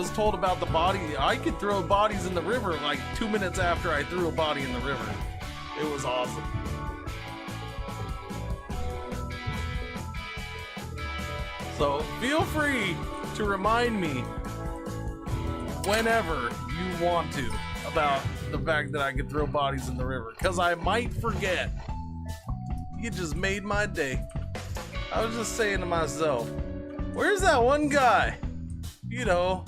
was told about the body. I could throw bodies in the river like 2 minutes after I threw a body in the river. It was awesome. So feel free to remind me whenever you want to about the fact that I could throw bodies in the river, because I might forget. You just made my day. I was just saying to myself, where's that one guy? You know,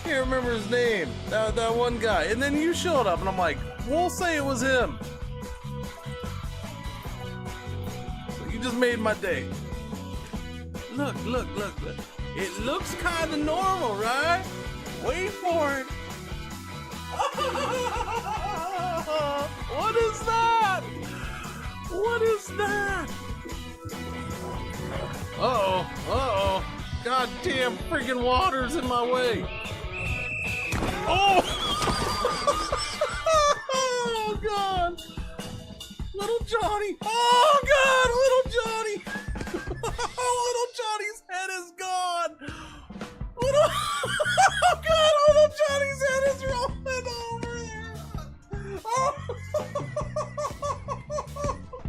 can't remember his name. That one guy. And then you showed up and I'm like, we'll say it was him. So you just made my day. Look. It looks kind of normal, right? Wait for it. What is that? What is that? Uh-oh. Goddamn freaking water's in my way. Oh! Oh, God. Little Johnny. Oh, God, little Johnny. Little Johnny's head is gone. Oh, God, little Johnny's head is rolling over there. Oh,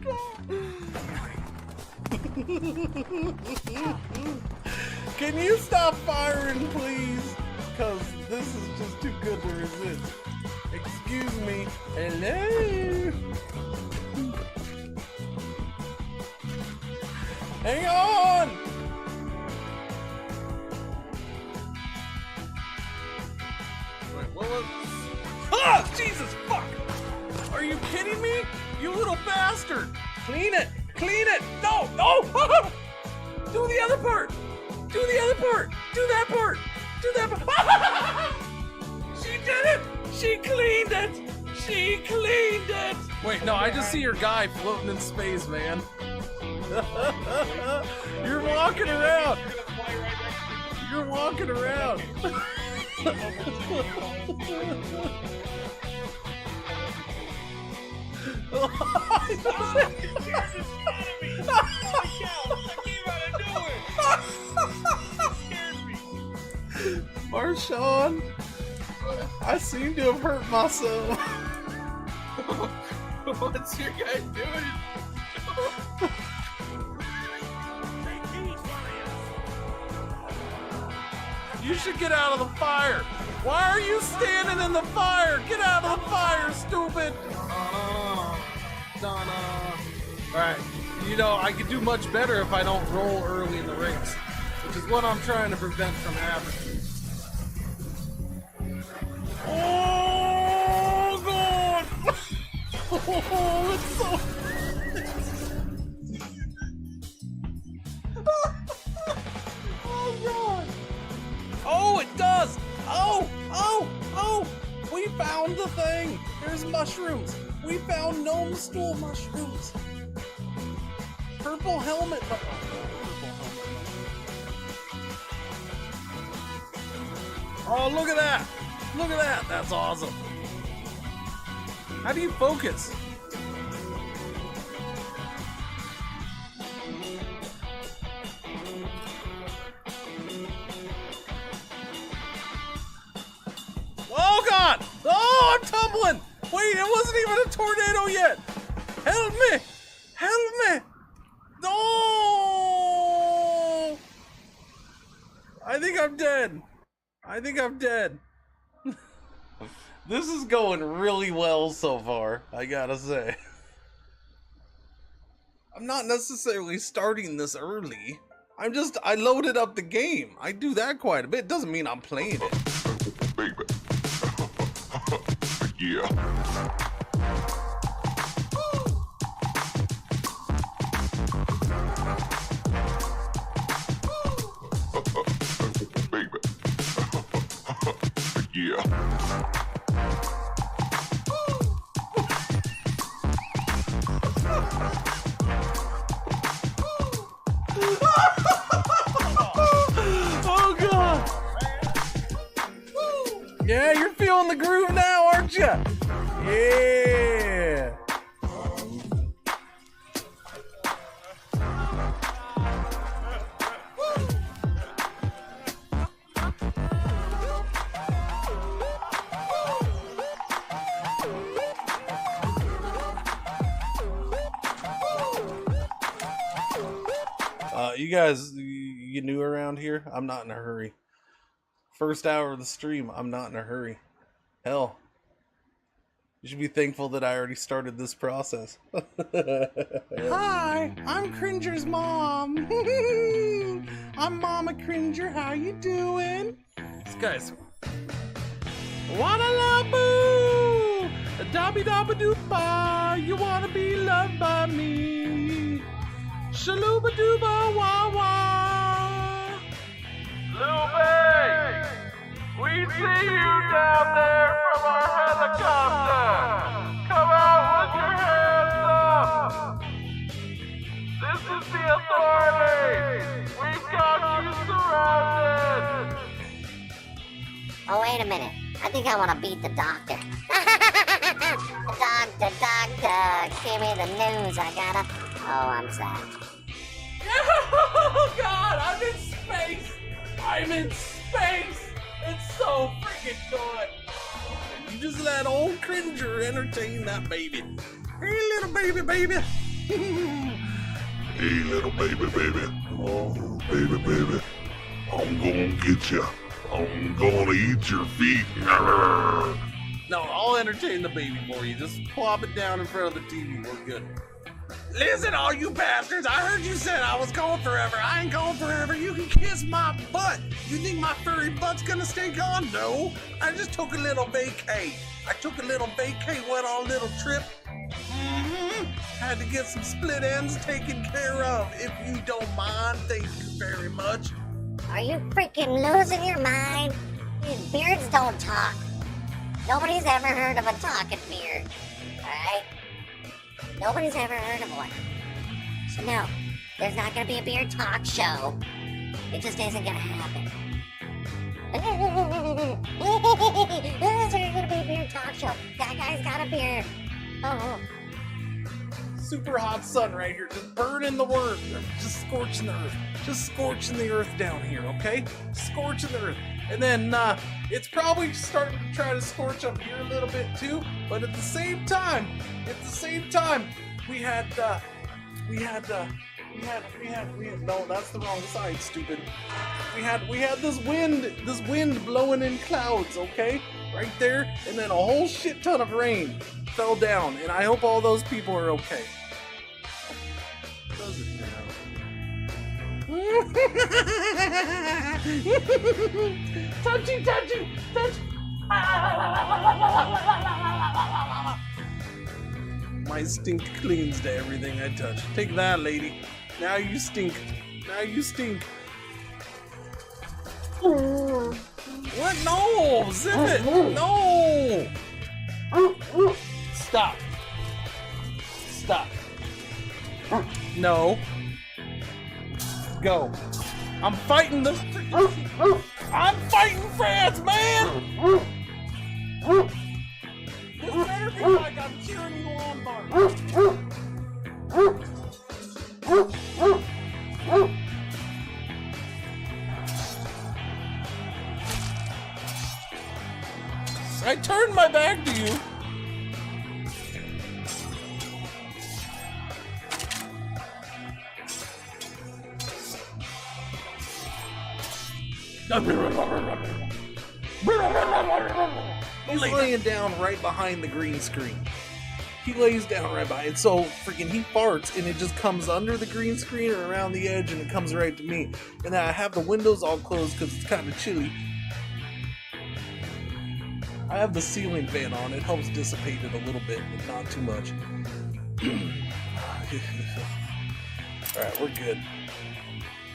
God. Can you stop firing, please? Because this is just too good to resist. Excuse me. Hello? Hang on! Wait, what was... Ah! Jesus, fuck! Are you kidding me? You little bastard! Clean it! Clean it! No! No! Do the other part! Do the other part! Do that part! Do that part! She did it! She cleaned it! She cleaned it! Wait, no, I just see your guy floating in space, man. You're walking around! You're walking around! Marshawn, I seem to have hurt myself. What's your guy doing? You should get out of the fire. Why are you standing in the fire? Get out of the fire, stupid. Alright, you know, I could do much better if I don't roll early in the race, which is what I'm trying to prevent from happening. Oh, God! Oh, it's so... Oh, God! Oh, it does! Oh! We found the thing! There's mushrooms! We found gnome stool mushrooms! Purple helmet! Oh, look at that! Look at that! That's awesome! How do you focus? Oh, God! Oh, I'm tumbling! Wait, it wasn't even a tornado yet! Help me! Help me! No! I think I'm dead. I think I'm dead. This is going really well so far, I gotta say. I'm not necessarily starting this early. I loaded up the game. I do that quite a bit. Doesn't mean I'm playing it. Baby. Yeah. Baby. Yeah. Oh, God. Yeah, you're feeling the groove now, aren't you? Yeah. You guys, you new around here? I'm not in a hurry. First hour of the stream, I'm not in a hurry. Hell, you should be thankful that I already started this process. Hi, I'm Cringer's mom. I'm Mama Cringer. How you doing? This guy's... Wadalaboo! Dabby dabba doopa! You wanna be loved by me? Shaluba dooba wah wah! Lupe! We see you down there from our helicopter! Come out with your hands up! This is the authorities! We've got you surrounded! Oh, wait a minute. I think I want to beat the doctor. Doctor, give me the news. I gotta... Oh, I'm sad. Oh God, I'm in space! I'm in space! It's so freaking good! You just let old Cringer entertain that baby. Hey little baby. Hey, little baby. Oh, baby. I'm gonna get you. I'm gonna eat your feet. No, I'll entertain the baby for you. Just plop it down in front of the TV. We're good. Listen, all you bastards. I heard you said I was gone forever. I ain't gone forever. You can kiss my butt. You think my furry butt's gonna stay gone? No. I just took a little vacay. Went on a little trip. Had to get some split ends taken care of. If you don't mind, thank you very much. Are you freaking losing your mind? These beards don't talk. Nobody's ever heard of a talking beard. Alright? Nobody's ever heard of one. So no, there's not gonna be a beard talk show. It just isn't gonna happen. There's gonna be a beard talk show. That guy's got a beard. Oh. Super hot sun right here, just burning the earth, just scorching the earth, down here, okay? Scorching the earth. And then it's probably starting to try to scorch up here a little bit too, but at the same time, we had no, that's the wrong side, stupid. We had this wind blowing in clouds, okay? Right there, and then a whole shit ton of rain fell down, and I hope all those people are okay. Does it now? Touchy. My stink clings to everything I touch. Take that, lady. Now you stink. What? No! Zip it! No! Stop. No. Go. I'm fighting the... I'm fighting France, man! This better be like I'm cheering you on, Bart. I turned my back to you. He's laying down right behind the green screen. He lays down right behind, so freaking he farts and it just comes under the green screen or around the edge and it comes right to me. And then I have the windows all closed because it's kind of chilly. I have the ceiling fan on. It helps dissipate it a little bit, but not too much. Alright, we're good.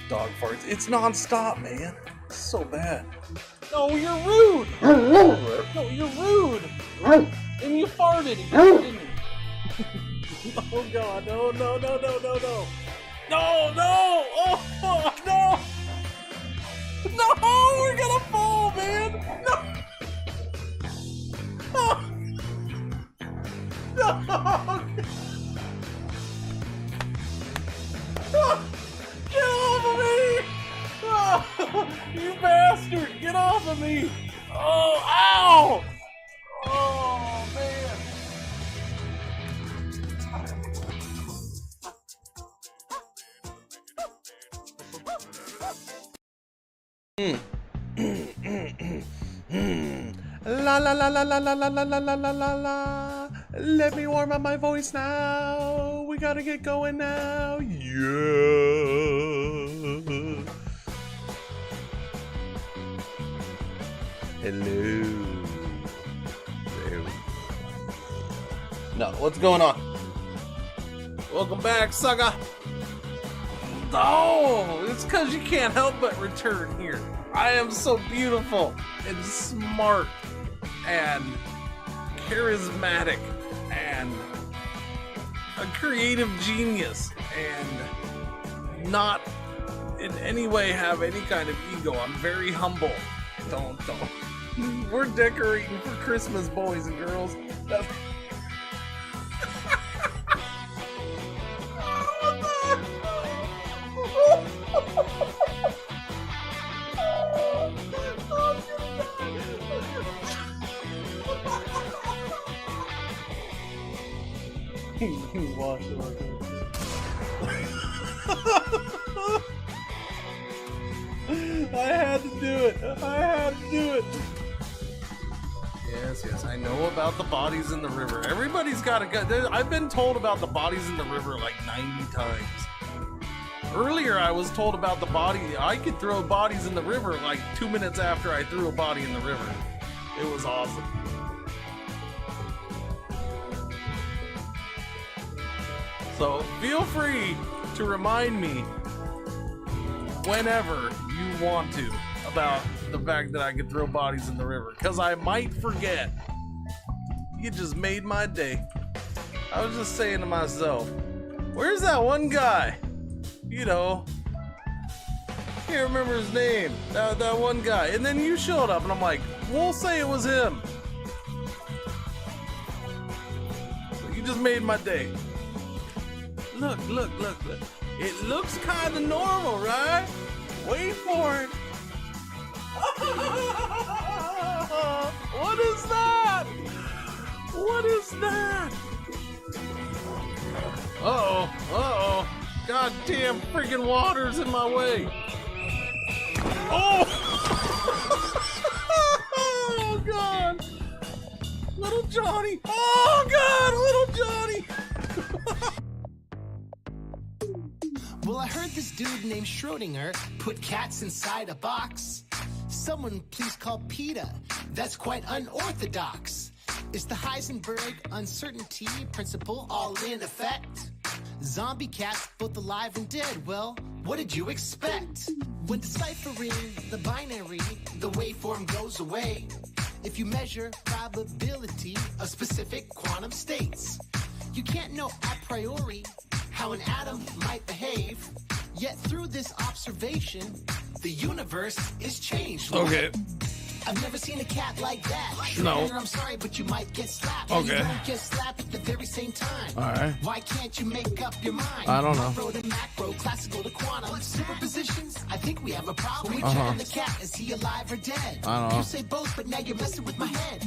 Dog farts. It's non-stop, man. It's so bad. No, you're rude! No, you're rude! And you farted again, didn't you? Oh god, no. No! Oh, no! No, we're gonna fall, man! No! No! Get off of me! Oh, you bastard! Get off of me! Oh, ow! Oh, man! La la la la la la la la la la la la la. Let me warm up my voice now. We gotta get going now. Yeah. Hello. No, what's going on? Welcome back, sucker. Oh, it's because you can't help but return here. I am so beautiful and smart and charismatic and a creative genius and not in any way have any kind of ego. I'm very humble. Don't. We're decorating for Christmas, boys and girls. He washed it like I had to do it. Yes, I know about the bodies in the river. Everybody's got to go. I've been told about the bodies in the river like 90 times. Earlier, I was told about the body. I could throw bodies in the river like 2 minutes after I threw a body in the river. It was awesome. So feel free to remind me whenever you want to about the fact that I could throw bodies in the river, because I might forget. You just made my day. I was just saying to myself, where's that one guy? You know, can't remember his name. That one guy. And then you showed up and I'm like, we'll say it was him. So you just made my day. Look. It looks kind of normal, right? Wait for it. What is that? Uh-oh. Goddamn freaking water's in my way. Oh! Oh, God. Little Johnny. Oh, God, little Johnny. Well, I heard this dude named Schrodinger put cats inside a box. Someone please call PETA. That's quite unorthodox. It's the Heisenberg uncertainty principle all in effect. Zombie cats, both alive and dead. Well, what did you expect? When deciphering the binary, the waveform goes away. If you measure probability of specific quantum states, you can't know a priori how an atom might behave. Yet through this observation, the universe is changed. Okay. I've never seen a cat like that. No. I'm sorry, but you might get slapped. Okay. You won't get slapped at the very same time. All right. Why can't you make up your mind? I don't know. Macro to macro, classical to quantum. Superpositions? I think we have a problem. We checking the cat. Is he alive or dead? I don't know. You say both, but now you're messing with my head.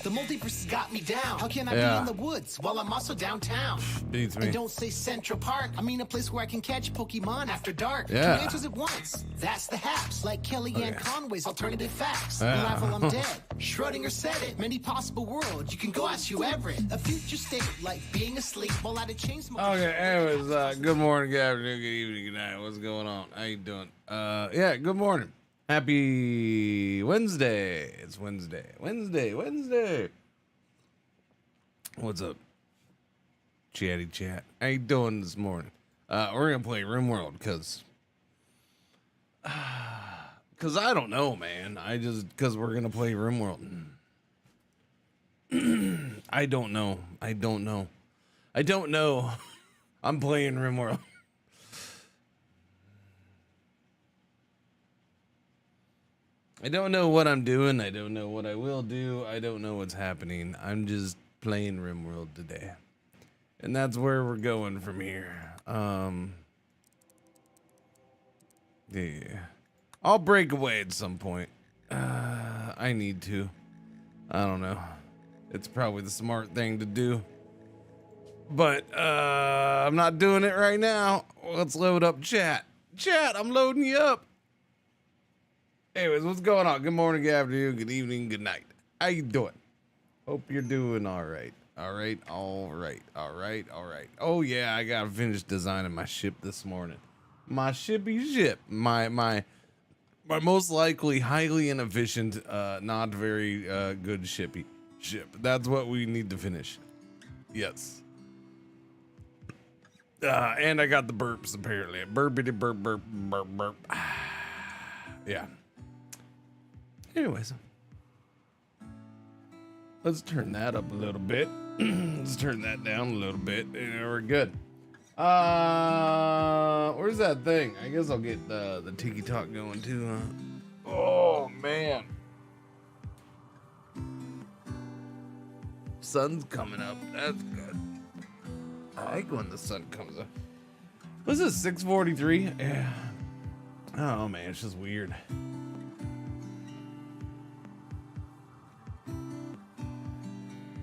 The multiverse has got me down. How can I be in the woods while I'm also downtown? Beats me. And don't say Central Park. I mean a place where I can catch Pokemon after dark. Yeah. Two answers at once. That's the haps. Like Kellyanne Conway's alternative facts. Yeah. Alive while I'm dead. Schrodinger said it. Many possible worlds. You can go ask you Everett. A future state like being asleep while I'd chain smoke. Okay, anyways, good morning, good afternoon, good evening, good night. What's going on? How you doing? Yeah, good morning. Happy Wednesday. It's Wednesday. What's up? Chatty chat. How you doing this morning? We're gonna play RimWorld because I don't know, man. Because we're gonna play RimWorld. I don't know. I'm playing RimWorld. I don't know what I'm doing. I don't know what I will do. I don't know what's happening. I'm just playing RimWorld today. And that's where we're going from here. Yeah. I'll break away at some point. I need to. I don't know. It's probably the smart thing to do. But I'm not doing it right now. Let's load up chat. Chat, I'm loading you up. Anyways, what's going on? Good morning, good afternoon, good evening, good night. How you doing? Hope you're doing all right. All right. Oh yeah, I got finished designing my ship this morning. My shippy ship. My most likely highly inefficient, not very good shippy ship. That's what we need to finish. Yes. And I got the burps apparently. Burpity burp burp burp burp. Yeah. Anyways, let's turn that up a little bit. Let's turn that down a little bit. And we're good. Where's that thing? I guess I'll get the tiki talk going too. Oh man, sun's coming up. That's good. I like when the sun comes up. Was this 6:43? Yeah. Oh man, it's just weird.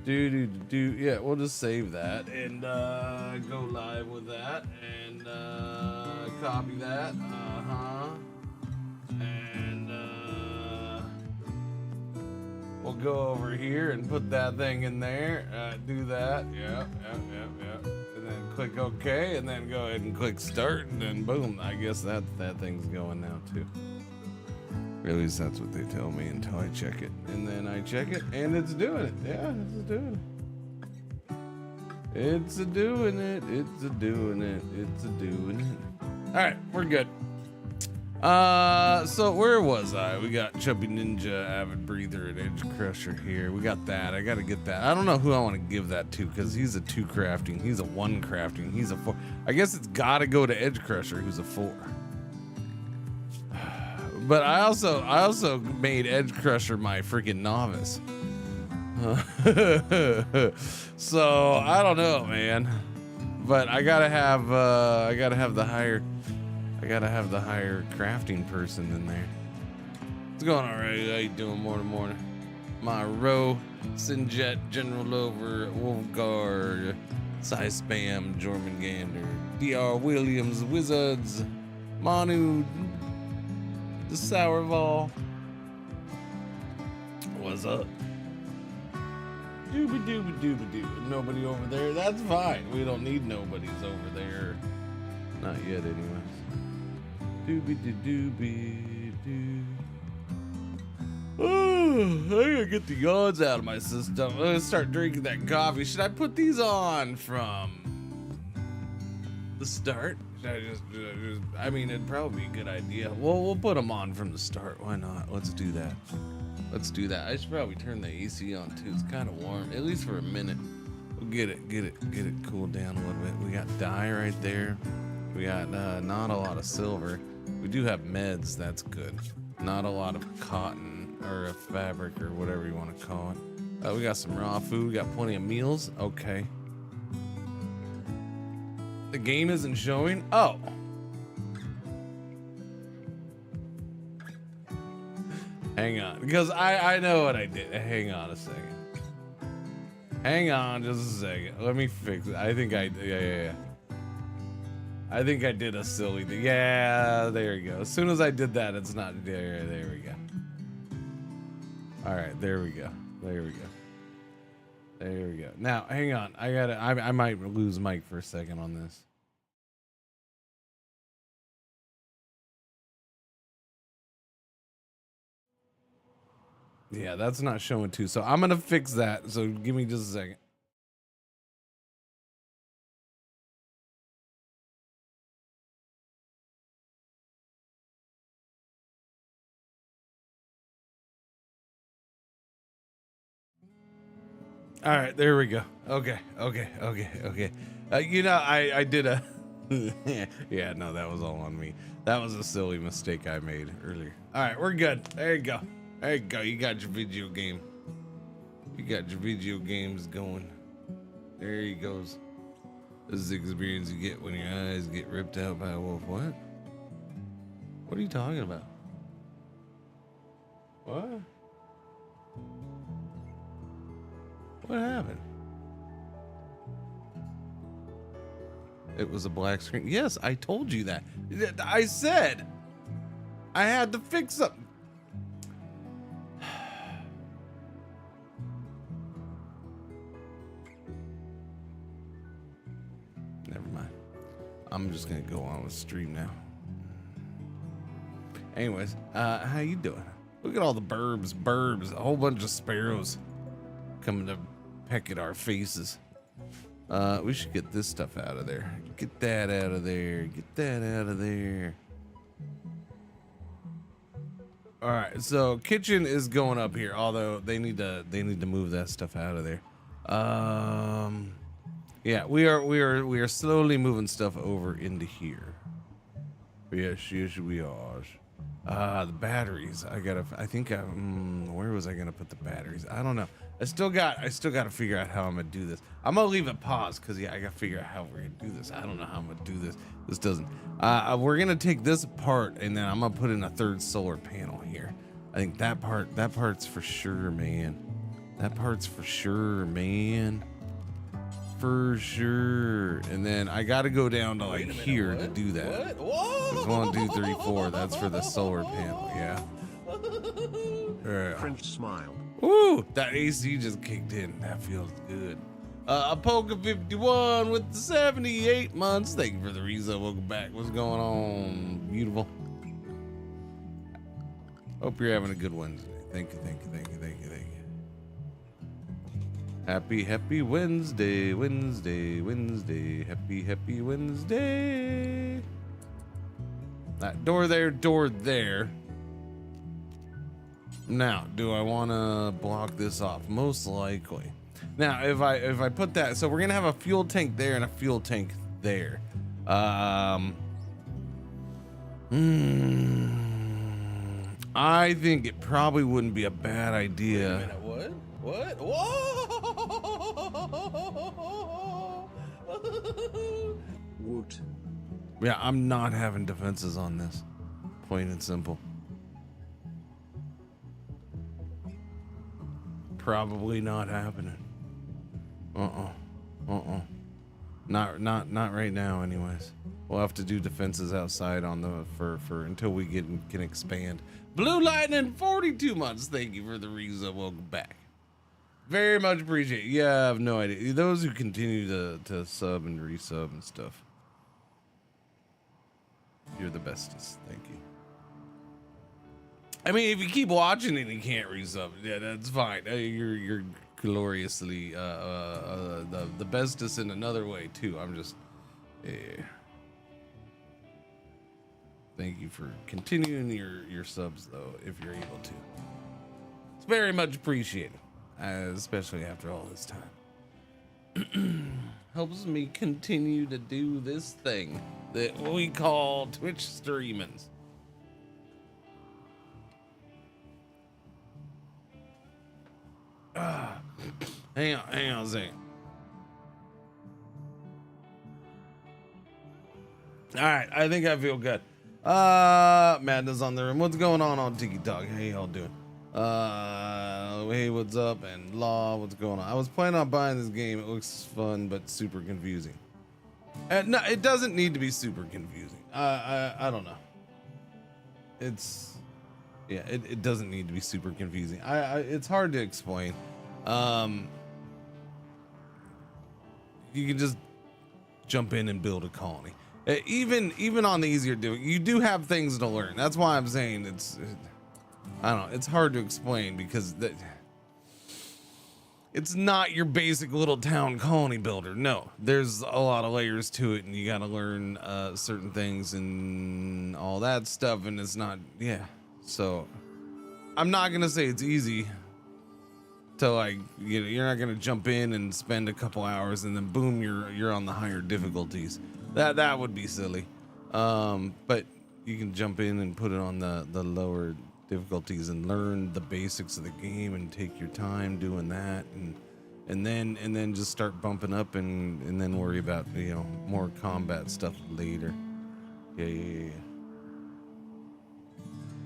Yeah, we'll just save that and go live with that and copy that. And we'll go over here and put that thing in there. Do that. Yep. And then click OK, and then go ahead and click start, and then boom. I guess that thing's going now too. Or at least that's what they tell me until I check it. And then I check it, and it's doing it. Yeah, it's doing it. It's a doing it. It's a doing it. It's a doing it. All right, we're good. So where was I? We got Chubby Ninja, Avid Breather, and Edge Crusher here. We got that. I got to get that. I don't know who I want to give that to because he's a 2 crafting. He's a 1 crafting. He's a 4. I guess it's got to go to Edge Crusher, who's a 4. But I also made Edge Crusher my freaking novice. So I don't know, man. But I gotta have the higher crafting person in there. What's going on, Ray? How you doing, morning? My Row, Sinjet, General Over, Wolfguard, Cy Spam, Jormungandr, DR Williams, Wizards, Manu, the Sourval. What's up? Doobie. Nobody over there. That's fine. We don't need nobodies over there. Not yet, anyways. Doobie. Oh, I gotta get the yawns out of my system. I'm gonna start drinking that coffee. Should I put these on from the start? I mean, it'd probably be a good idea. Well, we'll put them on from the start. Why not? Let's do that. I should probably turn the AC on too. It's kind of warm, at least for a minute. We'll get it cooled down a little bit. We got dye right there. We got not a lot of silver. We do have meds. That's good. Not a lot of cotton or a fabric or whatever you want to call it. We got some raw food. We got plenty of meals. Okay. The game isn't showing. Oh. Hang on, because I know what I did. Hang on a second. Hang on just a second. Let me fix it. I think yeah. I think I did a silly thing. Yeah, there you go. As soon as I did that, it's not there. There we go. All right, there we go. Now, hang on. I might lose Mike for a second on this. Yeah, that's not showing too. So I'm gonna fix that. So give me just a second. All right, there we go. Okay. You know, I did a. Yeah, no, that was all on me. That was a silly mistake I made earlier. All right, we're good. There you go. You got your video game. You got your video games going. There he goes. This is the experience you get when your eyes get ripped out by a wolf. What? What are you talking about? What? What happened? It was a black screen. Yes, I told you that. I said I had to fix something. I'm just gonna go on with stream now. Anyways, how you doing? Look at all the burbs, a whole bunch of sparrows coming to peck at our faces. We should get this stuff out of there. Get that out of there. Get that out of there. All right, so kitchen is going up here, although they need to move that stuff out of there. Yeah, we are slowly moving stuff over into here. Yes, we are. The batteries. Where was I gonna put the batteries? I don't know. I still got to figure out how I'm gonna do this. I'm gonna leave it paused because I gotta figure out how we're gonna do this. I don't know how I'm gonna do this. This doesn't. We're gonna take this apart and then I'm gonna put in a third solar panel here. I think that part's for sure, man. That part's for sure, man. For sure. And then I gotta go down to like here to do that. What? 1, 2, 3, 4. That's for the solar panel. Yeah. French smile. Ooh, that AC just kicked in. That feels good. A Polka 51 with the 78 months. Thank you for the reason. Welcome back. What's going on? Beautiful. Hope you're having a good Wednesday. Thank you. Happy Wednesday. Happy Wednesday. That door there. Now, do I want to block this off? Most likely. Now, if I put that, so we're gonna have a fuel tank there and a fuel tank there. I think it probably wouldn't be a bad idea. Wait a minute, what? Whoa! Woot. Yeah, I'm not having defenses on this. Plain and simple. Probably not happening. Not right now anyways. We'll have to do defenses outside on the for until we can expand. Blue Lightning 42 months. Thank you for the reason. Welcome back. Very much appreciate it. Yeah, I have no idea. Those who continue to sub and resub and stuff. You're the bestest. Thank you. I mean, if you keep watching and you can't resub, yeah, that's fine. You're gloriously the bestest in another way too. I'm just, yeah. Thank you for continuing your subs though, if you're able to. It's very much appreciated, especially after all this time. Helps me continue to do this thing that we call Twitch streamings. Hang on a second. All right, I think I feel good. Madness on the room. What's going on Tiki Talk? How y'all doing? Hey, what's up? And Law, what's going on? I was planning on buying this game. It looks fun, but super confusing. No, it doesn't need to be super confusing. I don't know. It doesn't need to be super confusing. It's hard to explain. You can just jump in and build a colony. Even on the easier you do have things to learn. That's why I'm saying I don't know. It's hard to explain because it's not your basic little town colony builder. No, there's a lot of layers to it, and you got to learn certain things and all that stuff. And it's not, yeah. So I'm not gonna say it's easy to like, you're not gonna jump in and spend a couple hours and then boom, you're on the higher difficulties. That would be silly. But you can jump in and put it on the lower difficulties and learn the basics of the game and take your time doing that and then just start bumping up and then worry about more combat stuff later. Yeah.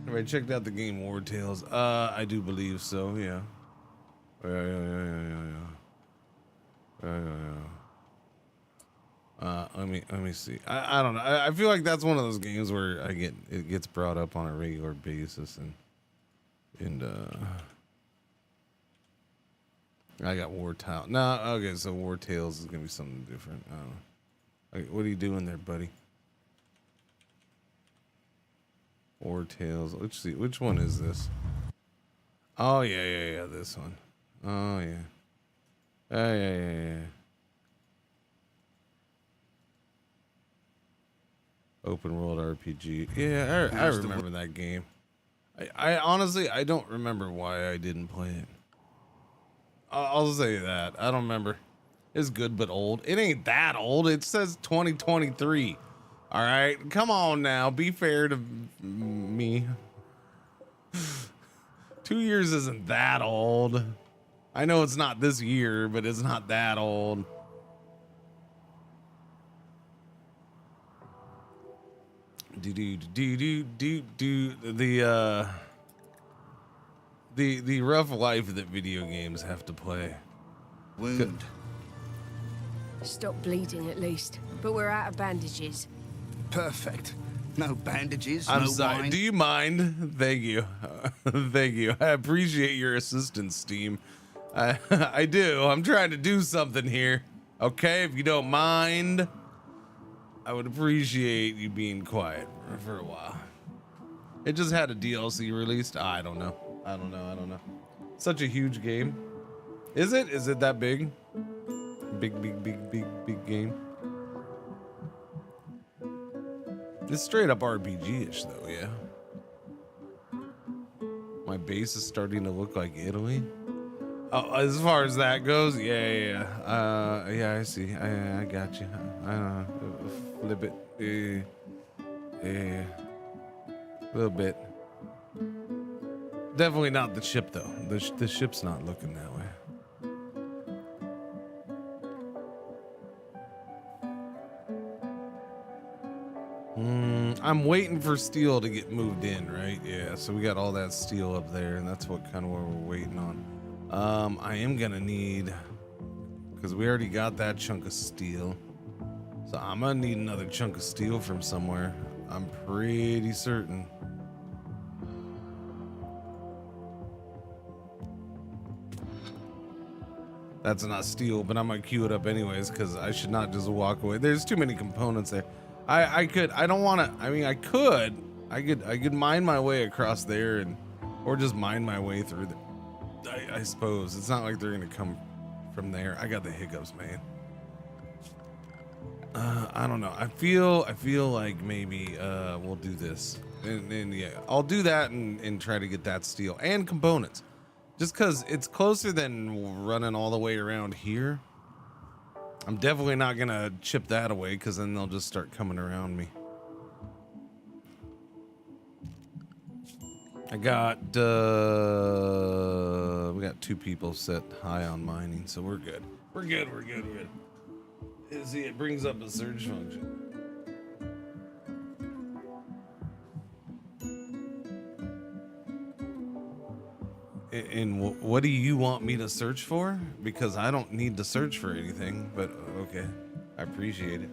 Have I checked out the game War Tales? I do believe so. Yeah. Let me see. I don't know. I feel like that's one of those games where it gets brought up on a regular basis and I got War Tales. No, okay, so War Tales is gonna be something different. I don't know. What are you doing there, buddy? Four tails. Let's see. Which one is this? Oh, yeah. This one. Oh, yeah. Yeah. Open world RPG. Yeah, I remember that game. I honestly, I don't remember why I didn't play it. I'll say that. I don't remember. It's good but old. It ain't that old. It says 2023. All right, come on now. Be fair to me. 2 years isn't that old. I know it's not this year, but it's not that old. The rough life that video games have to play. Wound. Stop bleeding at least. But we're out of bandages. Perfect. No bandages, I'm no sorry. wine. Do you mind? Thank you. Thank you. I appreciate your assistance, Steam. I do. I'm trying to do something here. Okay, if you don't mind, I would appreciate you being quiet for a while. It just had a DLC released. I don't know. Such a huge game. Is it? Is it that big? Big game. It's straight up RPG-ish though, yeah. My base is starting to look like Italy. Oh, as far as that goes, yeah. I see. I got you. Flip it. Yeah. A little bit. Definitely not the ship though. The ship's not looking that way. I'm waiting for steel to get moved in, right? Yeah, so we got all that steel up there, and that's what kind of what we're waiting on. I am gonna need, because we already got that chunk of steel, so I'm gonna need another chunk of steel from somewhere. I'm pretty certain. That's not steel, but I'm gonna queue it up anyways because I should not just walk away. There's too many components there. I could mine my way across there or just mine my way through I suppose. It's not like they're gonna come from there. I got the hiccups, man. I don't know. I feel like maybe we'll do this. And yeah, I'll do that and try to get that steel and components. Just because it's closer than running all the way around here. I'm definitely not going to chip that away because then they'll just start coming around me. I got, we got 2 people set high on mining, so we're good. We're good. See, it brings up a search function. And what do you want me to search for? Because I don't need to search for anything, but okay. I appreciate it.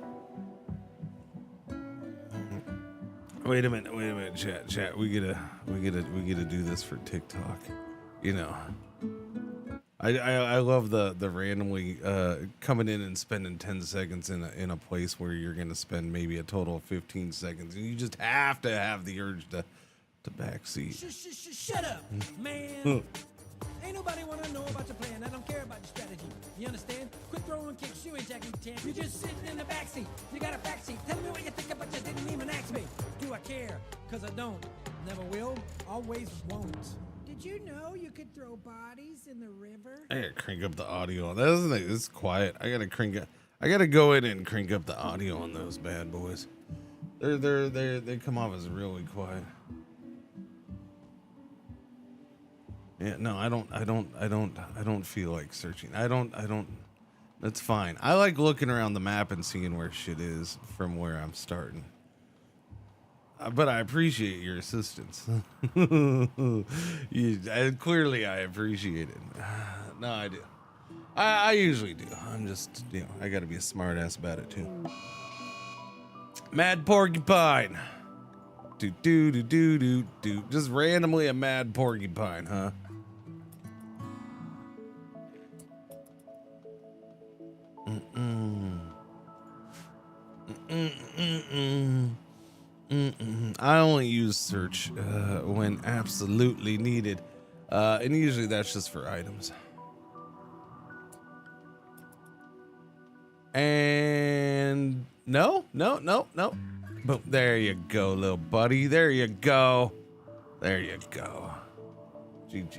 Wait a minute, chat. We gotta do this for TikTok. You know. I love the randomly coming in and spending 10 seconds in a place where you're gonna spend maybe a total of 15 seconds, and you just have to have the urge to backseat. Shut up, man. Ain't nobody wanna know about your plan. I don't care about your strategy. You understand? Quit throwing kicks, you ain't Jackie Chan. You're just sitting in the backseat. You got a backseat. Tell me what you think, but you didn't even ask me. Do I care? Cause I don't. Never will. Always won't. Did you know you could throw bodies in the river? I gotta crank up the audio on that. It's quiet. I gotta go in and crank up the audio on those bad boys. They come off as really quiet. Yeah, no, I don't feel like searching. I don't, that's fine. I like looking around the map and seeing where shit is from where I'm starting. But I appreciate your assistance. Clearly I appreciate it. No, I do. I usually do. I'm just, I gotta be a smart ass about it too. Mad porcupine. Do. Just randomly a mad porcupine, huh? I only use search when absolutely needed. And usually that's just for items. And no. Boom. There you go, little buddy. There you go. There you go. GG.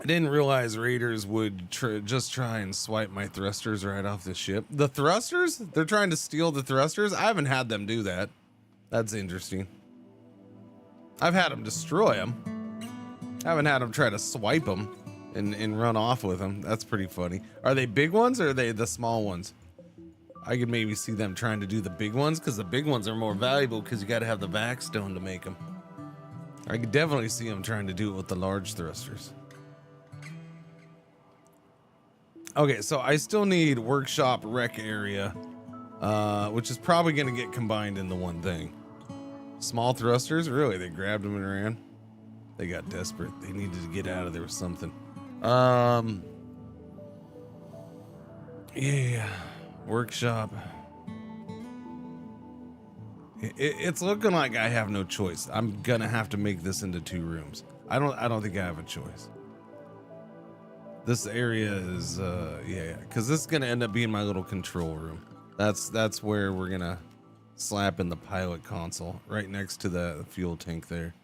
I didn't realize raiders would just try and swipe my thrusters right off the ship. The thrusters? They're trying to steal the thrusters? I haven't had them do that. That's interesting. I've had them destroy them. I haven't had them try to swipe them and run off with them. That's pretty funny. Are they big ones or are they the small ones? I could maybe see them trying to do the big ones because the big ones are more valuable because you got to have the vac stone to make them. I could definitely see them trying to do it with the large thrusters. Okay, so I still need workshop rec area, which is probably going to get combined into one thing. Small thrusters? Really? They grabbed them and ran? They got desperate. They needed to get out of there with something. Yeah. Workshop. It's looking like I have no choice. I'm going to have to make this into 2 rooms. I don't think I have a choice. This area is, yeah, because this is going to end up being my little control room. That's where we're going to slap in the pilot console right next to the fuel tank there.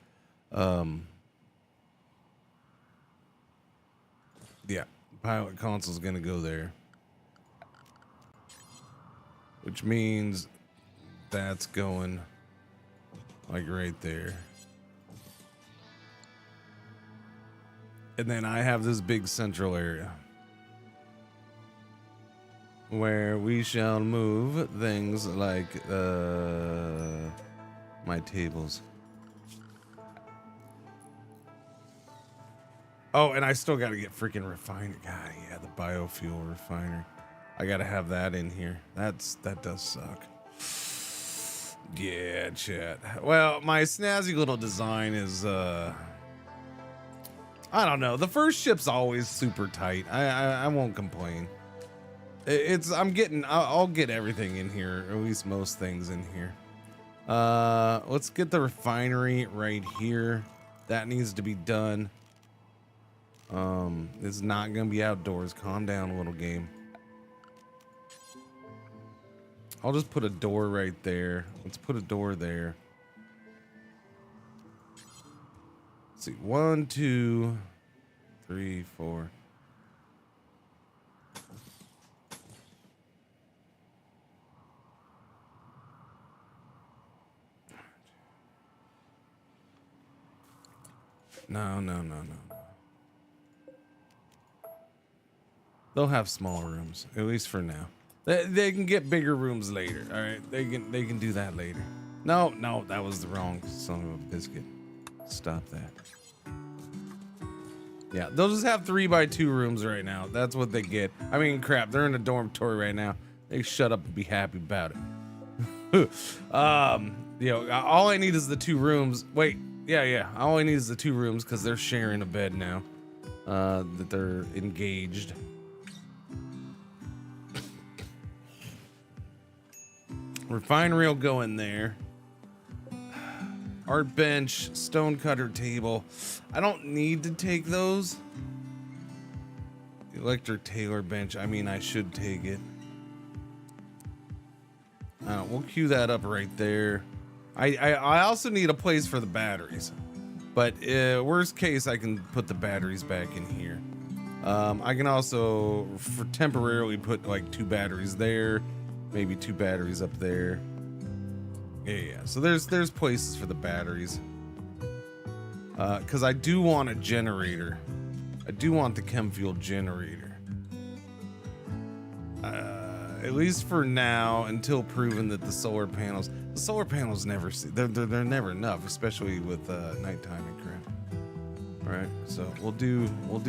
Yeah, pilot console is going to go there. Which means that's going like right there. And then I have this big central area where we shall move things like my tables. Oh, and I still got to get freaking refinery. God, yeah, the biofuel refinery. I got to have that in here. That does suck. Yeah, chat. Well, my snazzy little design is I don't know. The first ship's always super tight. I won't complain. I'll get everything in here, or at least most things in here. Let's get the refinery right here. That needs to be done. It's not gonna be outdoors. Calm down, little game. I'll just put a door right there. Let's put a door there. Let's see. 1, 2, 3, 4. No. They'll have smaller rooms, at least for now. They can get bigger rooms later. All right, they can do that later. No, that was the wrong son of a biscuit. Stop that. Yeah, they'll just have 3x2 rooms right now. That's what they get. I mean, crap, they're in a dormitory right now. They shut up and be happy about it. All I need is the 2 rooms. Wait, yeah. All I need is the 2 rooms because they're sharing a bed now. That they're engaged. Refinery will go in there. Art bench, stone cutter table. I don't need to take those. Electric tailor bench. I mean, I should take it. We'll queue that up right there. I also need a place for the batteries. But worst case, I can put the batteries back in here. I can also temporarily put like 2 batteries there. Maybe 2 batteries up there. Yeah. So there's places for the batteries. Because I do want a generator. I do want the chem fuel generator. At least for now, until proven that the solar panels never they're never enough, especially with nighttime and crap. All right, so we'll do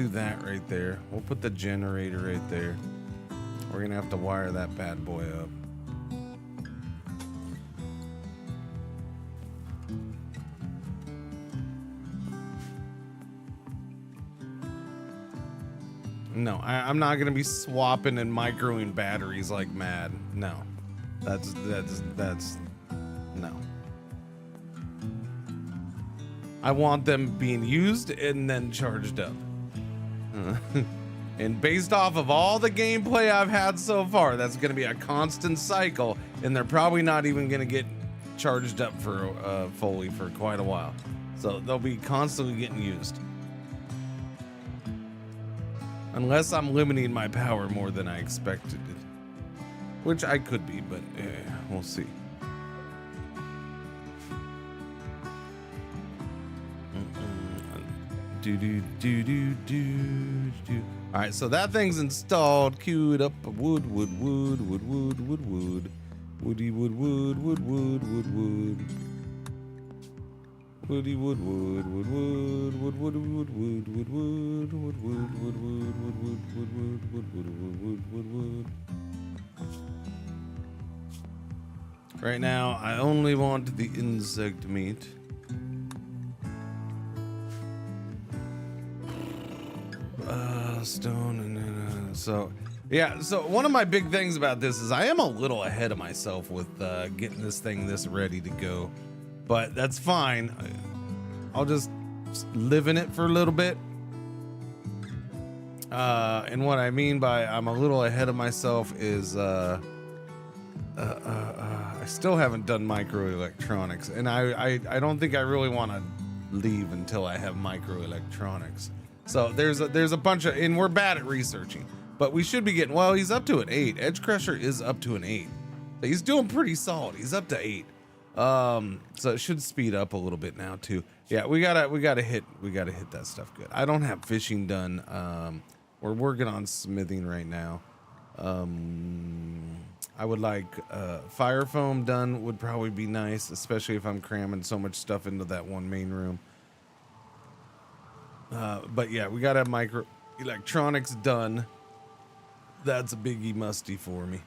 that right there. We'll put the generator right there. We're gonna have to wire that bad boy up. No, I'm not gonna be swapping and microing batteries like mad. No, that's no. I want them being used and then charged up. And based off of all the gameplay I've had so far, that's gonna be a constant cycle, and they're probably not even gonna get charged up for fully for quite a while. So they'll be constantly getting used. Unless I'm limiting my power more than I expected it. Which I could be, but we'll see. All right, so that thing's installed, queued up. Wood. Woody wood. Right now, I only want the insect meat. Stone and so yeah. So one of my big things about this is I am a little ahead of myself with getting this thing this ready to go. But that's fine. I'll just live in it for a little bit. And what I mean by I'm a little ahead of myself is I still haven't done microelectronics, and I don't think I really want to leave until I have microelectronics. So there's a bunch of, and we're bad at researching, but we should be getting, well, he's up to an 8. Edge Crusher is up to an 8. He's doing pretty solid. He's up to 8. So it should speed up a little bit now too. Yeah, we gotta hit that stuff good. I don't have fishing done. We're working on smithing right now. I would like fire foam done would probably be nice, especially if I'm cramming so much stuff into that one main room. But yeah, we gotta have micro electronics done. That's a biggie musty for me.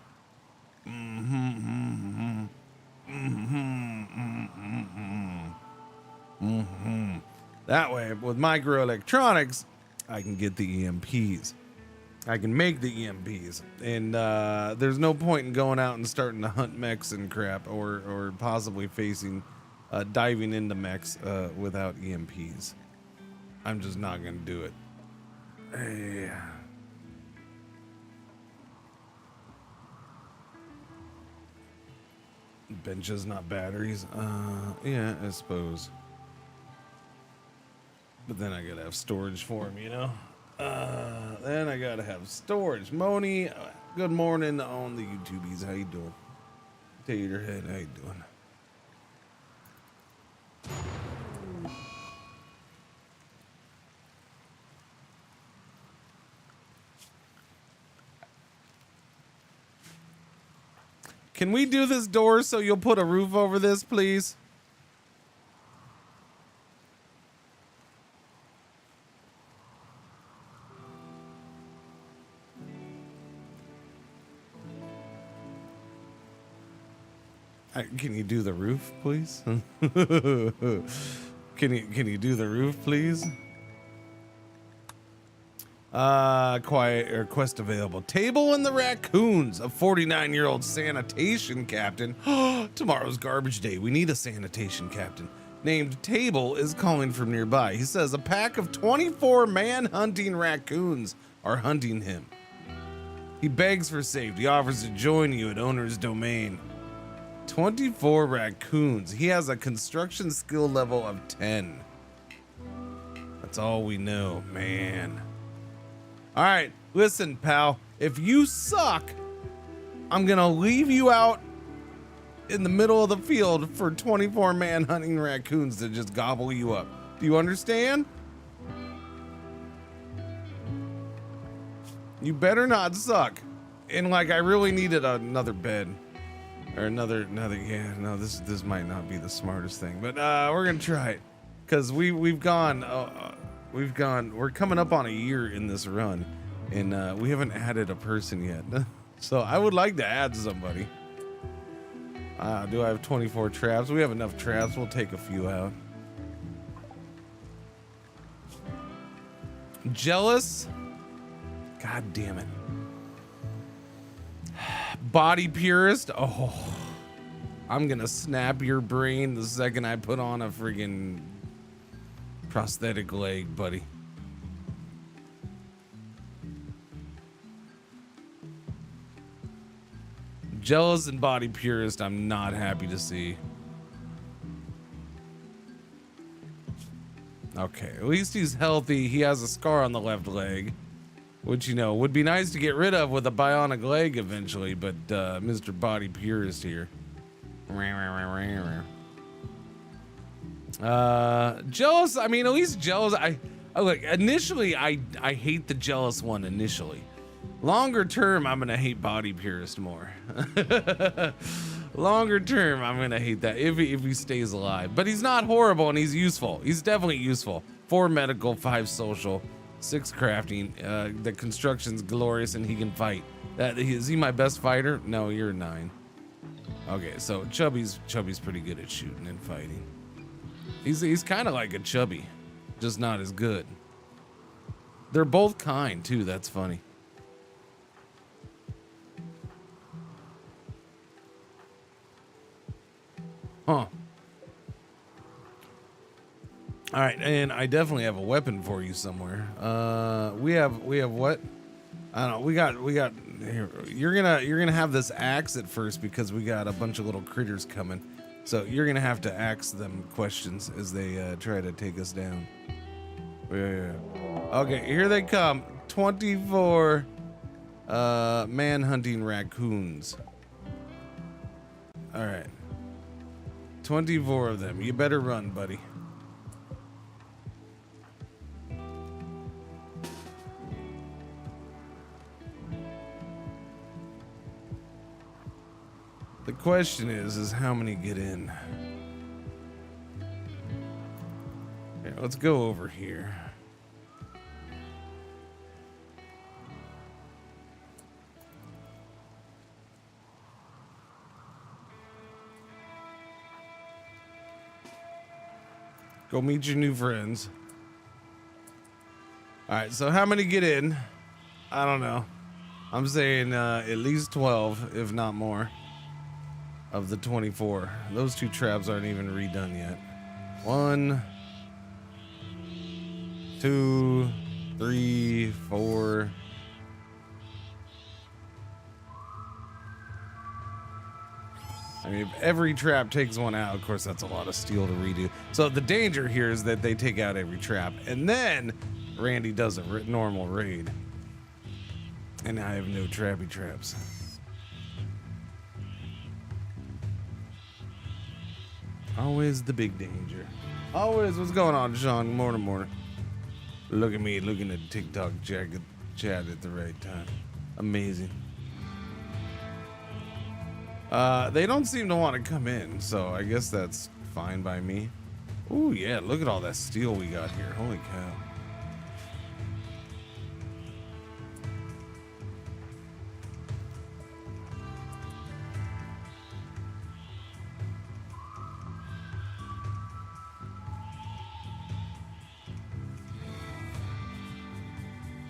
That way, with microelectronics, I can get the EMPs. I can make the EMPs, and there's no point in going out and starting to hunt mechs and crap, or possibly diving into mechs without EMPs. I'm just not gonna do it. Benches, not batteries. Yeah, I suppose. But then I gotta have storage for them, you know? Then I gotta have storage. Moni, good morning on the YouTubies. How you doing? Taterhead, how you doing? Can we do this door so you'll put a roof over this, please? Can you do the roof, please? Can you do the roof, please? Quiet or quest available. Table and the Raccoons, a 49-year-old sanitation captain. Tomorrow's garbage day. We need a sanitation captain named Table is calling from nearby. He says a pack of 24 man-hunting raccoons are hunting him. He begs for safety, offers to join you at owner's domain. 24 raccoons. He has a construction skill level of 10. That's all we know, man. All right, listen, pal. If you suck, I'm gonna leave you out in the middle of the field for 24 man-hunting raccoons to just gobble you up. Do you understand? You better not suck. And like, I really needed another bed. Or another, yeah, no, this might not be the smartest thing, but we're gonna try it. Cause we're coming up on a year in this run, and we haven't added a person yet. So I would like to add somebody. Do I have 24 traps? We have enough traps. We'll take a few out. Jealous? God damn it. Body purist. Oh, I'm gonna snap your brain the second I put on a friggin' prosthetic leg, buddy. Jealous and body purist, I'm not happy to see. Okay, at least he's healthy. He has a scar on the left leg, which, you know, would be nice to get rid of with a bionic leg eventually, but Mr. Body Purist here. Jealous, I mean, at least jealous. Look, initially, I hate the jealous one initially. Longer term, I'm gonna hate Body Purist more. Longer term, I'm gonna hate that if he stays alive. But he's not horrible and he's useful. He's definitely useful. 4 medical, 5 social, 6 crafting. The construction's glorious and he can fight. Is he my best fighter? No, you're 9. Okay, so Chubby's pretty good at shooting and fighting. He's kind of like a Chubby, just not as good. They're both kind too. That's funny. Huh. All right, and I definitely have a weapon for you somewhere. We have what? I don't know. We got here. You're gonna have this axe at first because we got a bunch of little critters coming. So you're gonna have to ask them questions as they try to take us down. Yeah. Okay, here they come. 24 man-hunting raccoons. All right. 24 of them. You better run, buddy. The question is how many get in? Here, let's go over here. Go meet your new friends. All right, so how many get in? I don't know. I'm saying at least 12, if not more, of the 24. Those 2 traps aren't even redone yet. 1, 2, 3, 4. I mean, if every trap takes one out, of course, that's a lot of steel to redo. So the danger here is that they take out every trap, and then Randy does a normal raid. And I have no trappy traps. Always the big danger. Always. What's going on, Sean? Morning. Look at me looking at TikTok chat at the right time. Amazing. They don't seem to want to come in, so I guess that's fine by me. Ooh, yeah, look at all that steel we got here. Holy cow.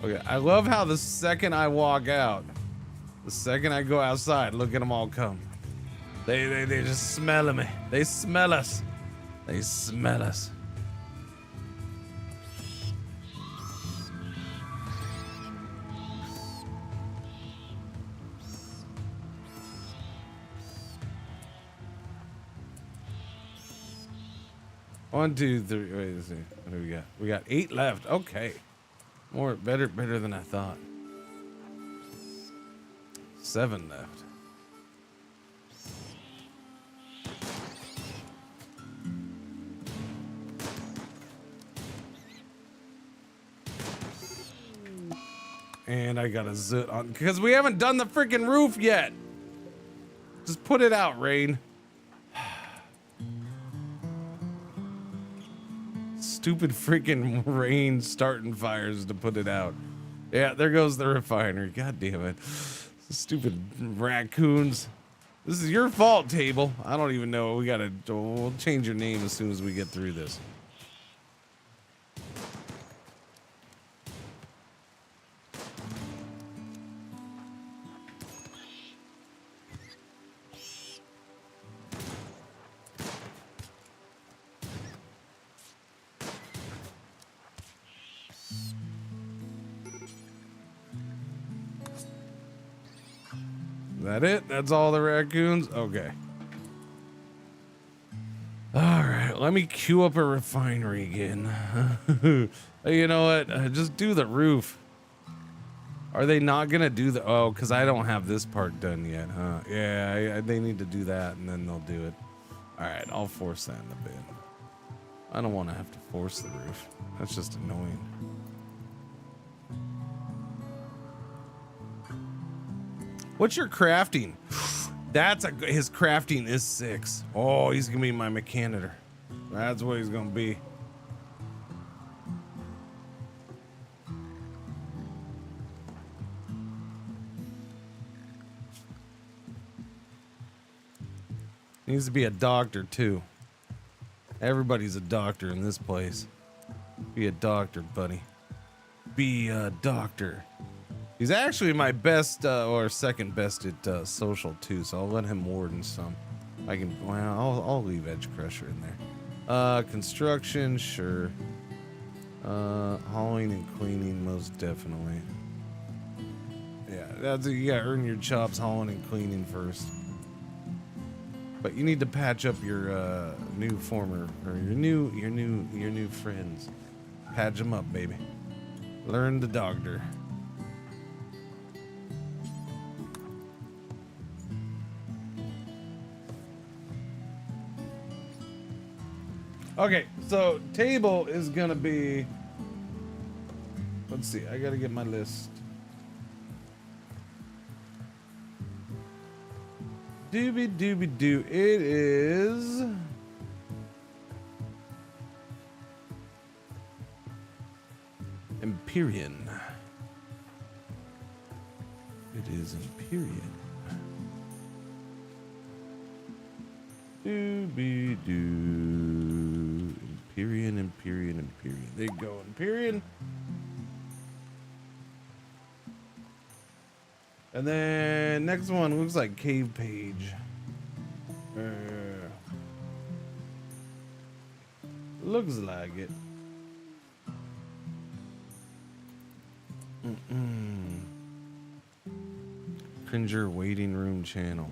Okay, I love how the second I walk out, the second I go outside, look at them all come. They just smell me. They smell us. They smell us. One, 2, 3. Wait, let's see. What do we got? We got 8 left. Okay. Better than I thought. 7 left. And I got a zit on because we haven't done the freaking roof yet. Just put it out, Rain. Stupid freaking rain starting fires to put it out. Yeah, there goes the refinery. God damn it. Stupid raccoons. This is your fault, table. I don't even know. We'll change your name as soon as we get through this. Is that it? That's all the raccoons? Okay. All right, let me queue up a refinery again. You know what? Just do the roof. Are they not gonna do the? Oh, because I don't have this part done yet, huh? Yeah, they need to do that, and then they'll do it. All right, I'll force that in the bin. I don't want to have to force the roof. That's just annoying. What's your crafting? His crafting is 6. Oh, he's gonna be my mechanitor. That's what he's gonna be. Needs to be a doctor too. Everybody's a doctor in this place. Be a doctor, buddy. Be a doctor. He's actually my best or second best at social too, so I'll let him warden some. I can. Well, I'll leave Edge Crusher in there. Construction, sure. Hauling and cleaning, most definitely. Yeah, that's you gotta earn your chops hauling and cleaning first. But you need to patch up your new former or your new friends. Patch them up, baby. Learn the doctor. Okay, so table is gonna be. Let's see. I gotta get my list. Doobie doobie doo. It is. Empyrean. It is Empyrean. Doobie doo. Empyrean. There you go, Empyrean. And then next one looks like Cave Page. Looks like it. Cringer waiting room channel.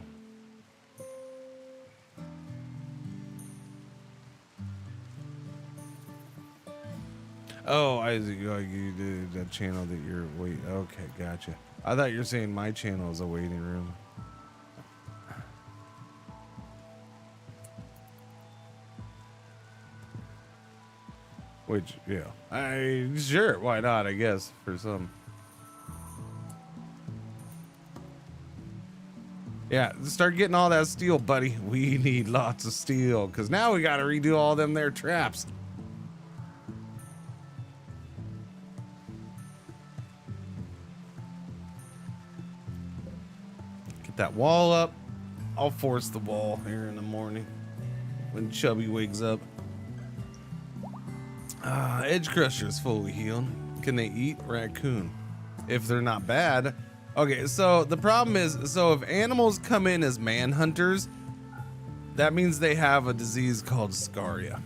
Oh, I you did that channel that you're wait. Okay, gotcha. I thought you were saying my channel is a waiting room. Which, yeah, sure, why not? I guess for some. Yeah, start getting all that steel, buddy. We need lots of steel because now we got to redo all them there traps. That wall up. I'll force the wall here in the morning when Chubby wakes up. Edge Crusher is fully healed. Can they eat raccoon? If they're not bad. Okay, so the problem is, so if animals come in as manhunters, that means they have a disease called scaria.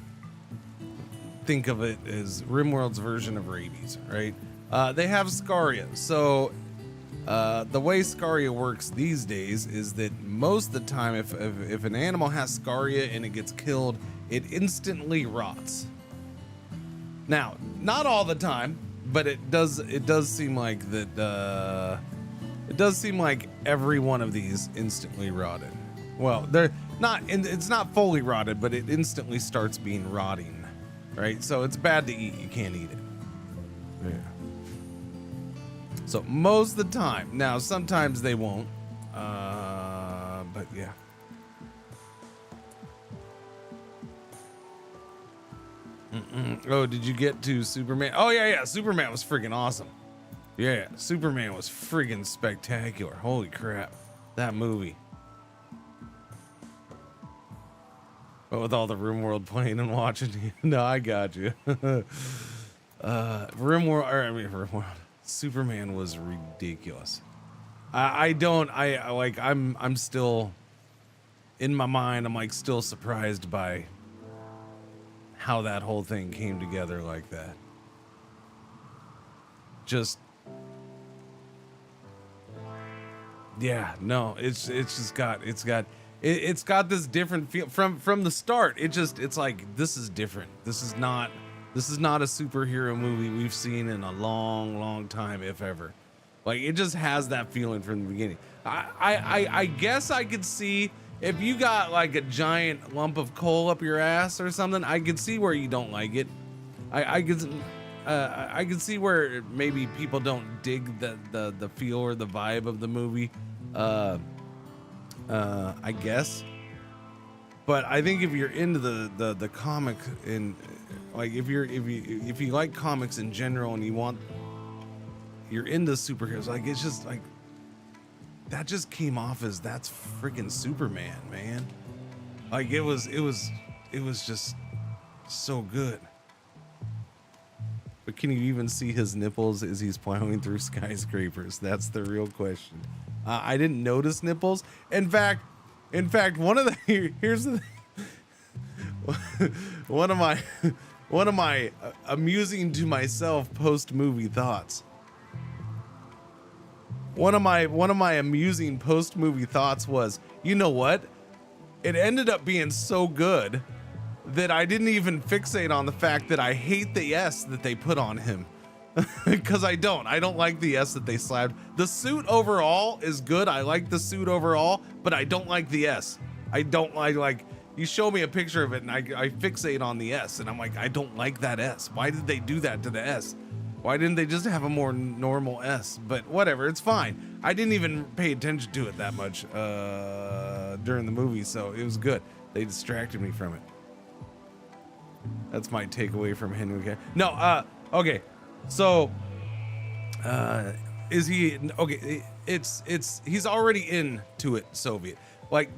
Think of it as RimWorld's version of rabies, right? They have scaria. So the way scaria works these days is that most of the time if an animal has scaria and it gets killed, it instantly rots. Now, not all the time, but it does seem like that it does seem like every one of these instantly rotted. Well, they're not, it's not fully rotted, but it instantly starts being rotting, right? So it's bad to eat. You can't eat it. Yeah. So most of the time, now sometimes they won't, but yeah. Oh, did you get to Superman? Oh yeah, Superman was freaking awesome. Yeah, Superman was friggin' spectacular. Holy crap, that movie. But with all the RimWorld playing and watching, no, I got you. RimWorld. Superman was ridiculous. I'm still in my mind. I'm like still surprised by how that whole thing came together like that. Yeah, no, it's got this different feel from the start. It's like, this is different. This is not a superhero movie we've seen in a long time, if ever. Like, it just has that feeling from the beginning. I guess I could see if you got like a giant lump of coal up your ass or something, I could see where you don't like it. I could see where maybe people don't dig the feel or the vibe of the movie. I guess. But I think if you're into the comic, and like if you like comics in general and you're into superheroes, like, it's just like, that just came off as, that's freaking Superman, man. Like, it was just so good. But can you even see his nipples as he's plowing through skyscrapers? That's the real question. I didn't notice nipples. In fact, one of the here's the one of my amusing to myself post movie thoughts. One of my amusing post movie thoughts was, you know what? It ended up being so good that I didn't even fixate on the fact that I hate the S that they put on him. Because I don't like the S that they slapped. The suit overall is good. I like the suit overall, but I don't like the S. I don't like you show me a picture of it and I fixate on the S, and I'm like, I don't like that S. Why did they do that to the S? Why didn't they just have a more normal S? But whatever, it's fine. I didn't even pay attention to it that much during the movie, so it was good. They distracted me from it. That's my takeaway from Henry Cavill. No, okay. So, is he okay? He's already into it, Soviet. Like,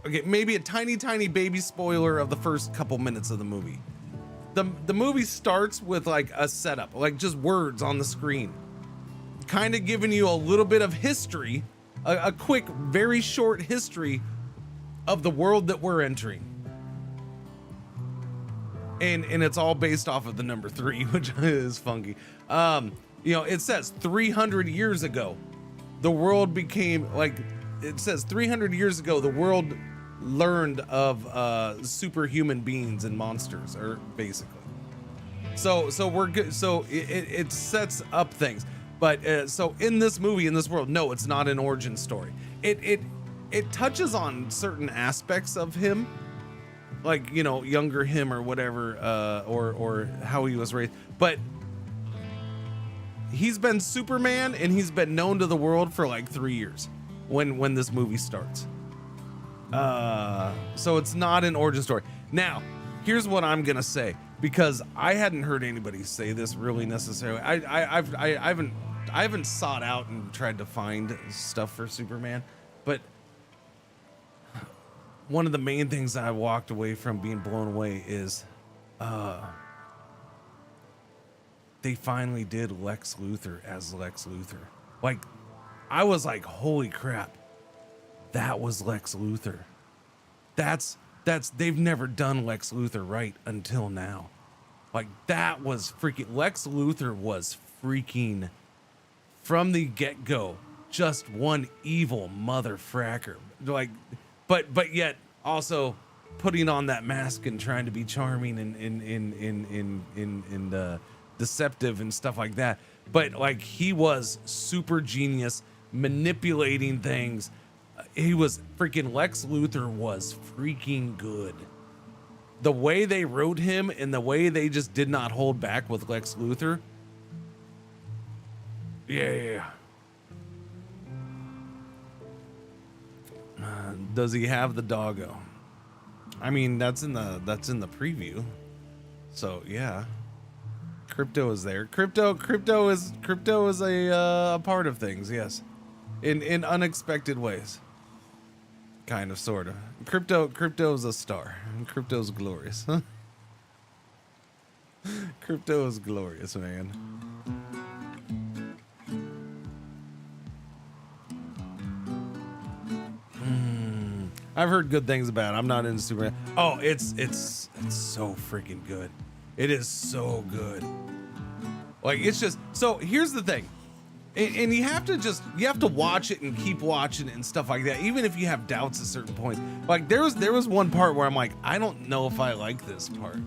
okay, maybe a tiny baby spoiler of the first couple minutes of the movie. The movie starts with like a setup, like just words on the screen, kind of giving you a little bit of history, a quick, very short history of the world that we're entering. And it's all based off of the number 3, which is funky. It says 300 years ago, the world became like, it says 300 years ago, the world learned of superhuman beings and monsters, or basically. So we're good. So it sets up things. But so in this movie, in this world, no, it's not an origin story. It touches on certain aspects of him, like, younger him or whatever, or how he was raised. But he's been Superman, and he's been known to the world for like 3 years when this movie starts. So it's not an origin story. Now, here's what I'm gonna say, because I hadn't heard anybody say this really necessarily. I haven't sought out and tried to find stuff for Superman, but one of the main things I walked away from being blown away is they finally did Lex Luthor as Lex Luthor. Like, I was like, holy crap, that was Lex Luthor. That's they've never done Lex Luthor right until now. Like, that was freaking, Lex Luthor was freaking, from the get-go, just one evil motherfracker. Like, but yet also putting on that mask and trying to be charming and deceptive and stuff like that. But like, he was super genius, manipulating things. He was freaking, Lex Luthor was freaking good. The way they wrote him and the way they just did not hold back with Lex Luthor. Yeah. Does he have the doggo? I mean, that's in the preview. So yeah, Crypto is there. Crypto is a part of things. Yes, in unexpected ways. Kind of, sort of. Crypto's a star. Crypto's glorious. Crypto is glorious, man. I've heard good things about it. I'm not into Superman. Oh, it's so freaking good. It is so good. Like, it's just, so here's the thing. And you have to watch it and keep watching it and stuff like that, even if you have doubts at certain points. Like, there was one part where I'm like, I don't know if I like this part.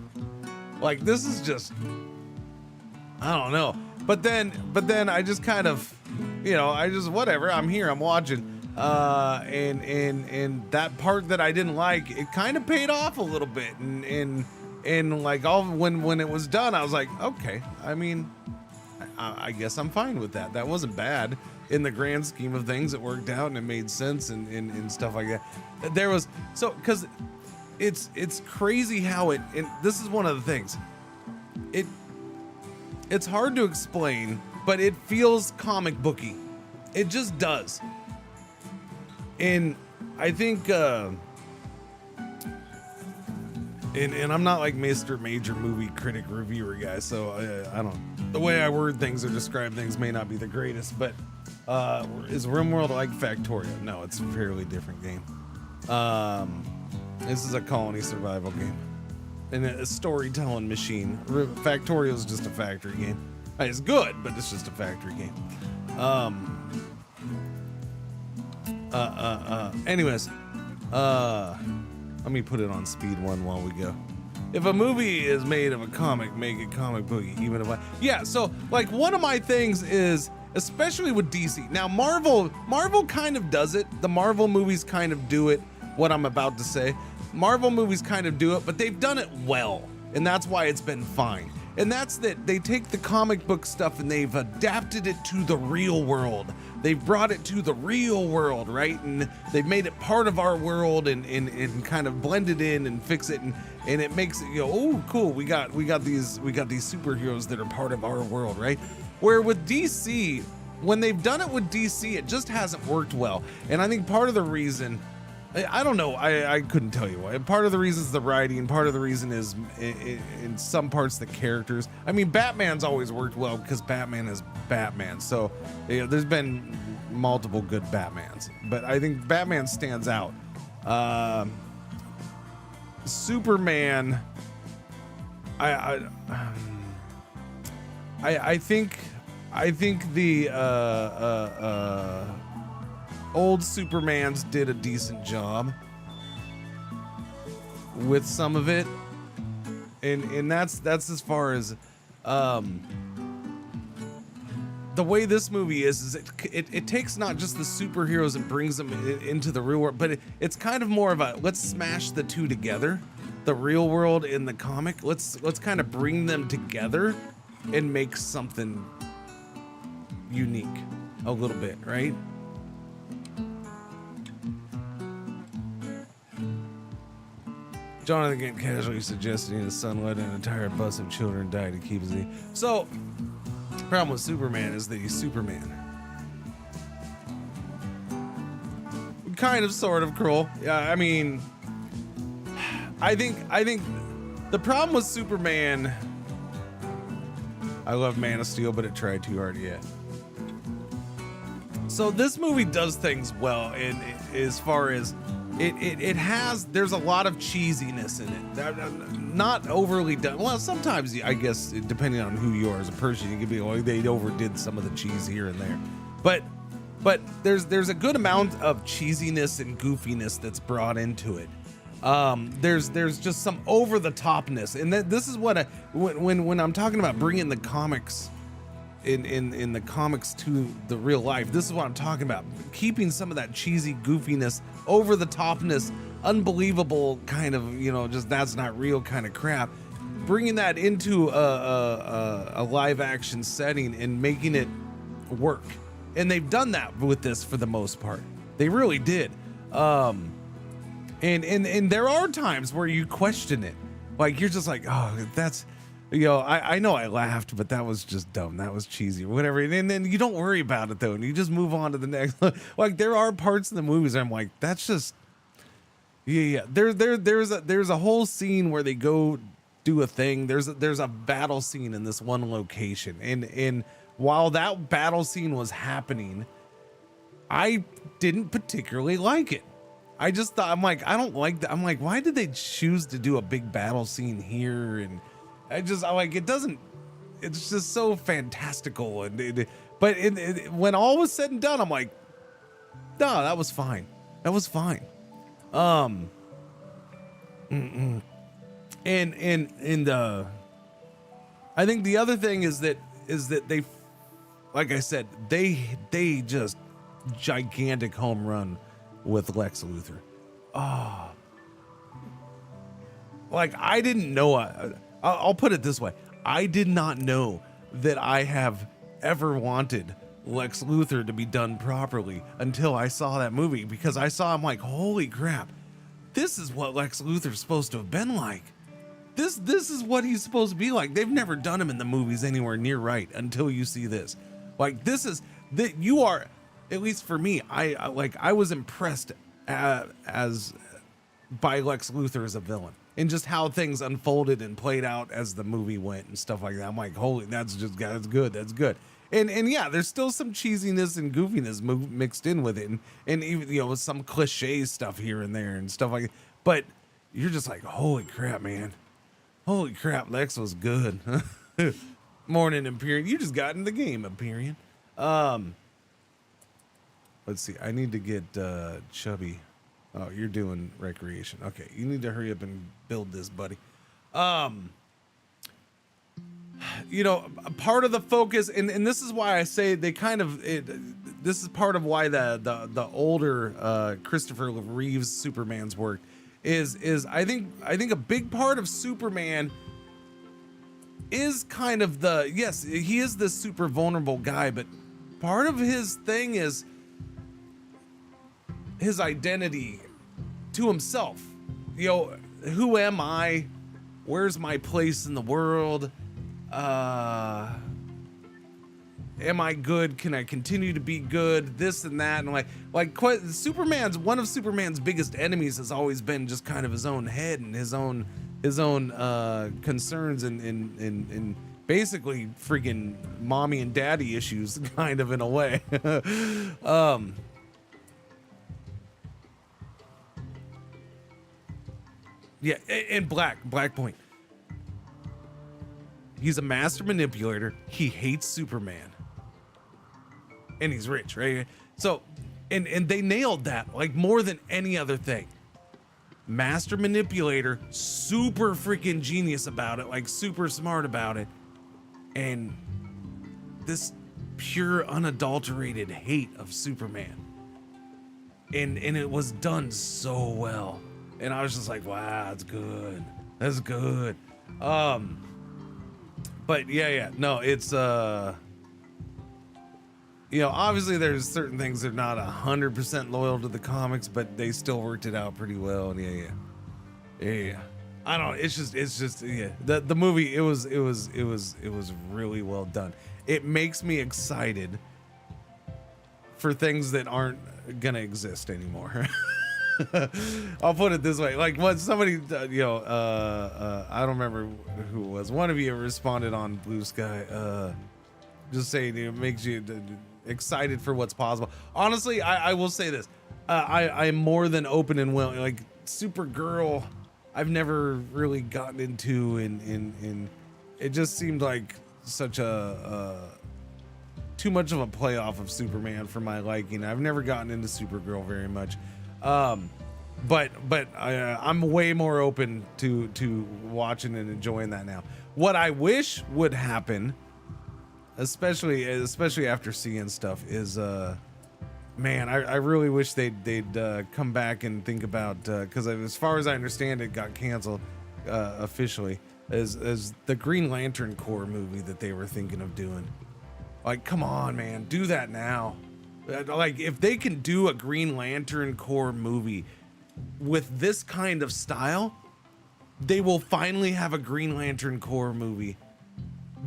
Like, this is just, I don't know. But then I just kind of, you know, I just, whatever, I'm here, I'm watching. And that part that I didn't like, it kind of paid off a little bit. And like, when it was done, I was like, okay, I mean, I guess I'm fine with that. That wasn't bad in the grand scheme of things. It worked out and it made sense and stuff like that. There was, so, cause it's crazy how and this is one of the things. It's hard to explain, but it feels comic booky. It just does. And I think, and I'm not like Mr. Major movie critic reviewer guy, so I don't, the way I word things or describe things may not be the greatest, but is RimWorld like Factorio? No, it's a fairly different game. This is a colony survival game and a storytelling machine. Factorio is just a factory game. It's good, but it's just a factory game. Anyways, let me put it on speed one while we go. If a movie is made of a comic, make it comic booky, even if yeah, so like one of my things is, especially with DC. Now Marvel kind of does it. The Marvel movies kind of do it, what I'm about to say. Marvel movies kind of do it, but they've done it well. And that's why it's been fine. And that's that they take the comic book stuff and they've adapted it to the real world. They've brought it to the real world, right? And they've made it part of our world and kind of blend it in and fix it and it makes it, you know, oh cool, we got these superheroes that are part of our world, right? Where with DC, when they've done it with DC, it just hasn't worked well. And I think part of the reason, I don't know, I couldn't tell you why. Part of the reason is the writing, part of the reason is in some parts the characters. I mean, Batman's always worked well because Batman is Batman. So you know, there's been multiple good Batmans, but I think Batman stands out. Superman, I think the old Supermans did a decent job with some of it, and that's as far as the way this movie is it takes not just the superheroes and brings them into the real world, but it's kind of more of a let's smash the two together, the real world and the comic. Let's kind of bring them together and make something unique a little bit, right? Jonathan again casually suggesting his son let an entire bus of children die to keep his. So, the problem with Superman is that he's Superman. Kind of, sort of, cruel. Yeah, I mean, I think the problem with Superman. I love Man of Steel, but it tried too hard yet. So this movie does things well, in as far as. It has, there's a lot of cheesiness in it. Not overly done. Well, sometimes, I guess, depending on who you are as a person, you can be like, they overdid some of the cheese here and there. But there's a good amount of cheesiness and goofiness that's brought into it. There's just some over the topness. And this is what when I'm talking about bringing the comics in the comics to the real life, this is what I'm talking about. Keeping some of that cheesy goofiness, over the topness, unbelievable kind of, you know, just that's not real kind of crap, bringing that into a live action setting and making it work. And they've done that with this for the most part. They really did. And there are times where you question it, like you're just like, oh, that's, you know, I know I laughed, but that was just dumb. That was cheesy or whatever. And then you don't worry about it though. And you just move on to the next. Like there are parts in the movies where I'm like, that's just, yeah. There's a whole scene where they go do a thing. There's a battle scene in this one location. And while that battle scene was happening, I didn't particularly like it. I just thought, I'm like, I don't like that. I'm like, why did they choose to do a big battle scene here? I like it doesn't. It's just so fantastical, but when all was said and done, I'm like, no, that was fine. That was fine. And I think the other thing is that they, like I said, they just gigantic home run with Lex Luthor. Oh, like I didn't know. I'll put it this way: I did not know that I have ever wanted Lex Luthor to be done properly until I saw that movie, because I saw him like, holy crap, this is what Lex Luthor's supposed to have been like. This is what he's supposed to be like. They've never done him in the movies anywhere near right until you see this. Like, this is that you are, at least for me, I was impressed as by Lex Luthor as a villain and just how things unfolded and played out as the movie went and stuff like that. I'm like, holy, that's good. That's good. And yeah, there's still some cheesiness and goofiness mixed in with it, and even, you know, some cliche stuff here and there and stuff like that. But you're just like, holy crap, man. Holy crap, Lex was good. Morning, Empyrean. You just got in the game, Empyrean. Let's see. I need to get Chubby. Oh, you're doing recreation. Okay, you need to hurry up and build this, buddy. You know, part of the focus, and this is why I say they kind of, this is part of why the older Christopher Reeves Superman's work is I think a big part of Superman is kind of yes, he is this super vulnerable guy, but part of his thing is his identity to himself. You know, who am I? Where's my place in the world? Am I good? Can I continue to be good? This and that, and Superman's, one of Superman's biggest enemies has always been just kind of his own head and his own concerns and basically freaking mommy and daddy issues, kind of, in a way. Yeah, and Black Point. He's a master manipulator. He hates Superman. And he's rich, right? So, and they nailed that like more than any other thing. Master manipulator, super freaking genius about it, like super smart about it. And this pure unadulterated hate of Superman. And it was done so well. And I was just like, wow, that's good. That's good. But yeah, no, it's, you know, obviously there's certain things that are not 100% loyal to the comics, but they still worked it out pretty well. And yeah. I don't know. It's just, yeah, the movie, it was really well done. It makes me excited for things that aren't gonna exist anymore. I'll put it this way, like when somebody, you know, I don't remember who it was. One of you responded on Blue Sky, just saying it makes you excited for what's possible. Honestly, I will say this, I'm more than open and willing. Like Supergirl, I've never really gotten into, and it just seemed like such a too much of a playoff of Superman for my liking. I've never gotten into Supergirl very much. But I'm way more open to watching and enjoying that now. What I wish would happen, especially after seeing stuff, is man, I really wish they'd come back and think about, because as far as I understand, it got canceled officially as the Green Lantern Corps movie that they were thinking of doing. Like, come on, man, do that now. Like, if they can do a Green Lantern Corps movie with this kind of style, they will finally have a Green Lantern Corps movie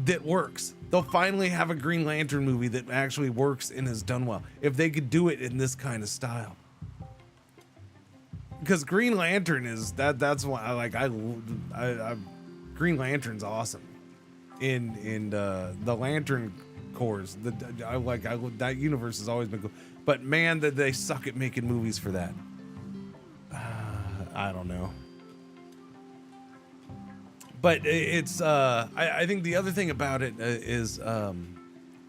that works. They'll finally have a Green Lantern movie that actually works and is done well. If they could do it in this kind of style. Because Green Lantern is, that's why I Green Lantern's awesome. In the Lantern Corps, that universe has always been cool, but man, that they suck at making movies for that. I don't know, but it's I think the other thing about it is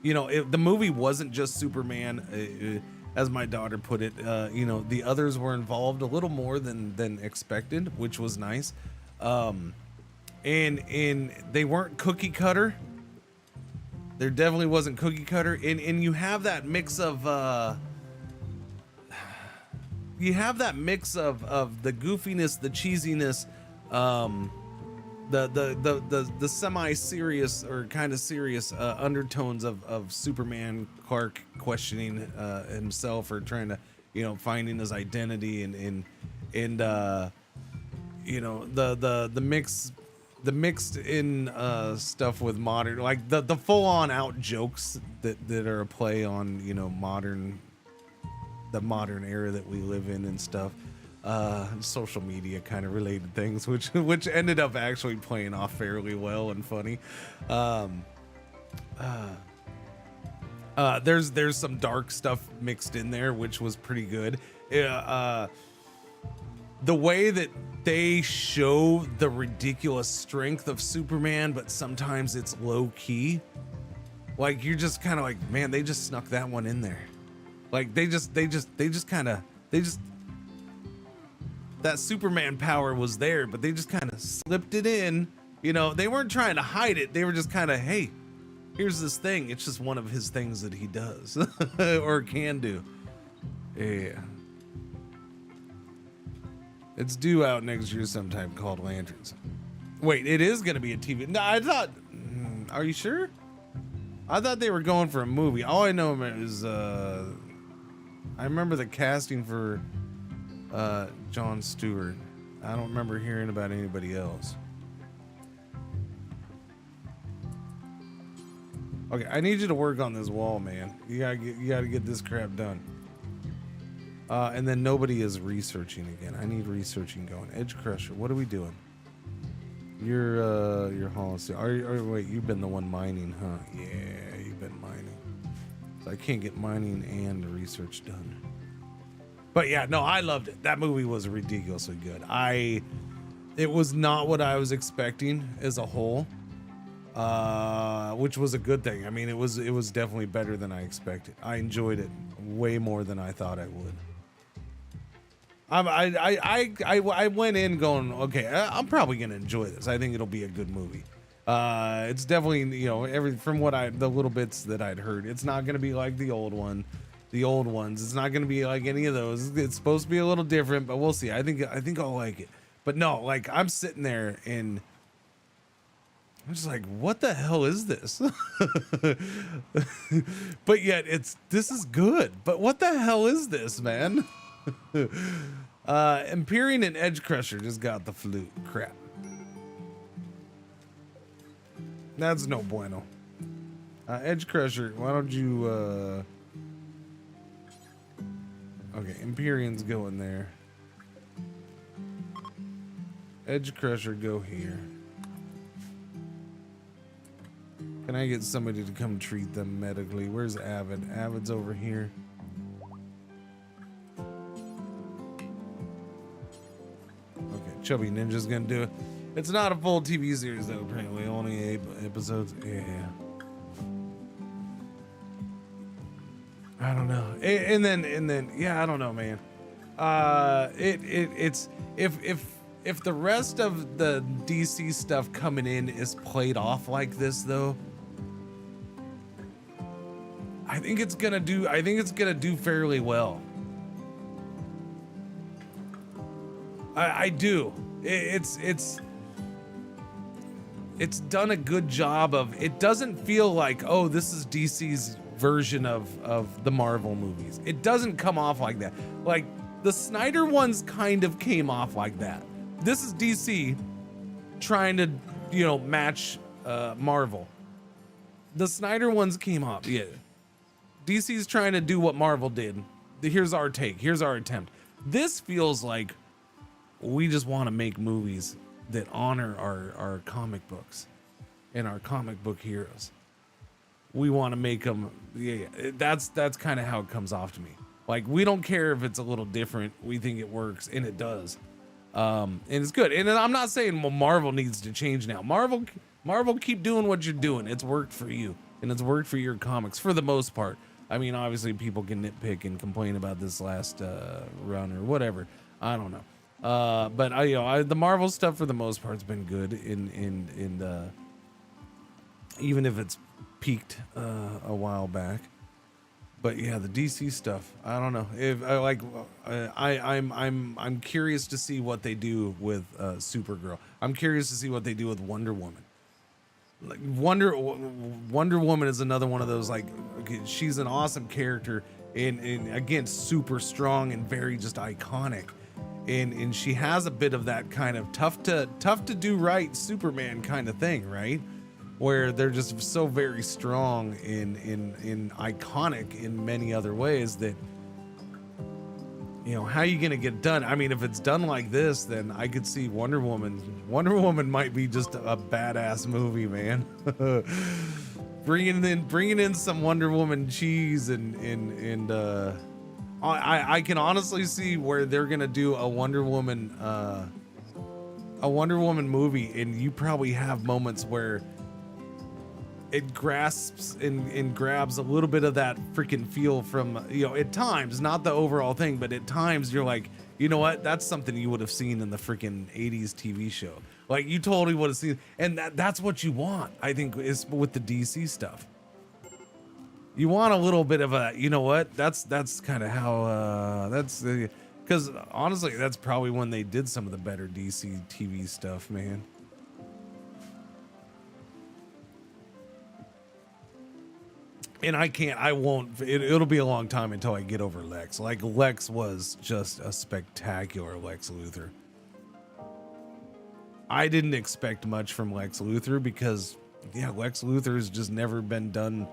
you know, the movie wasn't just Superman, as my daughter put it. You know, the others were involved a little more than expected, which was nice. And they weren't cookie cutter. There definitely wasn't cookie cutter, and you have that mix of the goofiness, the cheesiness, the semi-serious or kind of serious undertones of Superman, Clark questioning himself, or trying to, you know, finding his identity, and you know, the mixed in stuff with modern, like the full-on out jokes that are a play on, you know, the modern era that we live in and stuff. Social media kind of related things, which ended up actually playing off fairly well and funny. There's some dark stuff mixed in there, which was pretty good. The way that they show the ridiculous strength of Superman, but sometimes it's low key. Like, you're just kind of like, man, they just snuck that one in there. Like, they just that Superman power was there, but they just kind of slipped it in. You know, they weren't trying to hide it. They were just kind of, hey, here's this thing. It's just one of his things that he does or can do. Yeah. It's due out next year sometime, called Lanterns. Wait, it is going to be a TV. No, I thought, are you sure? I thought they were going for a movie. All I know is, I remember the casting for Jon Stewart. I don't remember hearing about anybody else. Okay, I need you to work on this wall, man. You gotta get this crap done. And then nobody is researching again. I need researching going. Edge Crusher, what are we doing? You're Hollister. Wait, you've been the one mining, huh? Yeah, you've been mining. So I can't get mining and research done. But yeah, no, I loved it. That movie was ridiculously good. It was not what I was expecting as a whole, which was a good thing. I mean, it was definitely better than I expected. I enjoyed it way more than I thought I would. I went in going, okay, I'm probably gonna enjoy this. I think it'll be a good movie. It's definitely, you know, from the little bits that I'd heard, it's not gonna be like the old ones. It's not gonna be like any of those. It's supposed to be a little different, but we'll see. I think I'll like it. But no, like, I'm sitting there and I'm just like, what the hell is this? But yet this is good. But what the hell is this, man? Empyrean and Edge Crusher just got the flute. Crap. That's no bueno. Edge Crusher, why don't you okay, Empyrean's going there. Edge Crusher, go here. Can I get somebody to come treat them medically? Where's Avid? Avid's over here. Okay, Chubby Ninja's gonna do it. It's not a full TV series though, apparently. Only 8 episodes. Yeah. I don't know. And then, yeah, I don't know, man. It's if the rest of the DC stuff coming in is played off like this, though, I think it's gonna do fairly well. I do. It's done a good job of. It doesn't feel like, oh, this is DC's version of the Marvel movies. It doesn't come off like that. Like, the Snyder ones kind of came off like that. This is DC trying to, you know, match Marvel. The Snyder ones came off. Yeah. DC's trying to do what Marvel did. Here's our take. Here's our attempt. This feels like we just want to make movies that honor our comic books and our comic book heroes. We want to make them. Yeah, that's kind of how it comes off to me. Like, we don't care if it's a little different. We think it works, and it does. And it's good. And I'm not saying Marvel needs to change now. Marvel, keep doing what you're doing. It's worked for you, and it's worked for your comics for the most part. I mean, obviously, people can nitpick and complain about this last run or whatever. I don't know. But the Marvel stuff for the most part has been good. In even if it's peaked a while back. But yeah, the DC stuff, I don't know. If I'm curious to see what they do with Supergirl. I'm curious to see what they do with Wonder Woman. Like Wonder Woman is another one of those, like, okay, she's an awesome character and again super strong and very just iconic. And she has a bit of that kind of tough to do right Superman kind of thing, right? Where they're just so very strong in iconic in many other ways that, you know, how are you gonna get done? I mean, if it's done like this, then I could see Wonder Woman might be just a badass movie, man. bringing in some Wonder Woman cheese and I can honestly see where they're gonna do a Wonder Woman movie, and you probably have moments where it grasps and grabs a little bit of that freaking feel from, you know, at times, not the overall thing, but at times you're like, you know what, that's something you would have seen in the freaking 80s TV show. Like, you totally would have seen, and that's what you want, I think, is with the DC stuff. You want a little bit of a, you know what, that's kind of how, because honestly, that's probably when they did some of the better DC TV stuff, man. And it'll be a long time until I get over Lex. Like, Lex was just a spectacular Lex Luthor. I didn't expect much from Lex Luthor because, yeah, Lex Luthor has just never been done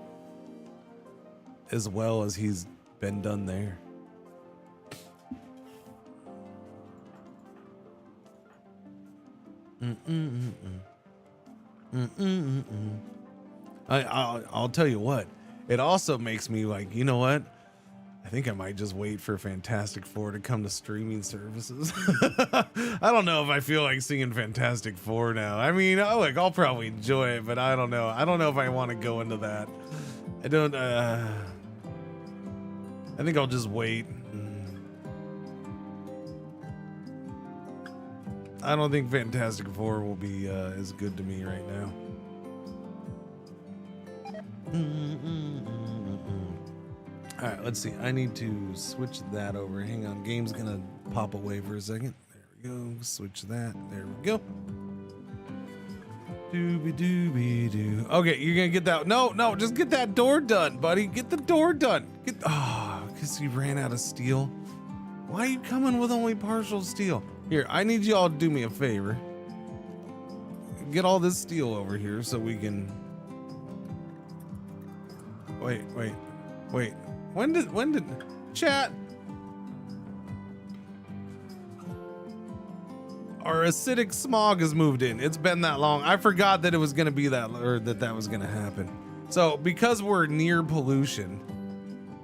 as well as he's been done there. I'll tell you what. It also makes me like, you know what? I think I might just wait for Fantastic Four to come to streaming services. I don't know if I feel like seeing Fantastic Four now. I mean, I'll probably enjoy it, but I don't know. I don't know if I want to go into that. I don't, I think I'll just wait. I don't think Fantastic Four will be as good to me right now. All right, let's see. I need to switch that over. Hang on. Game's gonna pop away for a second. There we go. Switch that. There we go. Doobie doobie doo. Okay, you're gonna get that. No, just get that door done, buddy. Get the door done. Because you ran out of steel. Why are you coming with only partial steel? Here, I need you all to do me a favor. Get all this steel over here so we can. Wait. When did chat? Our acidic smog has moved in. It's been that long. I forgot that it was gonna be that, or that was gonna happen. So because we're near pollution.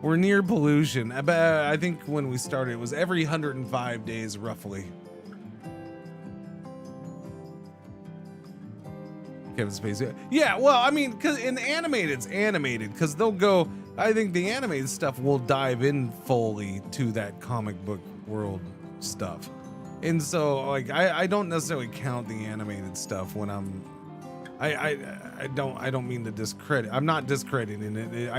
I think when we started, it was every 105 days roughly. Kevin Spacey. Yeah, well, I mean, because in animated, it's animated, because they'll go. I think the animated stuff will dive in fully to that comic book world stuff, and so like I don't necessarily count the animated stuff when I'm. I don't mean to discredit. I'm not discrediting it.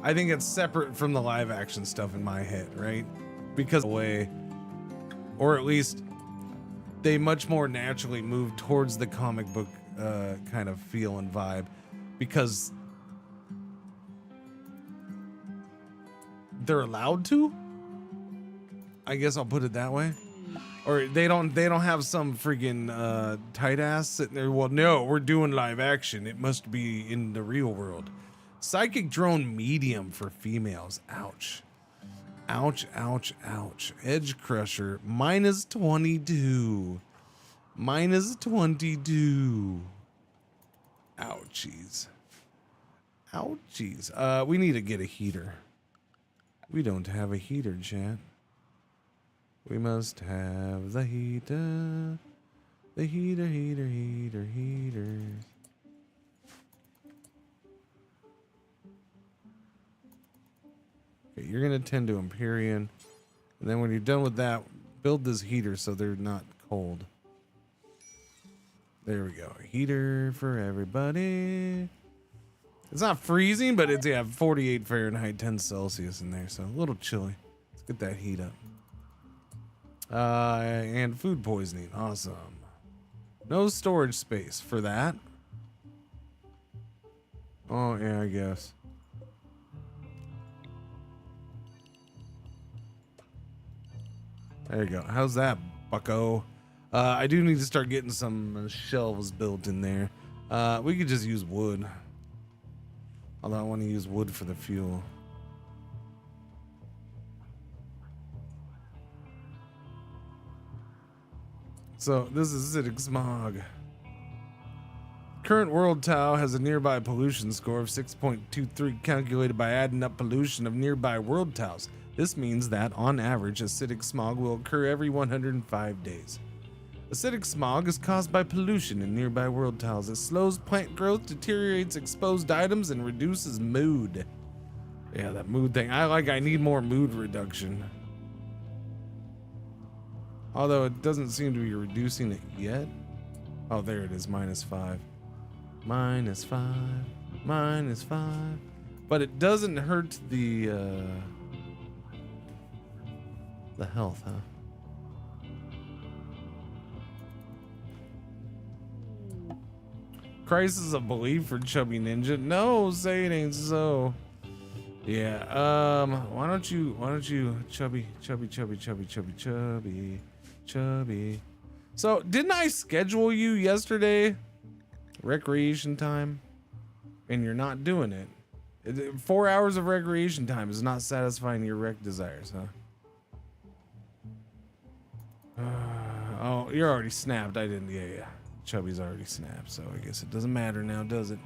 I think it's separate from the live action stuff in my head, right? Because way, or at least they much more naturally move towards the comic book kind of feel and vibe, because they're allowed to. I guess I'll put it that way. Or they don't have some friggin' tight ass sitting there. Well, no, we're doing live action. It must be in the real world. Psychic drone medium for females. Ouch. Ouch. Edge crusher -22. -22. Ouchies. We need to get a heater. We don't have a heater, chat. We must have the heater. The heater, heater, heater, heater. Okay, you're gonna tend to Empyrean. And then when you're done with that, build this heater so they're not cold. There we go. A heater for everybody. It's not freezing, but it's 48 Fahrenheit, 10 Celsius in there, so a little chilly. Let's get that heat up. And food poisoning. Awesome. No storage space for that. Oh, yeah, I guess. There you go. How's that, bucko? I do need to start getting some shelves built in there. We could just use wood. Although I want to use wood for the fuel. So this is acidic smog. Current world tau has a nearby pollution score of 6.23 calculated by adding up pollution of nearby world taus. This means that, on average, acidic smog will occur every 105 days. Acidic smog is caused by pollution in nearby world tiles. It slows plant growth, deteriorates exposed items, and reduces mood. Yeah, that mood thing. I need more mood reduction. Although it doesn't seem to be reducing it yet. Oh, there it is, -5. -5. -5. But it doesn't hurt the health, huh? Crisis of belief for Chubby Ninja. No, say it ain't so. Yeah, why don't you chubby. So didn't I schedule you yesterday? Recreation time? And you're not doing it. 4 hours of recreation time is not satisfying your rec desires, huh? Oh, you're already snapped. I didn't. Yeah. Chubby's already snapped, so I guess it doesn't matter now, does it?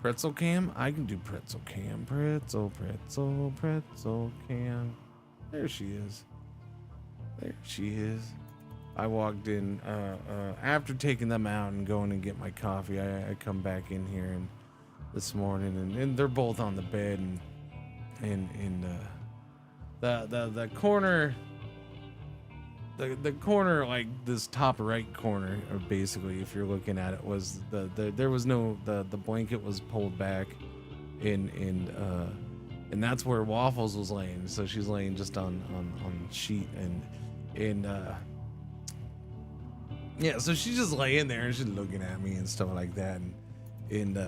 Pretzel cam? I can do pretzel cam. Pretzel cam. There she is. There she is. I walked in after taking them out and going and get my coffee. I come back in here and this morning and they're both on the bed and the corner. The corner, like this top right corner, or basically, if you're looking at it, was there was no the blanket was pulled back, and that's where Waffles was laying. So she's laying just on sheet and yeah. So she's just laying there and she's looking at me and stuff like that, and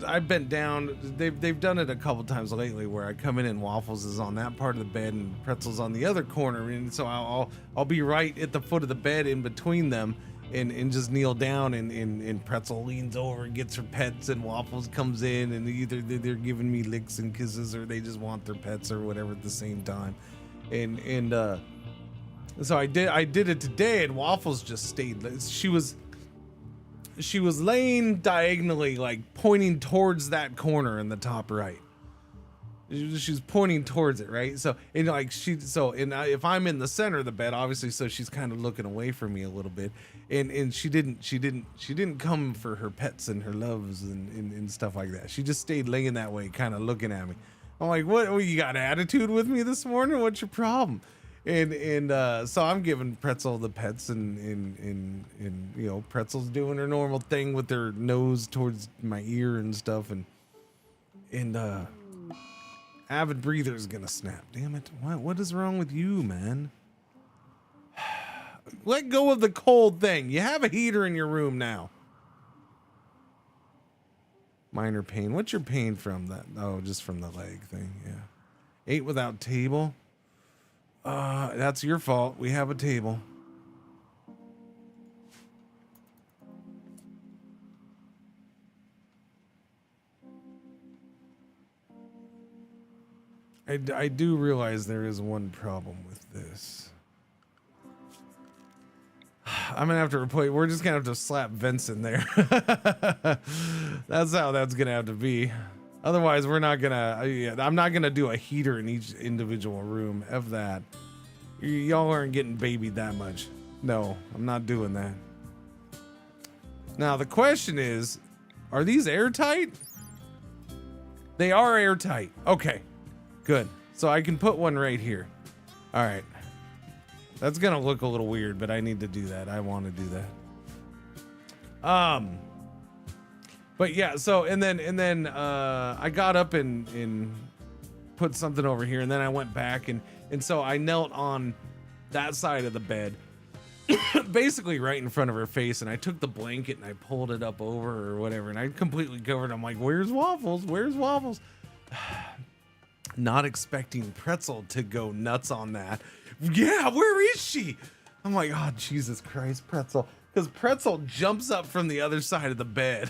I bent down. They've done it a couple times lately where I come in and Waffles is on that part of the bed and Pretzel's on the other corner, and so I'll be right at the foot of the bed in between them and just kneel down and Pretzel leans over and gets her pets and Waffles comes in and either they're giving me licks and kisses or they just want their pets or whatever at the same time, and so I did it today and Waffles just stayed. She was laying diagonally, like pointing towards that corner in the top right. She's pointing towards it, right? So, and like if I'm in the center of the bed, obviously, so she's kind of looking away from me a little bit, and she didn't come for her pets and her loves and stuff like that. She just stayed laying that way, kind of looking at me. I'm like, what? You got attitude with me this morning? What's your problem? And so I'm giving Pretzel the pets and you know, Pretzel's doing her normal thing with her nose towards my ear and stuff, and Avid Breather's gonna snap. Damn it. What is wrong with you, man? Let go of the cold thing. You have a heater in your room now. Minor pain. What's your pain from that? Oh, just from the leg thing. Yeah. Ate without table. That's your fault. We have a table. I do realize there is one problem with this. I'm gonna have to replace. We're just gonna have to slap vents in there. That's how that's gonna have to be. Otherwise, we're not gonna. I'm not gonna do a heater in each individual room. Of that, Y'all aren't getting babied that much. No, I'm not doing that. Now, the question is, are these airtight? They are airtight. Okay, good. So I can put one right here. All right. That's going to look a little weird, but I need to do that. I want to do that. But yeah, so, and then I got up and put something over here, and then I went back, and so I knelt on that side of the bed, basically right in front of her face, and I took the blanket and I pulled it up over or whatever, and I completely covered. I'm like, where's Waffles? Where's Waffles? Not expecting Pretzel to go nuts on that. Yeah, where is she? I'm like, oh, Jesus Christ, Pretzel. Because Pretzel jumps up from the other side of the bed.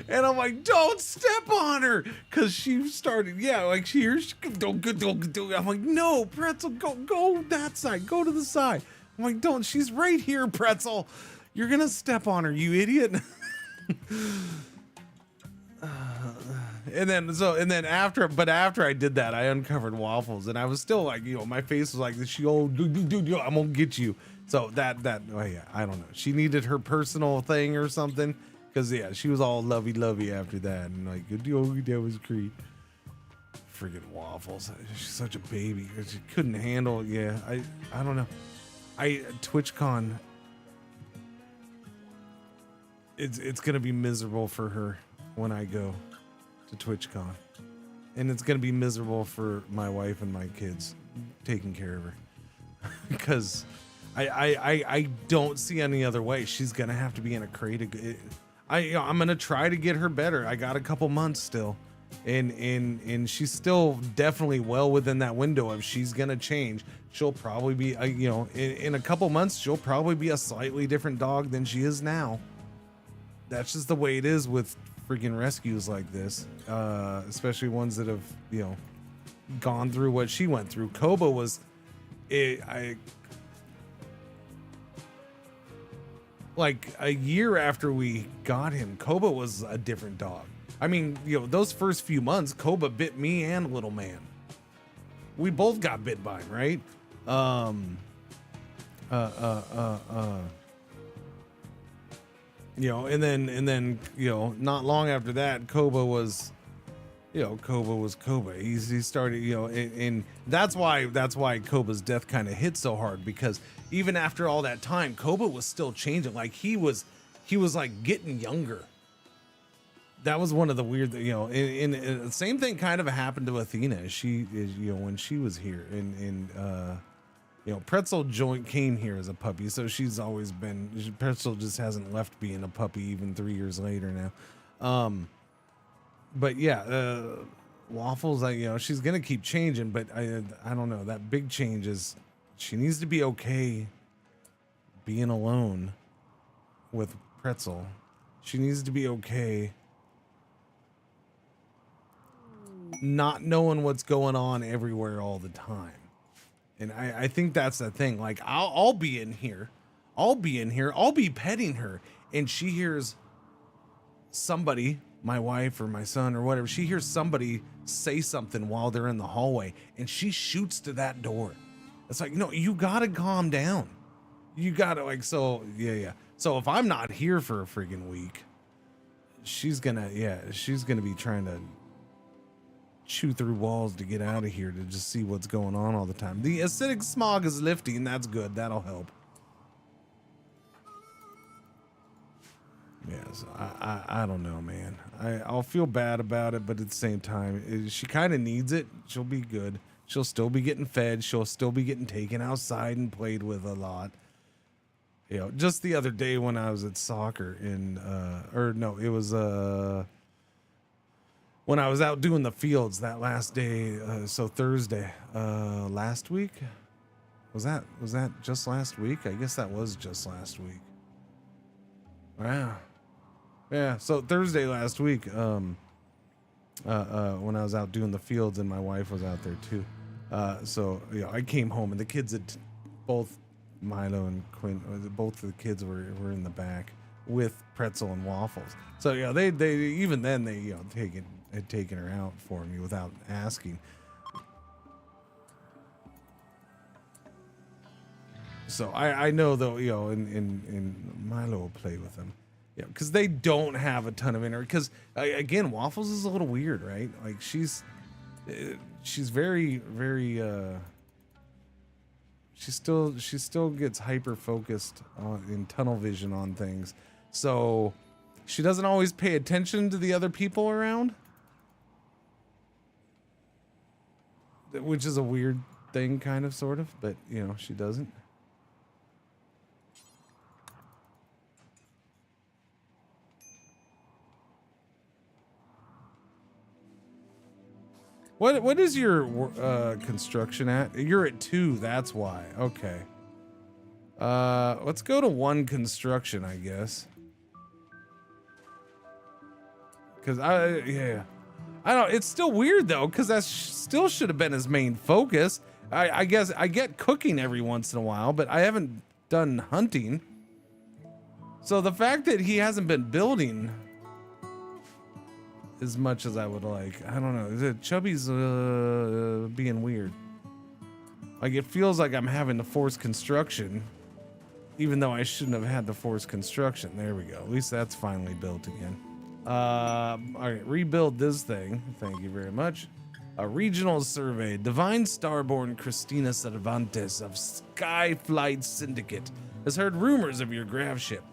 And I'm like, don't step on her, because she started, yeah, like she hears, don't. I'm like, no, Pretzel, go that side, go to the side. I'm like, don't, she's right here, Pretzel. You're gonna step on her, you idiot. And then after I did that, I uncovered Waffles, and I was still like, my face was like, dude, I'm gonna get you. So that, oh yeah, I don't know. She needed her personal thing or something. Because, yeah, she was all lovey-lovey after that. And, like, that was creep. Friggin' Waffles. She's such a baby. She couldn't handle, yeah. I don't know. TwitchCon, it's going to be miserable for her when I go to TwitchCon. And it's going to be miserable for my wife and my kids taking care of her. Because I don't see any other way. She's going to have to be in a crate. I'm gonna try to get her better. I got a couple months still, and she's still definitely well within that window. If she's gonna change, she'll probably be, in a couple months, she'll probably be a slightly different dog than she is now. That's just the way it is with freaking rescues like this, especially ones that have, gone through what she went through. Koba was, like a year after we got him, Koba was a different dog. I mean, those first few months, Koba bit me and little man. We both got bit by him, right? And then not long after that, Koba was Koba. He started, and that's why Koba's death kind of hit so hard, because even after all that time, Koba was still changing. Like he was like getting younger. That was one of the weird, and the same thing kind of happened to Athena. She is, when she was here, and Pretzel came here as a puppy, so she's always been. Pretzel just hasn't left being a puppy even 3 years later now. But yeah, Waffles, she's gonna keep changing, but I don't know. That big change is she needs to be okay being alone with Pretzel. She needs to be okay not knowing what's going on everywhere all the time. And I think that's the thing. Like I'll be in here, I'll be petting her, and she hears somebody, my wife or my son or whatever, she hears somebody say something while they're in the hallway, and she shoots to that door. It's like, no, you gotta calm down. You gotta, like, so yeah. So if I'm not here for a freaking week, she's gonna be trying to chew through walls to get out of here to just see what's going on all the time. The acidic smog is lifting. That's good. That'll help. Yes, I don't know, man. I'll feel bad about it, but at the same time, she kind of needs it. She'll be good. She'll still be getting fed. She'll still be getting taken outside and played with a lot. Just the other day when I was at soccer when I was out doing the fields that last day, so Thursday, last week. Was that just last week? I guess that was just last week. Wow. Yeah, so Thursday last week, when I was out doing the fields, and my wife was out there too. I came home, and the kids had, both Milo and Quinn, both of the kids were in the back with Pretzel and Waffles. So they even then they had taken her out for me without asking. So I know though, you know, in Milo will play with them. Yeah, because they don't have a ton of inner. Because again, Waffles is a little weird, right? Like she's very she still gets hyper focused on in tunnel vision on things, so she doesn't always pay attention to the other people around, which is a weird thing, kind of, sort of, but you know, she doesn't. What is your construction at? You're at 2, that's why. Okay. Let's go to 1 construction, I guess. Cause I don't. It's still weird though, cause that still should have been his main focus. I guess I get cooking every once in a while, but I haven't done hunting. So the fact that he hasn't been building as much as I would like, I don't know. Chubby's being weird. Like it feels like I'm having to force construction, even though I shouldn't have had to force construction. There we go. At least that's finally built again. All right, rebuild this thing. Thank you very much. A regional survey. Divine Starborn Christina Cervantes of Skyflight Syndicate has heard rumors of your grav ship.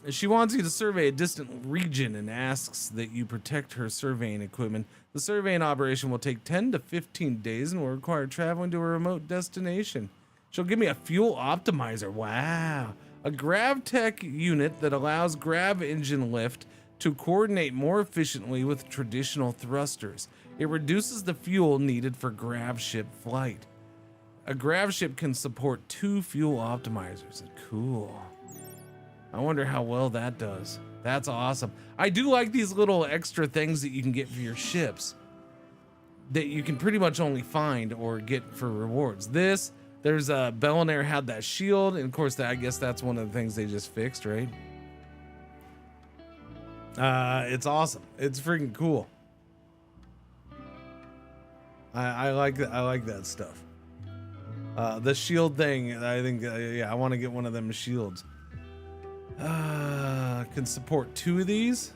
She wants you to survey a distant region and asks that you protect her surveying equipment. The surveying operation will take 10 to 15 days and will require traveling to a remote destination. She'll give me a fuel optimizer. Wow. A GravTech unit that allows grav engine lift to coordinate more efficiently with traditional thrusters. It reduces the fuel needed for grav ship flight. A grav ship can support 2 fuel optimizers. Cool. I wonder how well that does. That's awesome. I do like these little extra things that you can get for your ships that you can pretty much only find or get for rewards. There's Bellinaire had that shield, and of course I guess that's one of the things they just fixed, right? It's awesome. It's freaking cool. I like that stuff. The shield thing, I think, yeah, I want to get one of them shields. Can support 2 of these.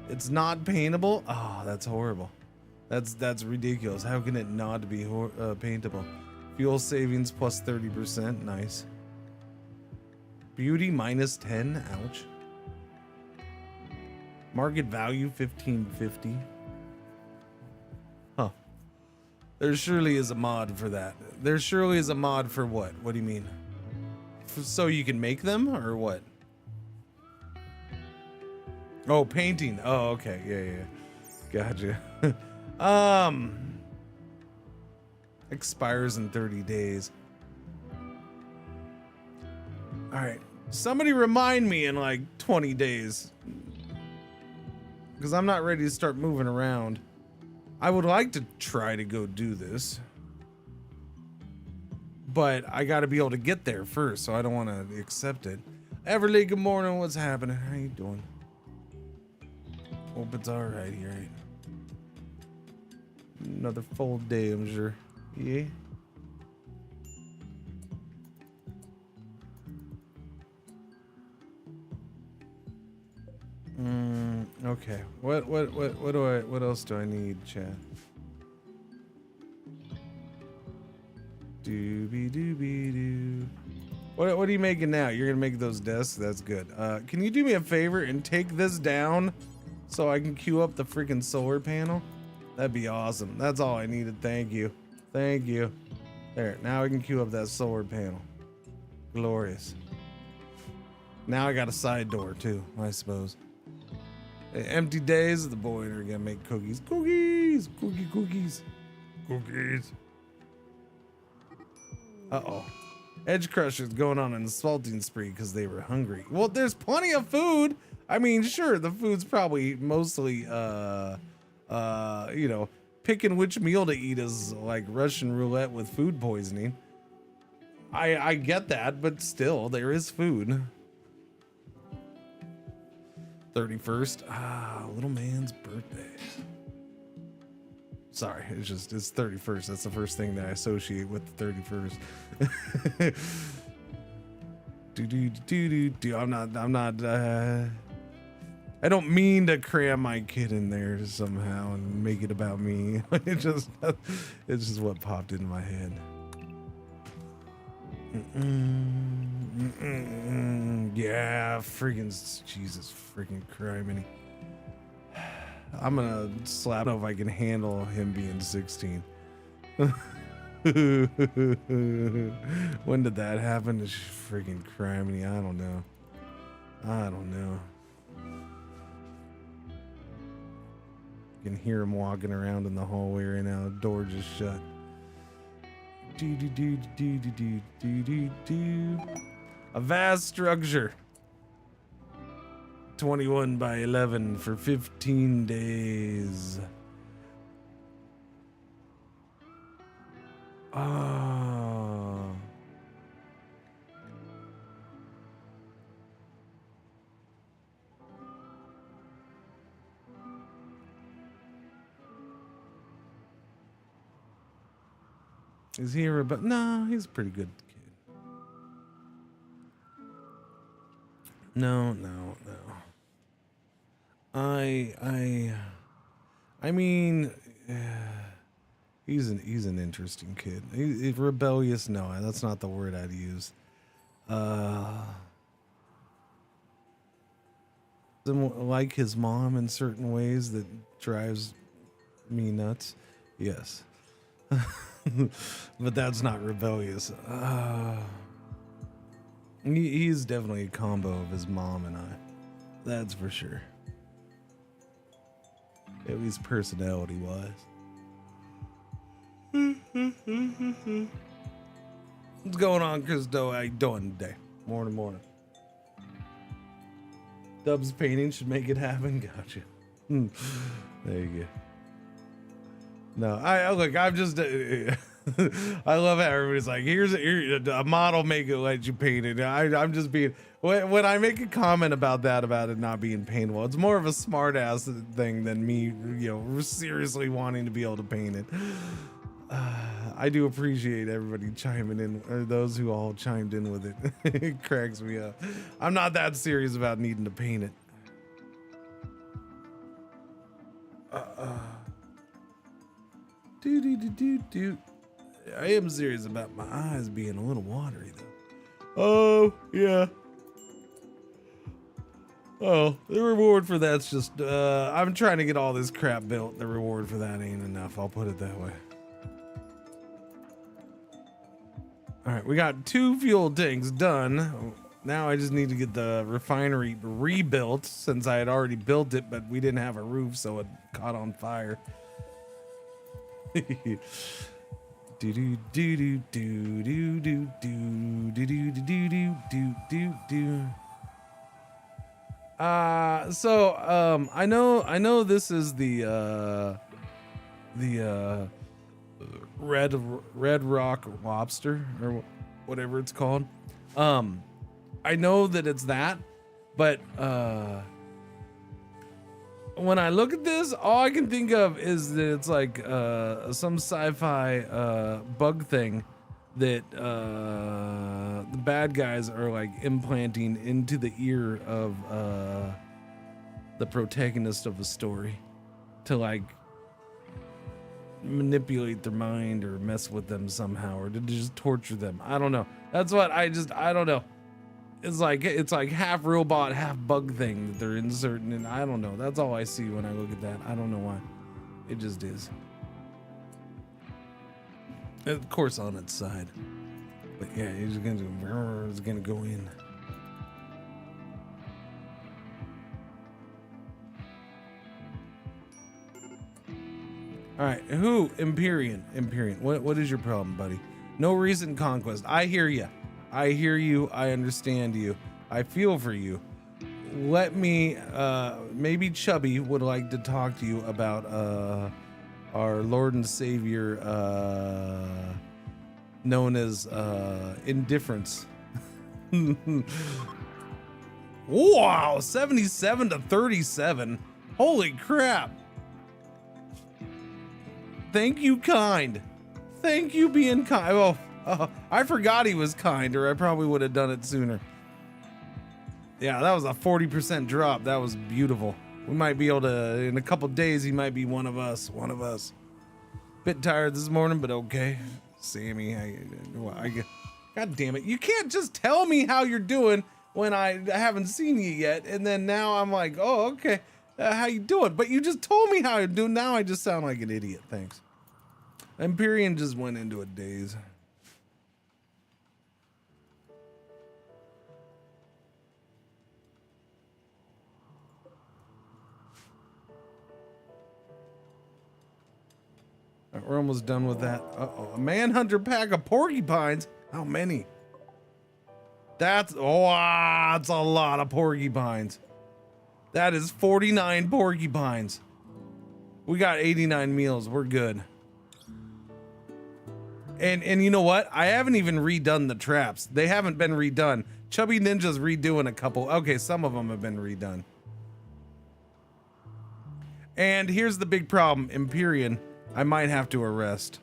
It's not paintable. Oh, that's horrible. That's ridiculous. How can it not be paintable? Fuel savings plus 30%. Nice. Beauty minus 10. Ouch. Market value 1550. Huh. There surely is a mod for that. There surely is a mod for what? What do you mean? So you can make them or what? Oh, painting. Oh, okay. Yeah. Gotcha. Expires in 30 days. All right. Somebody remind me in like 20 days. Because I'm not ready to start moving around. I would like to try to go do this. But I got to be able to get there first, so I don't want to accept it. Everly, good morning. What's happening? How you doing? Hope it's all right here. Right? Another full day, I'm sure. Yeah. Okay. What else do I need, chat? Doobie. What are you making now? You're gonna make those desks? That's good. Can you do me a favor and take this down so I can queue up the freaking solar panel? That'd be awesome. That's all I needed. Thank you. There, now I can queue up that solar panel. Glorious. Now I got a side door too, I suppose. Empty days, the boy are gonna make cookies. Cookies. Uh-oh. Edge Crusher's going on an assaulting spree because they were hungry. Well, there's plenty of food. I mean, sure, the food's probably mostly, you know, picking which meal to eat is like Russian roulette with food poisoning. I get that, but still, there is food. 31st. Little man's birthday. Sorry, it's 31st. That's the first thing that I associate with the 31st. do. I'm not. I don't mean to cram my kid in there somehow and make it about me. It's just what popped into my head. Yeah, freaking Jesus, freaking criminy. I'm gonna slap if I can handle him being 16. When did that happen? It's freaking criminy. I don't know. You can hear him walking around in the hallway right now. Door just shut. A vast structure. 21 by 11 for 15 days. Oh. Is he a rebel? No, he's a pretty good kid. No. I mean, he's an interesting kid. He's rebellious. No, that's not the word I'd use. Like his mom in certain ways that drives me nuts. Yes. But that's not rebellious. He's definitely a combo of his mom and I. That's for sure. At least personality wise. What's going on, Christo? How you doing today? Morning. Dub's painting should make it happen. Gotcha. There you go. No, I'm just. I love how everybody's like, here's a model, make it let you paint it. I'm just being, when I make a comment about it not being paintable, it's more of a smart ass thing than me, seriously wanting to be able to paint it. I do appreciate everybody chiming in, or those who all chimed in with it. It cracks me up. I'm not that serious about needing to paint it. Do. I am serious about my eyes being a little watery though. Oh, yeah. Oh, the reward for that's just, I'm trying to get all this crap built. The reward for that ain't enough. I'll put it that way. All right, we got 2 fuel tanks done. Now I just need to get the refinery rebuilt since I had already built it, but we didn't have a roof, so it caught on fire. I know this is the red rock lobster or whatever it's called. I know that it's that, but when I look at this, all I can think of is that it's like some sci-fi bug thing that the bad guys are like implanting into the ear of the protagonist of a story to like manipulate their mind or mess with them somehow, or to just torture them. I don't know. That's what I don't know. It's like half robot, half bug thing that they're inserting, and I don't know. That's all I see when I look at that. I don't know why. It just is. Of course, on its side. But yeah, it's gonna go in. All right, who? Empyrean. What is your problem, buddy? No recent conquest. I hear you. I understand you. I feel for you. Let me, maybe Chubby would like to talk to you about our Lord and Savior, known as indifference. Wow, 77 to 37. Holy crap. Thank you, kind. Thank you, being kind. Oh, I forgot he was kind, or I probably would have done it sooner. Yeah, that was a 40% drop. That was beautiful. We might be able to, in a couple days, he might be one of us. One of us. Bit tired this morning, but okay. Sammy, God damn it. You can't just tell me how you're doing when I haven't seen you yet, and then now I'm like, oh, okay. How you doing? But you just told me how you're doing. Now I just sound like an idiot. Thanks. Empyrean just went into a daze. All right, we're almost done with that. Uh-oh. A manhunter pack of porcupines. How many? That's a lot of porcupines. That is 49 porcupines. We got 89 meals. We're good. And you know what? I haven't even redone the traps. They haven't been redone. Chubby Ninja's redoing a couple. Okay, some of them have been redone. And here's the big problem. Empyrean, I might have to arrest.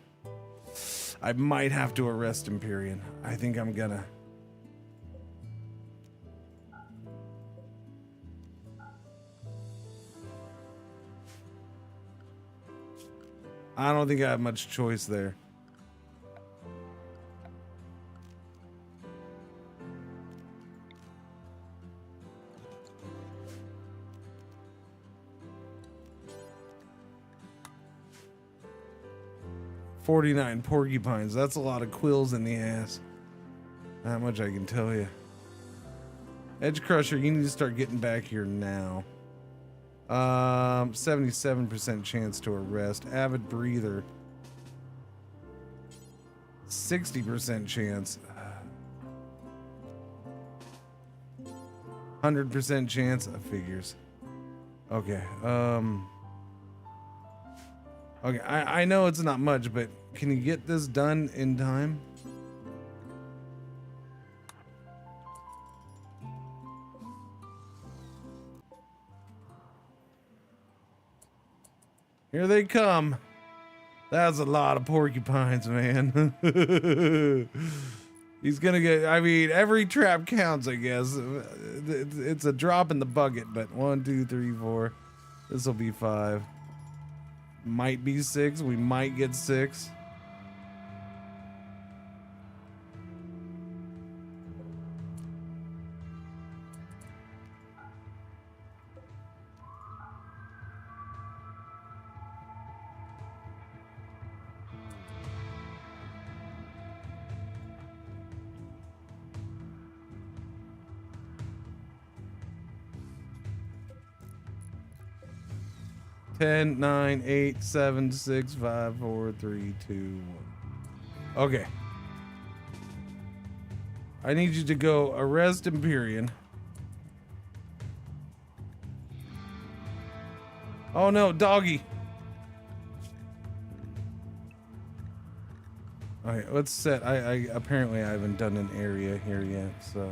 I might have to arrest Empyrean. I think I'm gonna. I don't think I have much choice there. $49 porcupines. That's a lot of quills in the ass. That much I can tell you. Edge Crusher, you need to start getting back here now. 77% chance to arrest. Avid Breather. 60% chance. 100% chance of figures. Okay. Okay, I know it's not much, but can you get this done in time? Here they come. That's a lot of porcupines, man. He's gonna get, I mean, every trap counts, I guess. It's a drop in the bucket, but 1, 2, 3, 4. This will be 5. Might be 6. We might get 6. Ten, 9, 8, 7, 6, 5, 4, 3, 2, 1. Okay. I need you to go arrest Empyrean. Oh no, doggy. Okay, let's set. I apparently I haven't done an area here yet, so.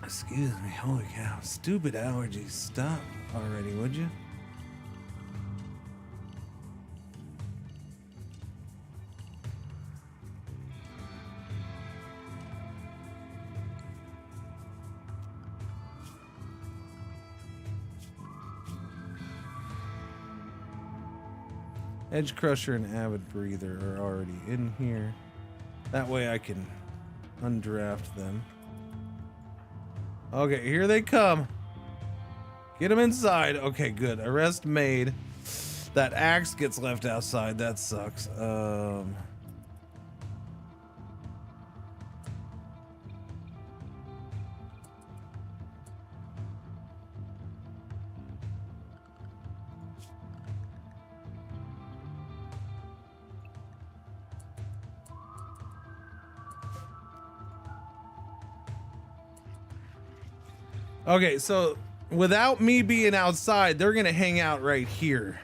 Excuse me, holy cow. Stupid allergies. Stop already, would you? Edge Crusher and Avid Breather are already in here. That way I can undraft them. Okay, here they come. Get them inside. Okay, good. Arrest made. That axe gets left outside. That sucks. Okay, so without me being outside, they're gonna hang out right here.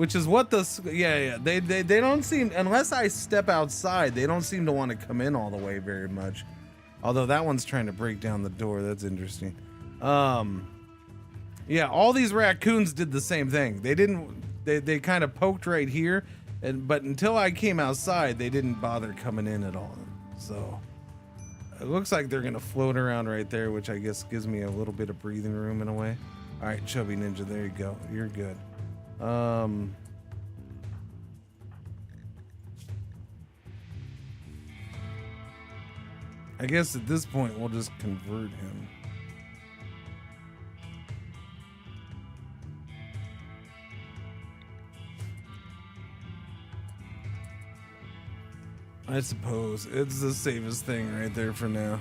Which is what yeah. They don't seem, unless I step outside, they don't seem to want to come in all the way very much. Although that one's trying to break down the door. That's interesting. Yeah, all these raccoons did the same thing. They kind of poked right here, but until I came outside, they didn't bother coming in at all. So it looks like they're gonna float around right there, which I guess gives me a little bit of breathing room in a way. All right, Chubby Ninja, there you go. You're good. I guess at this point we'll just convert him. I suppose it's the safest thing right there for now.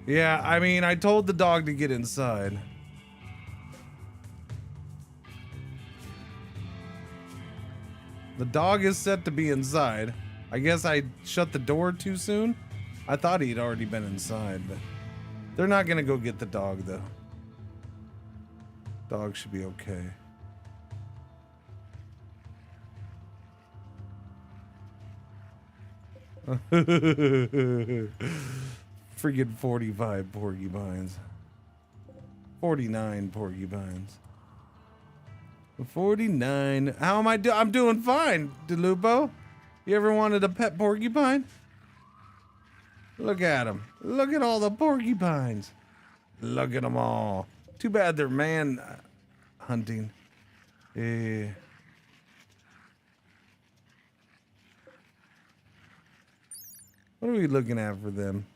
Yeah, I mean, I told the dog to get inside. The dog is set to be inside. I guess I shut the door too soon. I thought he'd already been inside, but they're not gonna go get the dog though. Dog should be okay. Friggin' 45 porcupines. 49 porcupines. 49. How am I doing? I'm doing fine, DeLupo. You ever wanted a pet porcupine? Look at them. Look at all the porcupines. Look at them all. Too bad they're man hunting. Yeah. What are we looking at for them?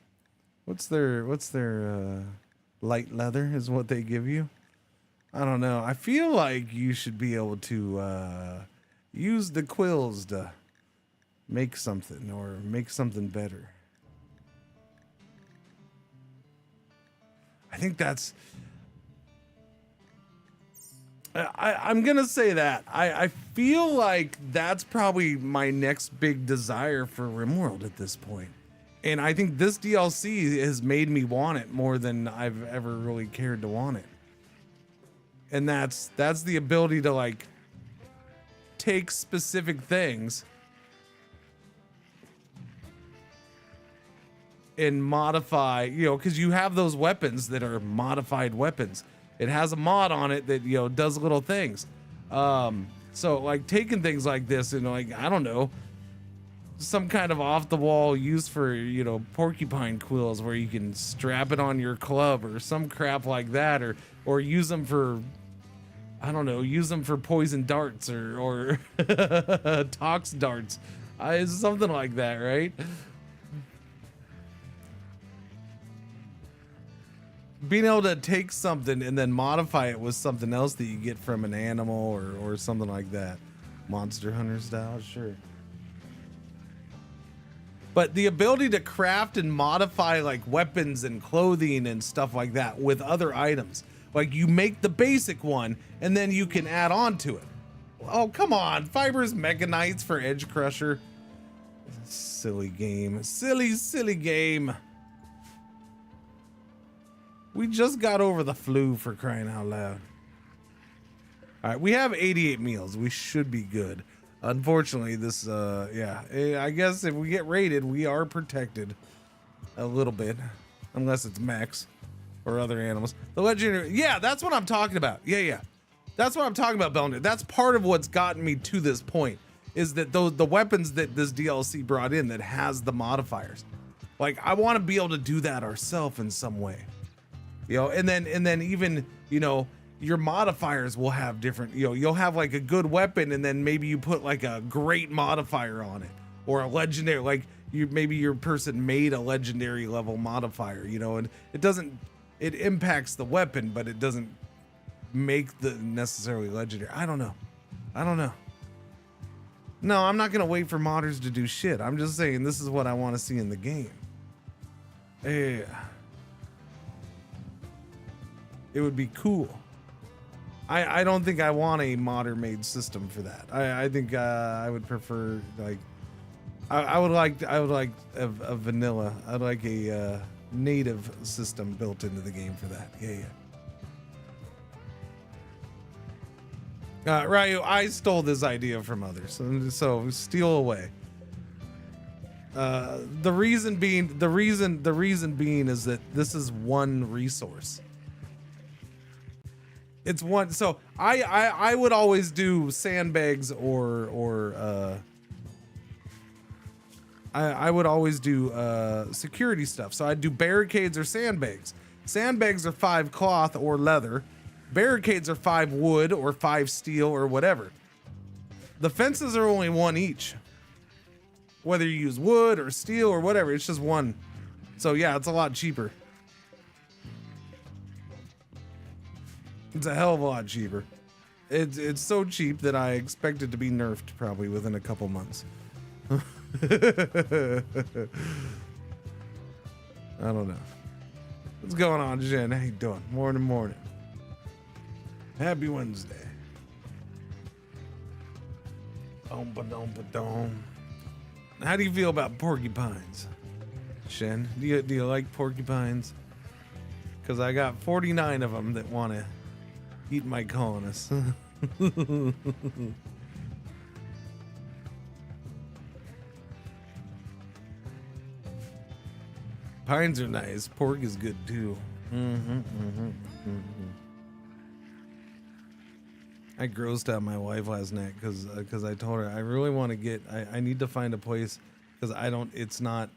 What's their light leather is what they give you? I don't know. I feel like you should be able to use the quills to make something or make something better. I think that's I'm gonna say that. I feel like that's probably my next big desire for RimWorld at this point. And I think this DLC has made me want it more than I've ever really cared to want it. And that's the ability to like take specific things and modify, you know, because you have those weapons that are modified weapons. It has a mod on it that, you know, does little things. So like taking things like this and like, I don't know, some kind of off the wall use for, you know, porcupine quills where you can strap it on your club or some crap like that, or use them for, I don't know, use them for poison darts or tox darts. Something like that, right? Being able to take something and then modify it with something else that you get from an animal or something like that. Monster Hunter style, sure. But the ability to craft and modify like weapons and clothing and stuff like that with other items. Like you make the basic one and then you can add on to it. Oh, come on. Fibers Mechanites for Edge Crusher. Silly game. Silly game. We just got over the flu, for crying out loud. All right, we have 88 meals. We should be good. Unfortunately, this, yeah, I guess if we get raided, we are protected a little bit, unless it's mechs or other animals. The legendary, yeah, that's what I'm talking about. Yeah. That's what I'm talking about, Belner. That's part of what's gotten me to this point, is that the weapons that this DLC brought in that has the modifiers. Like, I want to be able to do that ourselves in some way. You know, and then even, you know, your modifiers will have different, you know, you'll have like a good weapon and then maybe you put like a great modifier on it or a legendary, like maybe your person made a legendary level modifier, you know, and it impacts the weapon, but it doesn't make the necessarily legendary. I don't know. No, I'm not going to wait for modders to do shit. I'm just saying this is what I want to see in the game. Yeah. It would be cool. I don't think I want a modder made system for that. I think I would prefer like I would like a vanilla. I'd like a native system built into the game for that. Yeah. Ryu, I stole this idea from others, so steal away. The reason being is that this is one resource. It's one. So I would always do sandbags or I would always do security stuff. So I'd do barricades or sandbags. Sandbags are 5 cloth or leather. Barricades are 5 wood or 5 steel or whatever. The fences are only 1 each. Whether you use wood or steel or whatever, it's just 1. So yeah, it's a lot cheaper. It's a hell of a lot cheaper. It's so cheap that I expect it to be nerfed probably within a couple months. I don't know. What's going on, Jen? How you doing? Morning. Happy Wednesday. How do you feel about porcupines, Shen? Do you like porcupines? Because I got 49 of them that want to eat my colonists. Pines are nice. Pork is good too. I grossed out my wife last night because I told her I really want to get. I need to find a place because I don't. It's not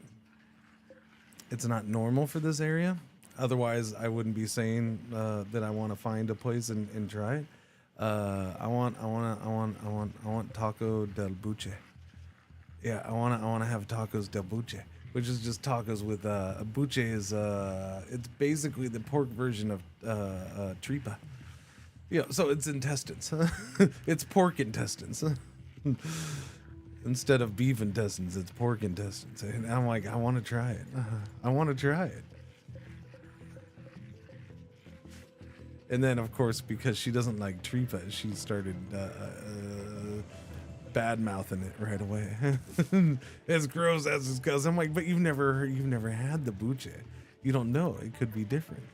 normal for this area. Otherwise, I wouldn't be saying that I want to find a place and try it. I want taco del buche. Yeah, I want to have tacos del buche, which is just tacos with buche is it's basically the pork version of tripa. Yeah, so it's intestines. It's pork intestines. Instead of beef intestines, it's pork intestines. And I'm like, I want to try it. I want to try it. And then, of course, because she doesn't like tripa, she started bad-mouthing it right away. As gross as it goes. I'm like, but you've never had the buche. You don't know. It could be different.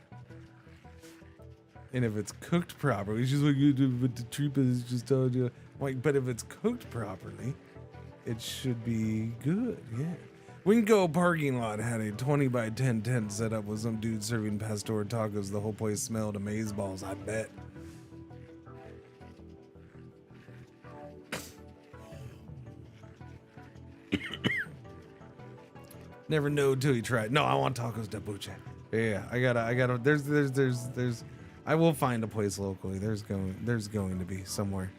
And if it's cooked properly, she's like, but the tripa is just told you. I'm like, but if it's cooked properly, it should be good. Yeah. Wingo parking lot had a 20 by 10 tent set up with some dude serving pastor tacos. The whole place smelled amazeballs, I bet. Never know till you try it. No, I want tacos de buche. Yeah, I gotta. There's. I will find a place locally. There's going to be somewhere.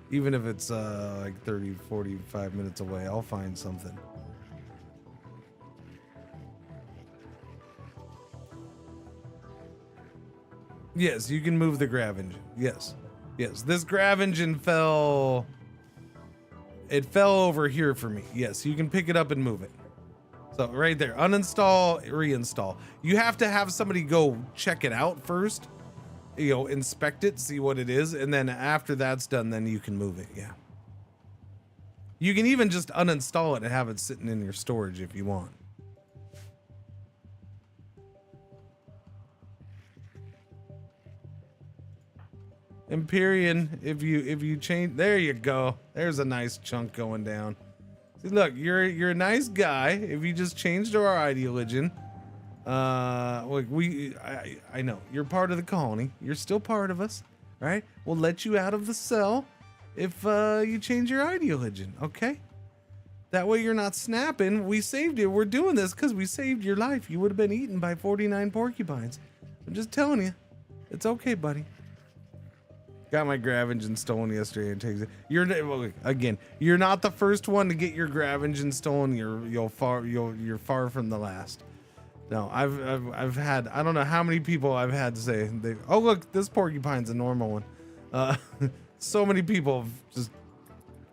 Even if it's like 30, 45 minutes away, I'll find something. Yes, you can move the grav engine. Yes. This grav engine fell. It fell over here for me. Yes, you can pick it up and move it. So right there, uninstall, reinstall. You have to have somebody go check it out first. Inspect it, see what it is, and then after that's done, then you can move it. Yeah. You can even just uninstall it and have it sitting in your storage if you want. Empyrean, if you change, there you go. There's a nice chunk going down. See, look, you're a nice guy. If you just changed our ideology. Like I know you're part of the colony. You're still part of us, right? We'll let you out of the cell if you change your ideology, okay? That way you're not snapping. We saved you. We're doing this because we saved your life. You would have been eaten by 49 porcupines. I'm just telling you, it's okay, buddy. Got my grav engine stolen yesterday and takes it. You're not the first one to get your grav engine stolen. You're far from the last. No, I've had, I don't know how many people I've had say, oh look, this porcupine's a normal one. So many people have just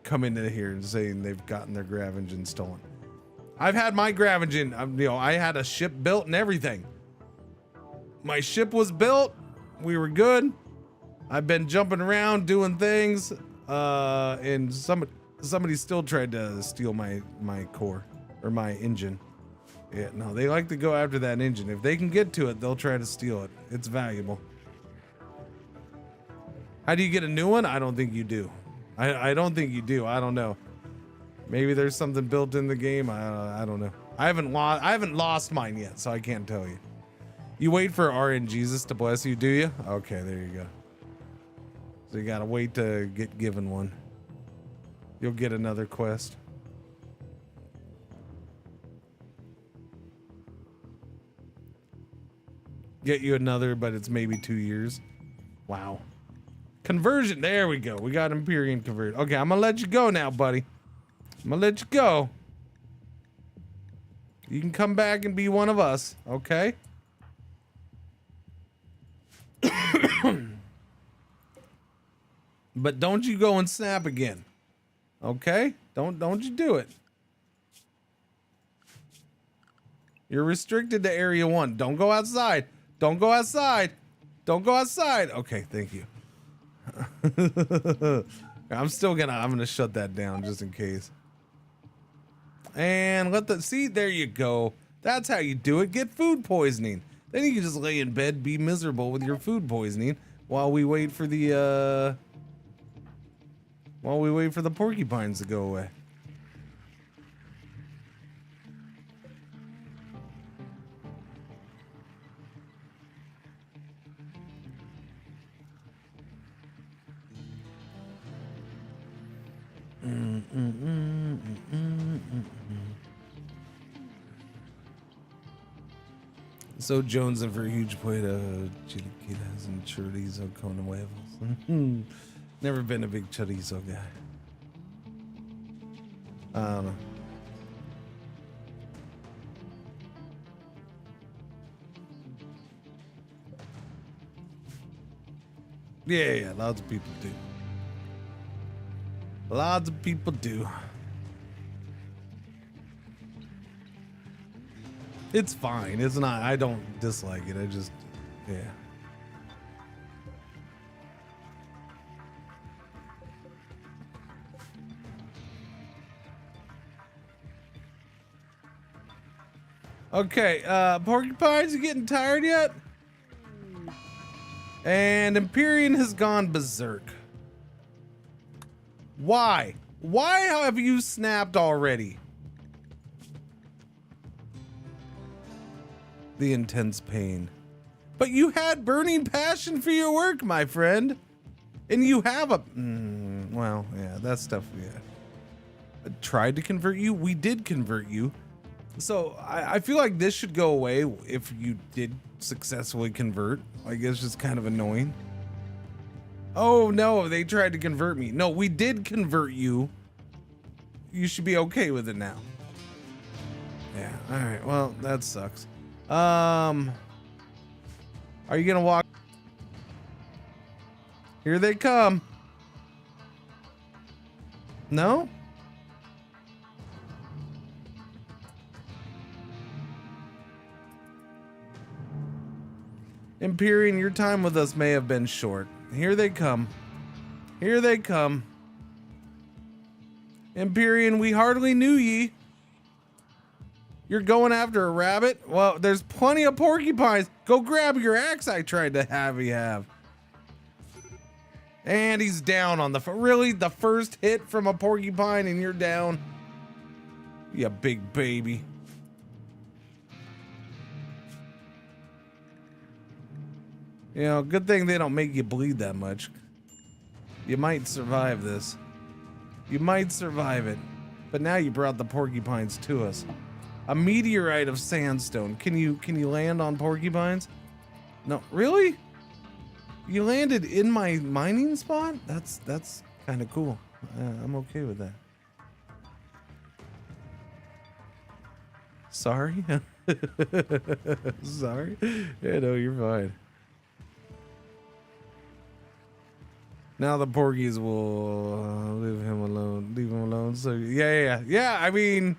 come into here and saying they've gotten their grav engine stolen. I've had my grav engine, I had a ship built and everything. My ship was built, we were good. I've been jumping around doing things, and somebody still tried to steal my core or my engine. Yeah, no, they like to go after that engine. If they can get to it, they'll try to steal it. It's valuable. How do you get a new one? I don't think you do. I don't think you do. I don't know. Maybe there's something built in the game. I don't know. I haven't lost mine yet, so I can't tell you. You wait for RNGesus to bless you, do you? Okay, there you go. So you gotta wait to get given one. You'll get another quest. Get you another, but it's maybe 2 years. Wow. Conversion. There we go. We got Empyrean converted. Okay, I'm gonna let you go now, buddy. I'm gonna let you go. You can come back and be one of us, okay? But don't you go and snap again. Okay? Don't you do it. You're restricted to area 1. Don't go outside. Don't go outside. Don't go outside. Okay, thank you. I'm gonna shut that down just in case. And see, there you go. That's how you do it. Get food poisoning. Then you can just lay in bed, be miserable with your food poisoning while we wait for the porcupines to go away. So Jones and for a huge plate of chilaquiles and chorizo con huevos. Never been a big chorizo guy. I don't know. Yeah, lots of people do. Lots of people do. It's fine. It's not. I don't dislike it. I just, yeah. Okay, porcupines, you getting tired yet? And Empyrean has gone berserk. Why? Why have you snapped already? The intense pain. But you had burning passion for your work, my friend. And you have a... well, yeah, that stuff, yeah. I tried to convert you. We did convert you. So I feel like this should go away if you did successfully convert. Like, it's just kind of annoying. Oh, no, they tried to convert me. No, we did convert you. You should be okay with it now. Yeah, all right. Well, that sucks. Are you gonna walk? Here they come. No? Empyrean, your time with us may have been short. Here they come. Here they come. Empyrean, we hardly knew ye. You're going after a rabbit? Well, there's plenty of porcupines. Go grab your axe I tried to have you have. And he's down on the... Really? The first hit from a porcupine and you're down? You big baby. You know, good thing they don't make you bleed that much. You might survive this. You might survive it. But now you brought the porcupines to us. A meteorite of sandstone. Can you land on porcupines? No, really? You landed in my mining spot? That's kind of cool. I'm okay with that. Sorry? Sorry? Yeah, no, you're fine. Now the porgies will leave him alone. Leave him alone. So yeah. I mean,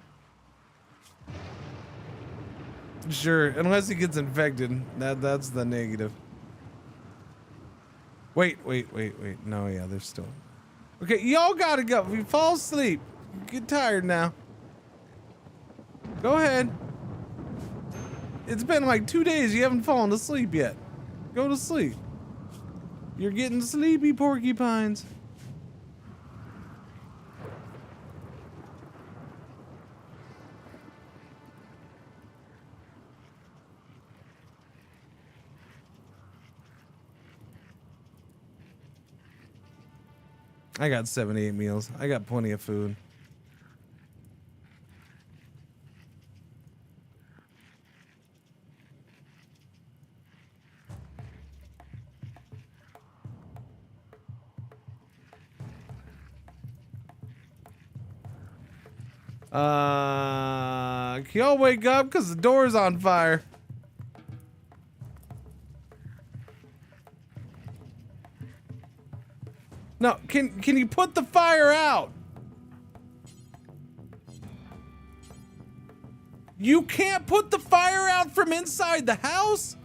sure, unless he gets infected, that's the negative. Wait. No, yeah, they're still. Okay, y'all gotta go. If you fall asleep, get tired now. Go ahead. It's been like 2 days. You haven't fallen asleep yet. Go to sleep. You're getting sleepy, porcupines. I got 78 meals. I got plenty of food. Can y'all wake up? Because the door's on fire. No, can you put the fire out? You can't put the fire out from inside the house?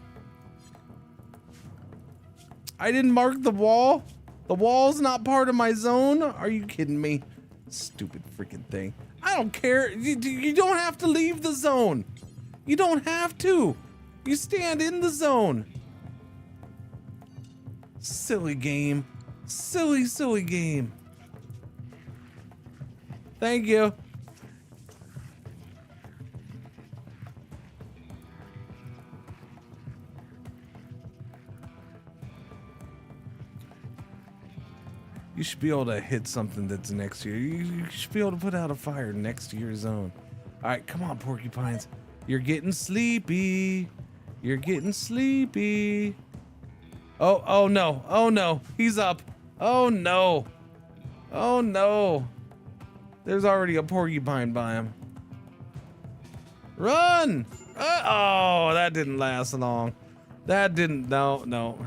I didn't mark the wall? The wall's not part of my zone? Are you kidding me? Stupid freaking thing. I don't care. You don't have to leave the zone. You don't have to. You stand in the zone. Silly game. Silly game. Thank you. You should be able to hit something that's next to you. You should be able to put out a fire next to your zone. All right, come on, porcupines. You're getting sleepy. You're getting sleepy. Oh no. Oh no. He's up. Oh no. Oh no. There's already a porcupine by him. Run! Oh, that didn't last long. That didn't, no.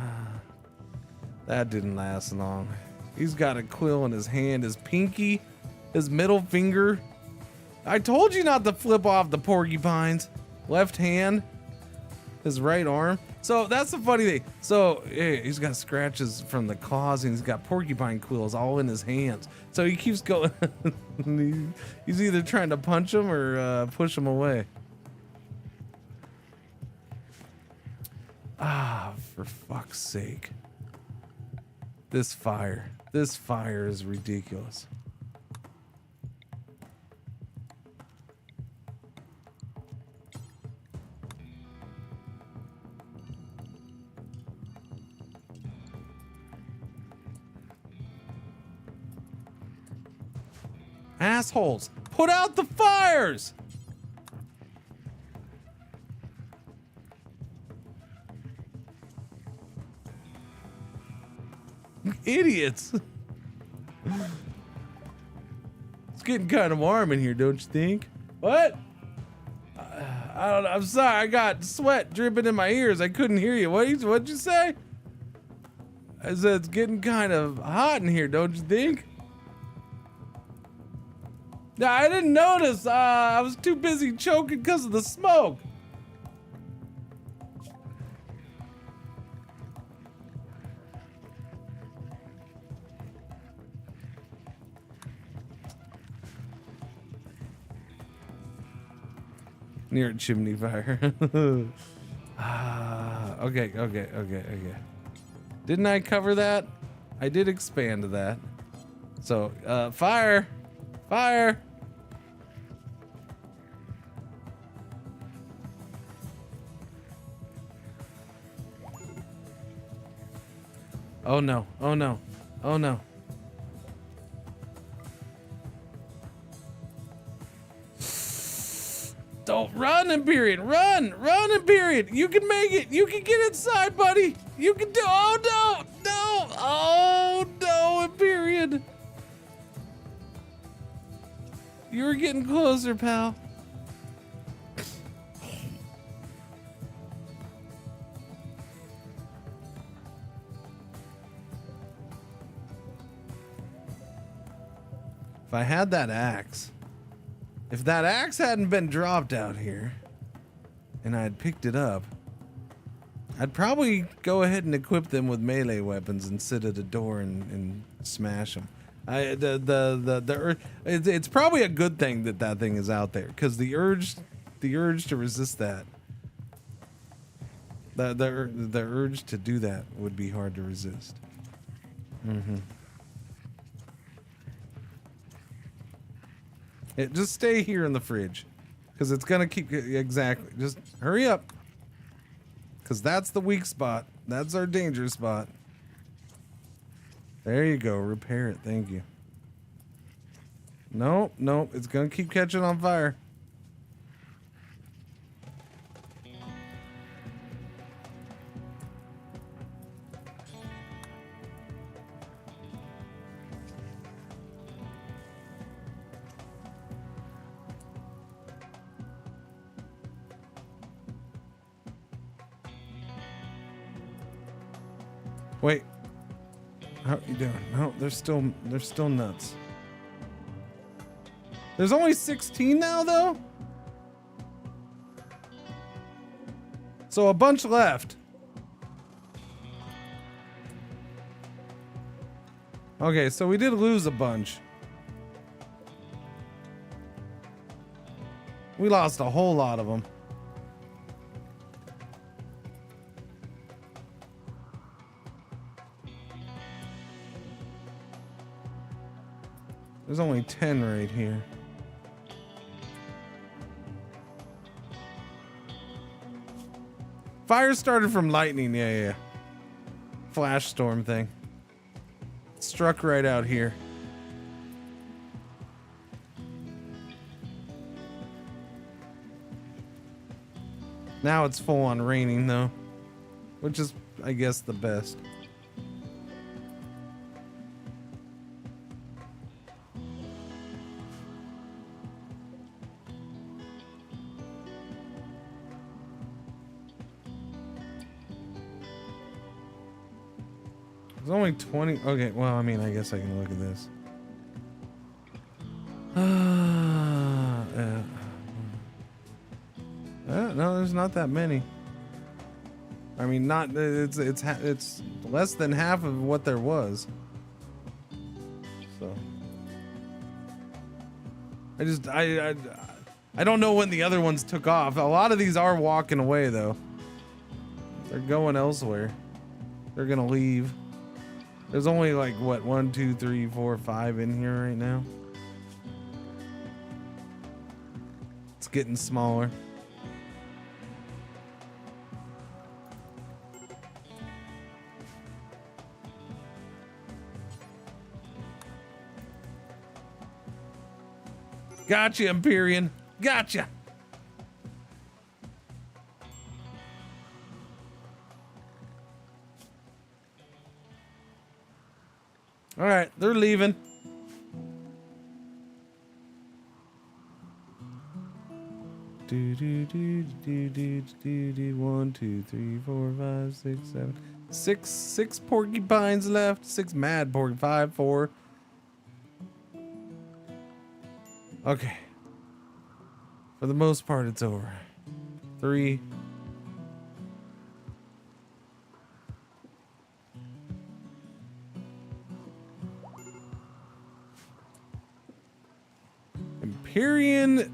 That didn't last long. He's got a quill in his hand, his pinky, his middle finger. I told you not to flip off the porcupines. Left hand, his right arm. So that's the funny thing. So yeah, he's got scratches from the claws and he's got porcupine quills all in his hands. So he keeps going. He's either trying to punch him or push him away. Ah, for fuck's sake. This fire is ridiculous. Assholes, put out the fires! Idiots. It's getting kind of warm in here, don't you think? What? I don't know. I'm sorry. I got sweat dripping in my ears. I couldn't hear you. What'd you say? I said it's getting kind of hot in here, don't you think? No, I didn't notice. I was too busy choking because of the smoke. Near a chimney fire. Okay. Didn't I cover that? I did expand to that. So, fire! Fire! Oh no, oh no, oh no. Don't run, Imperium, run, Imperium. You can make it. You can get inside, buddy. You can do. Oh no, oh no, Imperium. You were getting closer, pal. If I had that axe. If that axe hadn't been dropped out here and I had picked it up, I'd probably go ahead and equip them with melee weapons and sit at a door and smash them. It's probably a good thing that thing is out there, because the urge to resist that, the urge to do that would be hard to resist. Just stay here in the fridge. Because it's going to keep... Exactly. Just hurry up. Because that's the weak spot. That's our danger spot. There you go. Repair it. Thank you. Nope. Nope. It's going to keep catching on fire. Wait. How you doing? No, they're still nuts. There's only 16 now though? So a bunch left. Okay, so we did lose a bunch. We lost a whole lot of them. There's only 10 right here. Fire started from lightning, yeah. Flash storm thing. Struck right out here. Now it's full on raining though, which is, I guess, the best. There's only 20. Okay, well, I mean, I guess I can look at this. No, there's not that many. I mean, not it's less than half of what there was. So I don't know when the other ones took off. A lot of these are walking away though. They're going elsewhere. They're gonna leave. There's only like what 1, 2, 3, 4, 5 in here right now. It's getting smaller. Gotcha, Empyrean. Gotcha. All right, they're leaving. Do do do do do do do. 1, 2, 3, 4, 5, 6, 7. Six porcupines left. 6 mad porcupines. 5, 4. Okay. For the most part, it's over. 3. Empyrean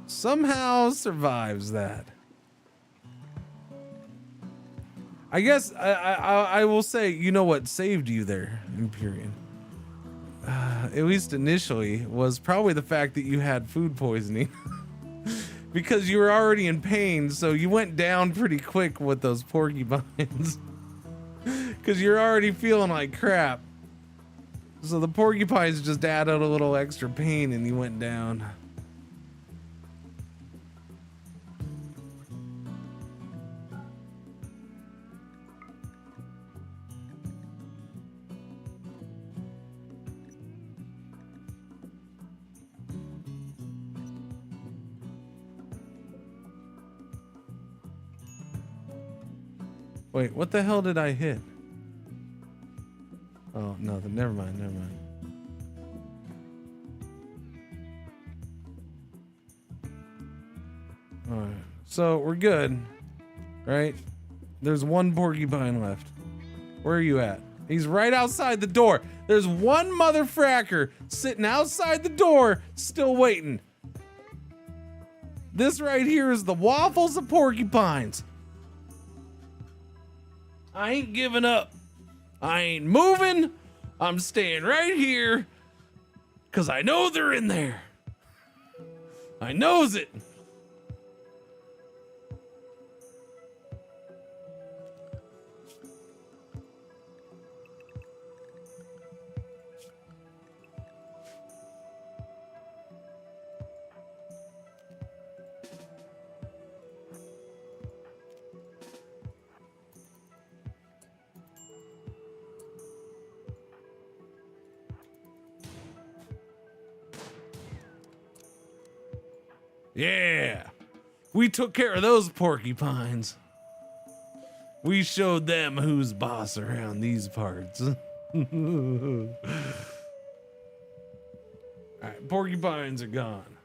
somehow survives that. I guess I will say, you know what saved you there, Empyrean? At least initially, was probably the fact that you had food poisoning. Because you were already in pain, so you went down pretty quick with those porcupines. Because you're already feeling like crap. So the porcupines just added a little extra pain and you went down. Wait, what the hell did I hit? Oh, nothing. Never mind. Never mind. All right. So we're good, right? There's 1 porcupine left. Where are you at? He's right outside the door. There's 1 motherfracker sitting outside the door, still waiting. This right here is the waffles of porcupines. I ain't giving up. I ain't moving. I'm staying right here because I know they're in there. I knows it. Yeah, we took care of those porcupines. We showed them who's boss around these parts. All right, porcupines are gone.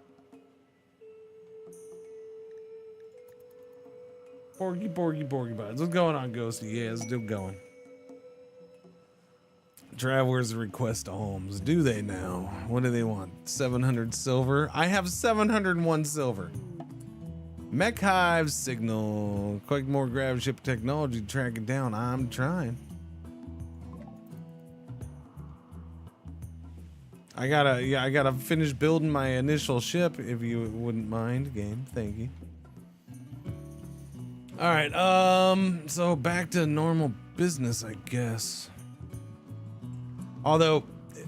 Porcupines. What's going on, Ghosty? Yeah, it's still going. Travelers request homes. Do they now? What do they want? 700 silver? I have 701 silver. Mech Hive signal. Quite more grab ship technology to track it down. I'm trying. I gotta finish building my initial ship, if you wouldn't mind, game. Thank you. All right, so back to normal business, I guess. Although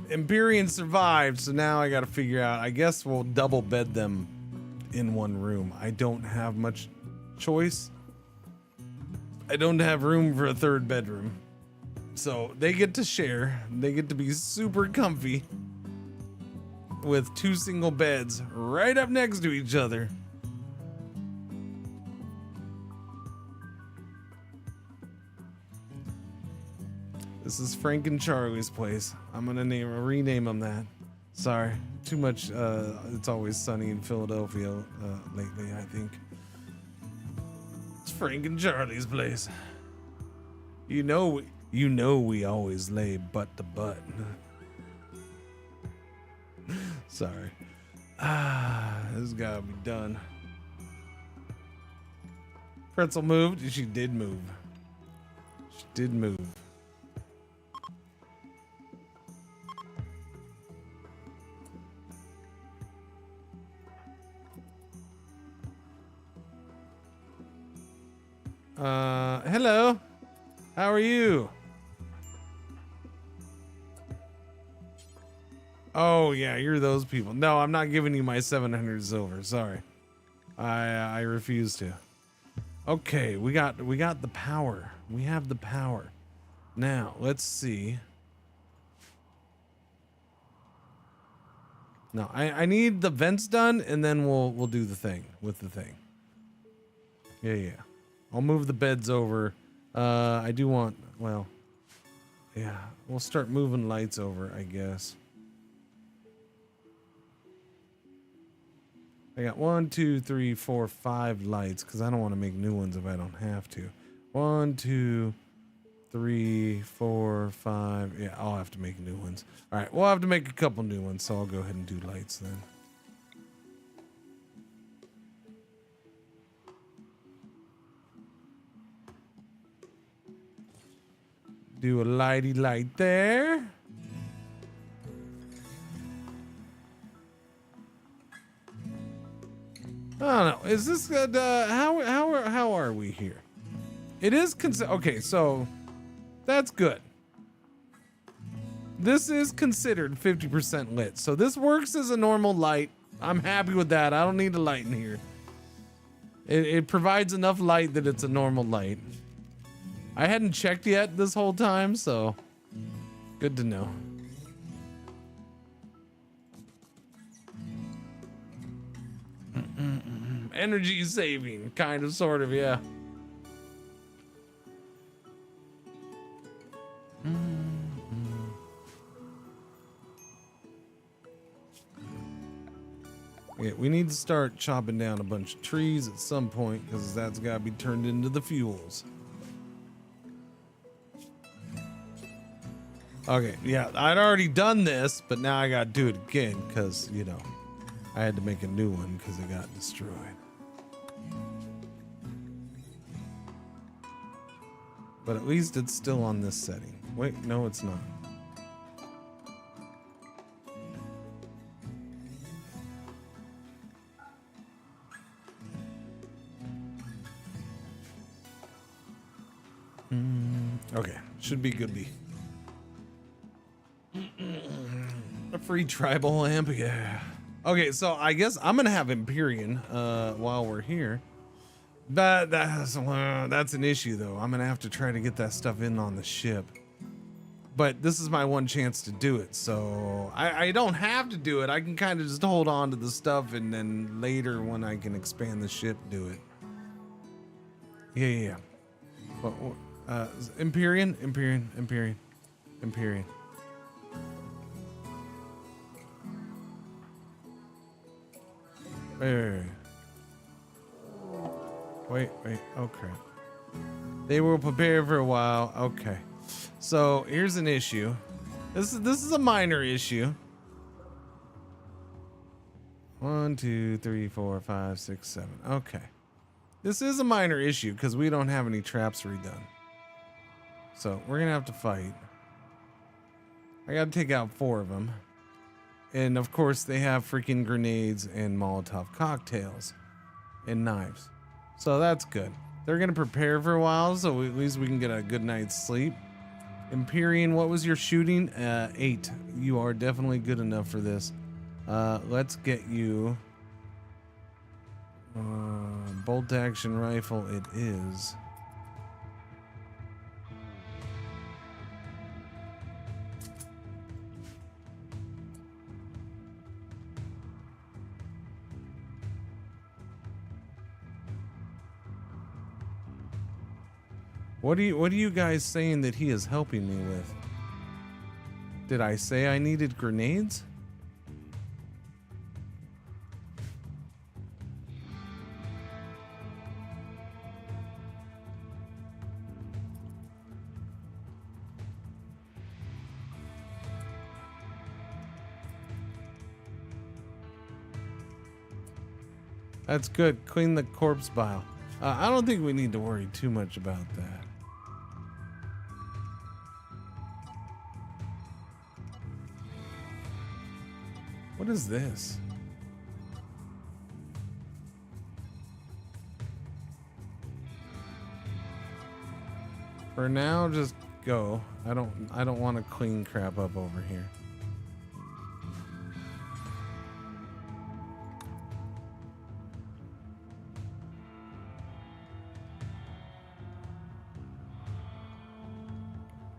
Empyrean survived, so now I gotta figure out, I guess we'll double bed them in one room. I don't have much choice. I don't have room for a third bedroom. So they get to share. They get to be super comfy with 2 single beds right up next to each other. This is Frank and Charlie's place. I'm gonna rename them that. Sorry, too much. It's always sunny in Philadelphia lately, I think. It's Frank and Charlie's place. You know we always lay butt to butt. Sorry. This gotta be done. Pretzel moved. She did move. She did move. Hello. How are you? Oh yeah, you're those people. No, I'm not giving you my 700 silver. Sorry. I refuse to. Okay, we got the power. We have the power. Now, let's see. No, I need the vents done and then we'll do the thing with the thing. Yeah. I'll move the beds over. I do want, well, yeah, we'll start moving lights over, I guess. I got 1, 2, 3, 4, 5 lights because I don't want to make new ones if I don't have to. 1, 2, 3, 4, 5. Yeah, I'll have to make new ones. All right, we'll have to make a couple new ones, so I'll go ahead and do lights then. Do a lighty light there. I don't know. Is this good? How are we here? It is okay. So that's good. This is considered 50% lit. So this works as a normal light. I'm happy with that. I don't need a light in here. It provides enough light that it's a normal light. I hadn't checked yet this whole time, so good to know. Energy saving, kind of, sort of, yeah. Yeah, we need to start chopping down a bunch of trees at some point because that's got to be turned into the fuels. Okay, yeah, I'd already done this, but now I gotta do it again because, you know, I had to make a new one because it got destroyed. But at least it's still on this setting. Wait, no, it's not. Okay, should be good. A free tribal lamp, yeah. Okay, so I guess I'm gonna have Empyrean while we're here. That's an issue though. I'm gonna have to try to get that stuff in on the ship. But this is my one chance to do it, so I don't have to do it. I can kind of just hold on to the stuff and then later when I can expand the ship, do it. Yeah. Well, Empyrean. Wait. Oh crap. They will prepare for a while. Okay. So here's an issue. This is a minor issue. 1, 2, 3, 4, 5, 6, 7. Okay. This is a minor issue because we don't have any traps redone. So we're gonna have to fight. I gotta take out 4 of them. And of course they have freaking grenades and Molotov cocktails and knives. So that's good. They're gonna prepare for a while, so at least we can get a good night's sleep. Empyrean, what was your shooting? 8. You are definitely good enough for this. Let's get you bolt action rifle. It is. What are you guys saying that he is helping me with? Did I say I needed grenades? That's good. Clean the corpse pile. I don't think we need to worry too much about that. What is this? For now, just go. I don't want to clean crap up over here.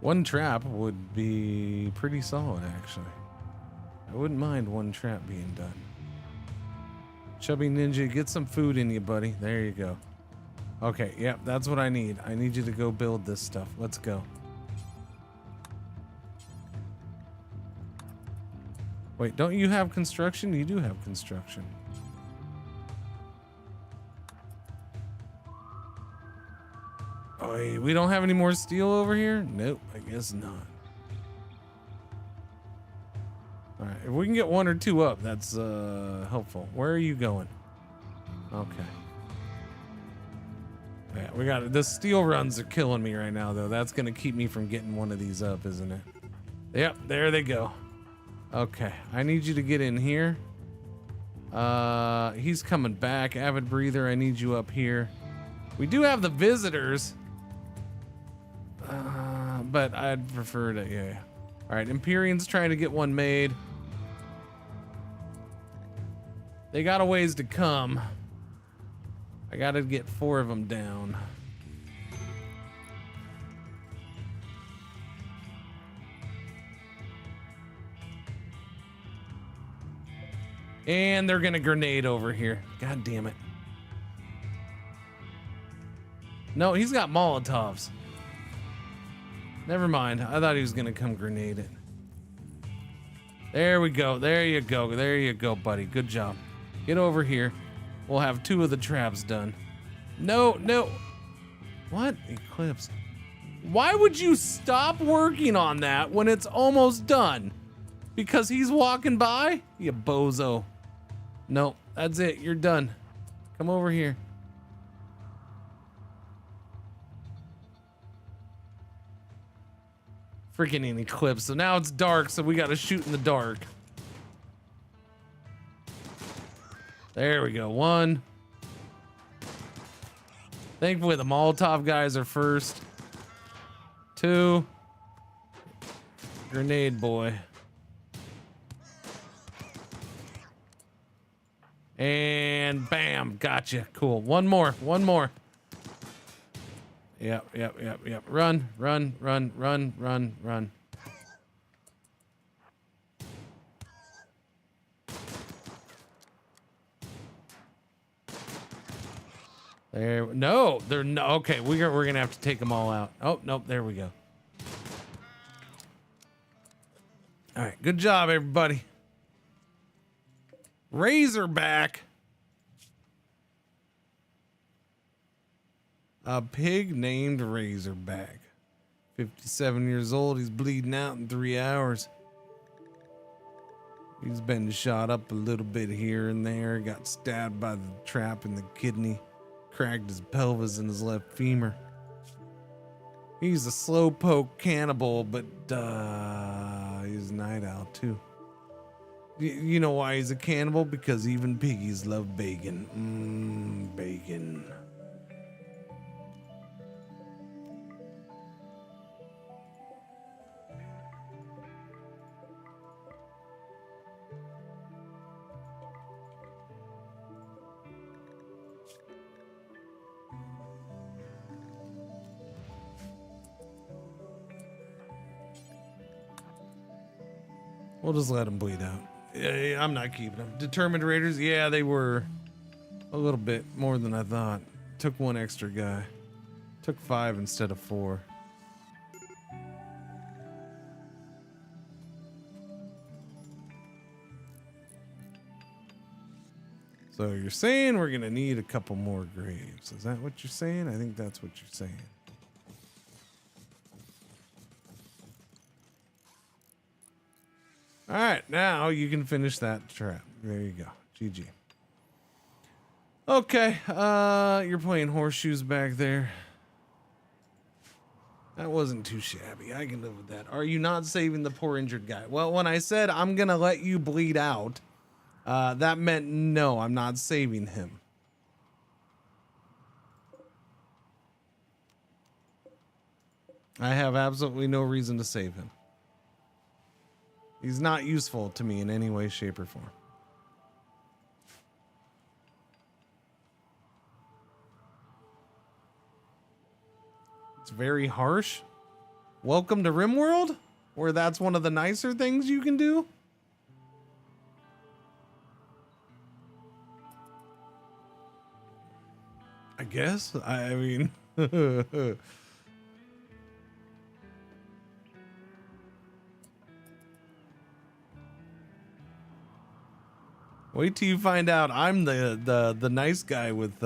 One trap would be pretty solid, actually. I wouldn't mind one trap being done. Chubby Ninja, get some food in you, buddy. There you go. Okay, yep, that's what I need. I need you to go build this stuff. Let's go. Wait, don't you have construction? You do have construction. Oh, we don't have any more steel over here? Nope, I guess not. All right, if we can get 1 or 2 up, that's helpful. Where are you going? Okay. Yeah, we got it. The steel runs are killing me right now, though. That's gonna keep me from getting one of these up, isn't it? Yep, there they go. Okay, I need you to get in here. He's coming back. Avid Breather, I need you up here. We do have the visitors. But I'd prefer to, yeah. All right, Empyrean's trying to get one made. They got a ways to come. I gotta get 4 of them down. And they're gonna grenade over here. God damn it. No, he's got Molotovs. Never mind. I thought he was gonna come grenade it. There we go. There you go. There you go, buddy. Good job. Get over here. We'll have 2 of the traps done. No. What? Eclipse. Why would you stop working on that when it's almost done? Because he's walking by? You bozo. No, that's it. You're done. Come over here. freaking any clips. So now it's dark, so we got to shoot in the dark. There we go. One. Thankfully, the Molotov guys are first. Two. Grenade boy. And bam, gotcha. Cool. One more. One more. Yep. Run. There. No, they're no. Okay, we're gonna have to take them all out. Oh nope. There we go. All right. Good job, everybody. Razorback. A pig named Razorback. 57 years old. He's bleeding out in 3 hours. He's been shot up a little bit here and there. Got stabbed by the trap in the kidney. Cracked his pelvis and his left femur. He's a slowpoke cannibal, but he's a night owl too. You know why he's a cannibal? Because even piggies love bacon. Bacon. We'll just let them bleed out. Yeah, I'm not keeping them. Determined raiders? Yeah, they were a little bit more than I thought. Took one extra guy. Took 5 instead of 4. So you're saying we're gonna need a couple more graves. Is that what you're saying? I think that's what you're saying. All right, now you can finish that trap. There you go. GG. Okay, you're playing horseshoes back there. That wasn't too shabby. I can live with that. Are you not saving the poor injured guy? Well, when I said I'm gonna let you bleed out, that meant no, I'm not saving him. I have absolutely no reason to save him. He's not useful to me in any way, shape, or form. It's very harsh. Welcome to RimWorld, where that's one of the nicer things you can do. I guess. I mean... Wait till you find out I'm the nice guy with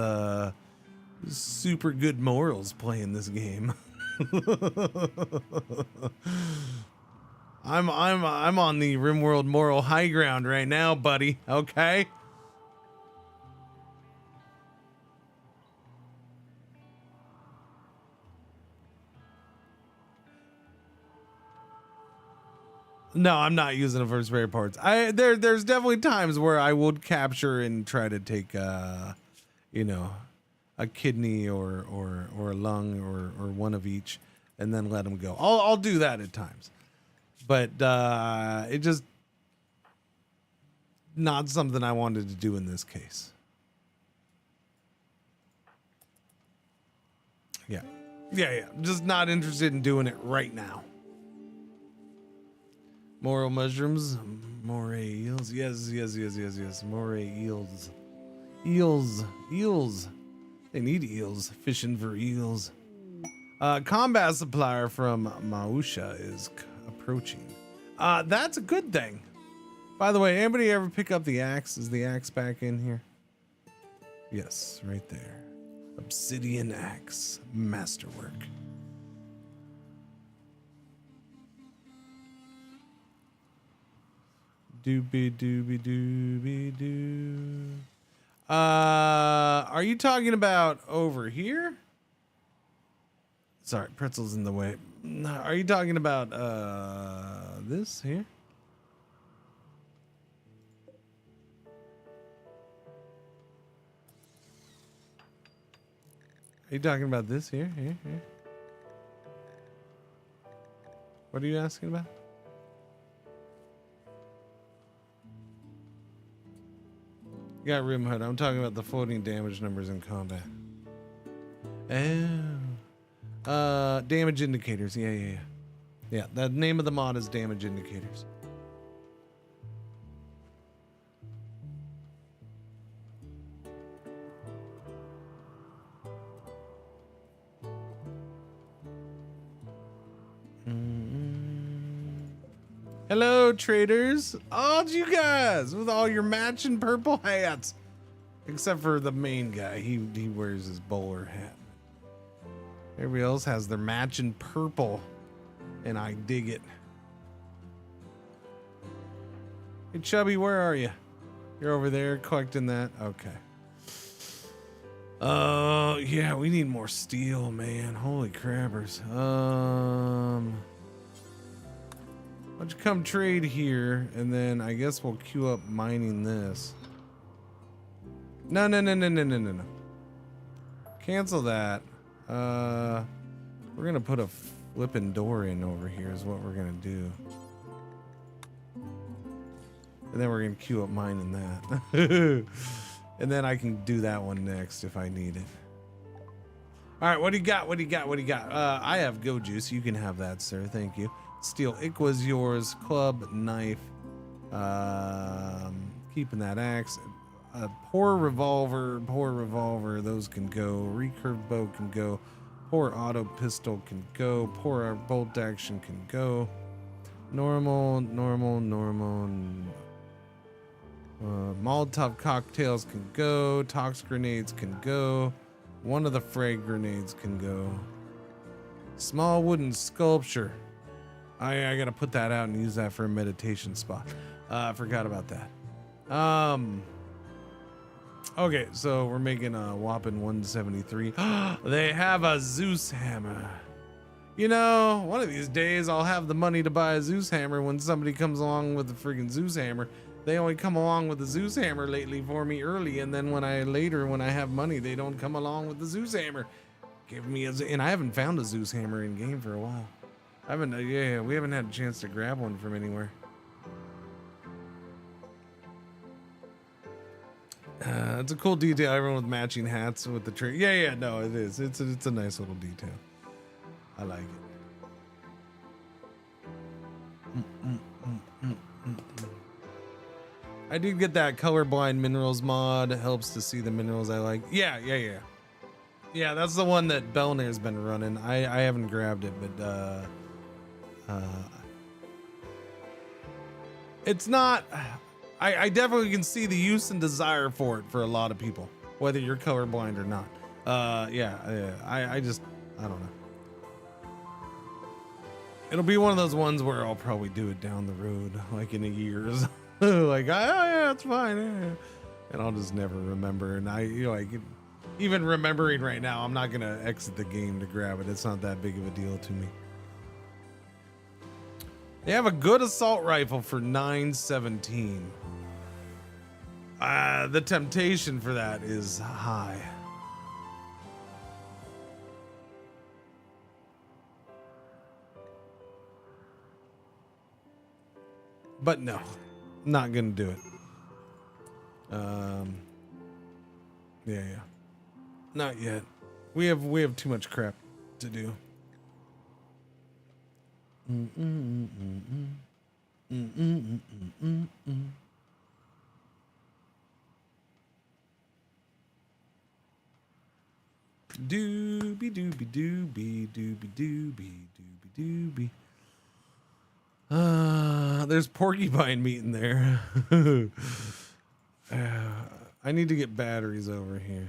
super good morals playing this game. I'm on the RimWorld moral high ground right now, buddy. Okay. No, I'm not using it for spare parts. There's definitely times where I would capture and try to take you know, a kidney or a lung or one of each and then let them go. I'll do that at times. But it just not something I wanted to do in this case. Yeah. Just not interested in doing it right now. Moral mushrooms, moray eels. Yes. Moray eels. Eels. They need eels. Fishing for eels. Combat supplier from Mausha is approaching. That's a good thing. By the way, anybody ever pick up the axe? Is the axe back in here? Yes, right there. Obsidian axe. Masterwork. Doobie. Are you talking about over here? Sorry, pretzel's in the way. Are you talking about this here? Are you talking about this here? Here? What are you asking about? You got rim hood. I'm talking about the floating damage numbers in combat. Oh. Damage indicators. Yeah. The name of the mod is damage indicators. Hello, traders. All you guys with all your matching purple hats. Except for the main guy. He wears his bowler hat. Everybody else has their matching purple. And I dig it. Hey, Chubby, where are you? You're over there collecting that? Okay. Yeah, we need more steel, man. Holy crabbers. Why don't you come trade here, and then I guess we'll queue up mining this. No. Cancel that. We're gonna put a flipping door in over here is what we're gonna do. And then we're gonna queue up mining that. And then I can do that one next if I need it. All right, what do you got? I have Go Juice. You can have that, sir. Thank you. Steel Iqua's yours. Club, knife. Keeping that axe. Poor revolver. Those can go. Recurve bow can go. Poor auto pistol can go. Poor bolt action can go. Normal. Molotov cocktails can go. Tox grenades can go. One of the frag grenades can go. Small wooden sculpture. I gotta put that out and use that for a meditation spot. I forgot about that. Okay, so we're making a whopping 173. They have a Zeus hammer. You know, one of these days I'll have the money to buy a Zeus hammer when somebody comes along with the friggin' Zeus hammer. They only come along with the Zeus hammer lately for me early, and then when I have money, they don't come along with the Zeus hammer. Give me and I haven't found a Zeus hammer in game for a while. We haven't had a chance to grab one from anywhere. It's a cool detail. Everyone with matching hats with the tree. Yeah, no, it is. It's a nice little detail. I like it. I did get that colorblind minerals mod. It helps to see the minerals I like. Yeah. Yeah, that's the one that Belnair's been running. I haven't grabbed it, but it's not. I definitely can see the use and desire for it for a lot of people, whether you're colorblind or not. I don't know. It'll be one of those ones where I'll probably do it down the road, like in a year or so. Like, oh yeah, it's fine. Yeah. And I'll just never remember. And even remembering right now, I'm not gonna exit the game to grab it. It's not that big of a deal to me. They have a good assault rifle for $9.17. The temptation for that is high. But no, not gonna do it. Yeah. Not yet. We have too much crap to do. Doobie doobie doobie doobie doobie doobie doobie. There's porcupine meat in there. I need to get batteries over here.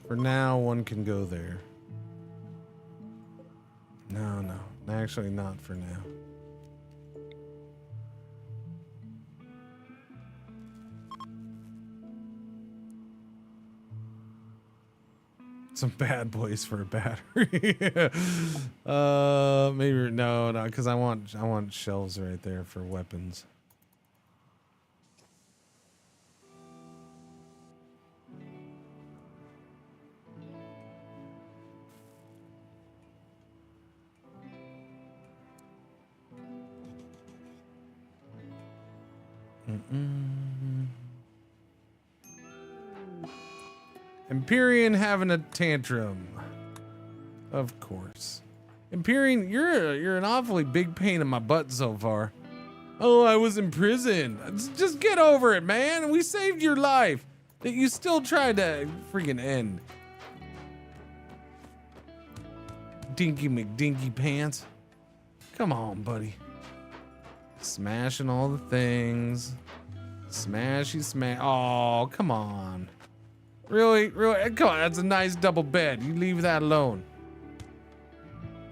For now, one can go there. No, actually not for now. Some bad boys for a battery. Maybe no, because I want shelves right there for weapons. Empyrean having a tantrum. Of course. Empyrean, you're an awfully big pain in my butt so far. Oh, I was in prison. Just get over it, man. We saved your life. That you still tried to freaking end. Dinky McDinky pants. Come on, buddy. Smashing all the things. Smashy smash. Oh, come on. Really? Come on, that's a nice double bed. You leave that alone.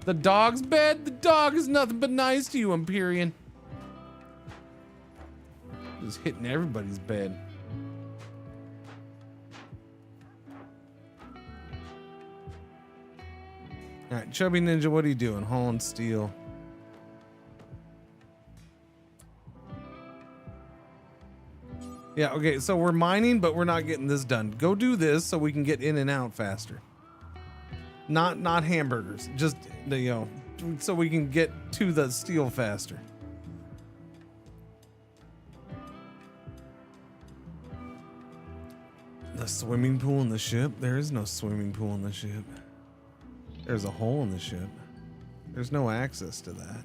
The dog's bed? The dog is nothing but nice to you, Empyrean. Just hitting everybody's bed. Alright, Chubby Ninja, what are you doing? Hauling steel. Yeah, okay, so we're mining, but we're not getting this done. Go do this so we can get in and out faster. Not hamburgers, just the, so we can get to the steel faster. The swimming pool in the ship? There is no swimming pool in the ship. There's a hole in the ship. There's no access to that.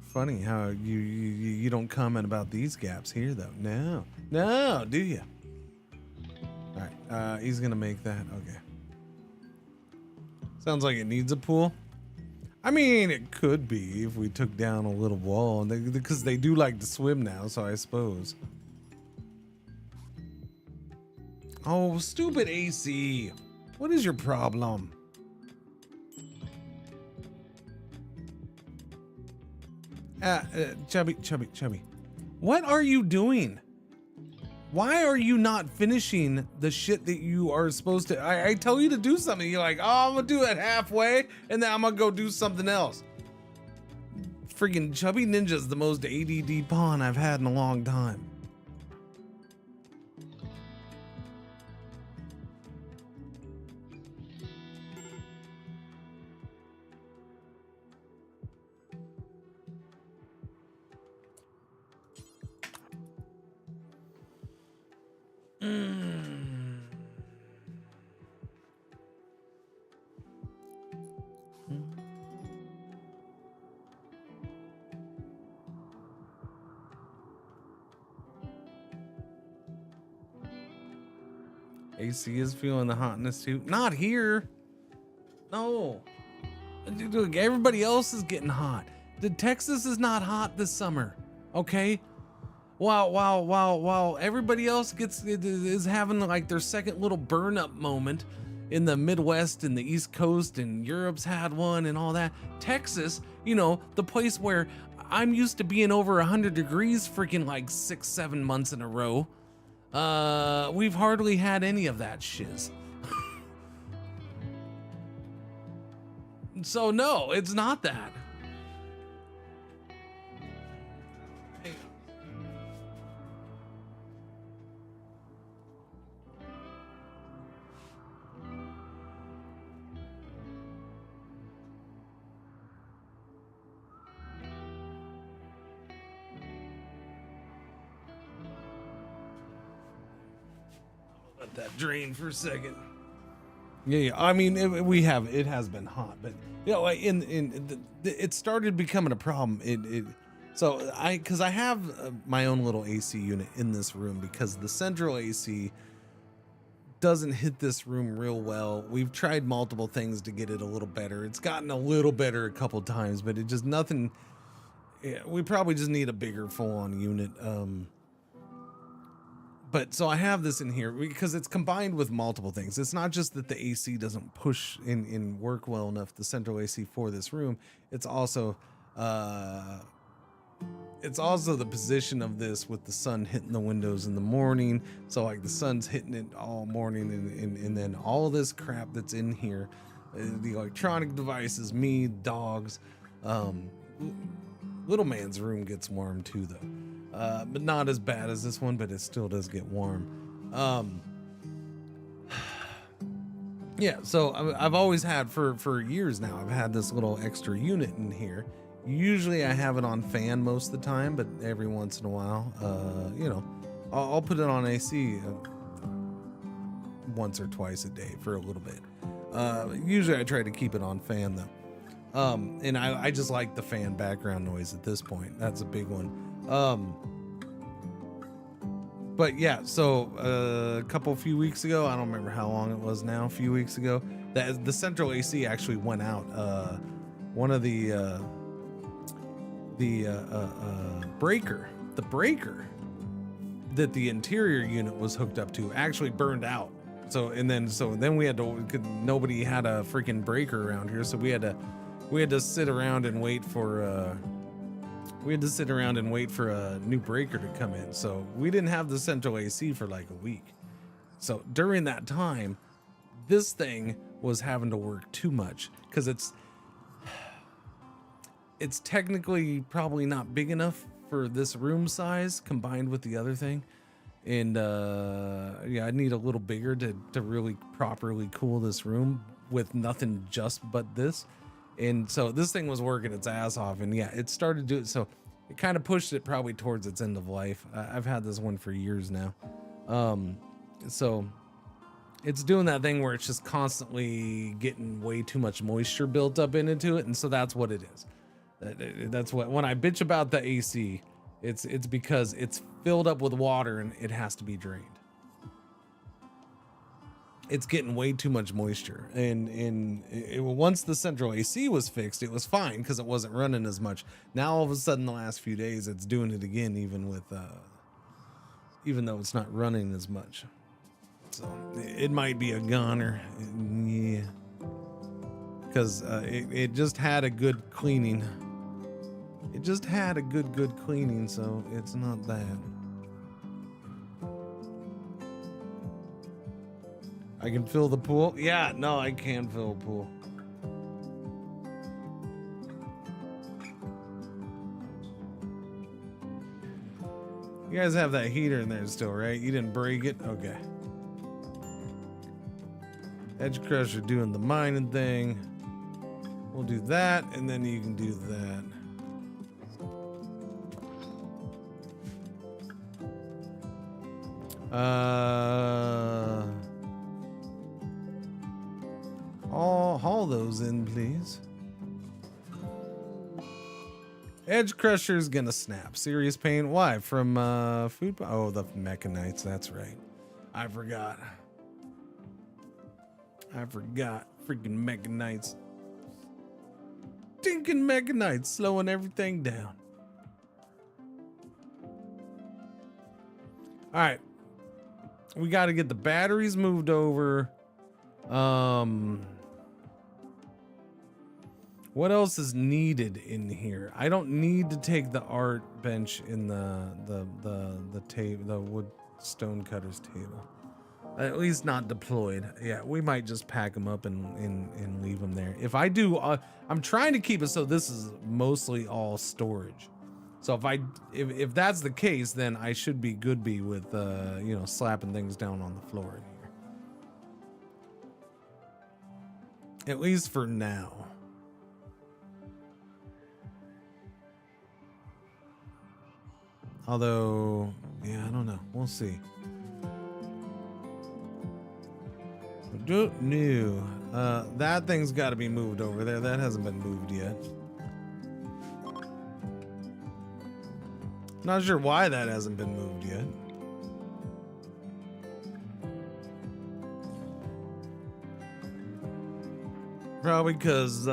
Funny how you don't comment about these gaps here though. No, do you? All right, he's gonna make that. Okay. Sounds like it needs a pool. I mean, it could be if we took down a little wall, because they do like to swim now. So I suppose. Oh, stupid AC! What is your problem? Chubby. What are you doing? Why are you not finishing the shit that you are supposed to? I tell you to do something. You're like, oh, I'm gonna do it halfway, and then I'm gonna go do something else. Friggin' Chubby Ninja's the most ADD pawn I've had in a long time. AC is feeling the hotness too. Not here. No. Look, everybody else is getting hot. Texas is not hot this summer. Okay? While everybody else is having like their second little burn up moment in the Midwest and the East Coast, and Europe's had one and all that. Texas, the place where I'm used to being over 100 degrees freaking like 6-7 months in a row. We've hardly had any of that shiz. So no, it's not that. Let that drain for a second. Yeah. I mean, it has been hot, but it started becoming a problem. Because I have my own little AC unit in this room, because the central AC doesn't hit this room real well. We've tried multiple things to get it a little better. It's gotten a little better a couple times, but it just nothing. Yeah, we probably just need a bigger full-on unit. But so I have this in here because it's combined with multiple things. It's not just that the AC doesn't push in work well enough, the central AC for this room. It's also the position of this with the sun hitting the windows in the morning. So like the sun's hitting it all morning, and then all this crap that's in here, the electronic devices, me, dogs, little man's room gets warm too though. But not as bad as this one, but it still does get warm. Yeah, so I've always had, for years now, I've had this little extra unit in here. Usually I have it on fan most of the time, but every once in a while, you know, I'll put it on AC once or twice a day for a little bit. Usually I try to keep it on fan though. And I just like the fan background noise at this point. That's a big one. But yeah, so a few weeks ago, I don't remember how long it was now, a few weeks ago, that the central AC actually went out. One of the breaker that the interior unit was hooked up to actually burned out. So then we had to, nobody had a freaking breaker around here, so we had to sit around and wait for a new breaker to come in. So we didn't have the central AC for like a week. So during that time, this thing was having to work too much because it's technically probably not big enough for this room size combined with the other thing. And yeah, I need a little bigger to really properly cool this room with nothing just but this. And so this thing was working its ass off, and yeah, it started doing so. It kind of pushed it probably towards its end of life. I've had this one for years now. So it's doing that thing where it's just constantly getting way too much moisture built up into it. And so that's what it is. That's what, when I bitch about the AC, it's because it's filled up with water and it has to be drained. It's getting way too much moisture, and once the central AC was fixed, it was fine because it wasn't running as much. Now all of a sudden, the last few days, it's doing it again, even though it's not running as much. So it might be a goner, yeah, because it just had a good cleaning. It just had a good cleaning, so it's not that. I can fill the pool. Yeah, no, I can fill a pool. You guys have that heater in there still, right? You didn't break it? Okay. Edge Crusher doing the mining thing. We'll do that, and then you can do that. Haul those in, please. Edge Crusher's gonna snap. Serious pain. Why? From food? Oh, the mechanites. That's right. I forgot. Freaking mechanites. Stinking mechanites slowing everything down. All right. We got to get the batteries moved over. What else is needed in here? I don't need to take the art bench in the table, the wood stone cutter's table. At least not deployed. Yeah, we might just pack them up and leave them there. If I do, I'm trying to keep it so this is mostly all storage. So if that's the case, then I should be good with you know, slapping things down on the floor in here. At least for now. Although, yeah, I don't know. We'll see. Don't know. That thing's got to be moved over there. That hasn't been moved yet. Not sure why that hasn't been moved yet. Probably because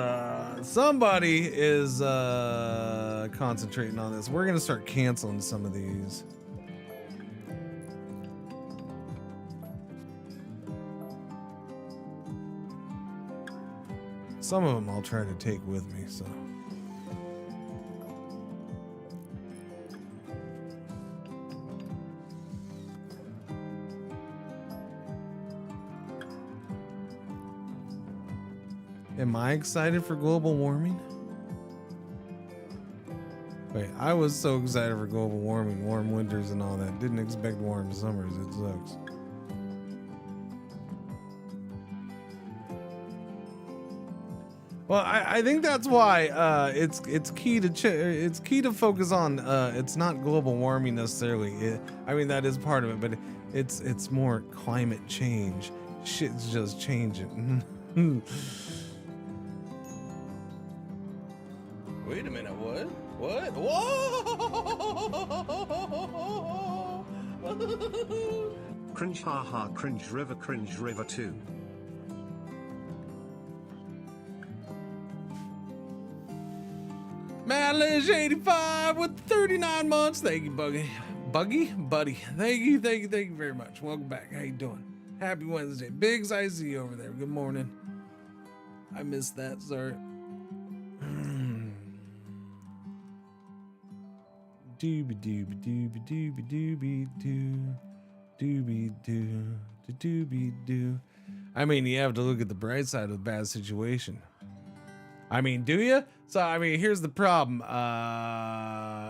somebody is concentrating on this. We're going to start canceling some of these. Some of them I'll try to take with me, so. Am I excited for global warming? Wait, I was so excited for global warming, warm winters and all that. Didn't expect warm summers. It sucks. Well, I think that's why it's key to focus on. It's not global warming necessarily. I mean that is part of it, but it's more climate change. Shit's just changing. Wait a minute, what? What? Whoa! Cringe haha cringe river 2. Madelish 85 with 39 months. Thank you, Buddy. Thank you very much. Welcome back. How you doing? Happy Wednesday. Biggs, I see you over there. Good morning. I missed that, sorry. Doobie doobie doobie doobie doobie doo. Doobie doo. Doobie doo. I mean, you have to look at the bright side of the bad situation. I mean, do you? So, I mean, here's the problem.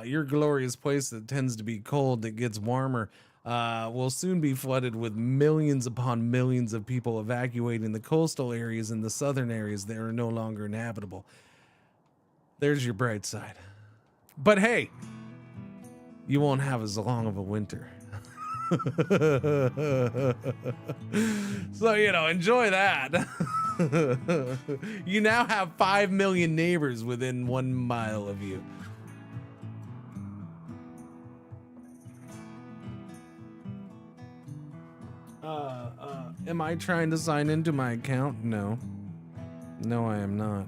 Your glorious place that tends to be cold, that gets warmer, will soon be flooded with millions upon millions of people evacuating the coastal areas and the southern areas that are no longer inhabitable. There's your bright side. But hey, you won't have as long of a winter. So, you know, enjoy that. You now have 5 million neighbors within 1 mile of you. Am I trying to sign into my account? No. No, I am not.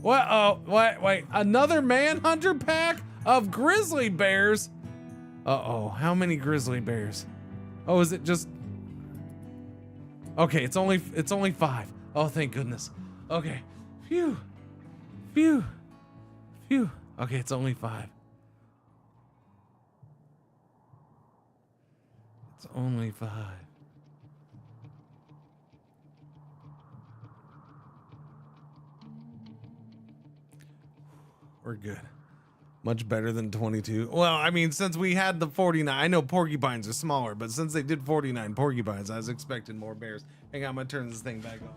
What? Oh, wait. Another manhunter pack of grizzly bears? Uh-oh, how many grizzly bears? Oh, is it just... Okay, it's only 5. Oh, thank goodness. Okay. Phew. Okay, it's only 5. It's only 5. We're good. Much better than 22. Well, I mean, since we had the 49, I know porcupines are smaller, but since they did 49 porcupines, I was expecting more bears. Hang on, I'm gonna turn this thing back on.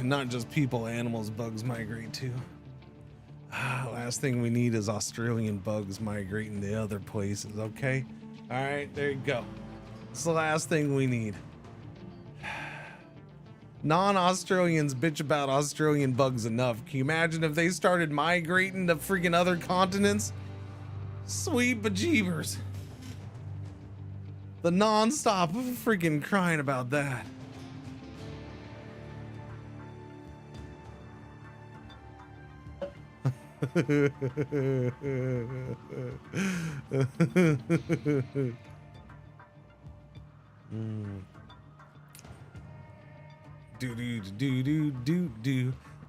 Not just people, animals, bugs migrate too. Last thing we need is Australian bugs migrating to other places, okay? All right, there you go. It's the last thing we need. Non-Australians bitch about Australian bugs enough. Can you imagine if they started migrating to freaking other continents? Sweet bejeebers. The non-stop freaking crying about that. Do.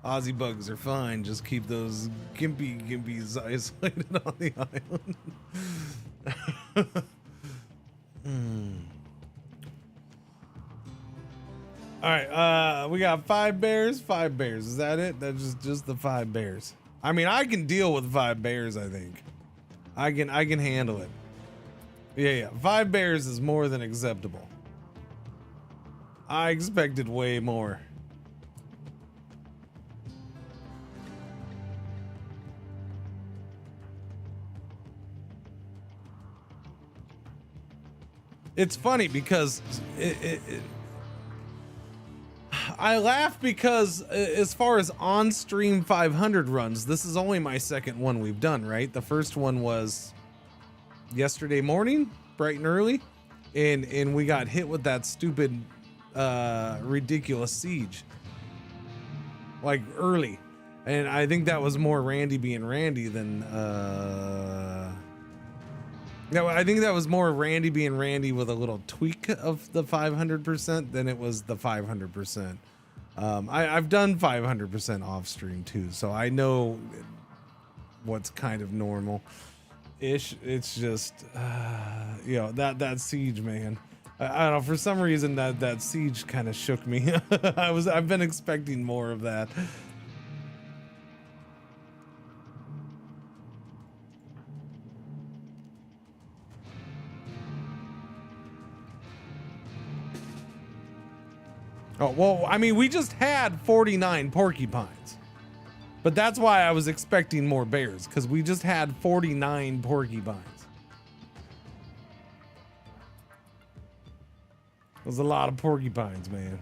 Aussie bugs are fine. Just keep those gimpies isolated on the island. All right, we got 5 bears. 5 bears. Is that it? That's just the 5 bears. I mean, I can deal with 5 bears, I think. I can handle it. Yeah. 5 bears is more than acceptable. I expected way more. It's funny because I laugh because as far as on-stream 500 runs, this is only my second one we've done, right? The first one was yesterday morning, bright and early, and we got hit with that stupid, ridiculous siege, like early, and I think that was more Randy being Randy than no, I think that was more Randy being Randy with a little tweak of the 500% than it was the 500%. I've done 500% off stream too, so I know what's kind of normal ish. It's just you know, that siege, man. I don't know, for some reason that siege kind of shook me. I've been expecting more of that. Oh, well, I mean, we just had 49 porcupines, but that's why I was expecting more bears, because we just had 49 porcupines. There's a lot of porcupines, man.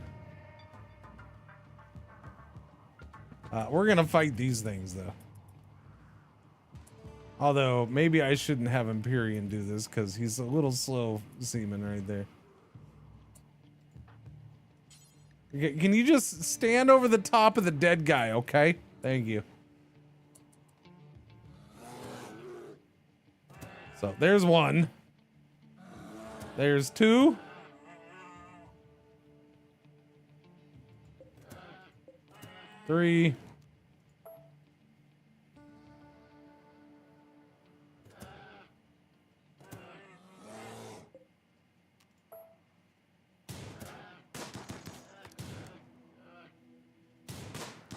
We're gonna fight these things, though. Although, maybe I shouldn't have Empyrean do this, because he's a little slow seeming right there. Can you just stand over the top of the dead guy, okay? Thank you. So there's one. There's two. Three.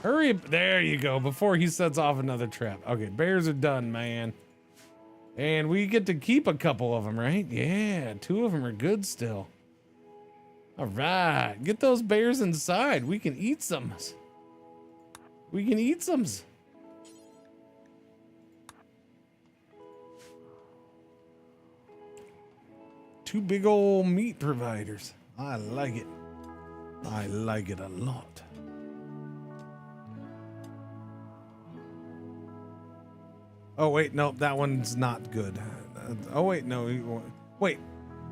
Hurry up. There you go. Before he sets off another trap. Okay, bears are done, man. And we get to keep a couple of them, right? Yeah, 2 of them are good still. All right. Get those bears inside. We can eat some. We can eat some. 2 big old meat providers. I like it. I like it a lot. Oh, wait, no, that one's not good. Oh, wait, no. Wait,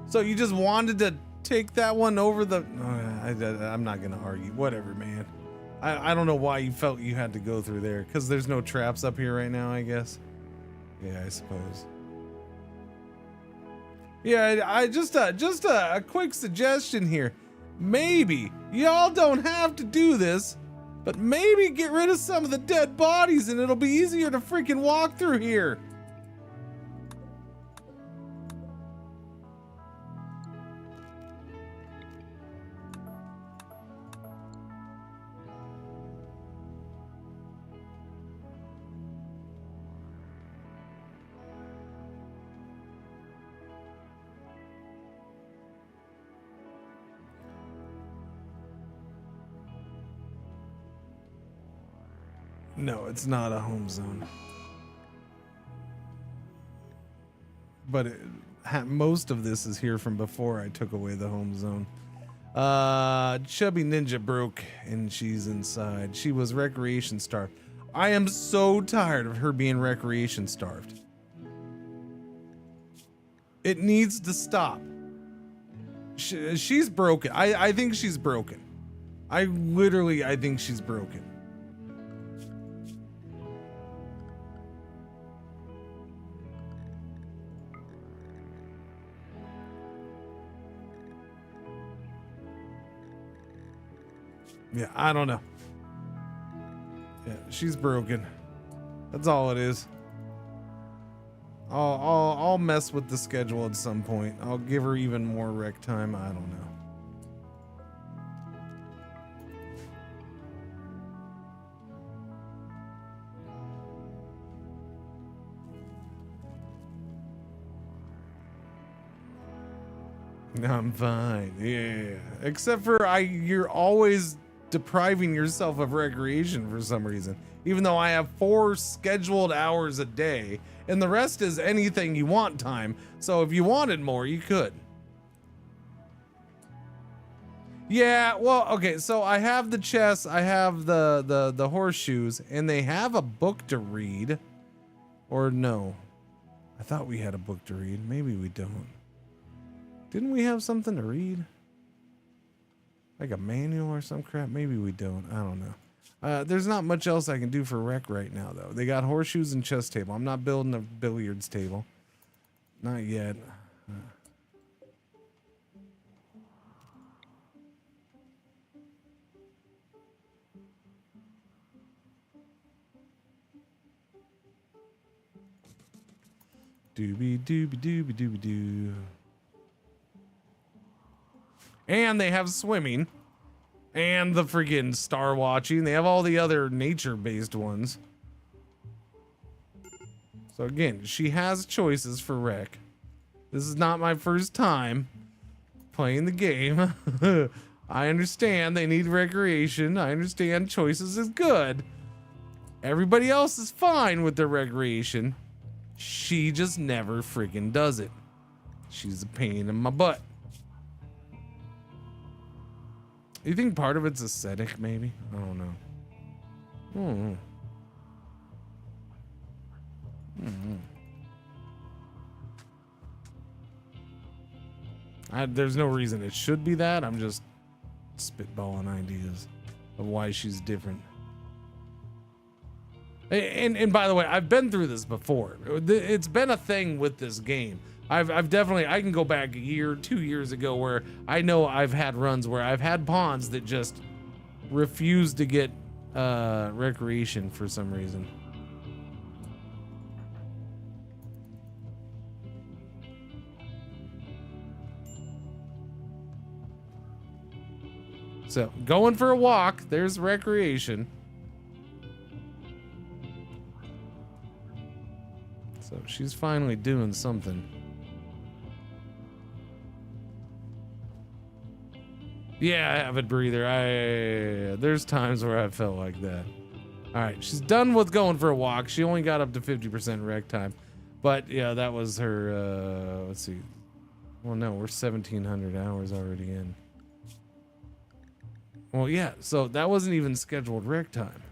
so you just wanted to take that one over the... I'm not going to argue. Whatever, man. I don't know why you felt you had to go through there. Because there's no traps up here right now, I guess. Yeah, I suppose. Yeah, I just a quick suggestion here. Maybe, y'all don't have to do this, but maybe get rid of some of the dead bodies and it'll be easier to freaking walk through here. No, it's not a home zone. But most of this is here from before I took away the home zone. Chubby Ninja broke and she's inside. She was recreation starved. I am so tired of her being recreation starved. It needs to stop. She's broken. I think she's broken. I think she's broken. Yeah, I don't know. Yeah, she's broken. That's all it is. I'll mess with the schedule at some point. I'll give her even more rec time. I don't know. I'm fine. Yeah. Except for you're always depriving yourself of recreation for some reason, even though I have 4 scheduled hours a day and the rest is anything you want time. So if you wanted more, you could. Yeah, well, okay, so I have the chess, I have the horseshoes, and they have a book to read. Or no. I thought we had a book to read. Maybe we don't. Didn't we have something to read? Like a manual or some crap? Maybe we don't. I don't know. There's not much else I can do for rec right now, though. They got horseshoes and chess table. I'm not building a billiards table. Not yet. Doobie doobie doobie doobie doo. And they have swimming. And the friggin' star watching. They have all the other nature-based ones. So again, she has choices for rec. This is not my first time playing the game. I understand they need recreation. I understand choices is good. Everybody else is fine with their recreation. She just never friggin' does it. She's a pain in my butt. You think part of it's aesthetic, maybe? I don't know. There's no reason it should be that. I'm just spitballing ideas of why she's different. And by the way, I've been through this before. It's been a thing with this game. I've definitely, I can go back a year, 2 years ago where I know I've had runs where I've had pawns that just refuse to get recreation for some reason. So going for a walk, there's recreation. So she's finally doing something. Yeah, I have a breather. There's times where I felt like that. All right, she's done with going for a walk. She only got up to 50% rec time. But yeah, that was her, let's see. Well, no, we're 1,700 hours already in. Well, yeah, so that wasn't even scheduled rec time.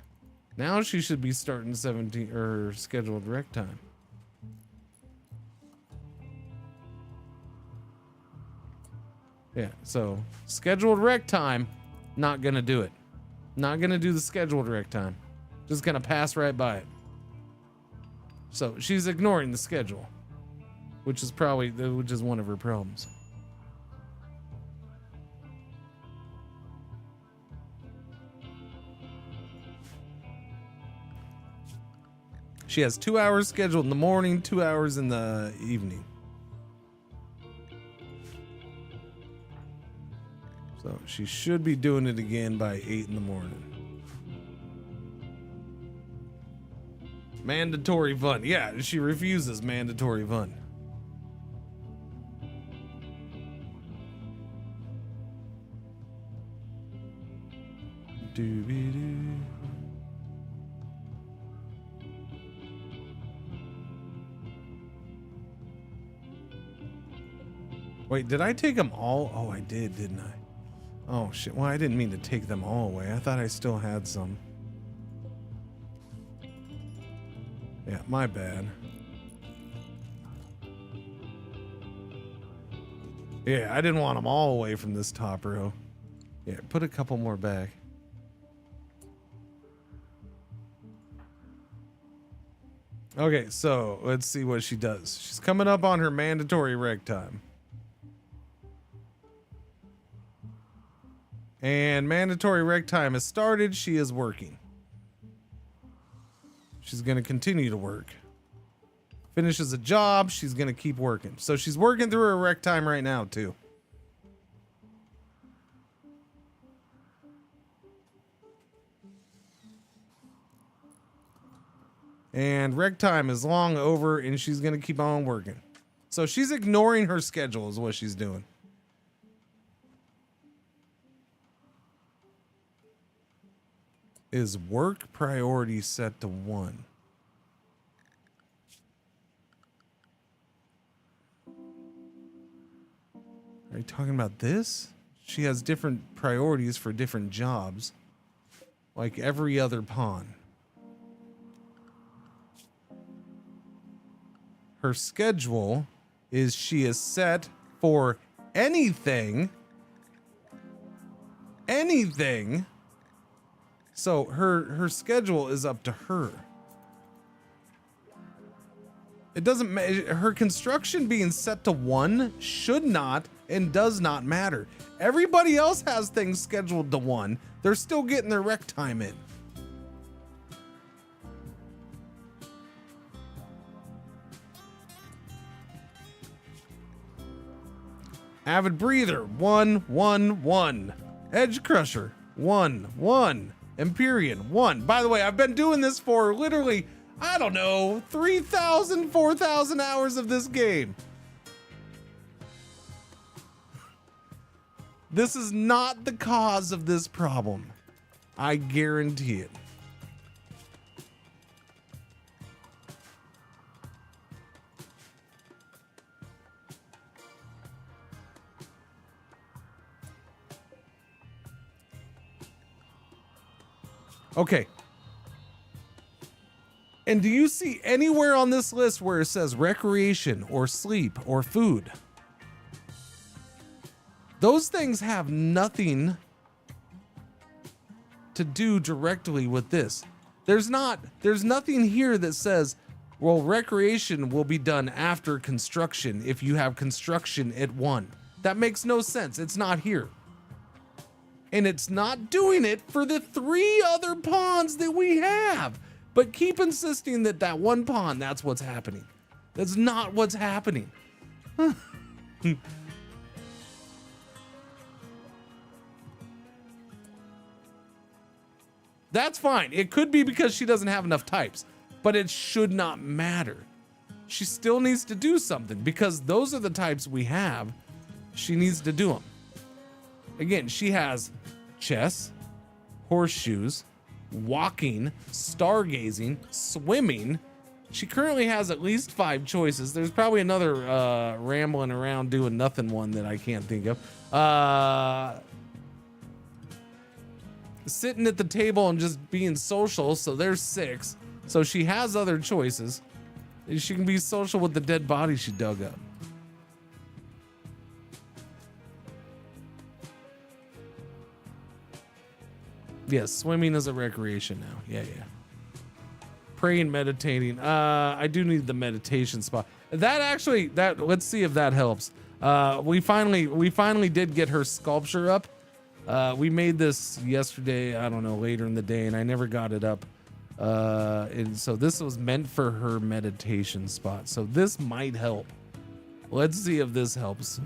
Now she should be starting scheduled rec time. Yeah, so scheduled rec time, not gonna do it. Not gonna do the scheduled rec time. Just gonna pass right by it. So she's ignoring the schedule, which is one of her problems. She has 2 hours scheduled in the morning, 2 hours in the evening. So she should be doing it again by 8 in the morning. Mandatory fun. Yeah, she refuses mandatory fun. Doobie-doo. Wait, did I take them all? Oh, I did, didn't I? Oh, shit. Well, I didn't mean to take them all away. I thought I still had some. Yeah, my bad. Yeah, I didn't want them all away from this top row. Yeah, put a couple more back. Okay, so let's see what she does. She's coming up on her mandatory rec time. And mandatory rec time has started. She is working. She's going to continue to work. Finishes a job. She's going to keep working. So she's working through her rec time right now, too. And rec time is long over, and she's going to keep on working. So she's ignoring her schedule is what she's doing. Is work priority set to 1? Are you talking about this? She has different priorities for different jobs, like every other pawn. Her schedule is she is set for anything. So her schedule is up to her. It doesn't matter. Her construction being set to 1 should not and does not matter. Everybody else has things scheduled to 1. They're still getting their rec time in. Avid Breather, 1, 1, 1. Edge Crusher, 1, 1. Empyrean, 1. By the way, I've been doing this for literally, I don't know, 3,000, 4,000 hours of this game. This is not the cause of this problem. I guarantee it. Okay. And do you see anywhere on this list where it says recreation or sleep or food? Those things have nothing to do directly with this. There's nothing here that says, well, recreation will be done after construction if you have construction at 1. That makes no sense. It's not here. And it's not doing it for the 3 other pawns that we have. But keep insisting that that 1 pawn, that's what's happening. That's not what's happening. That's fine. It could be because she doesn't have enough types, but it should not matter. She still needs to do something because those are the types we have. She needs to do them. Again, she has chess, horseshoes, walking, stargazing, swimming. She currently has at least 5 choices. There's probably another rambling around doing nothing one that I can't think of. Sitting at the table and just being social, so there's 6. So she has other choices. She can be social with the dead body she dug up. Yes, swimming is a recreation now. Yeah. Praying, meditating. I do need the meditation spot. Let's see if that helps. We finally did get her sculpture up. We made this yesterday, I don't know, later in the day, and I never got it up. And so this was meant for her meditation spot. So this might help. Let's see if this helps.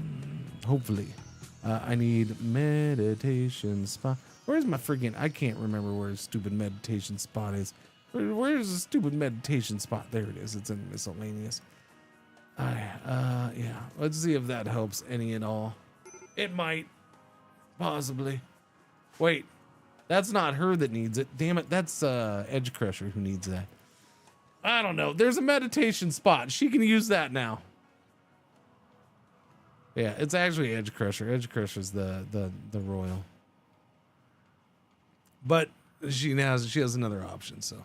Hopefully. I need meditation spot. Where's my freaking, I can't remember where his stupid meditation spot is. Where's the stupid meditation spot? There it is. It's in miscellaneous. Yeah. Let's see if that helps any at all. It might. Possibly. Wait. That's not her that needs it. Damn it. That's Edge Crusher who needs that. I don't know. There's a meditation spot. She can use that now. Yeah, it's actually Edge Crusher. Edge Crusher's the royal. But she has another option, so.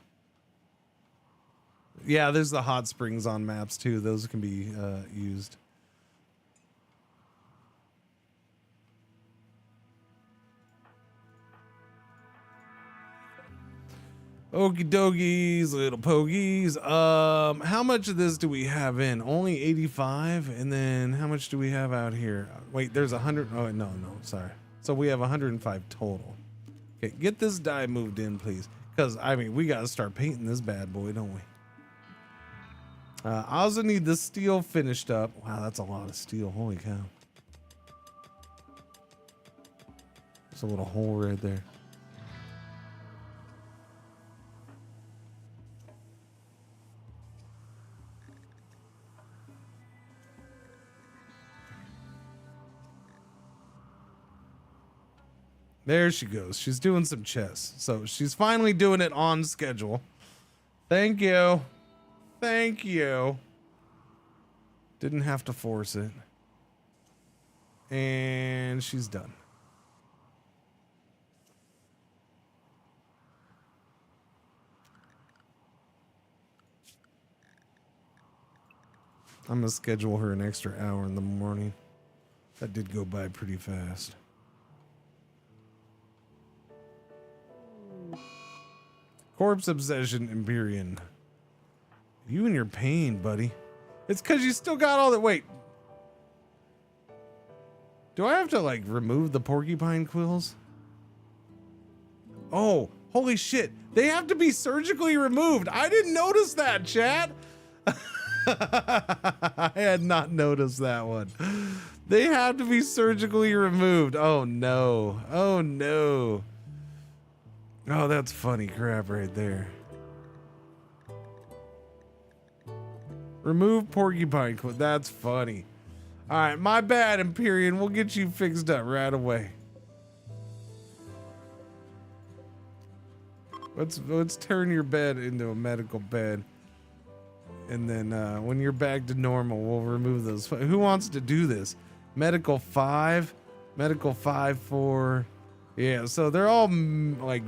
Yeah, there's the hot springs on maps too. Those can be used. Okie dokies, little pogies. How much of this do we have in? Only 85, and then how much do we have out here? Wait, there's 100. Oh no, sorry. So we have 105 total. Okay, get this die moved in, please. Because, I mean, we got to start painting this bad boy, don't we? I also need this steel finished up. Wow, that's a lot of steel. Holy cow. There's a little hole right there. There she goes. She's doing some chess. So she's finally doing it on schedule. Thank you. Thank you. Didn't have to force it. And she's done. I'm gonna schedule her an extra hour in the morning. That did go by pretty fast. Corpse obsession, Empyrean. You and your pain, buddy. It's because you still got all that. Wait. Do I have to like remove the porcupine quills? Oh, holy shit. They have to be surgically removed. I didn't notice that, chat. I had not noticed that one. They have to be surgically removed. Oh no. Oh no. Oh, that's funny crap right there. Remove porcupine quill. That's funny. All right, my bad, Empyrean. We'll get you fixed up right away. Let's turn your bed into a medical bed, and then when you're back to normal, we'll remove those. Who wants to do this? Medical 5, medical 5-4. Yeah, so they're all like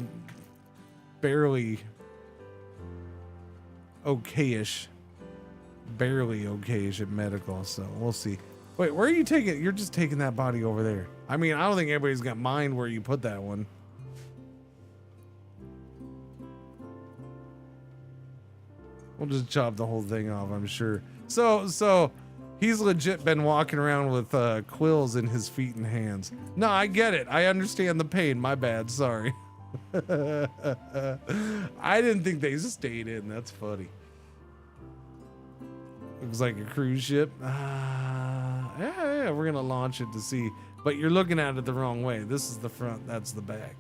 barely okayish, barely okayish at medical. So we'll see. Wait, where are you taking? You're just taking that body over there. I mean, I don't think anybody's got mind where you put that one. We'll just chop the whole thing off, I'm sure. So he's legit been walking around with quills in his feet and hands. No, I get it. I understand the pain. My bad. Sorry. I didn't think they stayed in. That's funny. Looks like a cruise ship. Yeah, we're gonna launch it to see. But you're looking at it the wrong way. This is the front. That's the back.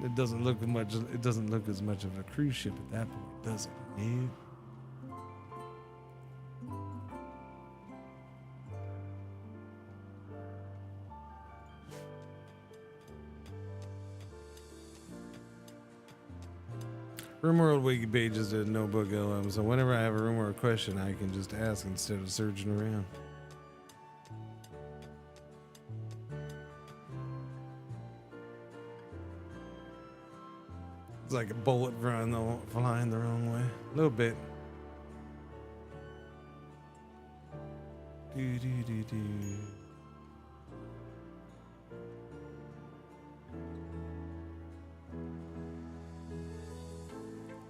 It doesn't look much. It doesn't look as much of a cruise ship at that point, does it? No. RimWorld wiki page is a notebook LM, so whenever I have a RimWorld question, I can just ask instead of searching around. It's like a bullet flying the wrong way. A little bit.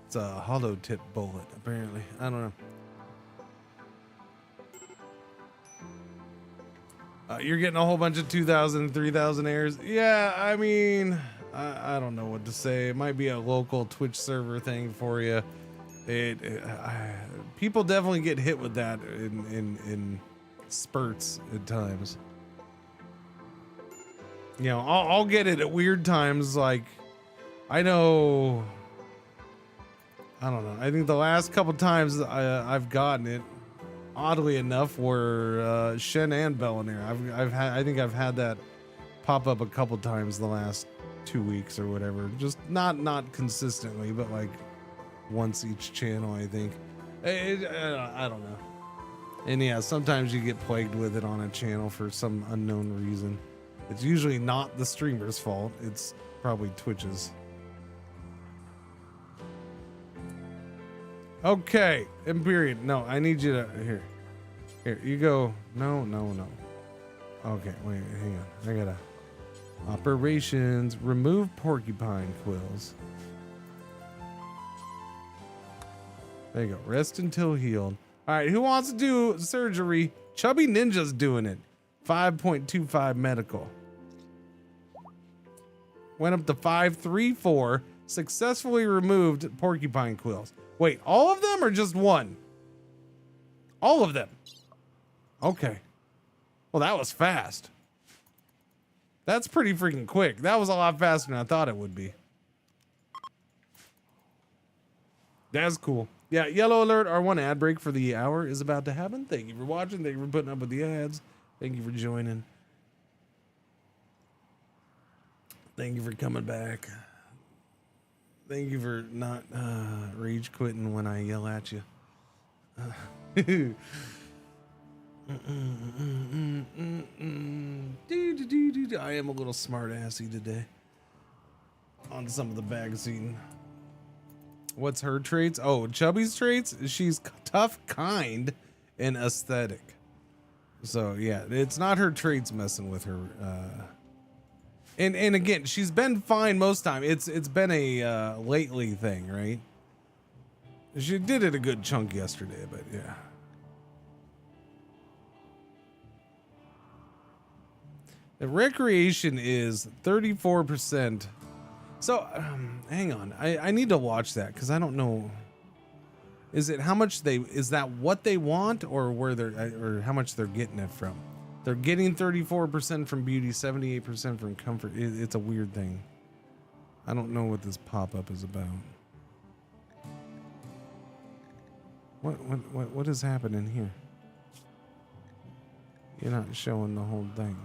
It's a hollow tip bullet, apparently. I don't know. You're getting a whole bunch of 2,000 and 3,000 errors. Yeah, I mean, I don't know what to say. It might be a local Twitch server thing for you. People definitely get hit with that in spurts at times. You know, I'll get it at weird times. Like, I know, I don't know. I think the last couple times I've gotten it, oddly enough, were Shen and Bellinair. I think I've had that pop up a couple times the last 2 weeks or whatever. Just not consistently, but like once each channel, I think. I don't know. And yeah, sometimes you get plagued with it on a channel for some unknown reason. It's usually not the streamer's fault. It's probably Twitch's. Okay, Empyrean. No, I need you to here. You go. No. Okay, wait, hang on. I gotta operations. Remove porcupine quills. There you go. Rest until healed. All right, who wants to do surgery? Chubby Ninja's doing it. 5.25 medical. Went up to 534. Successfully removed porcupine quills. Wait, all of them or just one? All of them. Okay. Well, that was fast. That's pretty freaking quick. That was a lot faster than I thought it would be. That's cool. Yeah, yellow alert. R1 ad break for the hour is about to happen. Thank you for watching. Thank you for putting up with the ads. Thank you for joining. Thank you for coming back. Thank you for not rage quitting when I yell at you. I am a little smart assy today on some of the bag scene. What's her traits? Oh, Chubby's traits? She's tough, kind, and aesthetic. So yeah, it's not her traits messing with her. And again, she's been fine most time. It's been a lately thing, right? She did it a good chunk yesterday, but yeah. The recreation is 34%. So hang on, I need to watch that because I don't know. Is it how much is that what they want, or where or how much they're getting it from? They're getting 34% from beauty, 78% from comfort. It's a weird thing. I don't know what this pop-up is about. What is happening here? You're not showing the whole thing.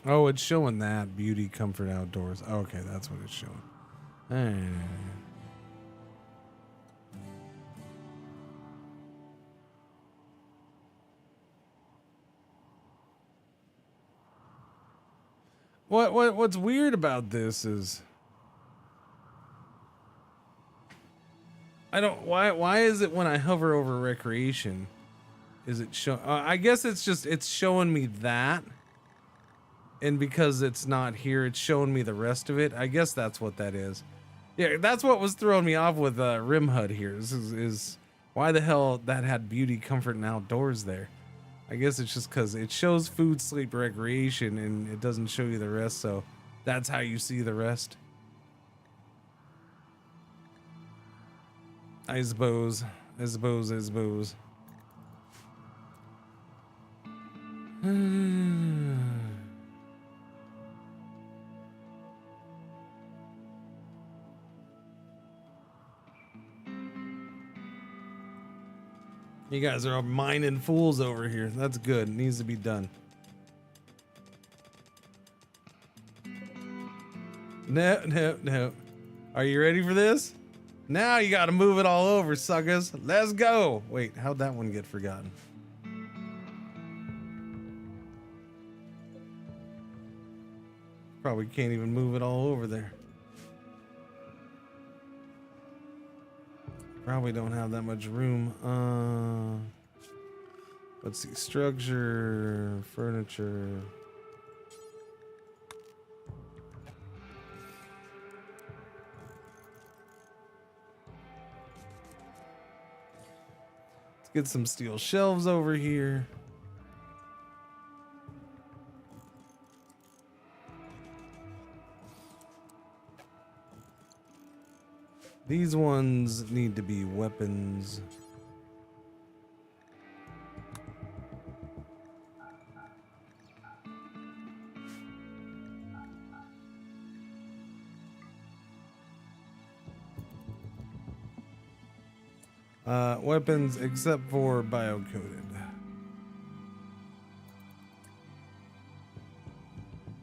Oh, it's showing that beauty, comfort, outdoors. Okay, that's what it's showing. What's weird about this is why is it when I hover over recreation is it show I guess it's showing me that. And because it's not here, it's showing me the rest of it. I guess that's what that is. Yeah, that's what was throwing me off with RimHUD here. Is why the hell that had beauty, comfort, and outdoors there. I guess it's just because it shows food, sleep, recreation, and it doesn't show you the rest. So that's how you see the rest. I suppose. You guys are all mining fools over here. That's good. It needs to be done. No. Are you ready for this? Now you got to move it all over, suckers. Let's go. Wait, how'd that one get forgotten? Probably can't even move it all over there. Probably don't have that much room. Let's see. Structure, furniture. Let's get some steel shelves over here. These ones need to be weapons. Weapons except for bio-coded.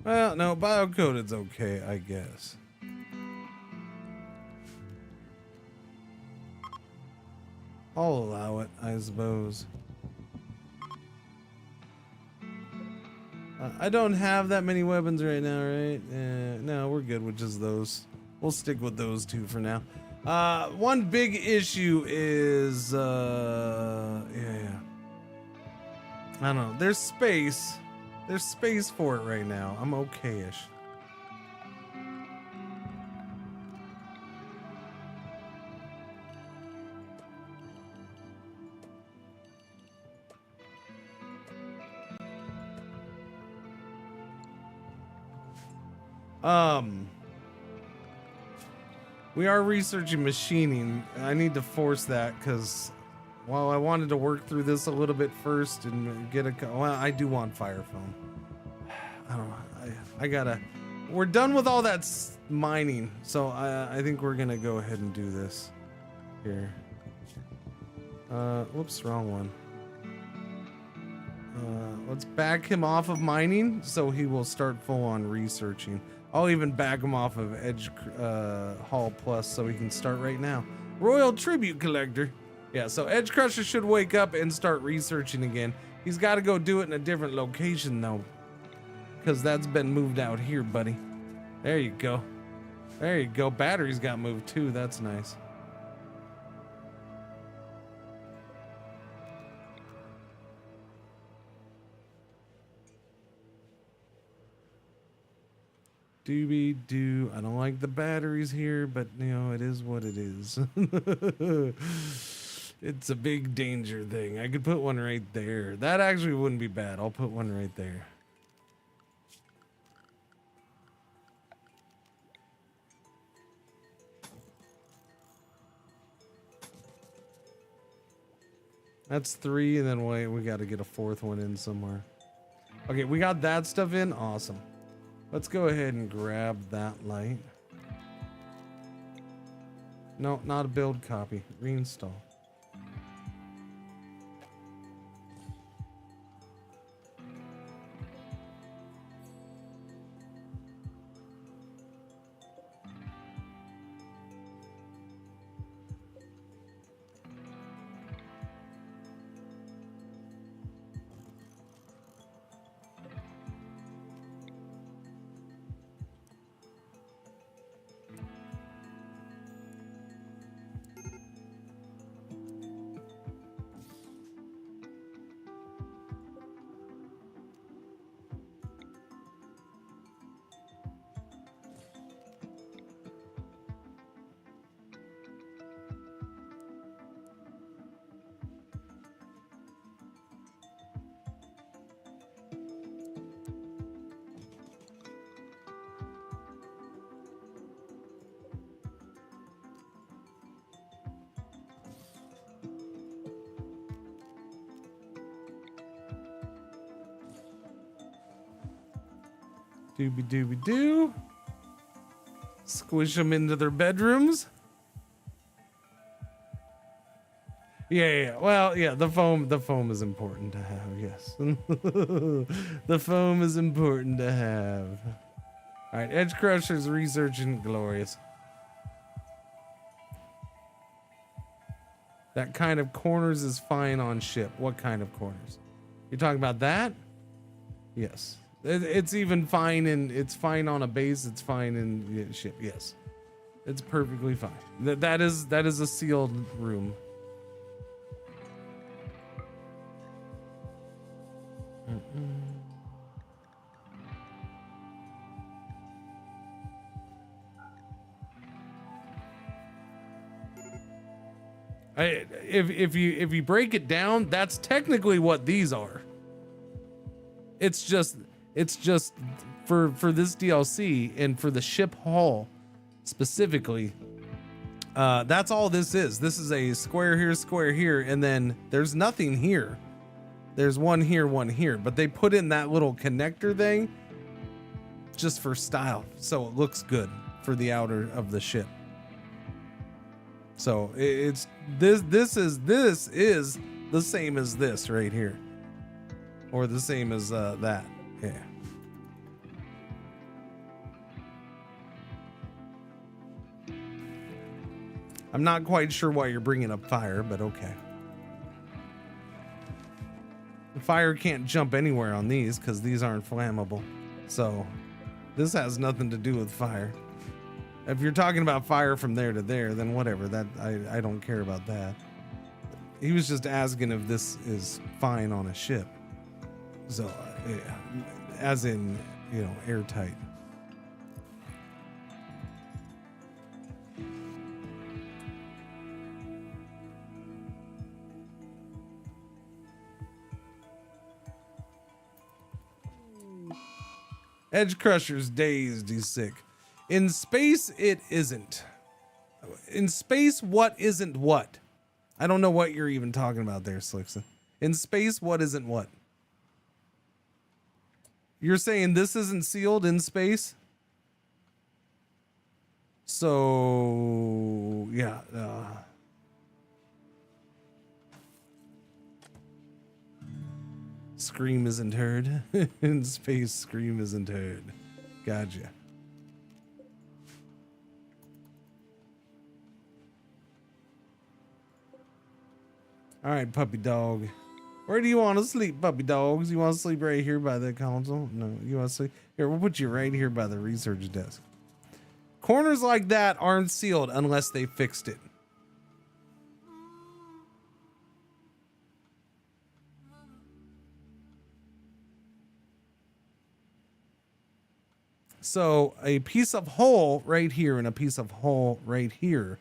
Well, no, bio-coded's okay, I guess. I'll allow it, I suppose. I don't have that many weapons right now, right? No, we're good with just those. We'll stick with those two for now. One big issue is, yeah. I don't know. There's space. There's space for it right now. I'm okay-ish. We are researching machining. I need to force that because while I wanted to work through this a little bit first and get well, I do want fire foam. I don't know. I gotta. We're done with all that mining, so I think we're gonna go ahead and do this here. Whoops, wrong one. Let's back him off of mining so he will start full on researching. I'll even back him off of Edge Hall Plus so he can start right now. Royal Tribute Collector. Yeah, so Edge Crusher should wake up and start researching again. He's got to go do it in a different location though, because that's been moved out here, buddy. There you go. There you go. Batteries got moved too. That's nice. Doobie doo. I don't like the batteries here, but you know, it is what it is. It's a big danger thing. I could put one right there. That actually wouldn't be bad. I'll put one right there. That's 3, and then wait, we got to get a 4th one in somewhere. Okay, we got that stuff in. Awesome. Let's go ahead and grab that light. No, not a build copy. Reinstall. Doobie doobie doo. Squish them into their bedrooms. Yeah. Well, yeah, the foam is important to have, yes. The foam is important to have. All right, Edge Crusher's researching glorious. That kind of corners is fine on ship. What kind of corners? You're talking about that? Yes. It's even fine it's fine on a base. It's fine in ship. Yes. It's perfectly fine. That is a sealed room. If you break it down, that's technically what these are. It's just for this DLC and for the ship hull specifically. That's all this is. This is a square here, and then there's nothing here. There's one here, but they put in that little connector thing just for style, so it looks good for the outer of the ship. So it's this is the same as this right here, or the same as that. Yeah. I'm not quite sure why you're bringing up fire, but okay. The fire can't jump anywhere on these because these aren't flammable. So this has nothing to do with fire. If you're talking about fire from there to there, then whatever. That I don't care about that. He was just asking if this is fine on a ship. So, yeah, as in, airtight. Edge Crusher's dazed. He's sick. In space, it isn't. In space, what isn't what? I don't know what you're even talking about there, Slickson. In space, what isn't what? You're saying this isn't sealed in space? So, yeah. Scream isn't heard. In space, scream isn't heard. Gotcha. All right, puppy dog. Where do you want to sleep, puppy dogs? You want to sleep right here by the console? No, you want to sleep? Here, we'll put you right here by the research desk. Corners like that aren't sealed unless they fixed it. So a piece of hole right here and a piece of hole right here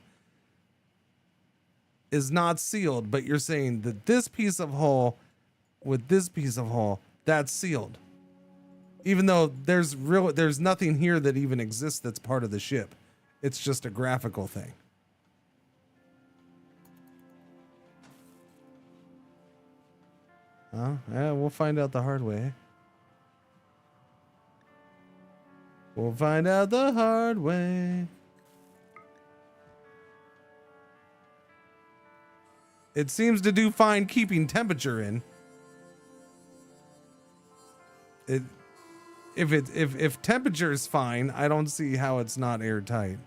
is not sealed, but you're saying that this piece of hole with this piece of hole, that's sealed. Even though there's nothing here that even exists that's part of the ship. It's just a graphical thing. Huh? Yeah, we'll find out the hard way. We'll find out the hard way. It seems to do fine keeping temperature in. If temperature is fine, I don't see how it's not airtight.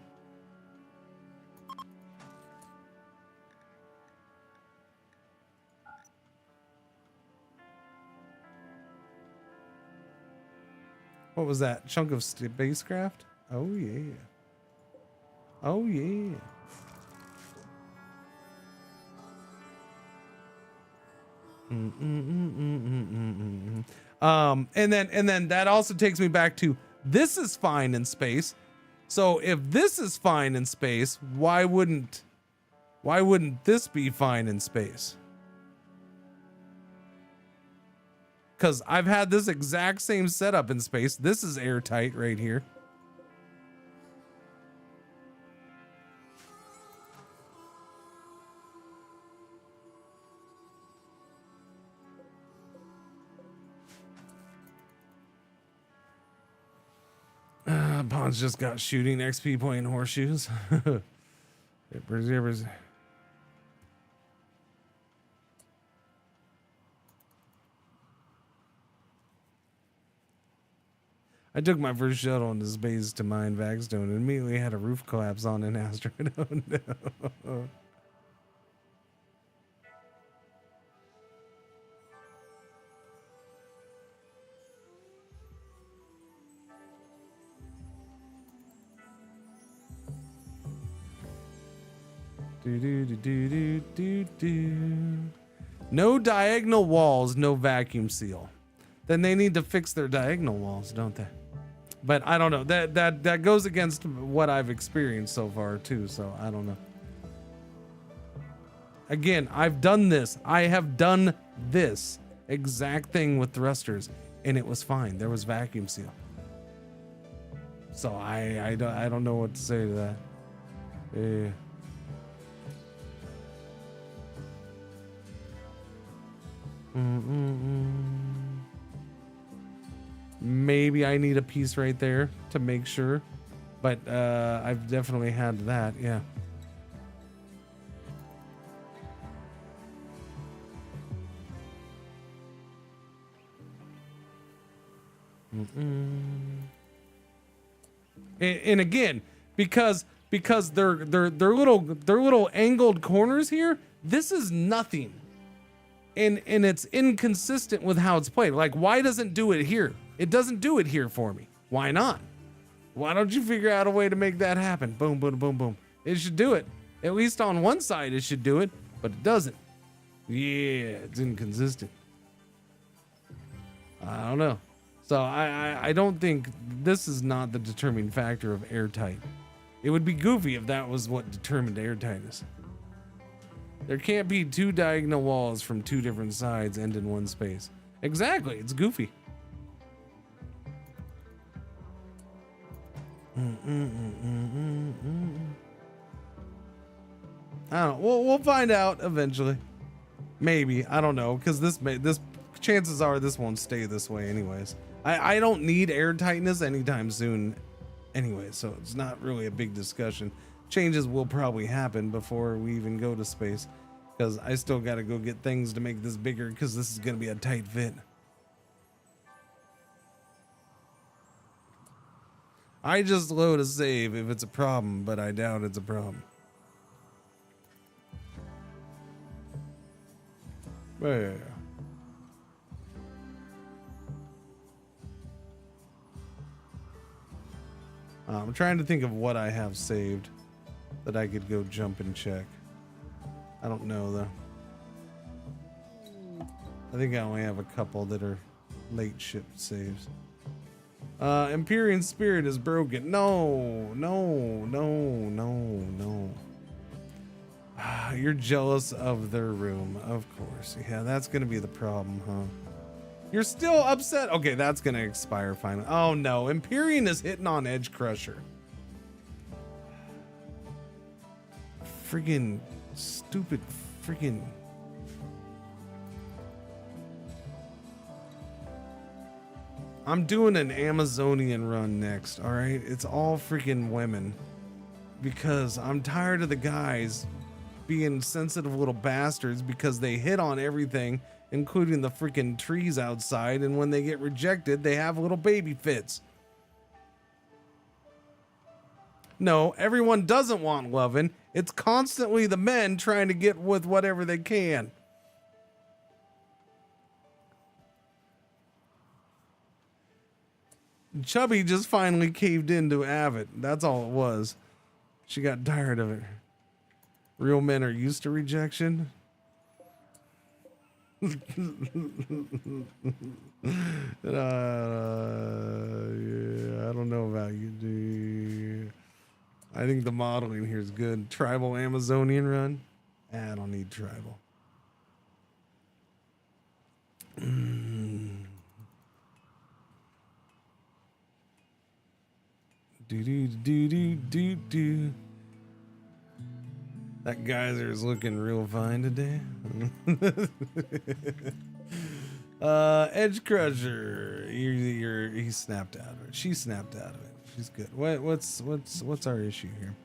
What was that? Chunk of spacecraft? Oh yeah. Oh yeah. And then that also takes me back to this is fine in space. So if this is fine in space, why wouldn't this be fine in space? Because I've had this exact same setup in space. This is airtight right here. Pons just got shooting XP playing horseshoes. I took my first shuttle into space to mine Vagstone and immediately had a roof collapse on an asteroid. Oh no. No diagonal walls, no vacuum seal. Then they need to fix their diagonal walls, don't they? But I don't know. That goes against what I've experienced so far too, so I don't know. Again, I've done this. I have done this exact thing with thrusters and it was fine. There was vacuum seal. So I don't know what to say to that. Yeah. Maybe I need a piece right there to make sure, but I've definitely had that. Yeah. And again, because they're little angled corners here, this is nothing. And it's inconsistent with how it's played. Like, why doesn't do it here? It doesn't do it here for me. Why not? Why don't you figure out a way to make that happen? Boom, boom, boom, boom. It should do it. At least on one side it should do it, but it doesn't. Yeah, it's inconsistent. I don't know. So I don't think this is not the determining factor of airtight. It would be goofy if that was what determined airtightness. There can't be two diagonal walls from two different sides end in one space. Exactly, it's goofy. I don't know. We'll find out eventually. Maybe, I don't know, because this chances are this won't stay this way anyways. I don't need airtightness anytime soon anyway, so it's not really a big discussion. Changes will probably happen before we even go to space, because I still got to go get things to make this bigger, because this is going to be a tight fit. I just load a save if it's a problem, but I doubt it's a problem. Yeah. I'm trying to think of what I have saved that I could go jump and check. I don't know though. I think I only have a couple that are late ship saves. Empyrean spirit is broken. No. You're jealous of their room, of course. Yeah, that's gonna be the problem, huh? You're still upset? Okay, that's gonna expire finally. Oh no, Empyrean is hitting on Edge Crusher. Friggin' stupid friggin'. I'm doing an Amazonian run next, alright? It's all freaking women. Because I'm tired of the guys being sensitive little bastards because they hit on everything, including the freaking trees outside, and when they get rejected, they have little baby fits. No, everyone doesn't want loving. It's constantly the men trying to get with whatever they can. Chubby just finally caved into Avid. That's all it was. She got tired of it. Real men are used to rejection. Yeah, I don't know about you, dude. I think the modeling here is good. Tribal Amazonian run. I don't need tribal. Do. That geyser is looking real fine today. Edge Crusher. He snapped out of it. She snapped out of it. She's good. What's our issue here?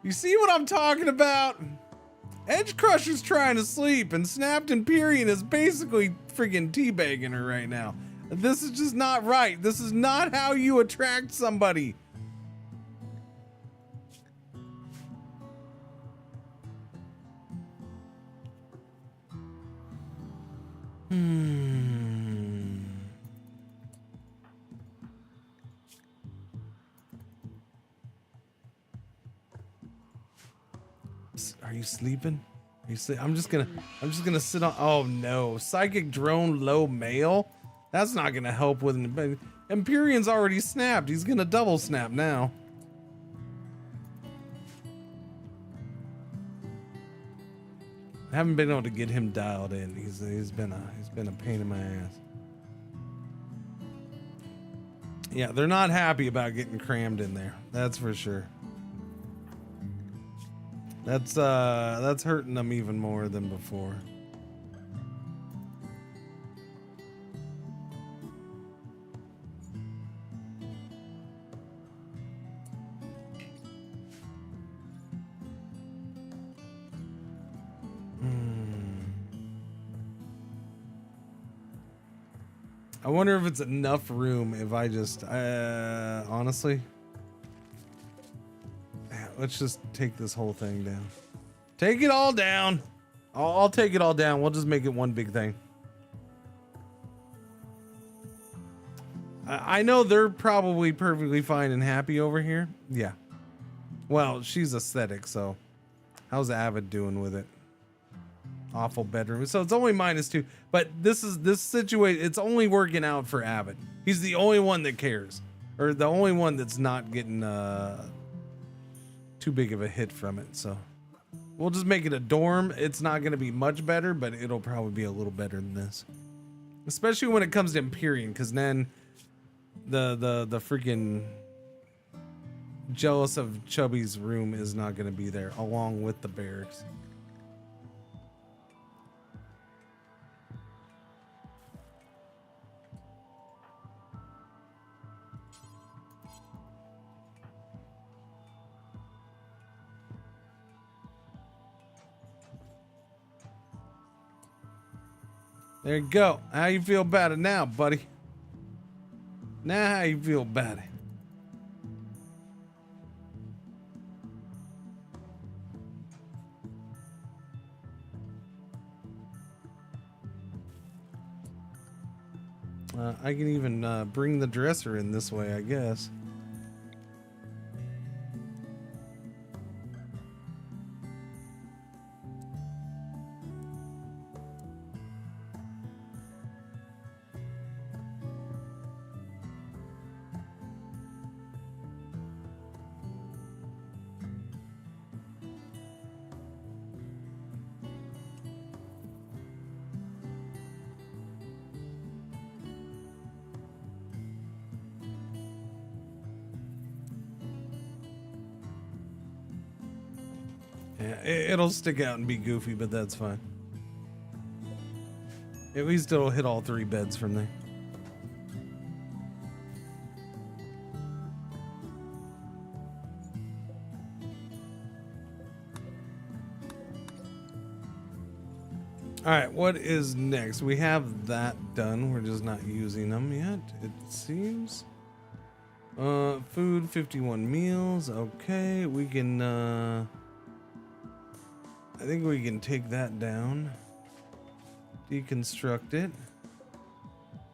You see what I'm talking about? Edge Crusher's trying to sleep, and Snapped Empyrean is basically friggin' teabagging her right now. This is just not right. This is not how you attract somebody. Are you sleeping? Are you sleep? I'm just gonna sit on. Oh no, psychic drone low male. That's not gonna help with an. Empyrean's already snapped. He's gonna double snap now. I haven't been able to get him dialed in. He's been a pain in my ass. Yeah, they're not happy about getting crammed in there. That's for sure. That's hurting them even more than before. I wonder if it's enough room if I just honestly. Let's just take this whole thing down. Take it all down. I'll take it all down. We'll just make it one big thing. I know they're probably perfectly fine and happy over here. Yeah. Well, she's aesthetic, so how's Avid doing with it? Awful bedroom. So it's only -2, but this situation, it's only working out for Avid. He's the only one that cares, or the only one that's not getting too big of a hit from it. So we'll just make it a dorm. It's not going to be much better, but it'll probably be a little better than this, especially when it comes to Empyrean, because then the freaking jealous of Chubby's room is not going to be there along with the barracks. There you go. How you feel about it now, buddy? Now how you feel about it? I can even bring the dresser in this way, I guess. Yeah, it'll stick out and be goofy, but that's fine. At least it'll hit all 3 beds from there. Alright, what is next? We have that done. We're just not using them yet, it seems. Food, 51 meals. Okay, we can, I think we can take that down. Deconstruct it.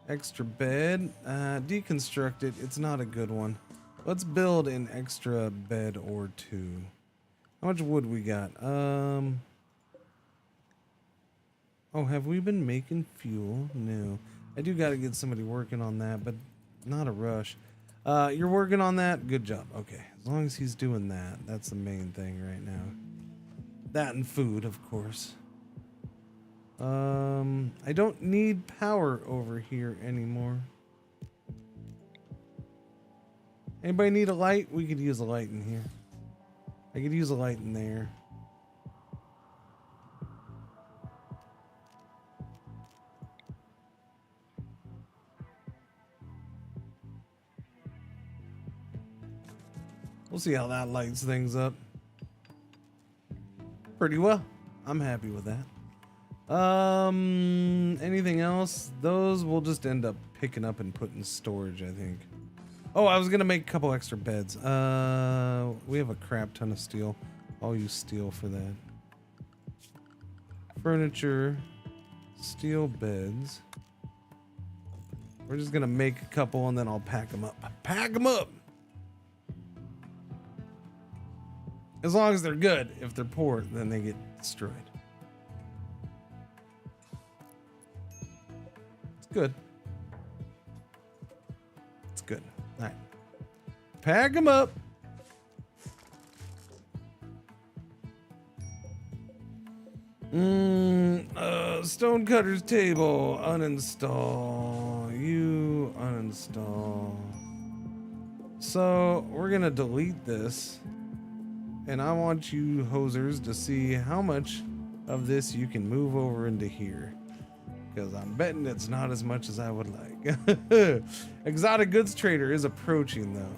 Extra bed. Deconstruct it. It's not a good one. Let's build an extra bed or 2. How much wood we got? Oh, have we been making fuel? No. I do gotta get somebody working on that, but not a rush. You're working on that? Good job. Okay. As long as he's doing that, that's the main thing right now. That and food, of course. I don't need power over here anymore. Anybody need a light? We could use a light in here. I could use a light in there. We'll see how that lights things up. Pretty well. I'm happy with that. Anything else? Those we'll just end up picking up and put in storage, I think. Oh, I was gonna make a couple extra beds. We have a crap ton of steel. I'll use steel for that. Furniture, steel beds. We're just gonna make a couple and then I'll pack them up. Pack them up! As long as they're good. If they're poor, then they get destroyed. It's good. It's good. All right. Pack them up. Stonecutter's table. Uninstall. You uninstall. So we're going to delete this. And I want you hosers to see how much of this you can move over into here. Because I'm betting it's not as much as I would like. Exotic goods trader is approaching though.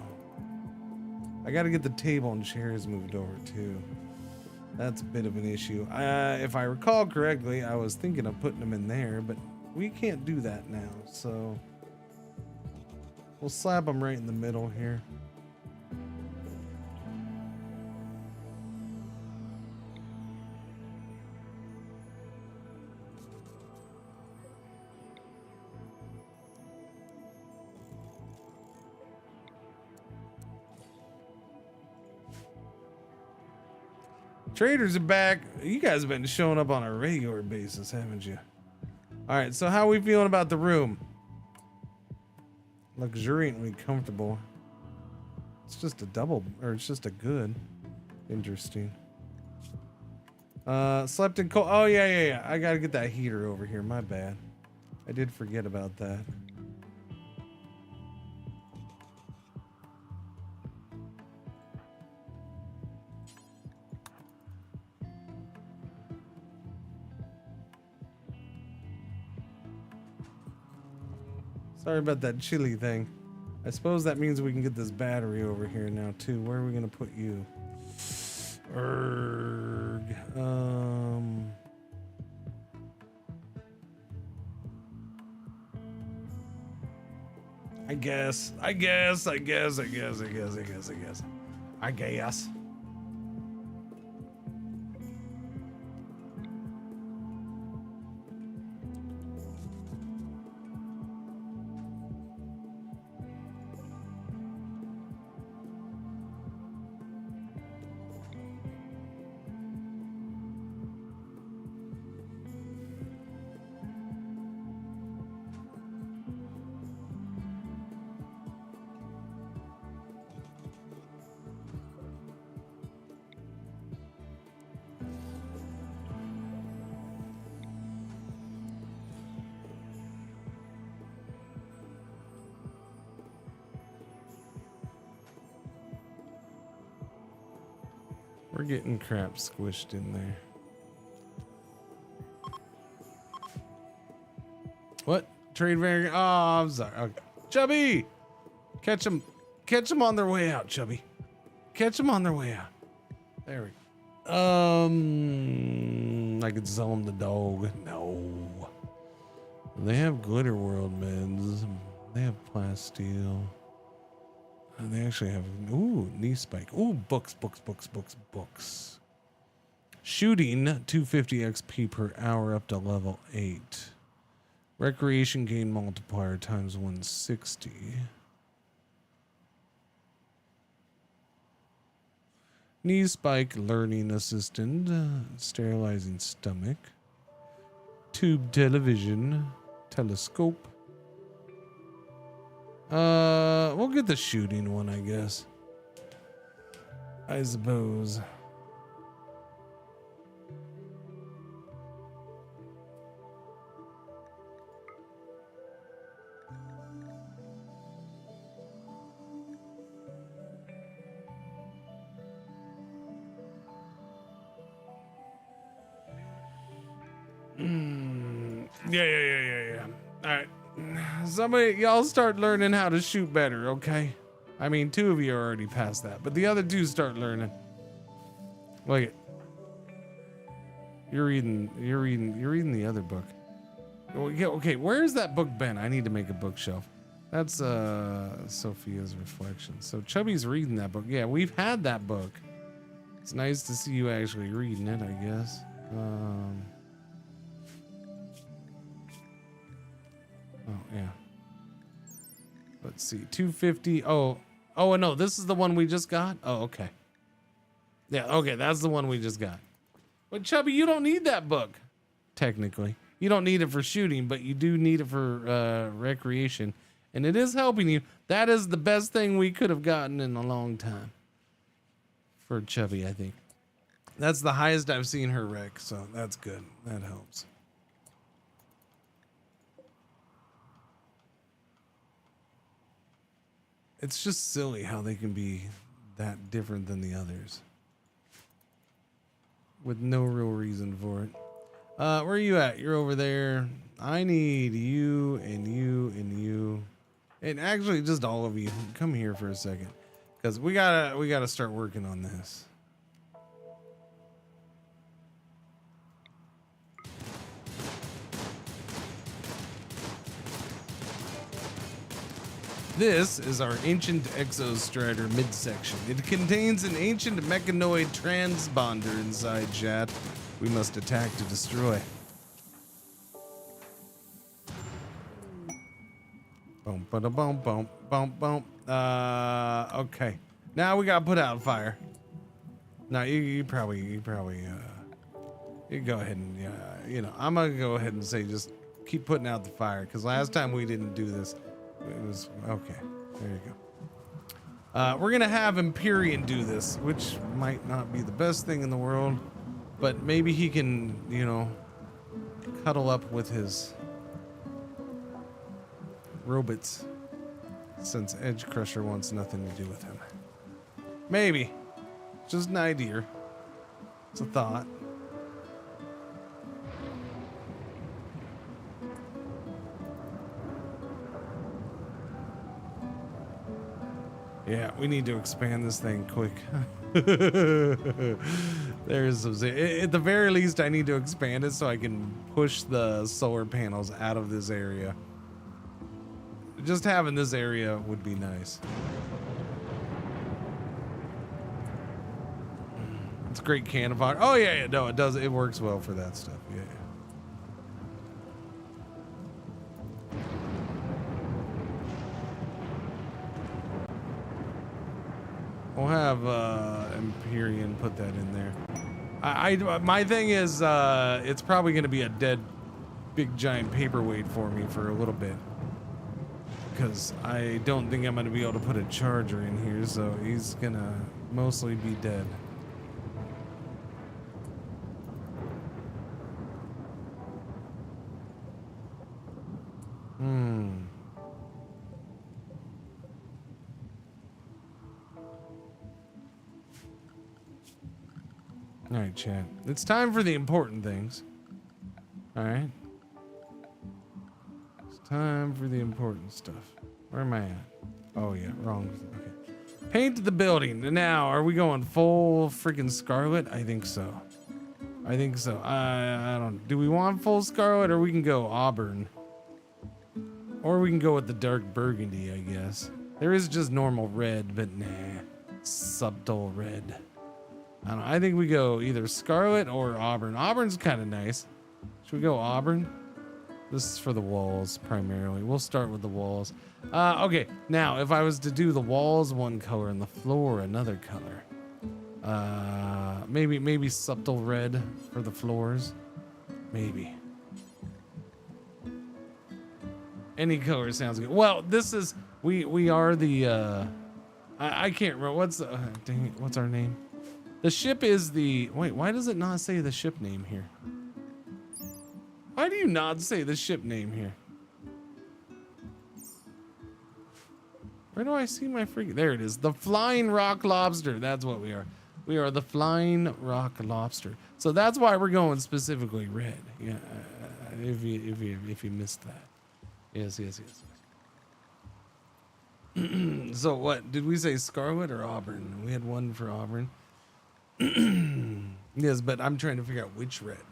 I got to get the table and chairs moved over too. That's a bit of an issue. If I recall correctly, I was thinking of putting them in there, but we can't do that now. So we'll slap them right in the middle here. Traders are back. You guys have been showing up on a regular basis, haven't you? All right, so how are we feeling about the room? Luxuriantly comfortable. It's just a double, or it's just a good. Interesting. Slept in cold. Oh, yeah. I gotta get that heater over here. My bad. I did forget about that. Sorry about that chili thing. I suppose that means we can get this battery over here now too. Where are we gonna put you? I guess. We're getting crap squished in there. What? Trade variant? Oh, I'm sorry. Okay. Chubby! Catch them. Catch them on their way out, Chubby. Catch them on their way out. There we go. I could sell them the dog. No. They have Glitter World meds. They have Plasteel. And they actually have, ooh, knee spike. Ooh, books. Shooting, 250 XP per hour up to level 8. Recreation gain multiplier times 160. Knee spike, learning assistant, sterilizing stomach. Tube television, telescope. We'll get the shooting one, I guess. I suppose. Yeah. All right. Somebody, y'all start learning how to shoot better, okay? I mean, 2 of you are already past that, but the other 2 start learning. Look it. You're reading the other book. Okay, where's that book been? I need to make a bookshelf. That's Sophia's Reflection. So Chubby's reading that book. Yeah, we've had that book. It's nice to see you actually reading it, I guess. Oh, yeah. Let's see. 250. Oh, no. This is the one we just got? Oh, okay. Yeah, okay. That's the one we just got. But, Chubby, you don't need that book, technically. You don't need it for shooting, but you do need it for recreation. And it is helping you. That is the best thing we could have gotten in a long time. For Chubby, I think. That's the highest I've seen her rec, so that's good. That helps. It's just silly how they can be that different than the others. With no real reason for it. Where are you at? You're over there. I need you and you and you. And actually just all of you. Come here for a second. Because we gotta start working on this. This is our ancient exostrator midsection. It contains an ancient mechanoid transponder inside, chat. We must attack to destroy. Boom, ba da boom, boom, boom, boom. Okay. Now we gotta put out fire. Now you probably you go ahead and I'm gonna go ahead and say just keep putting out the fire because last time we didn't do this. It was okay. There you go. We're gonna have Empyrean do this, which might not be the best thing in the world, but maybe he can, cuddle up with his robots, since Edge Crusher wants nothing to do with him. Maybe, just an idea. It's a thought. Yeah, we need to expand this thing quick. There's some, at the very least, I need to expand it so I can push the solar panels out of this area. Just having this area would be nice. It's a great can of fire. Oh yeah, no, it does. It works well for that stuff. Yeah. We'll have Empyrean put that in there. My thing is, it's probably going to be a dead, big giant paperweight for me for a little bit, because I don't think I'm going to be able to put a charger in here, so he's going to mostly be dead. All right, chat. It's time for the important things. All right. It's time for the important stuff. Where am I at? Oh yeah, wrong. Okay. Paint the building. Now, are we going full freaking scarlet? I think so. I think so. I don't. Do we want full scarlet, or we can go auburn, or we can go with the dark burgundy? I guess there is just normal red, but nah, subtle red. I don't know. I think we go either scarlet or auburn. Auburn's kind of nice. Should we go auburn? This is for the walls primarily. We'll start with the walls. Okay, now if I was to do the walls one color and the floor another color, maybe subtle red for the floors. Maybe. Any color sounds good. Well, this is we are the I can't remember what's dang it, what's our name? The ship is the wait. Why does it not say the ship name here? Why do you not say the ship name here? Where do I see my freaking? There it is. The Flying Rock Lobster. That's what we are. We are the Flying Rock Lobster. So that's why we're going specifically red. Yeah. If you missed that. Yes. So what did we say? Scarlet or auburn? We had one for auburn. Yes, but I'm trying to figure out which red.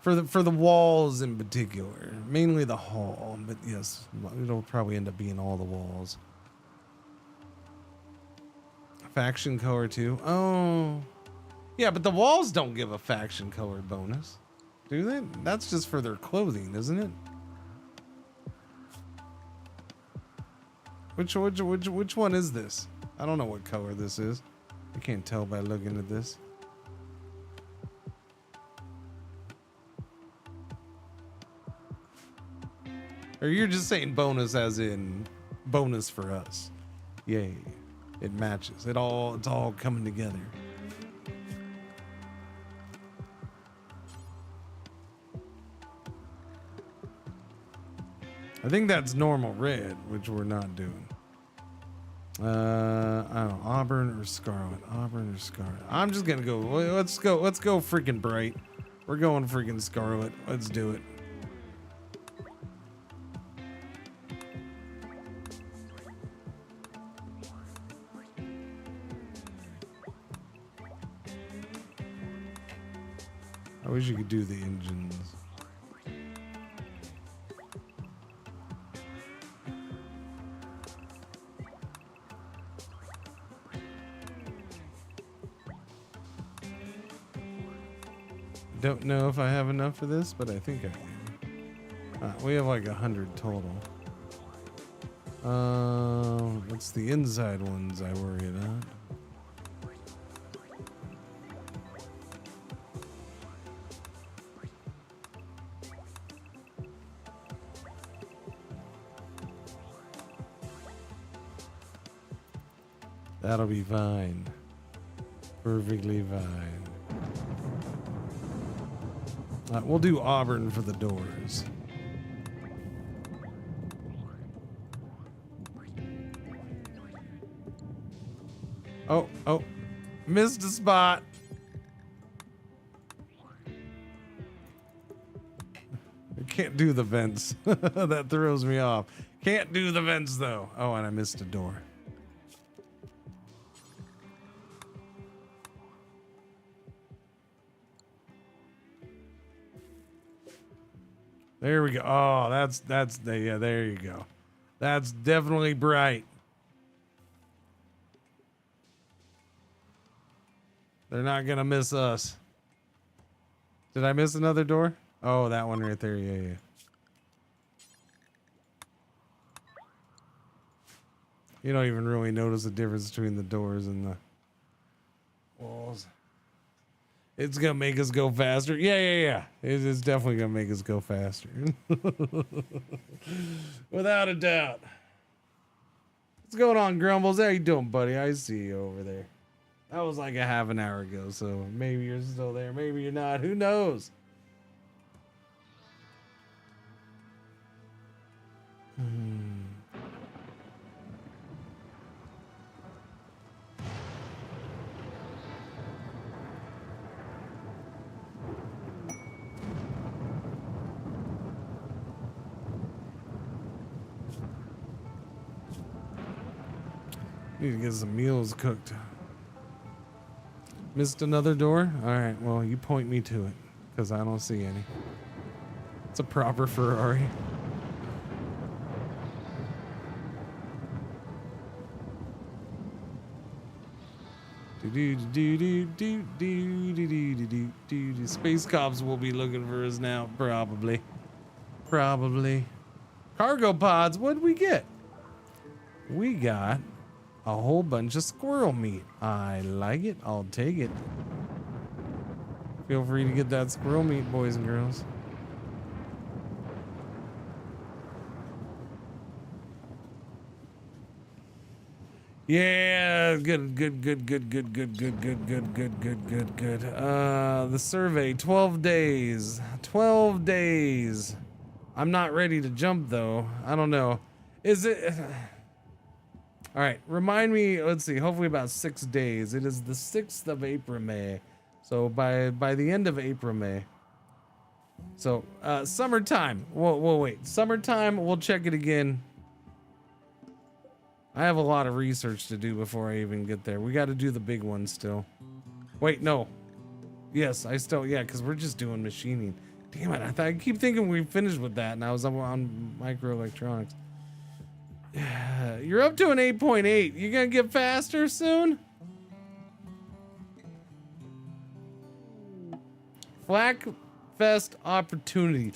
For the walls in particular, mainly the hall, but yes, it'll probably end up being all the walls. Faction color too. Oh, yeah, but the walls don't give a faction color bonus, do they? That's just for their clothing, isn't it? Which one is this? I don't know what color this is. I can't tell by looking at this. Or you're just saying bonus as in bonus for us. Yay. It matches. It's all coming together. I think that's normal red, which we're not doing. I don't know, auburn or scarlet. Auburn or scarlet. I'm just gonna go. Let's go freaking bright. We're going freaking scarlet. Let's do it. I wish you could do the engines. Don't know if I have enough for this, but I think I do. We have like 100 total. It's the inside ones I worry about. That'll be fine. Perfectly fine. We'll do auburn for the doors. Oh, missed a spot. I can't do the vents. That throws me off. Can't do the vents though. Oh, and I missed a door. There we go. Oh, yeah, there you go. That's definitely bright. They're not gonna miss us. Did I miss another door? Oh, that one right there. Yeah. You don't even really notice the difference between the doors and the walls. It's gonna make us go faster. Yeah. It is definitely gonna make us go faster. Without a doubt. What's going on, Grumbles? How you doing, buddy? I see you over there. That was like a half an hour ago, so maybe you're still there. Maybe you're not. Who knows? Need to get some meals cooked. Missed another door? Alright, well, you point me to it, because I don't see any. It's a proper Ferrari. Space cops will be looking for us now, probably. Probably. Cargo pods, what'd we get? We got a whole bunch of squirrel meat. I like it. I'll take it. Feel free to get that squirrel meat, boys and girls. Yeah, good. The survey, 12 days. 12 days. I'm not ready to jump though. I don't know. Is it? All right, remind me, let's see, hopefully about 6 days. It is the 6th of April, May. So by the end of April, May. So, summertime. We'll wait. Summertime, we'll check it again. I have a lot of research to do before I even get there. We got to do the big one still. Wait, no. Yes, yeah, because we're just doing machining. Damn it, I keep thinking we finished with that, and I was on microelectronics. You're up to an 8.8. You gonna get faster soon? Flak Fest opportunity.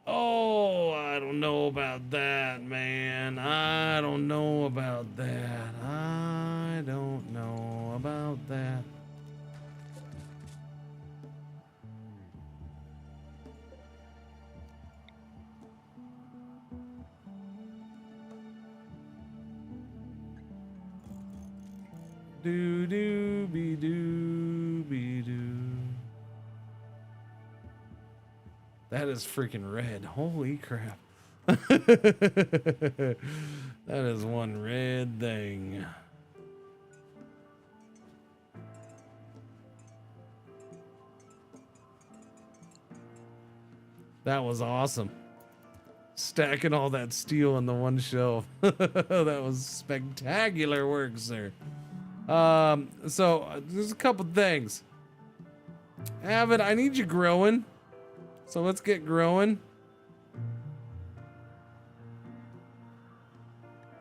Oh, I don't know about that, man. I don't know about that. I don't know about that. Do do be do be do. That is freaking red. Holy crap. That is one red thing. That was awesome. Stacking all that steel on the one shelf. That was spectacular work, sir. So there's a couple things. Avid, I need you growing. So let's get growing.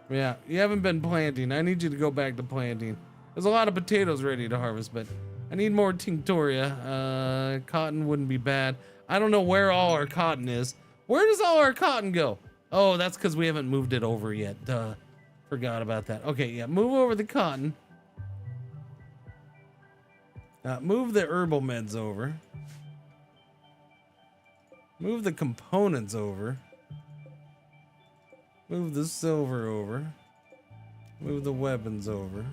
Yeah, you haven't been planting. I need you to go back to planting. There's a lot of potatoes ready to harvest, but I need more tinctoria. Cotton wouldn't be bad. I don't know where all our cotton is. Where does all our cotton go? Oh, that's because we haven't moved it over yet. Duh. Forgot about that. Okay, yeah, move over the cotton. Move the herbal meds over. Move the components over. Move the silver over. Move the weapons over.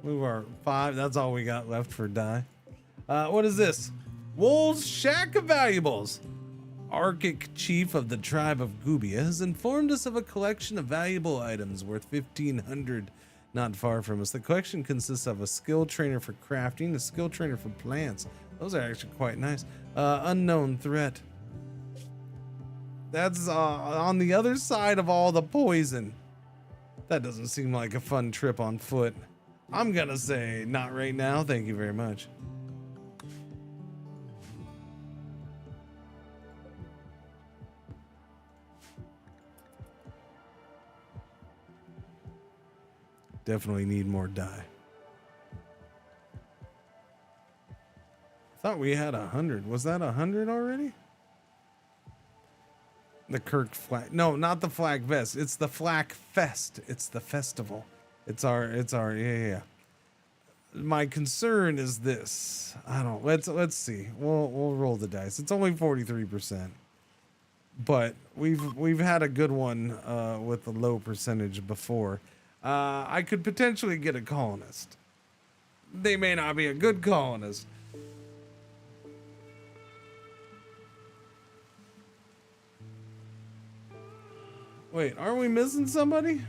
Move our 5. That's all we got left for dye. What is this? Wool's Shack of Valuables. Archic chief of the tribe of Gubia has informed us of a collection of valuable items worth 1,500 not far from us. The collection consists of a skill trainer for crafting, a skill trainer for plants. Those are actually quite nice. Unknown threat. That's on the other side of all the poison. That doesn't seem like a fun trip on foot. I'm gonna say not right now. Thank you very much. Definitely need more dye. Thought we had 100. Was that 100 already? The Kirk flag. No, not the flag vest. It's the Flak Fest. It's the festival. It's our, yeah. My concern is this. I don't, let's see. We'll roll the dice. It's only 43%. But we've had a good one with a low percentage before. I could potentially get a colonist. They may not be a good colonist. Wait, are we missing somebody?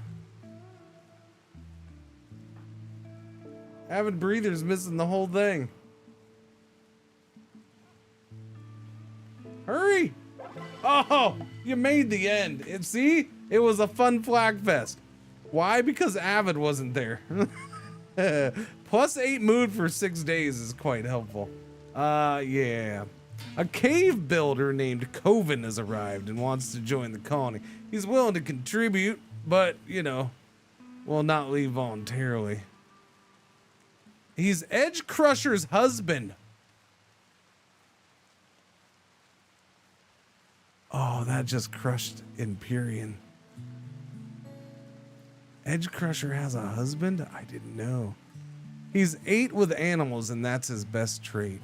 Avid Breather's missing the whole thing. Hurry! Oh, you made the end. See? It was a fun flag fest. Why? Because Avid wasn't there. +8 mood for 6 days is quite helpful. Yeah. A cave builder named Coven has arrived and wants to join the colony. He's willing to contribute, but, you know, will not leave voluntarily. He's Edge Crusher's husband. Oh, that just crushed Empyrean. Edge Crusher has a husband? I didn't know. He's 8 with animals, and that's his best trait.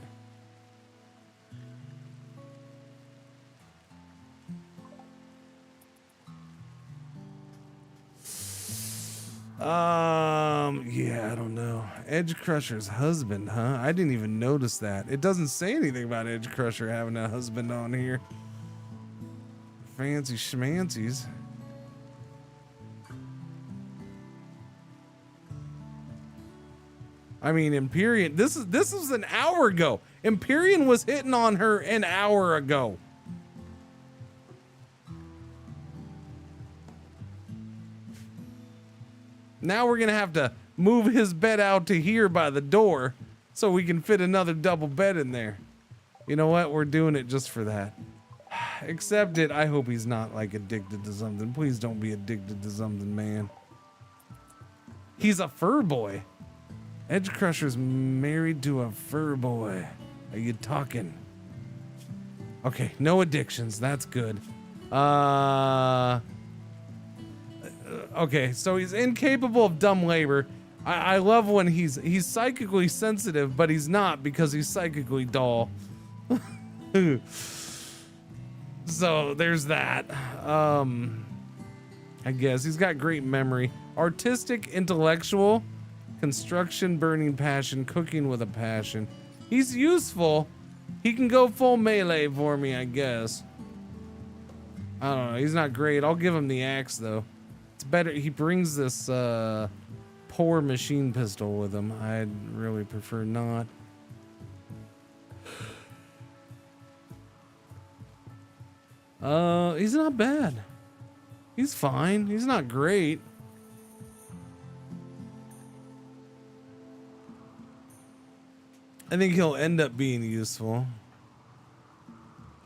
Yeah, I don't know. Edge Crusher's husband, huh? I didn't even notice that. It doesn't say anything about Edge Crusher having a husband on here. Fancy schmancies. I mean, Empyrean, this was an hour ago. Empyrean was hitting on her an hour ago. Now we're gonna have to move his bed out to here by the door so we can fit another double bed in there. You know what? We're doing it just for that. Accept it. I hope he's not like addicted to something. Please don't be addicted to something, man. He's a fur boy. Edge Crusher's married to a fur boy. Are you talking? Okay, no addictions. That's good. Okay, so he's incapable of dumb labor. I love when he's psychically sensitive, but he's not because he's psychically dull. So there's that. I guess he's got great memory. Artistic, intellectual, construction, burning passion, cooking with a passion. He's useful. He can go full melee for me, I guess. I don't know. He's not great. I'll give him the axe though. It's better. He brings this poor machine pistol with him. I'd really prefer not. He's not bad. He's fine. He's not great. I think he'll end up being useful.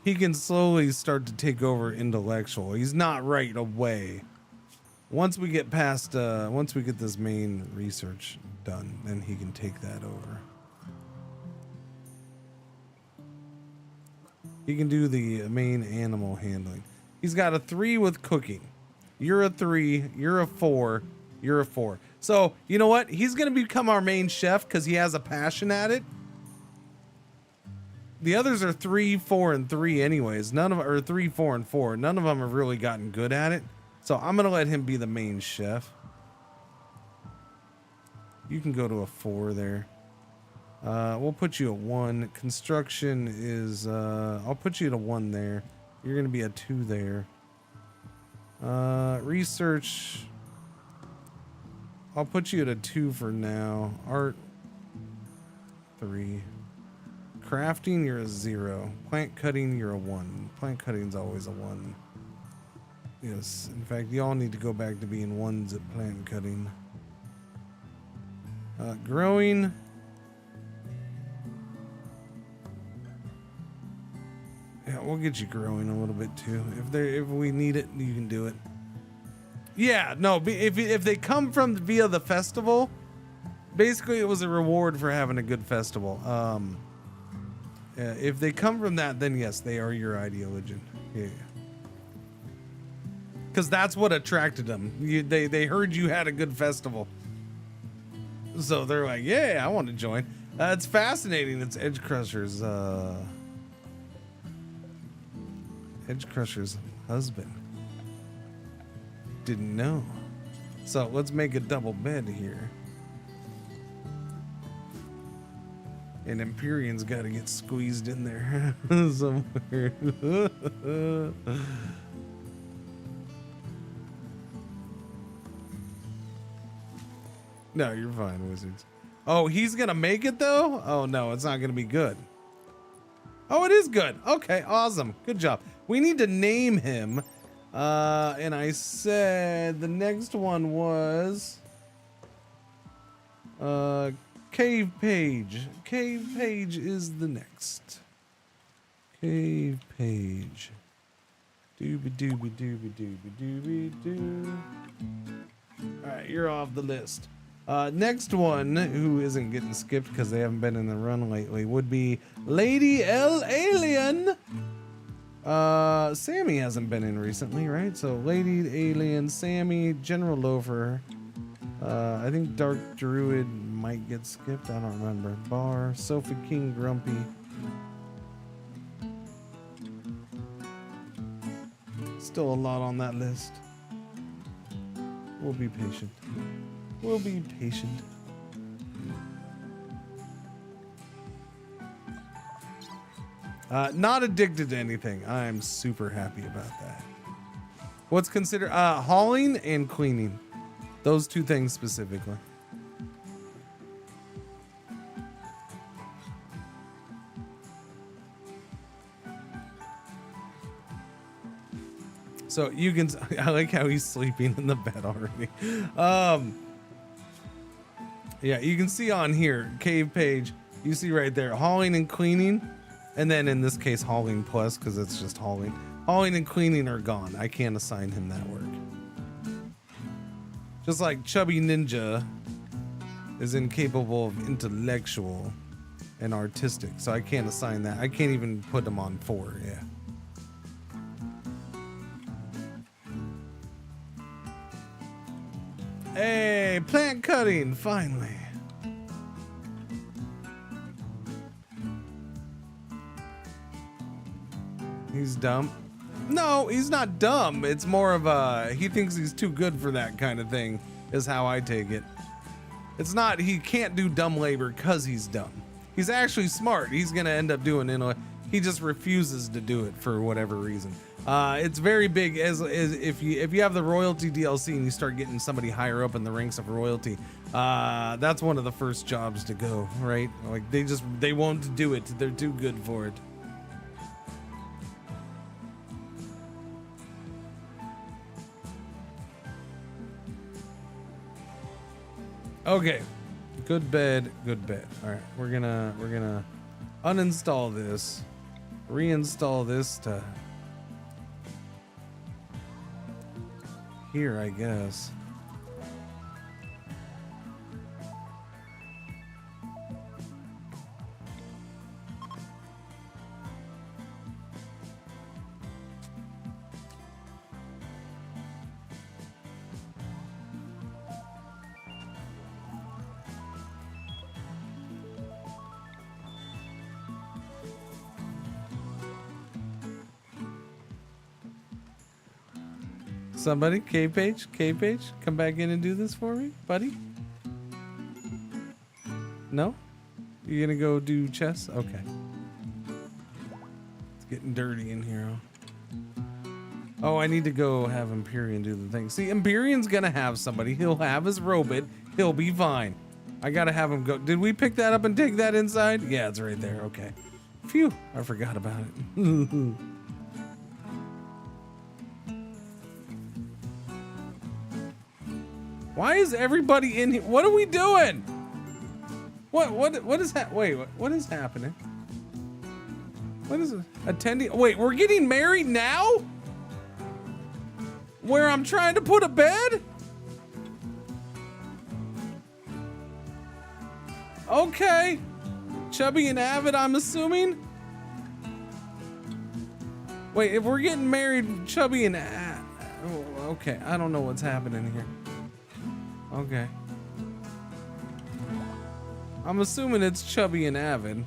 He can slowly start to take over intellectual. He's not right away. Once we get past, once we get this main research done, then he can take that over. He can do the main animal handling. He's got a 3 with cooking. You're a 3, you're a 4, you're a 4. So, you know what? He's going to become our main chef because he has a passion at it. The others are 3, 4, and 3 anyways. None of them are 3, 4, and 4. None of them have really gotten good at it. So I'm going to let him be the main chef. You can go to a 4 there. We'll put you at 1. Construction is, I'll put you at a 1 there. You're going to be a 2 there. Research, I'll put you at a 2 for now. Art, 3. Crafting, you're a 0. Plant cutting, you're a 1. Plant cutting's always a 1. Yes, in fact, y'all need to go back to being 1s at plant cutting. Growing. Yeah, we'll get you growing a little bit too. If we need it, you can do it. Yeah, no, if they come from via the festival, basically it was a reward for having a good festival. If they come from that, then yes, they are your ideologian. Yeah. Because that's what attracted them. They heard you had a good festival. So they're like, yeah, I want to join. It's fascinating. It's Edge Crusher's husband. Didn't know. So let's make a double bed here. And Empyrean's got to get squeezed in there somewhere. No, you're fine, Wizards. Oh, he's gonna make it though? Oh no, it's not gonna be good. Oh, it is good. Okay, awesome. Good job. We need to name him. And I said the next one was Cave Page. Cave Page is the next. Cave Page. Doobie doobie doobie doobie doobie doo. Alright, you're off the list. Next one, who isn't getting skipped because they haven't been in the run lately, would be Lady L Alien. Sammy hasn't been in recently, right? So Lady Alien, Sammy, General Loafer. I think Dark Druid might get skipped. I don't remember. Bar, Sophie King, Grumpy. Still a lot on that list. We'll be patient. We'll be patient. Not addicted to anything. I'm super happy about that. What's considered hauling and cleaning. Those two things specifically. So you can, I like how he's sleeping in the bed already. Yeah, you can see on here, Cave Page, you see right there, hauling and cleaning. And then in this case, hauling plus, because it's just hauling. Hauling and cleaning are gone. I can't assign him that work. Just like Chubby Ninja is incapable of intellectual and artistic. So I can't assign that. I can't even put him on 4, yeah. Hey, plant cutting, finally. He's dumb. No, he's not dumb. It's more of a, he thinks he's too good for that kind of thing, is how I take it. It's not, he can't do dumb labor because he's dumb. He's actually smart. He's going to end up doing it. He just refuses to do it for whatever reason. It's very big as if you have the royalty DLC and you start getting somebody higher up in the ranks of royalty, that's one of the first jobs to go, right? Like they won't do it. They're too good for it. Okay, good bed, good bed. All right, we're gonna uninstall this, reinstall this to here, I guess. Somebody, K-Page, come back in and do this for me, buddy? No? You gonna go do chess? Okay. It's getting dirty in here. Oh, I need to go have Empyrean do the thing. See, Empyrean's gonna have somebody. He'll have his robot. He'll be fine. I gotta have him go. Did we pick that up and take that inside? Yeah, it's right there. Okay. Phew, I forgot about it. Why is everybody in here? What are we doing? What is that? Wait, what is happening? What is it? Attending? Wait, we're getting married now? Where I'm trying to put a bed? Okay. Chubby and Avid, I'm assuming. Wait, if we're getting married, Chubby and okay, I don't know what's happening here. Okay. I'm assuming it's Chubby and Avid.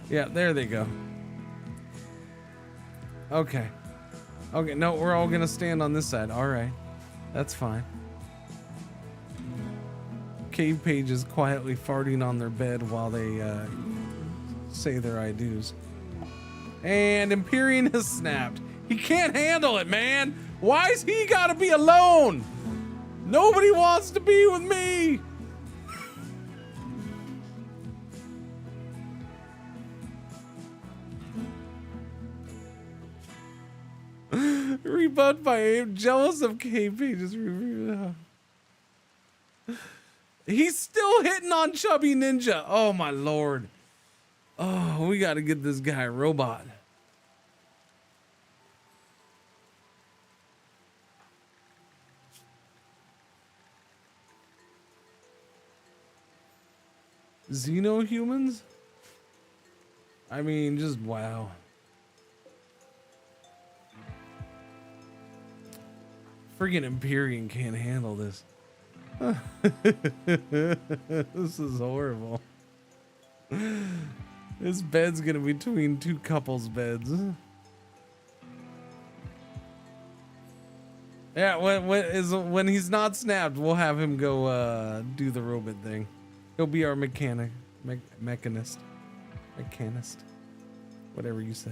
Yeah, there they go. Okay. Okay, no, we're all gonna stand on this side. All right. That's fine. Cave Page is quietly farting on their bed while they say their I do's. And Empyrean has snapped. He can't handle it, man. Why's he gotta be alone? Nobody wants to be with me. Rebuffed by Abe, jealous of KP. Just he's still hitting on Chubby Ninja. Oh my lord. Oh, we got to get this guy a robot. Xenohumans? I mean, just wow. Friggin' Empyrean can't handle this. This is horrible. This bed's gonna be between two couples' beds. Yeah, when he's not snapped, we'll have him go do the robot thing. He'll be our mechanist, whatever you say.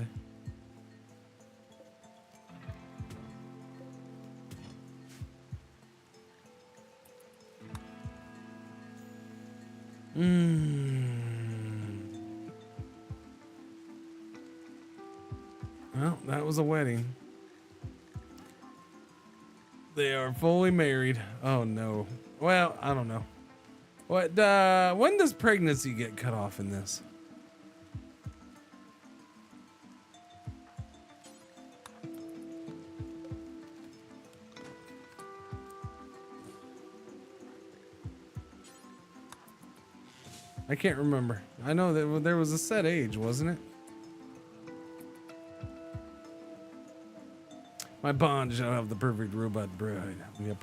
Well, that was a wedding. They are fully married. Oh no. Well, I don't know. What? When does pregnancy get cut off in this? I can't remember. I know that there was a set age, wasn't it? My bond shall have the perfect robot bride. Yeah,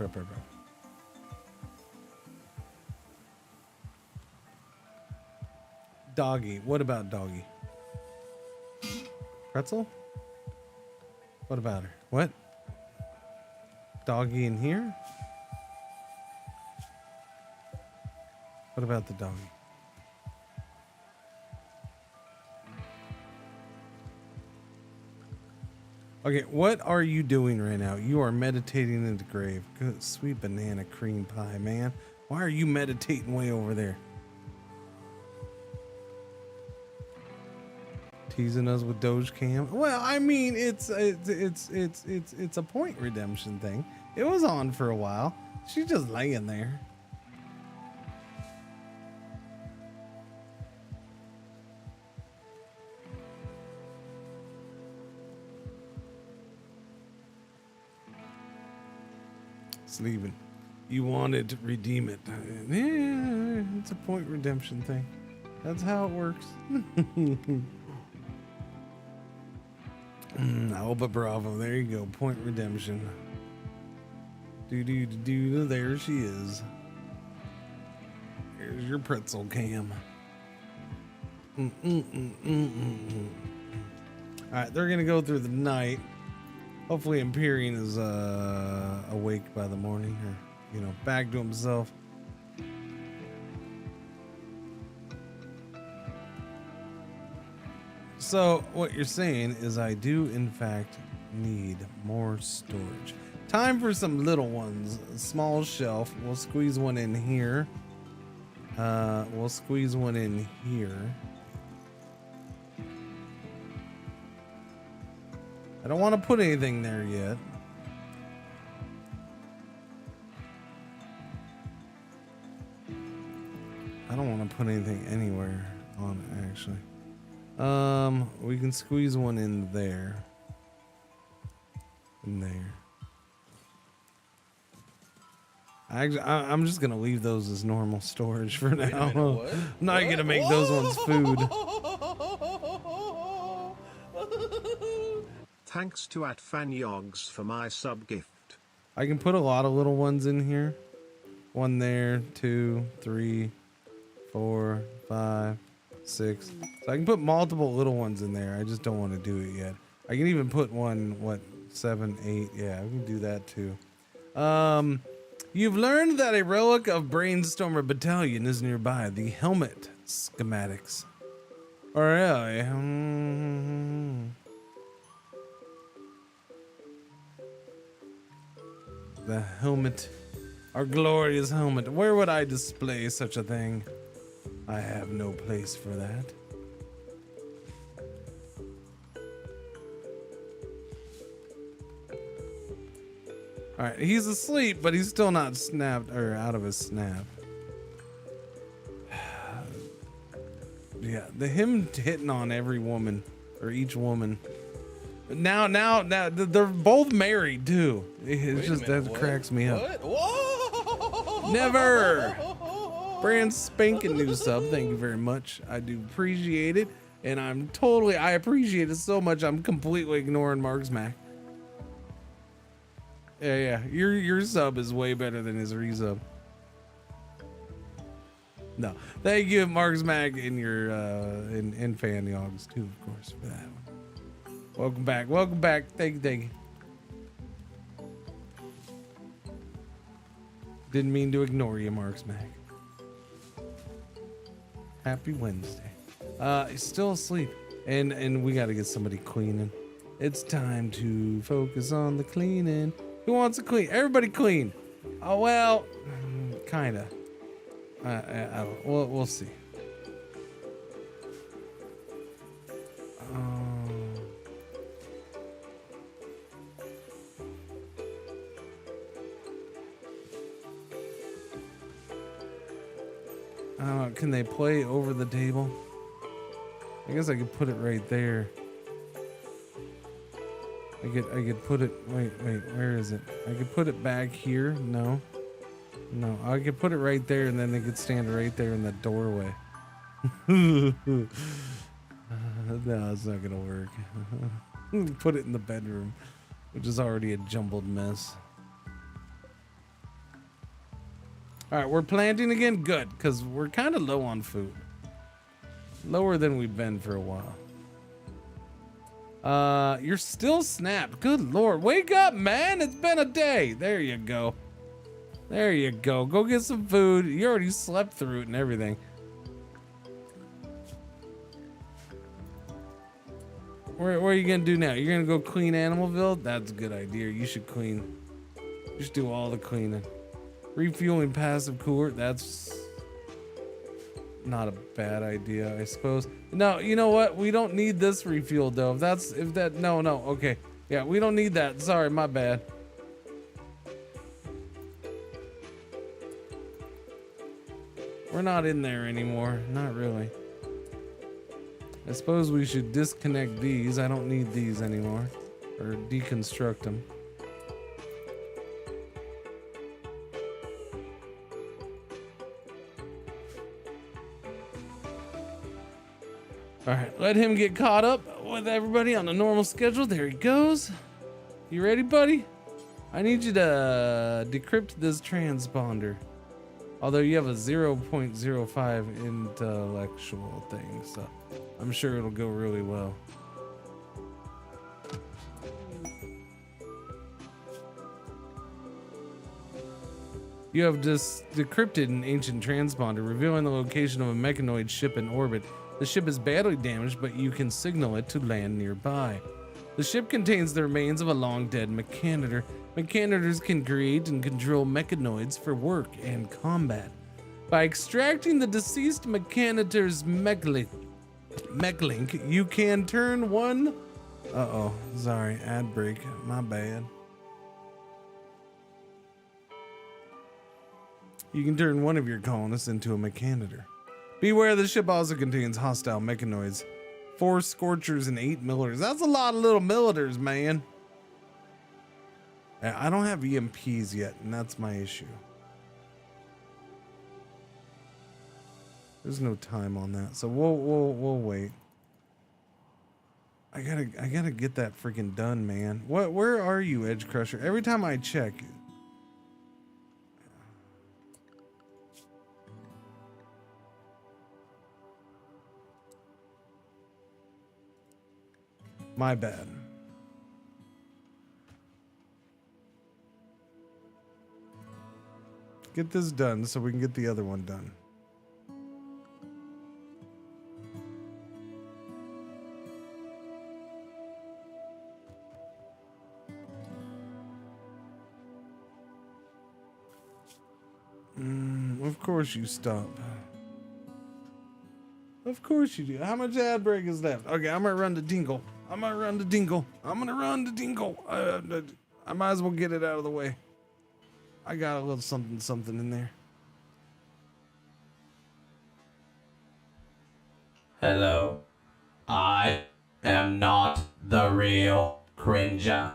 Doggy. What about Doggy? Pretzel? What about her? What? Doggy in here? What about the doggy? Okay, what are you doing right now? You are meditating in the grave. Good, sweet banana cream pie, man. Why are you meditating way over there? Teasing us with Doge Cam. Well, I mean, it's a point redemption thing. It was on for a while. She's just laying there. Sleeping. You wanted to redeem it. Yeah, it's a point redemption thing. That's how it works. Alba Bravo. There you go. Point redemption. There she is. Here's your pretzel cam. Alright, they're gonna go through the night. Hopefully Empyrean is awake by the morning, or, you know, back to himself. So what you're saying is I do in fact need more storage. Time for some little ones. A small shelf. We'll squeeze one in here. We'll squeeze one in here. I don't want to put anything there yet. I don't want to put anything anywhere on it, actually. We can squeeze one in there. In there. I'm just gonna leave those as normal storage for now. I'm not gonna make those ones food. Thanks to @fanyogs for my sub gift. I can put a lot of little ones in here. One there, 2, 3, 4, 5, 6. So I can put multiple little ones in there. I just don't want to do it yet. I can even put one, 7, 8. Yeah, we can do that too. You've learned that a relic of Brainstormer Battalion is nearby. The helmet schematics. Oh, really? The helmet. Our glorious helmet. Where would I display such a thing? I have no place for that. All right, he's asleep, but he's still not snapped or out of his snap. Yeah, him hitting on every woman or each woman. Now they're both married too. It's just that cracks me up. Whoa! Never. Brand spanking new sub. Thank you very much. I do appreciate it, and I appreciate it so much. I'm completely ignoring Mark's Mac. Yeah. Your sub is way better than his resub. No, thank you, Mark's Mac, and your and Fan Yogs too, of course, for that one. Welcome back. Thank you. Didn't mean to ignore you, Mark's Mac. Happy Wednesday. He's still asleep, and we got to get somebody cleaning. It's time to focus on the cleaning. Who wants to clean? Everybody clean. Oh well, kinda. We'll see. I don't know. Can they play over the table? I guess I could put it right there. I could put it. Wait. Where is it? I could put it back here. No. I could put it right there, and then they could stand right there in the doorway. No, it's not gonna work. Put it in the bedroom, which is already a jumbled mess. All right, we're planting again. Good, because we're kind of low on food. Lower than we've been for a while. You're still snapped. Good Lord, wake up, man! It's been a day. There you go. Go get some food. You already slept through it and everything. What are you gonna do now? You're gonna go clean Animalville? That's a good idea. You should clean. You should do all the cleaning. Refueling passive cooler. That's not a bad idea, I suppose. No, you know what? We don't need this refuel though. No. Okay. Yeah, we don't need that. Sorry, my bad. We're not in there anymore. Not really. I suppose we should disconnect these. I don't need these anymore. Or deconstruct them. Alright, let him get caught up with everybody on a normal schedule. There he goes. You ready, buddy? I need you to decrypt this transponder. Although you have a 0.05 intellectual thing, so I'm sure it'll go really well. You have decrypted an ancient transponder, revealing the location of a mechanoid ship in orbit. The ship is badly damaged, but you can signal it to land nearby. The ship contains the remains of a long-dead mechanitor. Mechanitors can create and control mechanoids for work and combat. By extracting the deceased mechanitor's mechlink, you can turn one... Uh-oh, sorry, ad break, my bad. You can turn one of your colonists into a mechanitor. Beware, the ship also contains hostile mechanoids. 4 Scorchers and 8 Millers. That's a lot of little Militors, man. I don't have EMPs yet, and that's my issue. There's no time on that, so we'll wait. I gotta get that freaking done, man. Where are you, Edge Crusher? Every time I check. My bad. Get this done so we can get the other one done. Of course you stop. Of course you do. How much ad break is left? Okay, I'm gonna run to Dingle. I'm gonna run to Dingle. I might as well get it out of the way. I got a little something in there. Hello. I am not the real Cringer.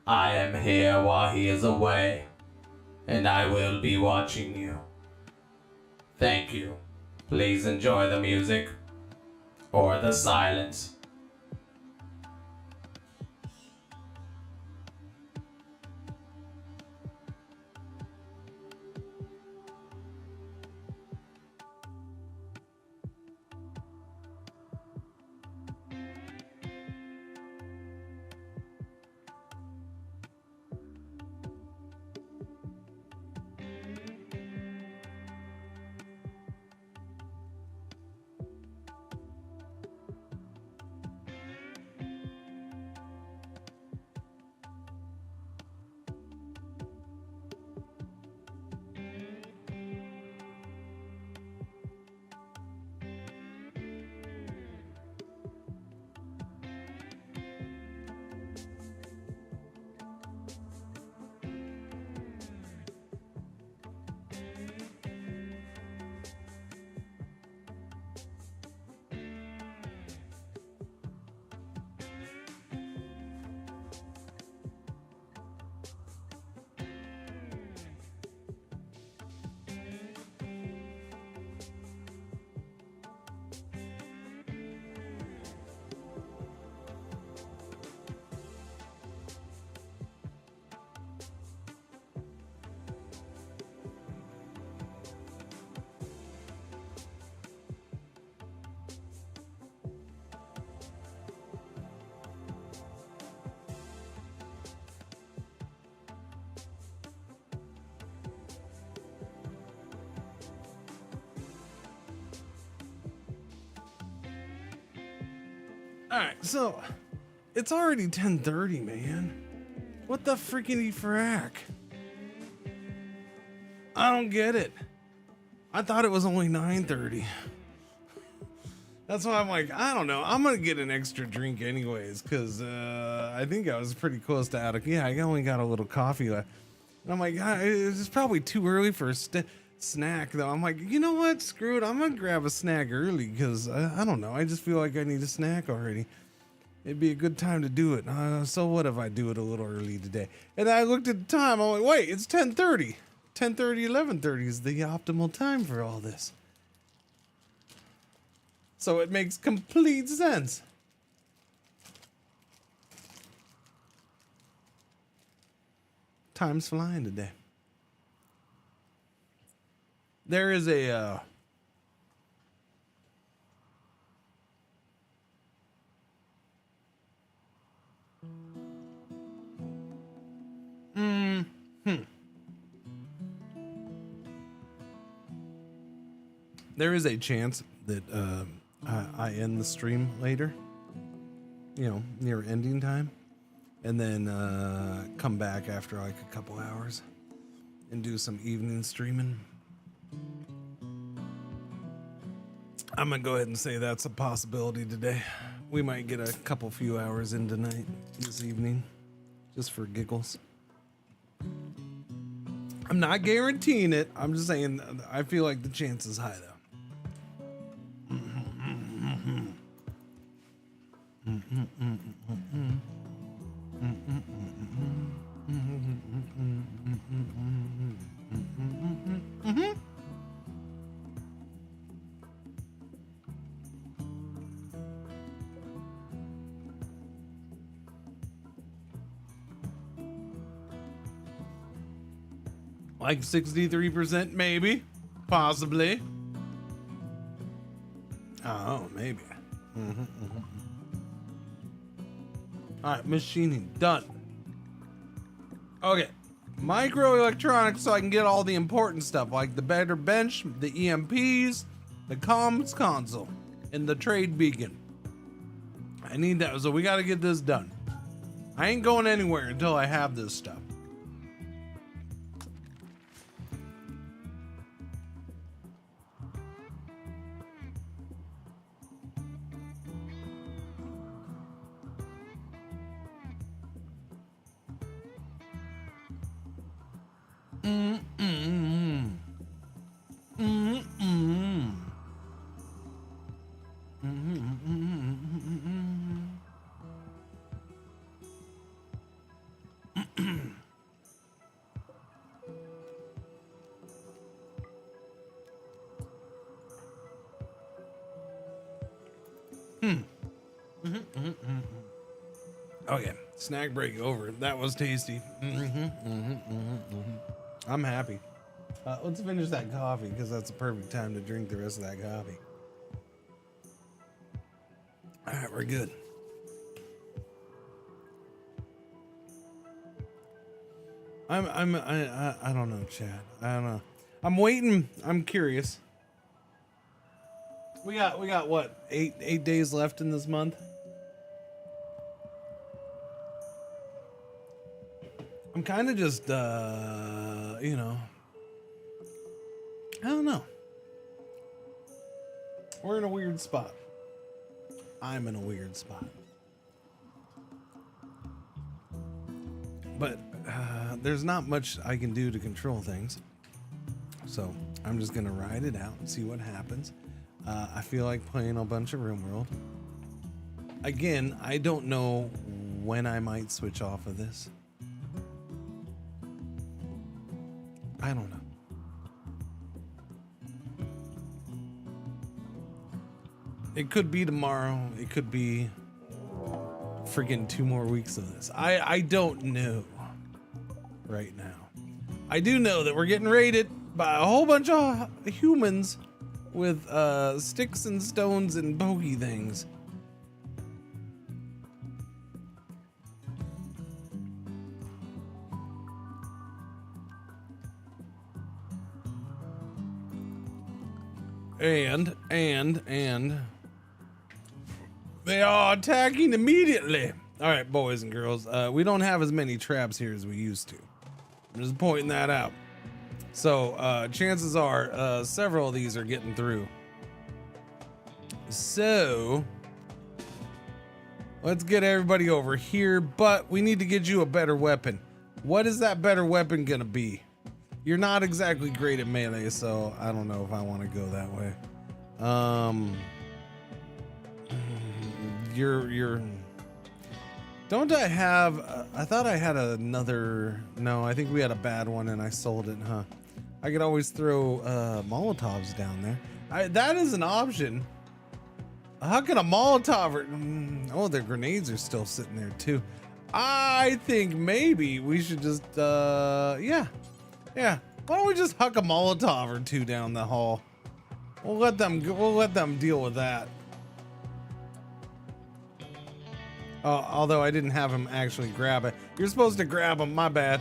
I am here while he is away, and I will be watching you. Thank you. Please enjoy the music or the silence. Alright, so it's already 10:30, man. What the freaking frack? I don't get it. I thought it was only 9:30. That's why I'm like, I don't know. I'm gonna get an extra drink anyways, because I think I was pretty close to out of. Yeah, I only got a little coffee left. And I'm like, it's probably too early for a snack, though. I'm like, you know what? Screw it. I'm gonna grab a snack early because I don't know. I just feel like I need a snack already. It'd be a good time to do it. So what if I do it a little early today? And I looked at the time. I'm like, wait, it's 10:30. 10:30, 11:30 is the optimal time for all this. So it makes complete sense. Time's flying today. There is a there is a chance that I end the stream later, you know, near ending time, and then come back after like a couple hours and do some evening streaming. I'm gonna go ahead and say that's a possibility today. We might get a few hours in tonight, this evening, just for giggles. I'm not guaranteeing it. I'm just saying I feel like the chance is high, though. Like 63%, maybe, possibly. Oh, maybe. All right, machining done. Okay, microelectronics, so I can get all the important stuff like the better bench, the EMPs, the comms console, and the trade beacon. I need that, so we got to get this done. I ain't going anywhere until I have this stuff. Okay, snack break over. That was tasty. I'm happy. Let's finish that coffee because that's the perfect time to drink the rest of that coffee. All right, we're good. I don't know, Chad. I don't know. I'm waiting. I'm curious. We got what? 8 days left in this month. I'm kind of just you know, I don't know. We're in a weird spot. I'm in a weird spot. But there's not much I can do to control things. So I'm just gonna ride it out and see what happens. I feel like playing a bunch of RimWorld. Again, I don't know when I might switch off of this. I don't know. It could be tomorrow. It could be friggin' 2 more weeks of this. I don't know right now. I do know that we're getting raided by a whole bunch of humans with sticks and stones and bogey things. And they are attacking immediately. All right, boys and girls, we don't have as many traps here as we used to. I'm just pointing that out. So chances are several of these are getting through. So let's get everybody over here, but we need to get you a better weapon. What is that better weapon gonna be? You're not exactly great at melee, so I don't know if I want to go that way. You're don't I have I thought I had another. No, I think we had a bad one and I sold it, huh? I could always throw Molotovs down there. That is an option. How can a Molotov oh, the grenades are still sitting there too. I think maybe we should just yeah, why don't we just huck a Molotov or two down the hall? We'll let them deal with that. Although I didn't have him actually grab it. You're supposed to grab him, my bad.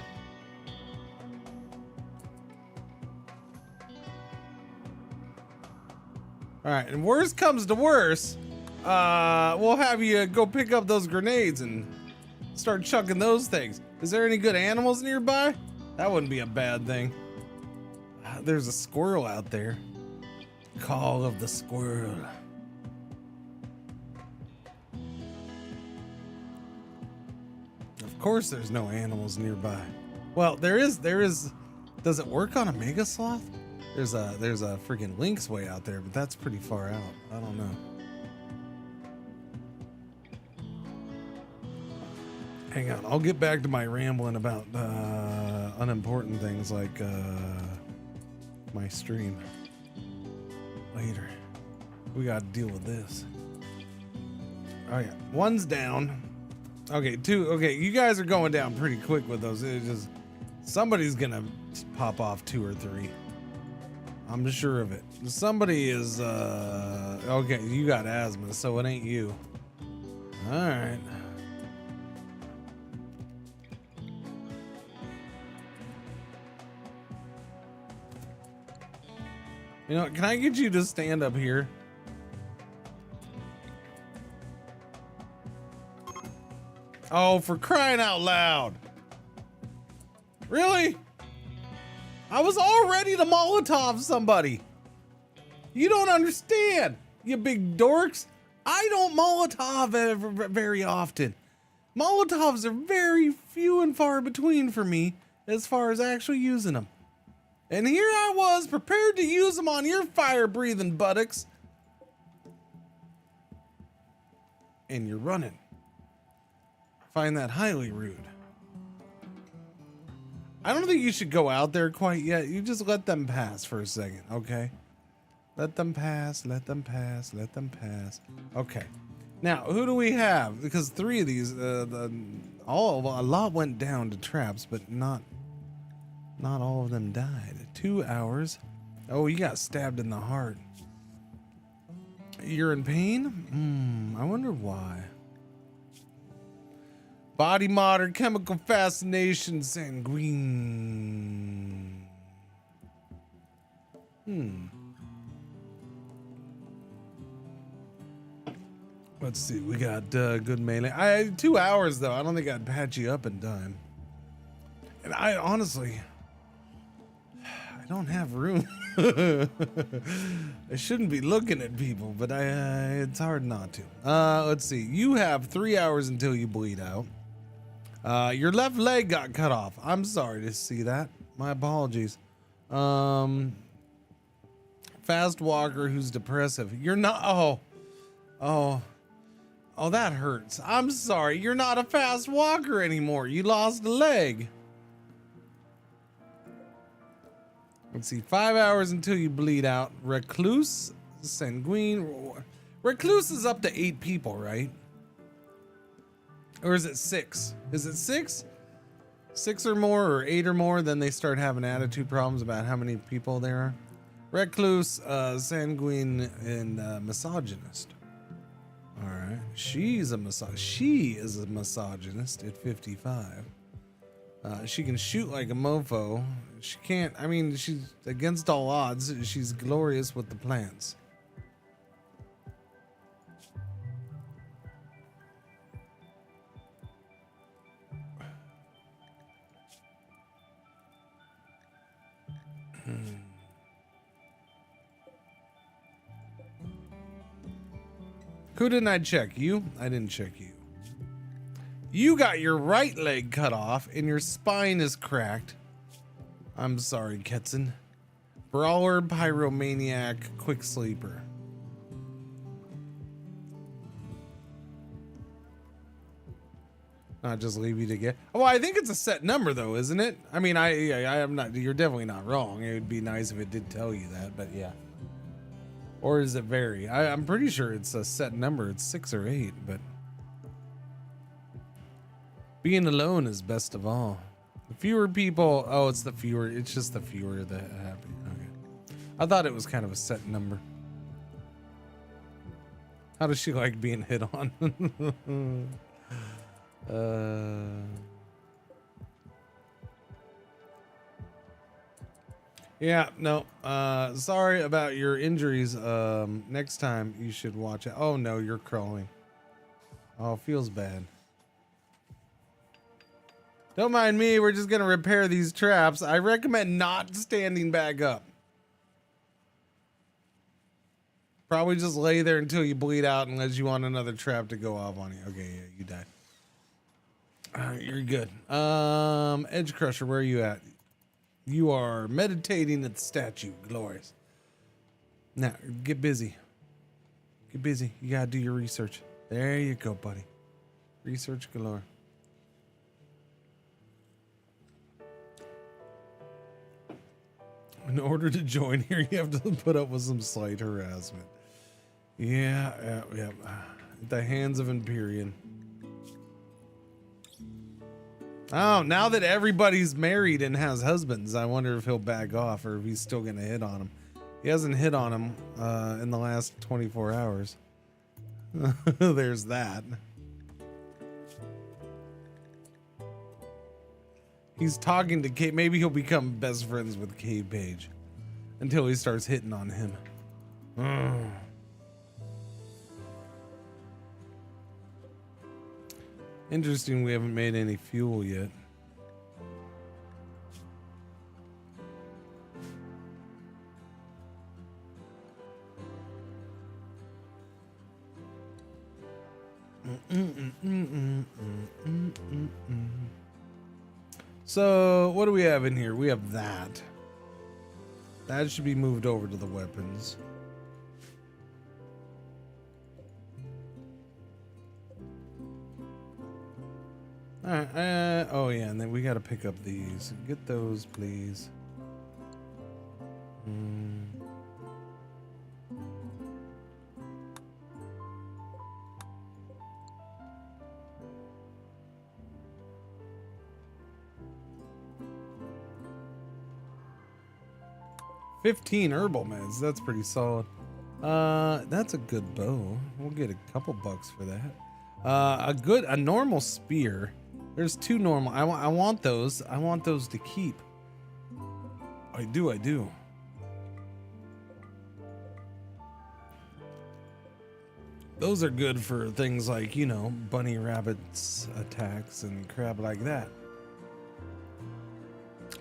All right, and worst comes to worst, we'll have you go pick up those grenades and start chucking those things. Is there any good animals nearby? That wouldn't be a bad thing. There's a squirrel out there. Call of the squirrel. Of course there's no animals nearby. Well, there is. Does it work on a mega sloth? There's a freaking lynx way out there, but that's pretty far out. I don't know. Hang on, I'll get back to my rambling about unimportant things like my stream later. We gotta deal with this. Oh yeah, one's down. Okay, two. Okay, you guys are going down pretty quick with those. It's just somebody's gonna pop off 2 or 3. I'm sure of it. Somebody is okay. You got asthma, so it ain't you. All right. You know, can I get you to stand up here? Oh, for crying out loud. Really? I was all ready to Molotov somebody. You don't understand, you big dorks. I don't Molotov very often. Molotovs are very few and far between for me as far as actually using them. And here I was, prepared to use them on your fire-breathing buttocks. And you're running. I find that highly rude. I don't think you should go out there quite yet. You just let them pass for a second, okay? Let them pass, let them pass, let them pass. Okay. Now, who do we have? Because 3 of these, a lot went down to traps, but not all of them died. 2 hours. Oh, you got stabbed in the heart. You're in pain? I wonder why. Body modder, chemical fascination, sanguine. Let's see, we got good melee. 2 hours though. I don't think I'd patch you up in time. And I honestly, I don't have room. I shouldn't be looking at people, but it's hard not to. Let's see. You have 3 hours until you bleed out. Your left leg got cut off. I'm sorry to see that. My apologies. Fast walker who's depressive. You're not. Oh, that hurts. I'm sorry. You're not a fast walker anymore. You lost a leg. Let's see. 5 hours until you bleed out. Recluse, sanguine. Recluse is up to 8 people, right? Or is it 6? Is it 6? 6 or more, or 8 or more, then they start having attitude problems about how many people there are. Recluse, sanguine, and misogynist. All right, she is a misogynist at 55. She can shoot like a mofo. She can't. I mean, she's against all odds. She's glorious with the plants. Who didn't I check? You? I didn't check you. You got your right leg cut off and your spine is cracked. I'm sorry, Ketson. Brawler, pyromaniac, quick sleeper. Not just leave you to get. Oh, I think it's a set number though, isn't it? I mean, I am not. You're definitely not wrong. It would be nice if it did tell you that, but yeah. Or does it vary? I'm pretty sure it's a set number. It's 6 or 8, but being alone is best of all. The fewer people. Oh, it's the fewer. It's just the fewer that happen. Okay. I thought it was kind of a set number. How does she like being hit on? Yeah, no. Sorry about your injuries. Next time you should watch it. Oh no, you're crawling. Oh, feels bad. Don't mind me, we're just gonna repair these traps. I recommend not standing back up. Probably just lay there until you bleed out unless you want another trap to go off on you. Okay, yeah, you died. Alright, you're good. Edge Crusher, where are you at? You are meditating at the statue. Glorious. Now, get busy. Get busy. You gotta do your research. There you go, buddy. Research galore. In order to join here, you have to put up with some slight harassment. Yeah. At the hands of Empyrean. Oh, now that everybody's married and has husbands, I wonder if he'll back off or if he's still gonna hit on him. He hasn't hit on him in the last 24 hours. There's that. He's talking to Kate. Maybe he'll become best friends with Kate Page until he starts hitting on him. Interesting, we haven't made any fuel yet. So, what do we have in here? We have that. That should be moved over to the weapons. Alright, oh yeah, and then we gotta pick up these. Get those, please. $15 herbal meds, that's pretty solid. That's a good bow. We'll get a couple bucks for that. A normal spear. There's 2 normal. I want those. I want those to keep. I do. Those are good for things like, you know, bunny rabbits attacks and crap like that.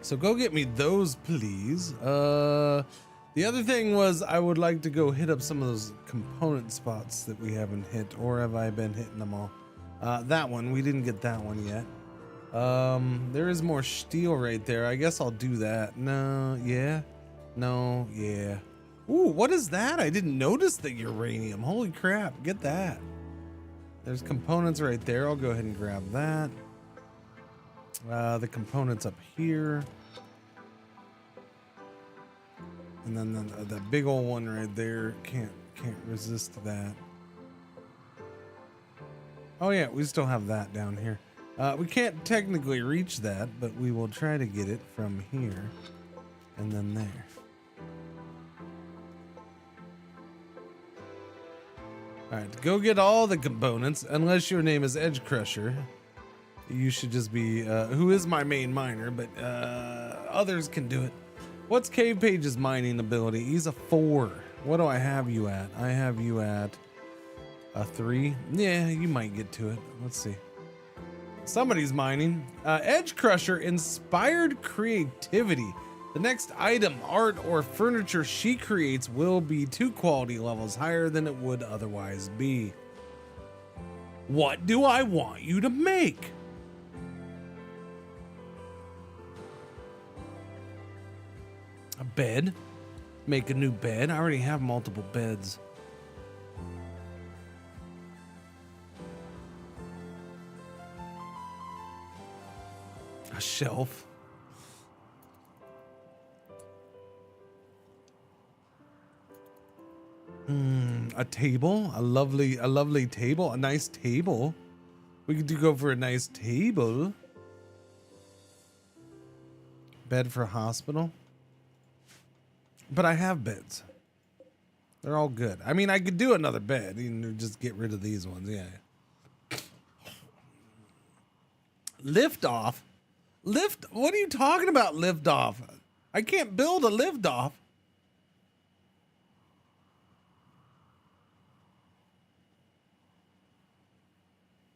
So go get me those, please. The other thing was I would like to go hit up some of those component spots that we haven't hit, or have I been hitting them all? That one, we didn't get that one yet. There is more steel right there. I guess I'll do that. No, yeah. No, yeah. Ooh, what is that? I didn't notice the uranium. Holy crap, get that. There's components right there. I'll go ahead and grab that. The components up here. And then the big old one right there, can't resist that. Oh yeah, we still have that down here. We can't technically reach that, but we will try to get it from here and then there. All right, go get all the components. Unless your name is Edge Crusher, you should just be who is my main miner, but others can do it. What's Cave Page's mining ability? He's a 4. What do I have you at? I have you at a 3. Yeah, you might get to it. Let's see. Somebody's mining. Edge Crusher inspired creativity. The next item, art, or furniture she creates will be 2 quality levels higher than it would otherwise be. What do I want you to make? A bed? Make a new bed? I already have multiple beds. A shelf. A table, a lovely table, a nice table. We could go for a nice table. Bed for hospital. But I have beds. They're all good. I mean, I could do another bed and just get rid of these ones. Yeah. Lift off. What are you talking about, lift off? I can't build a lift off.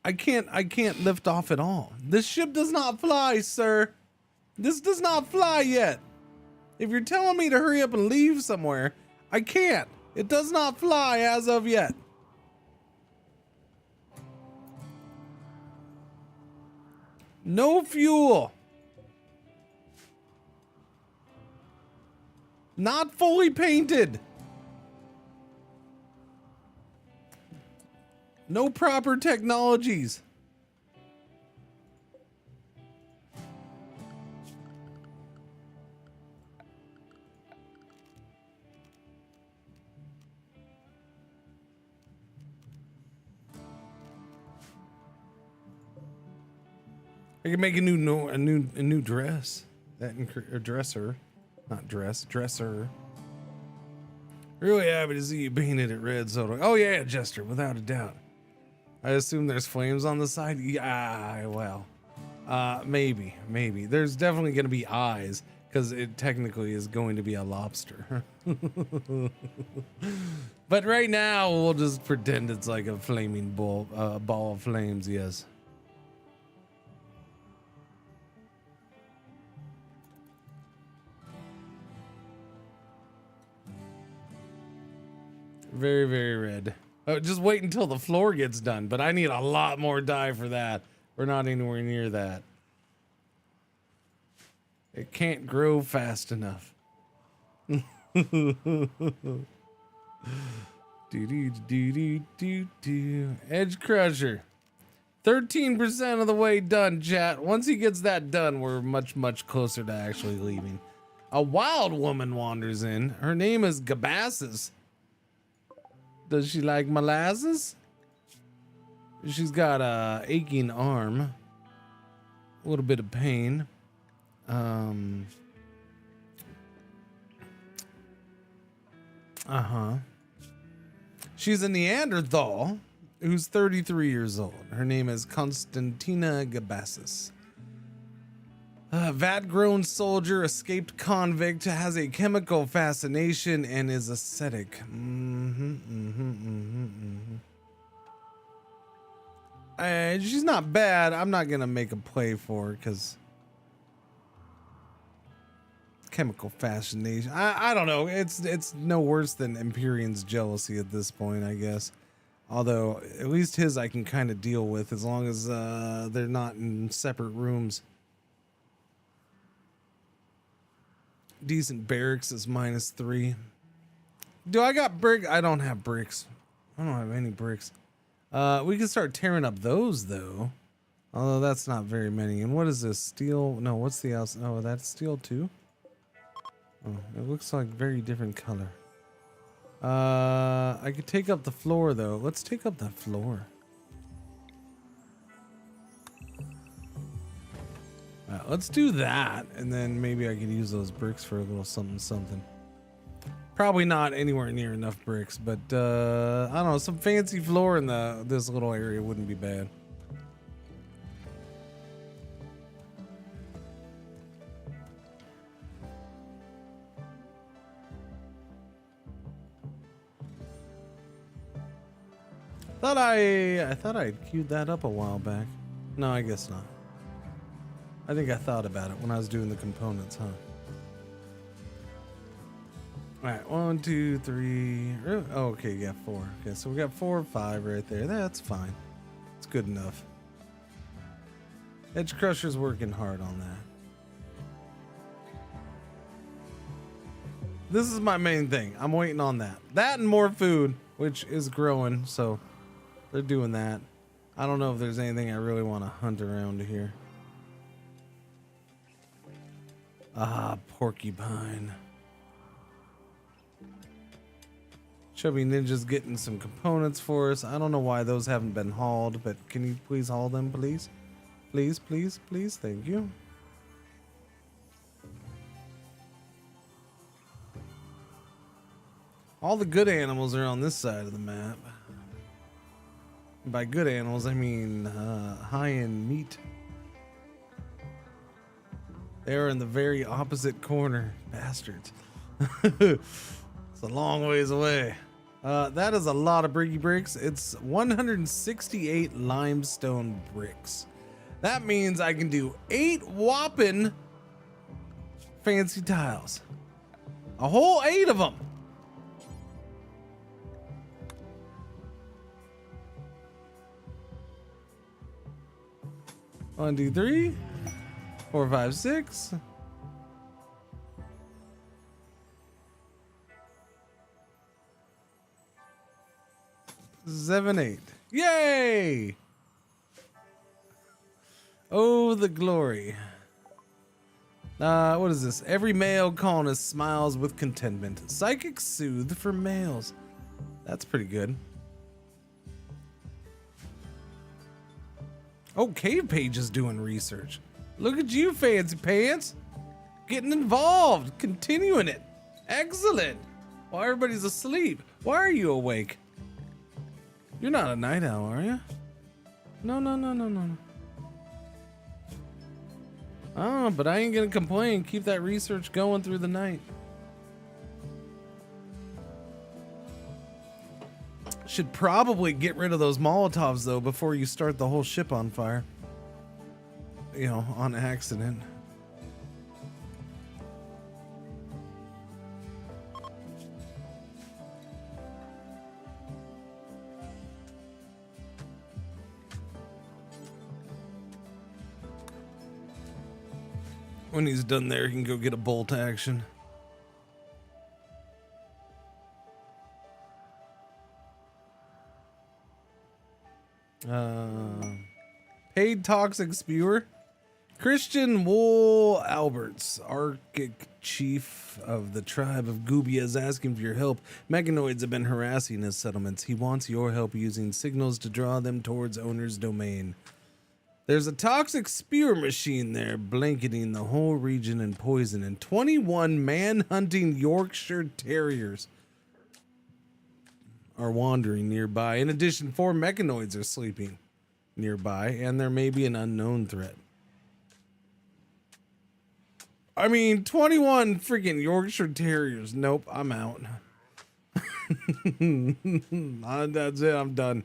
I can't lift off at all. This ship does not fly, sir. This does not fly yet. If you're telling me to hurry up and leave somewhere, I can't. It does not fly as of yet. No fuel. Not fully painted. No proper technologies. I can make a new dress. That a dresser, not dress, dresser. Really happy to see you painted it red, so oh yeah, Jester, without a doubt. I assume there's flames on the side. Yeah, well, maybe. There's definitely going to be eyes because it technically is going to be a lobster. But right now, we'll just pretend it's like a flaming ball of flames. Yes. Very, very red. Oh, just wait until the floor gets done, but I need a lot more dye for that. We're not anywhere near that. It can't grow fast enough. Edge Crusher. 13% of the way done, chat. Once he gets that done, we're much, much closer to actually leaving. A wild woman wanders in. Her name is Gabasses. Does she like molasses? She's got a aching arm. A little bit of pain. She's a Neanderthal who's 33 years old. Her name is Constantina Gabassis. Vat-grown soldier, escaped convict, has a chemical fascination, and is ascetic. She's not bad. I'm not gonna make a play for her because chemical fascination. I don't know. It's no worse than Empyrean's jealousy at this point, I guess. Although at least his I can kind of deal with as long as they're not in separate rooms. Decent barracks is -3. Do I got brick? I don't have bricks. I don't have any bricks. We can start tearing up those though. Although that's not very many. And what is this? Steel? No, what's the else? Oh, that's steel too? Oh, it looks like very different color. I could take up the floor though. Let's take up that floor. Let's do that, and then maybe I could use those bricks for a little something. Probably not anywhere near enough bricks, but I don't know, some fancy floor in this little area wouldn't be bad. I thought I'd queued that up a while back. No, I guess not. I think I thought about it when I was doing the components, huh? Alright, 1, 2, 3. Oh, okay, yeah, 4. Okay, so we got 4 or 5 right there. That's fine. It's good enough. Edge Crusher's working hard on that. This is my main thing. I'm waiting on that. That and more food, which is growing, so they're doing that. I don't know if there's anything I really want to hunt around here. Ah, porcupine. Chubby Ninja's getting some components for us. I don't know why those haven't been hauled, but can you please haul them, please? Please, please, please. Thank you. All the good animals are on this side of the map. By good animals, I mean high in meat. They're in the very opposite corner. Bastards. It's a long ways away. That is a lot of bricky bricks. It's 168 limestone bricks. That means I can do 8 whopping fancy tiles. A whole 8 of them. One, 2, 3, 4, 5, 6. 7, 8. Yay! Oh, the glory. What is this? Every male colonist smiles with contentment. Psychic soothe for males. That's pretty good. Oh, Cave Page is doing research. Look at you, fancy pants. Getting involved. Continuing it. Excellent. While everybody's asleep. Why are you awake? You're not a night owl, are you? No. Oh, but I ain't gonna complain. Keep that research going through the night. Should probably get rid of those Molotovs, though, before you start the whole ship on fire. You know, on accident. When he's done there, he can go get a bolt action. Paid toxic spewer. Christian Wool Alberts, Arctic chief of the tribe of Gubia, is asking for your help. Mechanoids have been harassing his settlements. He wants your help using signals to draw them towards owner's domain. There's a toxic spear machine there, blanketing the whole region in poison, and 21 man-hunting Yorkshire Terriers are wandering nearby. In addition, 4 mechanoids are sleeping nearby, and there may be an unknown threat. I mean, 21 freaking Yorkshire Terriers. Nope, I'm out. That's it, I'm done.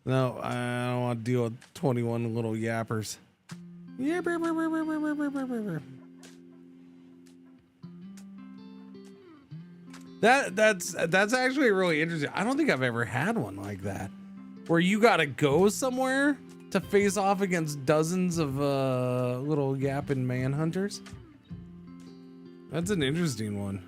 No, I don't want to deal with 21 little yappers. That's actually really interesting. I don't think I've ever had one like that, where you gotta go somewhere to face off against dozens of little yapping manhunters. That's an interesting one.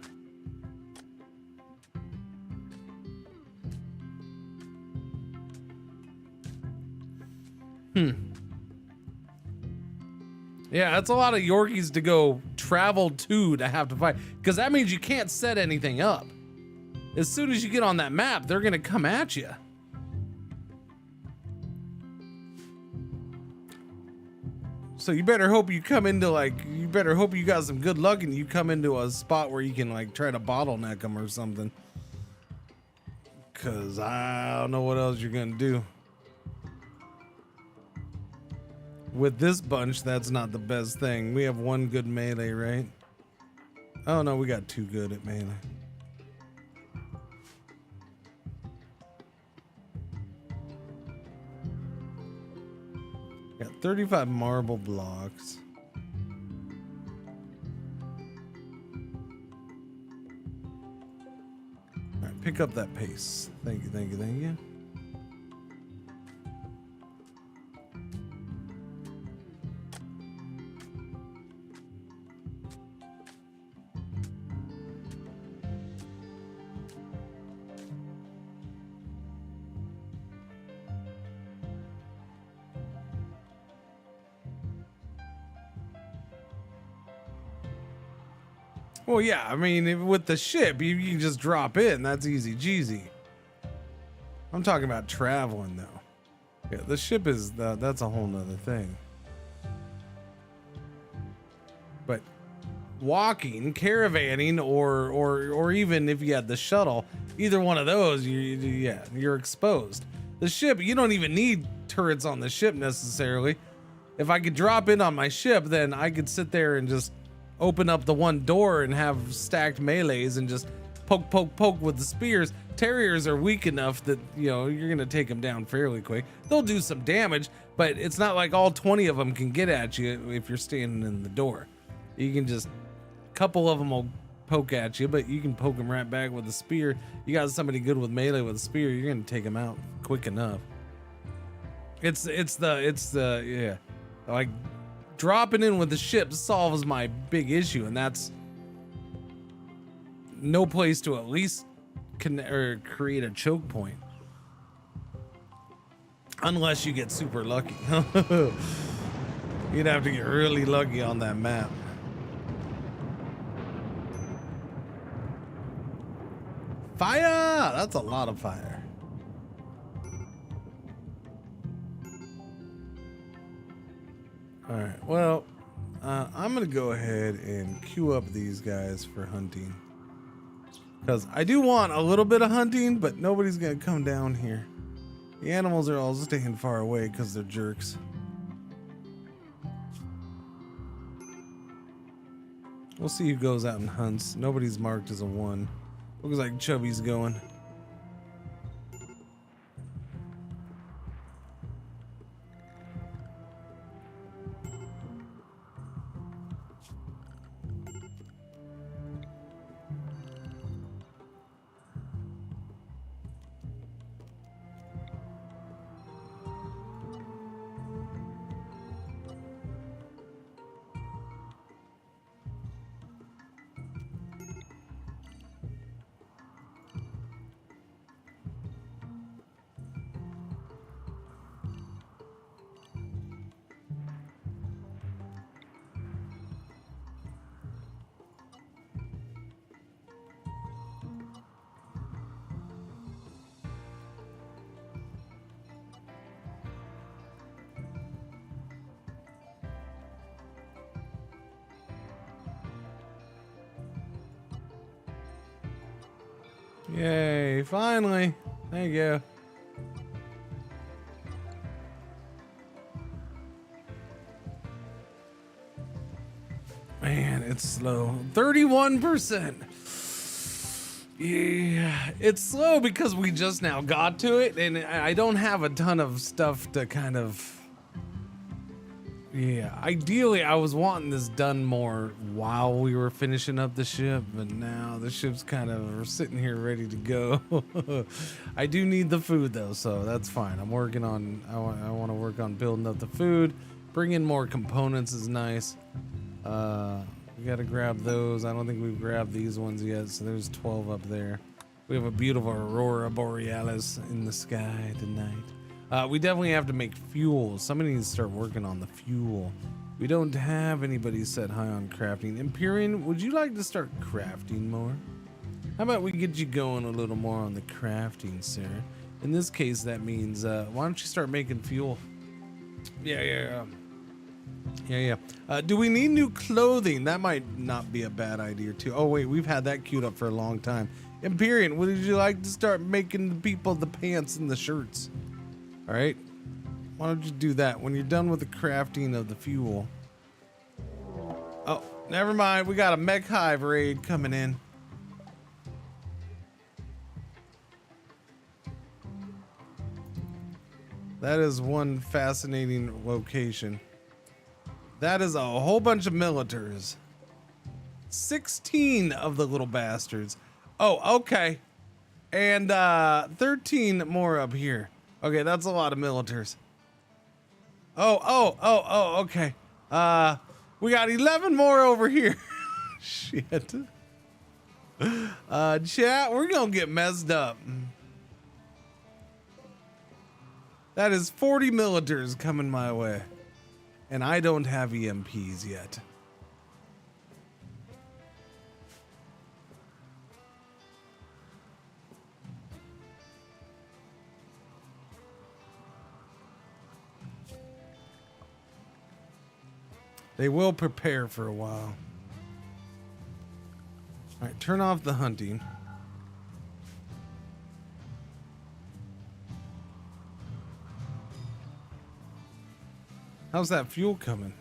Yeah, that's a lot of Yorkies to go travel to have to fight, because that means you can't set anything up. As soon as you get on that map, they're gonna come at you. So you better hope you come into you better hope you got some good luck and you come into a spot where you can try to bottleneck them or something. Cause I don't know what else you're gonna do. With this bunch, that's not the best thing. We have 1 good melee, right? Oh no, we got 2 good at melee. Got 35 marble blocks. All right, pick up that pace. Thank you, thank you, thank you. Well, yeah, I mean, with the ship, you can just drop in. That's easy jeezy. I'm talking about traveling, though. Yeah, the ship is, that's a whole nother thing. But walking, caravanning, or even if you had the shuttle, either one of those, you're exposed. The ship, you don't even need turrets on the ship necessarily. If I could drop in on my ship, then I could sit there and just open up the one door and have stacked melees and just poke with the spears. Terriers are weak enough that, you're gonna take them down fairly quick. They'll do some damage, but it's not like all 20 of them can get at you if you're standing in the door. You can just, a couple of them will poke at you, but you can poke them right back with a spear. You got somebody good with melee with a spear, you're gonna take them out quick enough. It's the like dropping in with the ship solves my big issue, and that's no place to at least create a choke point, unless you get super lucky. You'd have to get really lucky on that map. Fire! That's a lot of fire. All right, well, I'm gonna go ahead and queue up these guys for hunting, because I do want a little bit of hunting, but nobody's gonna come down here. The animals are all staying far away because they're jerks. We'll see who goes out and hunts. Nobody's marked as a 1. Looks like Chubby's going. Yay, finally. Thank you. Man, it's slow. 31%. Yeah, it's slow because we just now got to it, and I don't have a ton of stuff to kind of... Yeah, ideally I was wanting this done more while we were finishing up the ship, but now the ship's kind of sitting here ready to go. I do need the food though, so that's fine. I'm working on, I want to work on building up the food. Bring in more components is nice. We gotta grab those. I don't think we've grabbed these ones yet, so there's 12 up there. We have a beautiful aurora borealis in the sky tonight. We definitely have to make fuel. Somebody needs to start working on the fuel. We don't have anybody set high on crafting. Empyrean, would you like to start crafting more? How about we get you going a little more on the crafting, sir? In this case, that means, why don't you start making fuel? Yeah. Do we need new clothing? That might not be a bad idea, too. Oh, wait, we've had that queued up for a long time. Empyrean, would you like to start making the people the pants and the shirts? All right, why don't you do that when you're done with the crafting of the fuel? Oh, never mind. We got a mech hive raid coming in. That is one fascinating location. That is a whole bunch of militars. 16 of the little bastards. Oh, okay. And 13 more up here. Okay, that's a lot of militars. Oh, okay. We got 11 more over here. Shit. Chat, we're gonna get messed up. That is 40 militars coming my way. And I don't have EMPs yet. They will prepare for a while. All right, turn off the hunting. How's that fuel coming?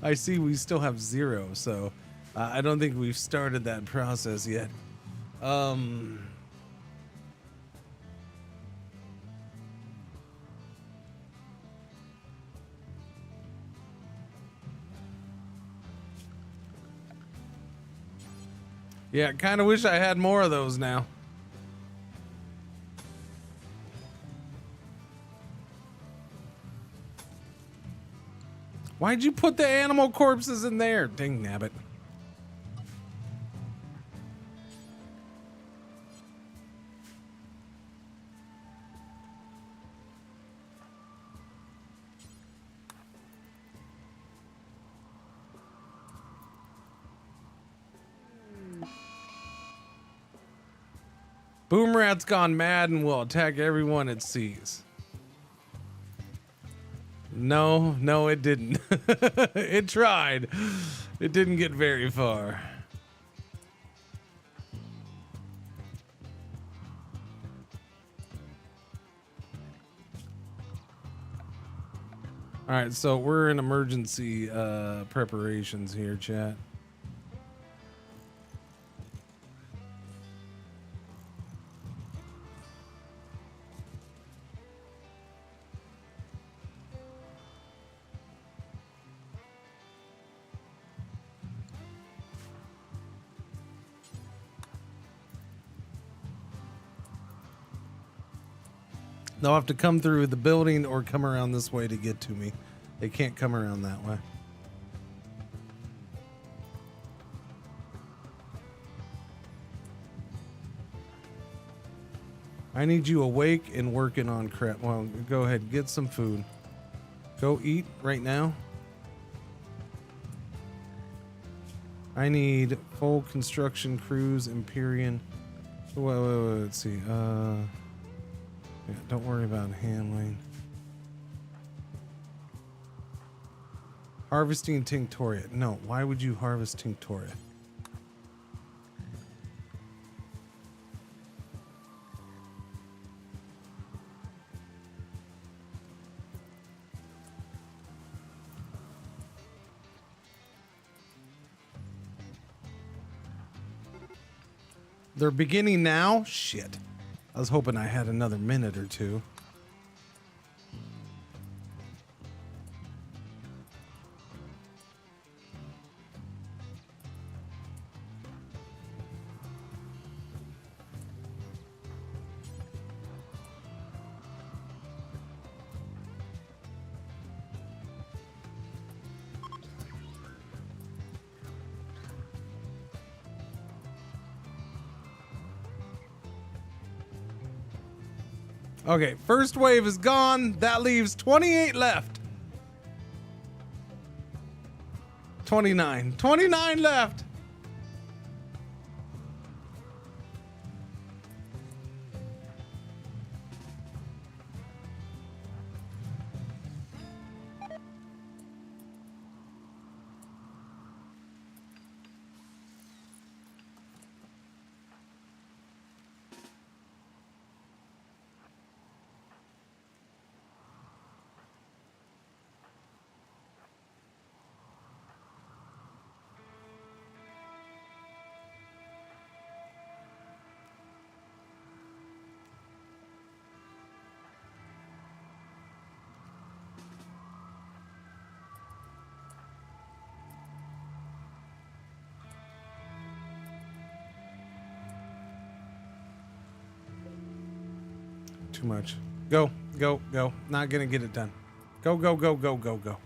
I see we still have 0, so I don't think we've started that process yet. Yeah, kind of wish I had more of those now. Why'd you put the animal corpses in there? Dang nabbit. Boom Rat's gone mad and will attack everyone it sees. No, it didn't. It tried. It didn't get very far. All right, so we're in emergency preparations here, chat. They'll have to come through the building or come around this way to get to me. They can't come around that way. I need you awake and working on crap. Well, go ahead, get some food. Go eat right now. I need full construction crews, Empyrean. Wait, let's see. Yeah, don't worry about handling. Harvesting Tinctoria. No, why would you harvest Tinctoria? They're beginning now? Shit. I was hoping I had another minute or two. Okay, first wave is gone. That leaves 28 left. 29. 29 left. Too much. Go, go, go. Not gonna get it done. Go, go, go, go, go, go.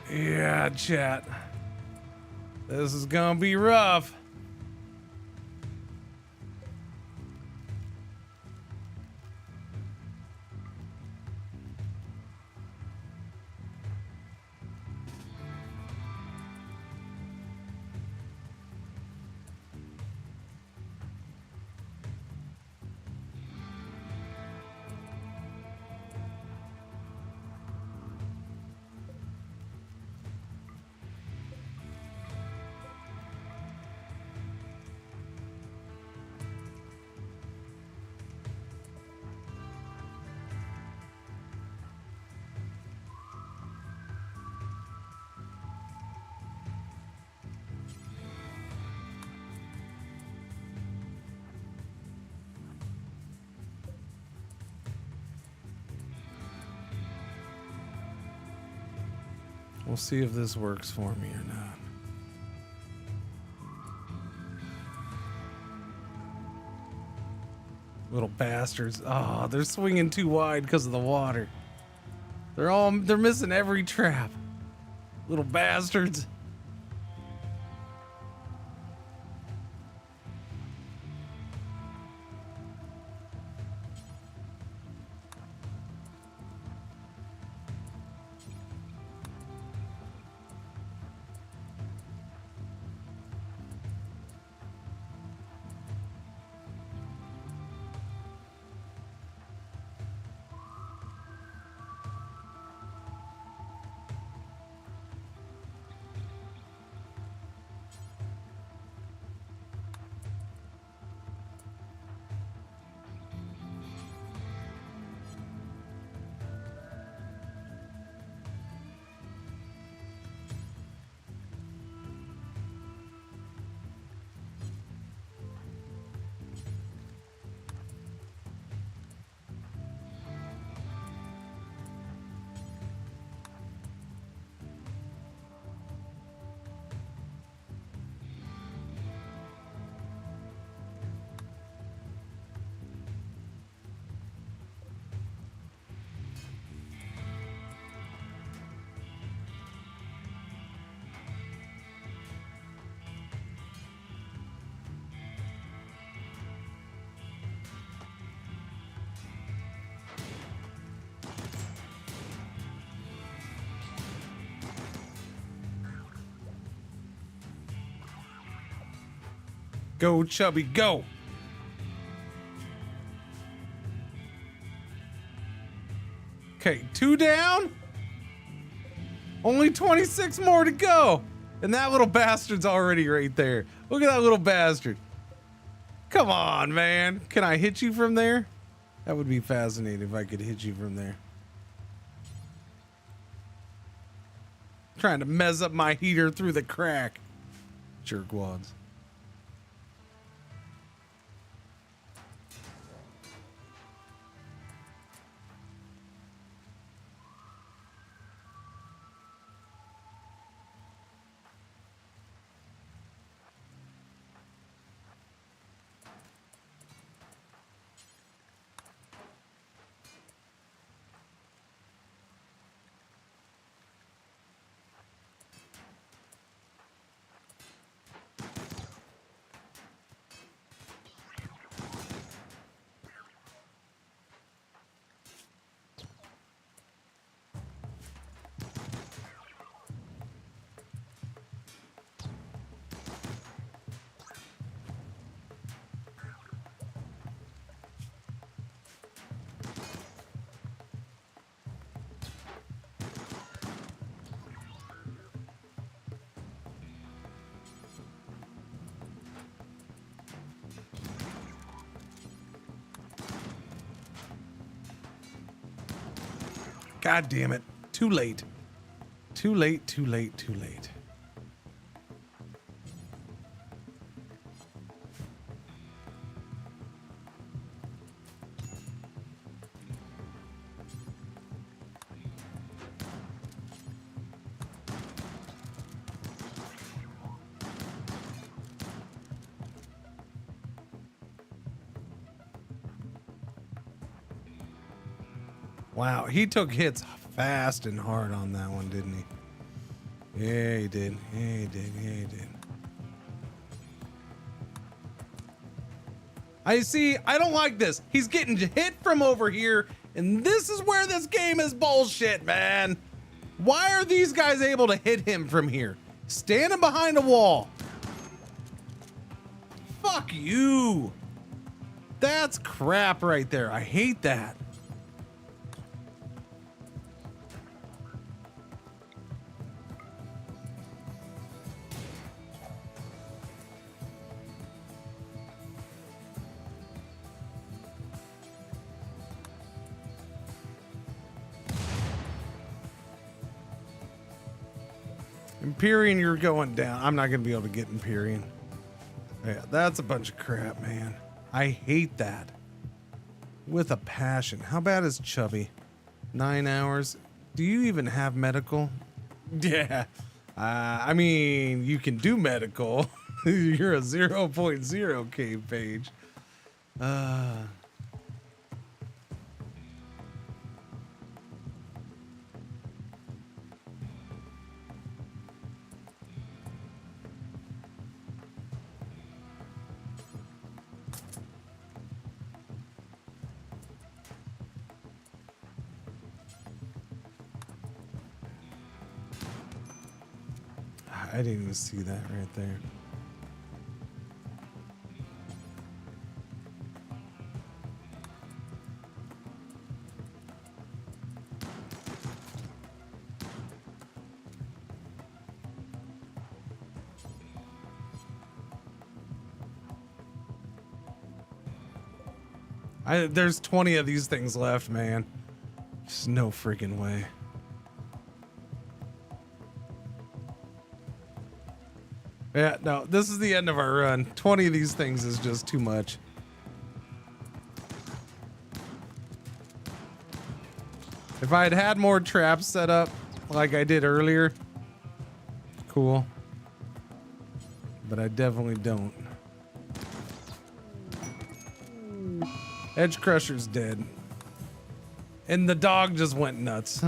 Yeah, chat. This is gonna be rough. We'll see if this works for me or not. Little bastards. Oh, they're swinging too wide because of the water. They're missing every trap. Little bastards. Go, Chubby, go! Okay, 2 down. Only 26 more to go. And that little bastard's already right there. Look at that little bastard. Come on, man. Can I hit you from there? That would be fascinating if I could hit you from there. Trying to mess up my heater through the crack. Jerkwads. God damn it. Too late. Too late, too late, too late. Wow, he took hits fast and hard on that one, didn't he? Yeah, he did. Yeah, he did. Yeah, he did. I see. I don't like this. He's getting hit from over here, and this is where this game is bullshit, man. Why are these guys able to hit him from here? Standing behind a wall. Fuck you. That's crap right there. I hate that. Empyrean, you're going down. I'm not going to be able to get Empyrean. Yeah, that's a bunch of crap, man. I hate that. With a passion. How bad is Chubby? 9 hours. Do you even have medical? Yeah. I mean, you can do medical. You're a 0.0K page. I didn't even see that right there. There's 20 of these things left, man. There's no freaking way. Yeah, no, this is the end of our run. 20 of these things is just too much. If I had had more traps set up like I did earlier, cool. But I definitely don't. Edge Crusher's dead. And the dog just went nuts.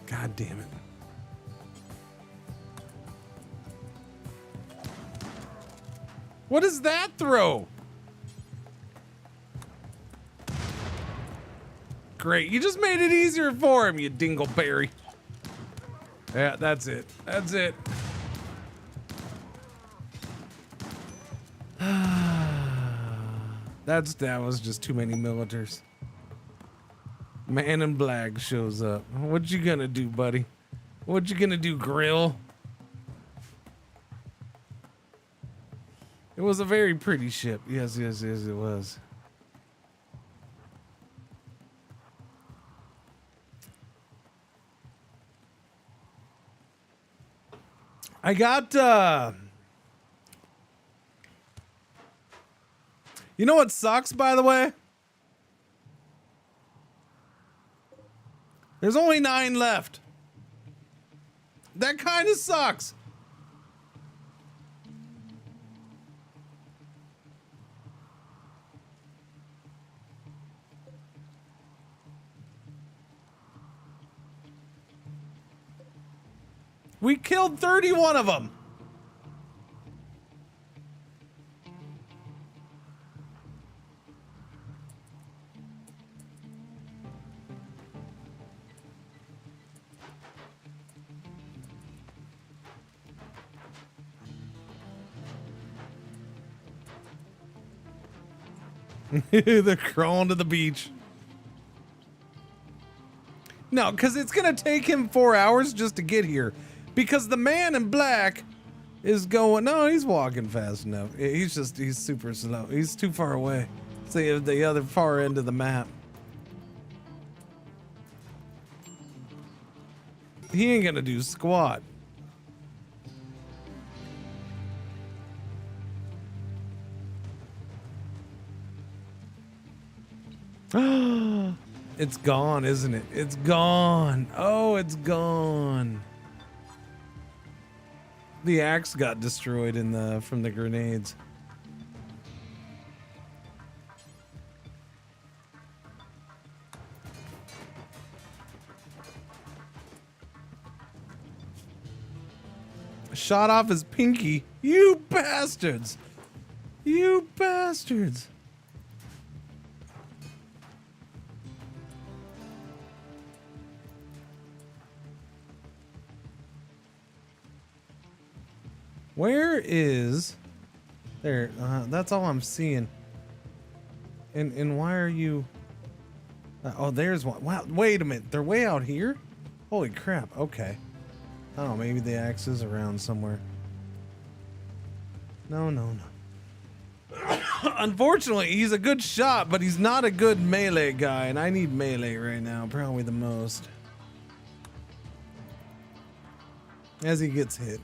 God damn it. What does that throw? Great. You just made it easier for him, you dingleberry. Yeah, that's it. That's it. That was just too many militars. Man in Black shows up. What you gonna do, buddy? What you gonna do, Grill? It was a very pretty ship. Yes, yes, yes, it was. I got, you know what sucks, by the way? There's only 9 left. That kind of sucks. We killed 31 of them. They're crawling to the beach. No, because it's going to take him 4 hours just to get here. Because the man in black is going... No, he's walking fast enough. He's super slow. He's too far away. See, the other far end of the map. He ain't going to do squat. It's gone, isn't it? It's gone. Oh, it's gone. The axe got destroyed from the grenades. Shot off his pinky. You bastards. You bastards. Where is there? That's all I'm seeing. And why are you? Oh, there's one. Wow, wait a minute. They're way out here. Holy crap. Okay. I don't know. Maybe the axe is around somewhere. No, no, no. Unfortunately, he's a good shot, but he's not a good melee guy, and I need melee right now, probably the most. As he gets hit.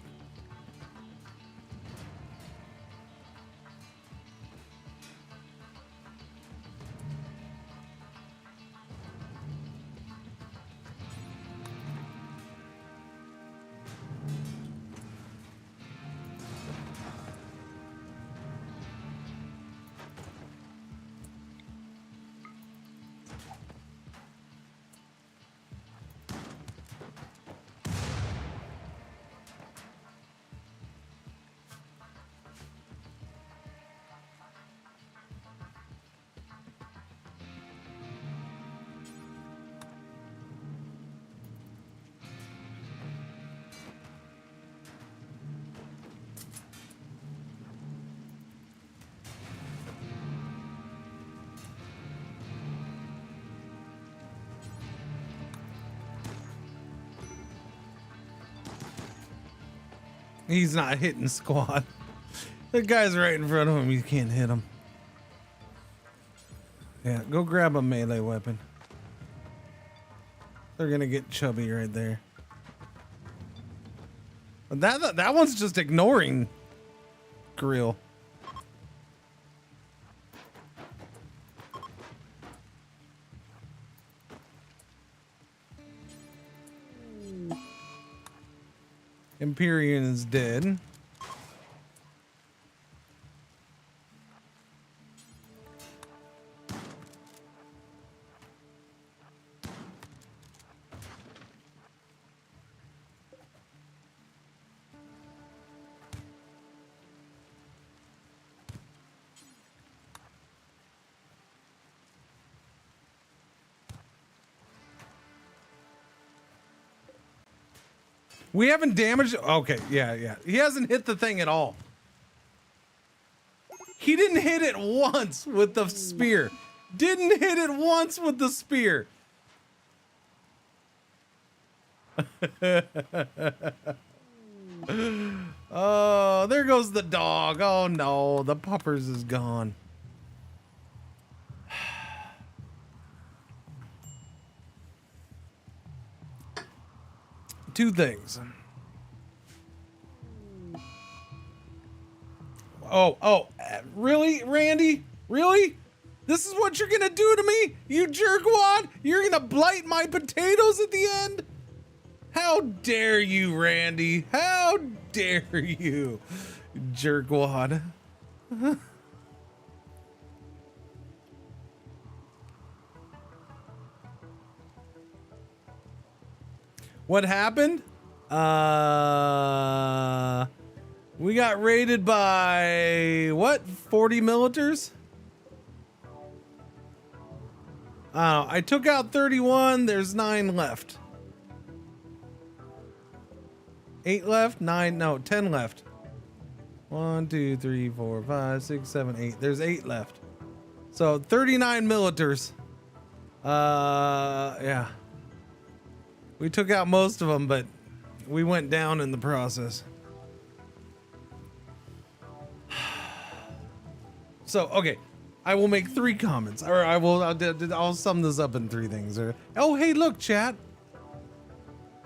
He's not hitting squad. The guy's right in front of him. You can't hit him. Yeah, go grab a melee weapon. They're gonna get chubby right there. But that one's just ignoring Grill. Empyrean is dead. We haven't damaged. Okay, yeah. He hasn't hit the thing at all. He didn't hit it once with the spear. Didn't hit it once with the spear. Oh, there goes the dog. Oh no, the puppers is gone. Two things. Oh, really, Randy? Really? This is what you're gonna do to me? You jerkwad? You're gonna blight my potatoes at the end? How dare you, Randy? How dare you, jerkwad? What happened? We got raided by what? 40 militars? I took out 31. There's 9 left. 8 left? 9? No, 10 left. 1, 2, 3, 4, 5, 6, 7, 8. There's 8 left. So 39 militars. Yeah. We took out most of them, but we went down in the process. So, okay. I will make 3 comments, or I'll sum this up in 3 things. Oh, hey, look, chat.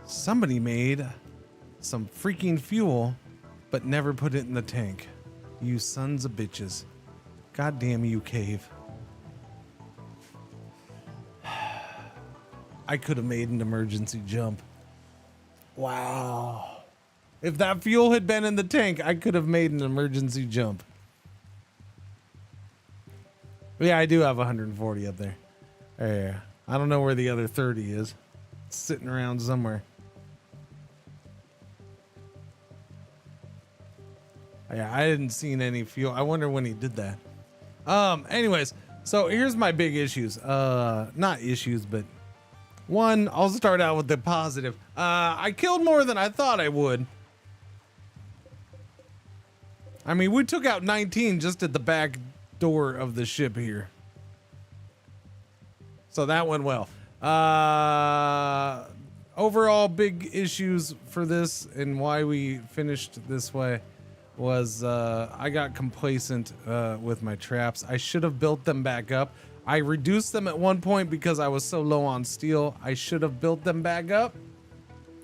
Somebody made some freaking fuel, but never put it in the tank. You sons of bitches. God damn you, cave. I could have made an emergency jump. Wow. If that fuel had been in the tank, I could have made an emergency jump. Yeah, I do have 140 up there. Yeah. I don't know where the other 30 is. It's sitting around somewhere. Yeah, I didn't see any fuel. I wonder when he did that. Anyways, so here's my big issues. Not issues, but one, I'll start out with the positive. I killed more than I thought I would. I mean, we took out 19 just at the back door of the ship here. So that went well. Overall big issues for this and why we finished this way was I got complacent with my traps. I should have built them back up. I reduced them at one point because I was so low on steel. I should have built them back up.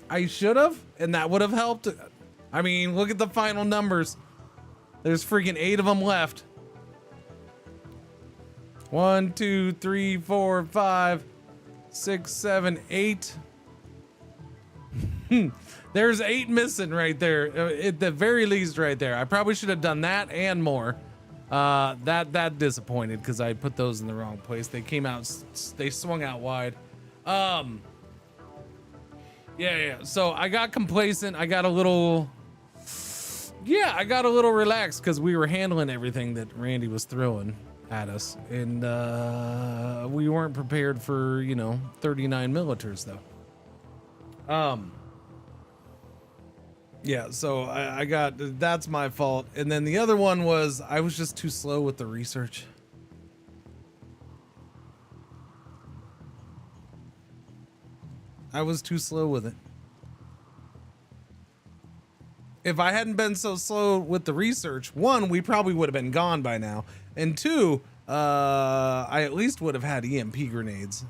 I should have, and that would have helped. I mean, look at the final numbers. There's freaking 8 of them left. 1, 2, 3, 4, 5, 6, 7, 8. There's 8 missing right there. At the very least right there. I probably should have done that and more. That disappointed because I put those in the wrong place. They came out, they swung out wide. Yeah. So I got complacent. I got a little relaxed because we were handling everything that Randy was throwing at us. And we weren't prepared for, 39 militars though. Yeah, so I got, that's my fault. And then the other one was I was just too slow with the research. I was too slow with it. If I hadn't been so slow with the research, 1, we probably would have been gone by now. And 2, I at least would have had EMP grenades,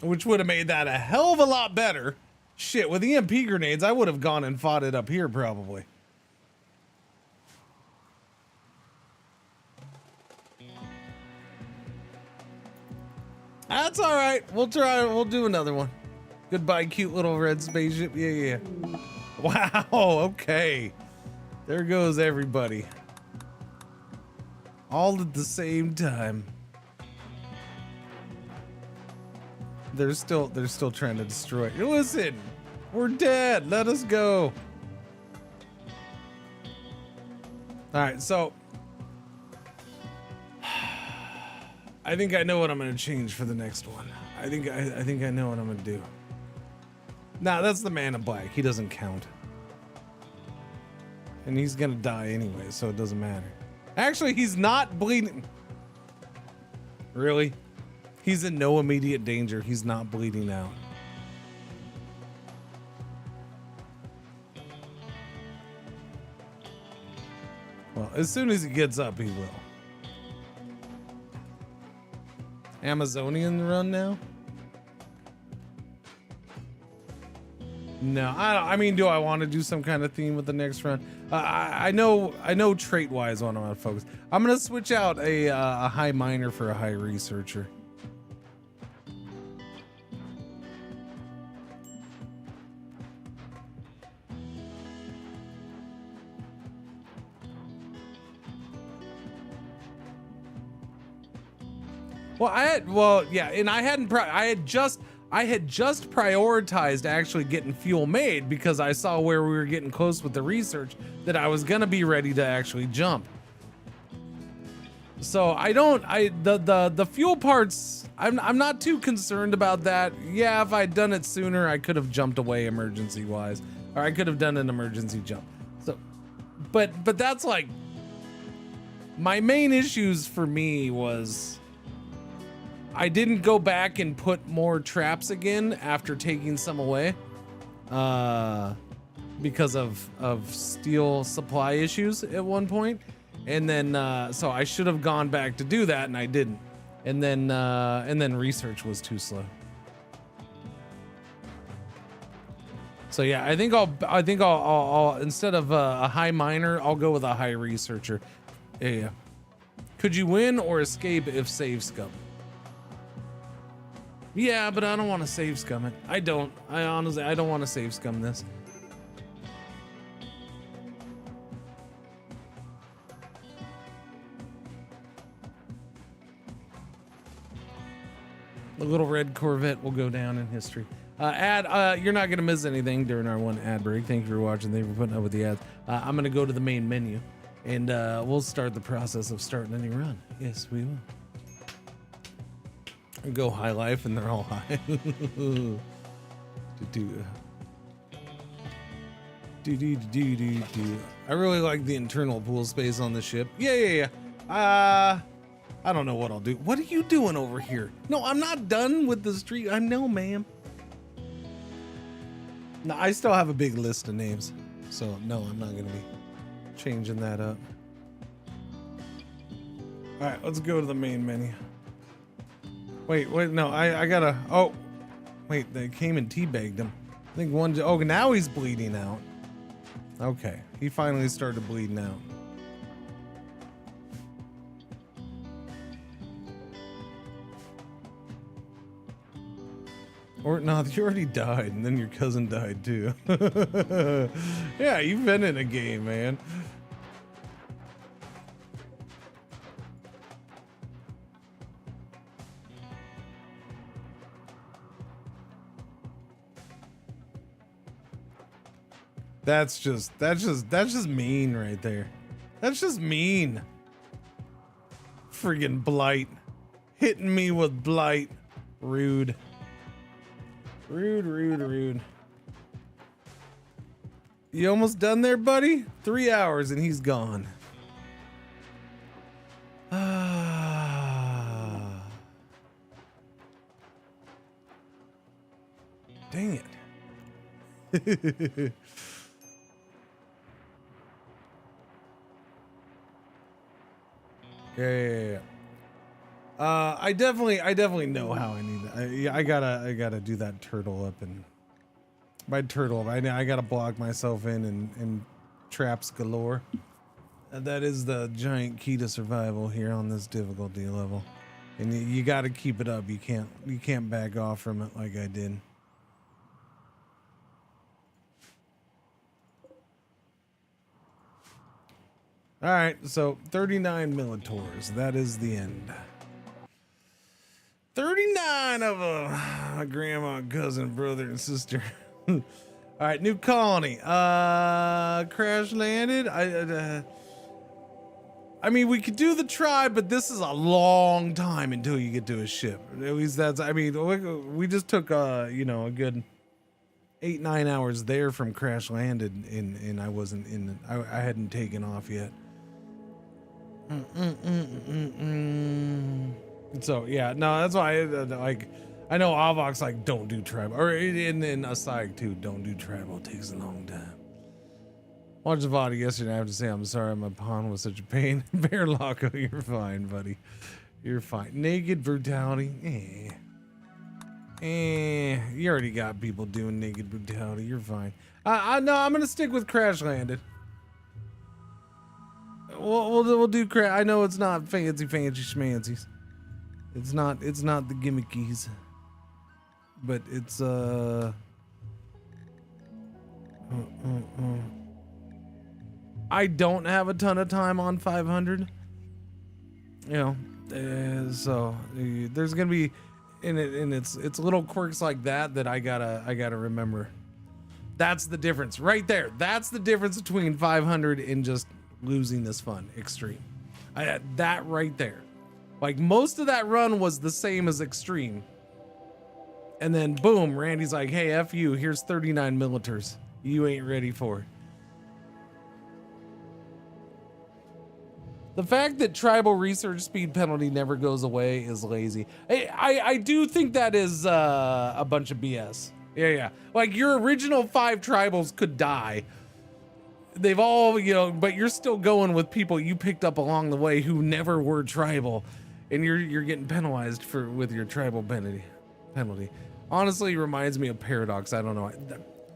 which would have made that a hell of a lot better. Shit, with EMP grenades, I would have gone and fought it up here probably. That's all right. We'll try. We'll do another one. Goodbye, cute little red spaceship. Yeah. Wow. Okay. There goes everybody. All at the same time. They're still trying to destroy it. Listen, we're dead. Let us go. All right, so I think I know what I'm gonna change for the next one. I think I know what I'm gonna do. Nah, that's the man in black. He doesn't count. And he's gonna die anyway, so it doesn't matter. Actually, he's not bleeding. Really? He's in no immediate danger. He's not bleeding out. Well, as soon as he gets up, he will. Amazonian run now? No, I mean, do I want to do some kind of theme with the next run? I know trait-wise what I'm gonna focus. I'm gonna switch out a high miner for a high researcher. And I had just prioritized actually getting fuel made because I saw where we were getting close with the research that I was gonna be ready to actually jump. So the fuel parts, I'm not too concerned about that. Yeah, if I'd done it sooner, I could have jumped away emergency wise, or I could have done an emergency jump. So, but that's like my main issues for me was I didn't go back and put more traps again after taking some away, because of steel supply issues at one point. And then, so I should have gone back to do that and I didn't. And then research was too slow. So yeah, I think I'll instead of a high miner, I'll go with a high researcher. Yeah. Could you win or escape if save scum? Yeah, but I don't want to save scum it. I honestly don't want to save scum this. The little red Corvette will go down in history. You're not gonna miss anything during our one ad break. Thank you for watching. Thank you for putting up with the ads. I'm gonna go to the main menu and we'll start the process of starting a new run. Yes, we will. Go high life and they're all high. I really like the internal pool space on the ship. Yeah. I don't know what I'll do. What are you doing over here? No, I'm not done with the street. I know, ma'am. No, I still have a big list of names. So no, I'm not gonna be changing that up. All right, let's go to the main menu. Wait, no, I gotta, oh, wait, they came and teabagged him. I think oh, now he's bleeding out. Okay, he finally started bleeding out. Or, no, you already died, and then your cousin died too. Yeah, you've been in a game, man. That's just mean right there. That's just mean. Friggin' blight. Hitting me with blight. Rude. Rude. You almost done there, buddy? 3 hours and he's gone. Dang it. Yeah. I definitely know how I need that. I gotta do that turtle up, and by turtle up, I gotta block myself in and traps galore. That is the giant key to survival here on this difficulty level, and you gotta keep it up. You can't back off from it like I did. All right, so 39 Militaurs. That is the end. 39 of a grandma, cousin, brother, and sister. All right, new colony. Crash landed. I mean, we could do the tribe, but this is a long time until you get to a ship. At least that's. I mean, we just took a good 8-9 hours there from crash landed, and I wasn't in. I hadn't taken off yet. So yeah, no, that's why like I know Avok's like don't do tribal, or in Aside too, don't do tribal. It takes a long time. Watched the VOD yesterday. I have to say I'm sorry my pawn was such a pain. Bear Loco, you're fine, buddy. You're fine. Naked brutality. You already got people doing naked brutality. You're fine. No, I'm gonna stick with crash landed. We'll do crash. I know it's not fancy schmancies. It's not the gimmickies, but it's I don't have a ton of time on 500. You know, so there's gonna be and it's little quirks like that I gotta remember. That's the difference right there. That's the difference between 500 and just losing this fun extreme. That right there. Like most of that run was the same as extreme. And then boom, Randy's like, hey, F you, here's 39 militars. You ain't ready for it. The fact that tribal research speed penalty never goes away is lazy. I do think that is a bunch of BS. Yeah. Like your original 5 tribals could die. They've all, but you're still going with people you picked up along the way who never were tribal, and you're getting penalized with your tribal penalty. Honestly, it reminds me of Paradox. I don't know.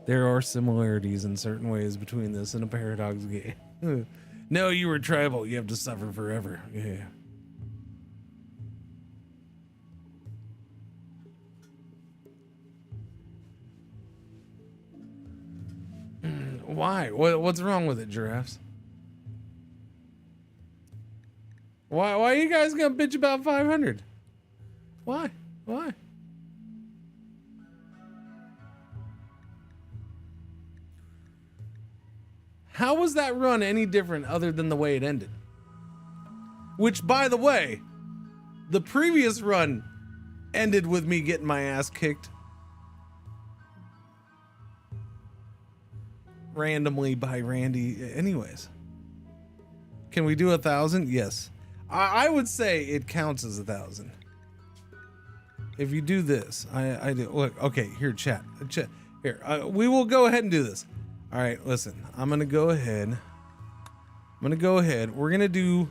There are similarities in certain ways between this and a Paradox game. No, you were tribal. You have to suffer forever. Yeah. Why? What's wrong with it, giraffes? Why are you guys gonna bitch about 500? Why? How was that run any different other than the way it ended? Which, by the way, the previous run ended with me getting my ass kicked randomly by Randy anyways. Can we do 1,000? Yes. I would say it counts as 1,000. If you do this, I do. Look, okay, here, chat. Here, we will go ahead and do this. All right, listen, I'm going to go ahead. We're going to do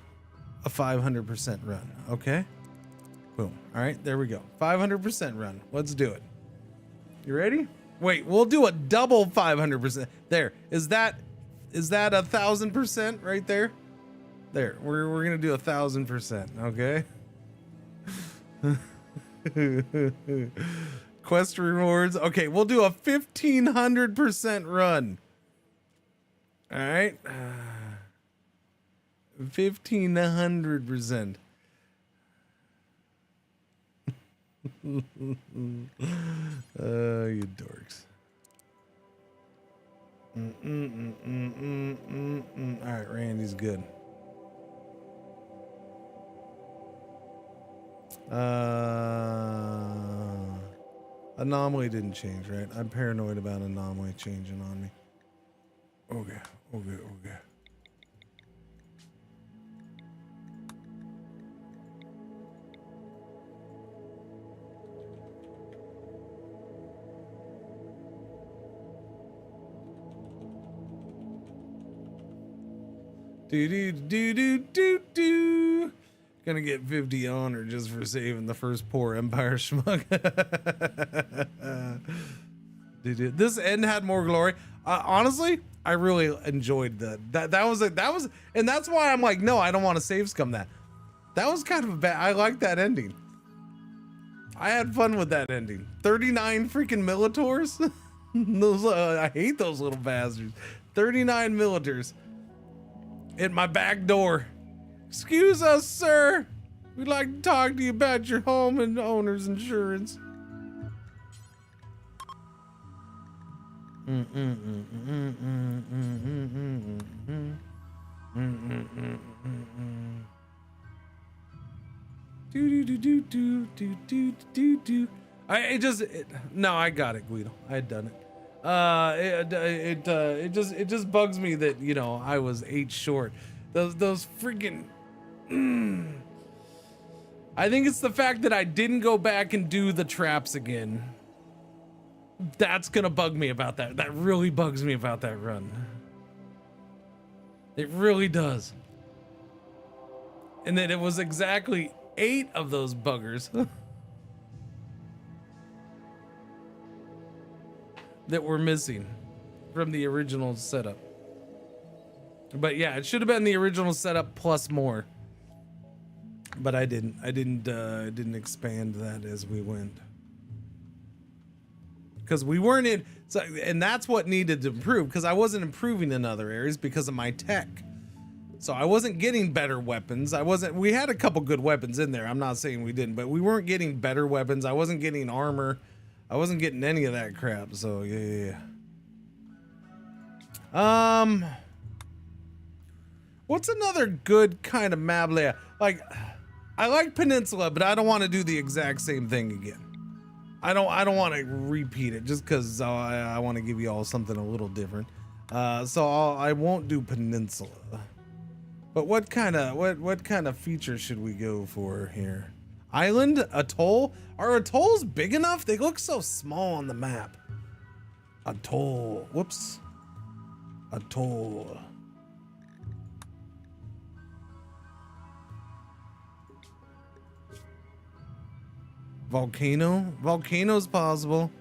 a 500% run, okay? Boom. All right, there we go. 500% run. Let's do it. You ready? Wait, we'll do a double 500%. There. Is that 1,000% right there? There. We're going to do 1,000%, okay? Quest rewards. Okay, we'll do a 1,500% run. All right. 1,500%. You dorks. All right, Randy's good. Anomaly didn't change, right? I'm paranoid about anomaly changing on me. Okay. Do. Gonna get 50 honor just for saving the first poor Empire schmuck. This end had more glory. Honestly, I really enjoyed that. That was, and that's why I'm like, no, I don't want to save scum that. That was kind of a bad. I like that ending. I had fun with that ending. 39 freaking militors. Those I hate those little bastards. 39 militars at my back door. Excuse us, sir. We'd like to talk to you about your home and owner's insurance. No, I got it, Guido. I had done it. It just bugs me that, you know, I was 8 short. Those freaking. I think it's the fact that I didn't go back and do the traps again. That's gonna bug me about that. That really bugs me about that run. It really does. And then it was exactly 8 of those buggers that were missing from the original setup. But yeah, it should have been the original setup plus more. But I didn't expand that as we went. Because we weren't in, so, and that's what needed to improve, because I wasn't improving in other areas because of my tech. So I wasn't getting better weapons. We had a couple good weapons in there. I'm not saying we didn't, but we weren't getting better weapons. I wasn't getting armor. I wasn't getting any of that crap. So yeah. What's another good kind of map layout? Like, I like Peninsula, but I don't want to do the exact same thing again. I don't want to repeat it just because I want to give you all something a little different. So I won't do Peninsula. But what kind of features should we go for here? Island? Atoll? Are atolls big enough? They look so small on the map. Atoll. Whoops. Atoll. Volcano? Volcano's possible.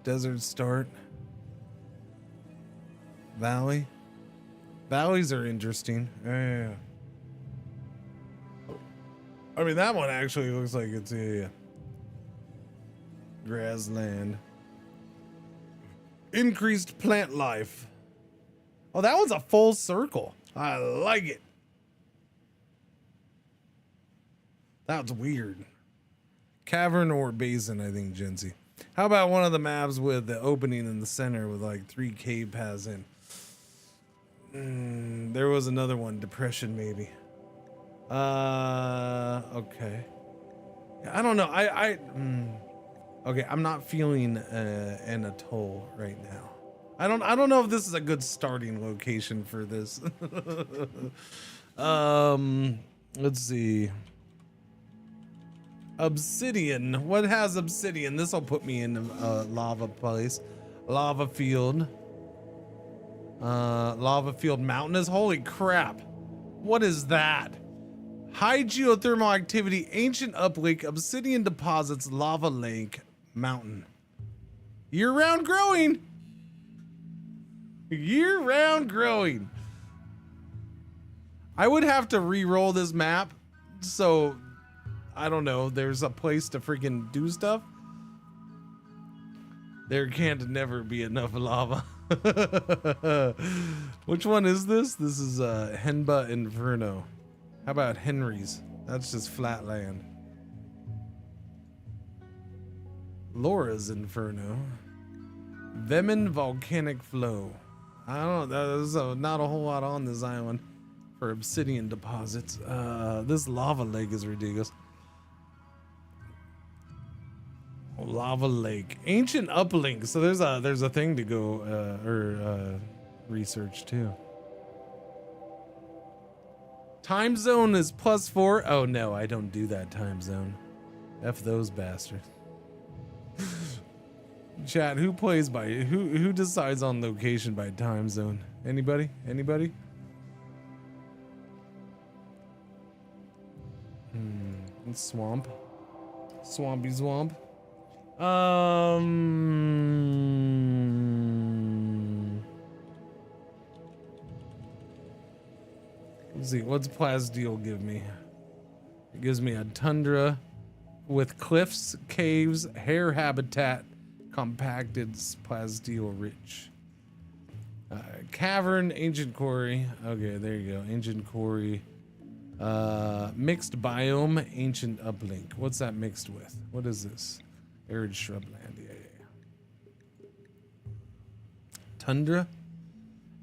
Desert start. Valley? Valleys are interesting. Yeah. I mean, that one actually looks like it's a grassland. Increased plant life. Oh, that one's a full circle. I like it. That's weird. Cavern or basin, I think, Gency. How about one of the maps with the opening in the center with like 3 cave paths in? There was another one, depression maybe. Okay. I don't know. Okay, I'm not feeling an atoll right now. I don't know if this is a good starting location for this. Let's see. Obsidian. What has obsidian? This will put me in a lava place. Lava field. Lava field mountainous. Holy crap. What is that? High geothermal activity, ancient uplink, obsidian deposits, lava lake, mountain. Year-round growing. Year-round growing. I would have to re-roll this map, so I don't know. There's a place to freaking do stuff. There can't never be enough lava. Which one is this? This is Henba Inferno. How about Henry's? That's just flat land. Laura's Inferno. Vemin Volcanic Flow. I don't know. There's not a whole lot on this island for obsidian deposits. This lava lake is ridiculous. Lava lake. Ancient uplink. So there's a thing to go research too. Time zone is +4. Oh no, I don't do that time zone. F those bastards. Chat, who plays by who decides on location by time zone? Anybody? Anybody? Swamp. Swampy swamp. Let's see, what's Plasdeal give me? It gives me a tundra with cliffs, caves, hare habitat, compacted, Plasdeal rich. Cavern, ancient quarry. Okay, there you go. Ancient quarry. Mixed biome, ancient uplink. What's that mixed with? What is this? Arid shrubland. Yeah. Tundra.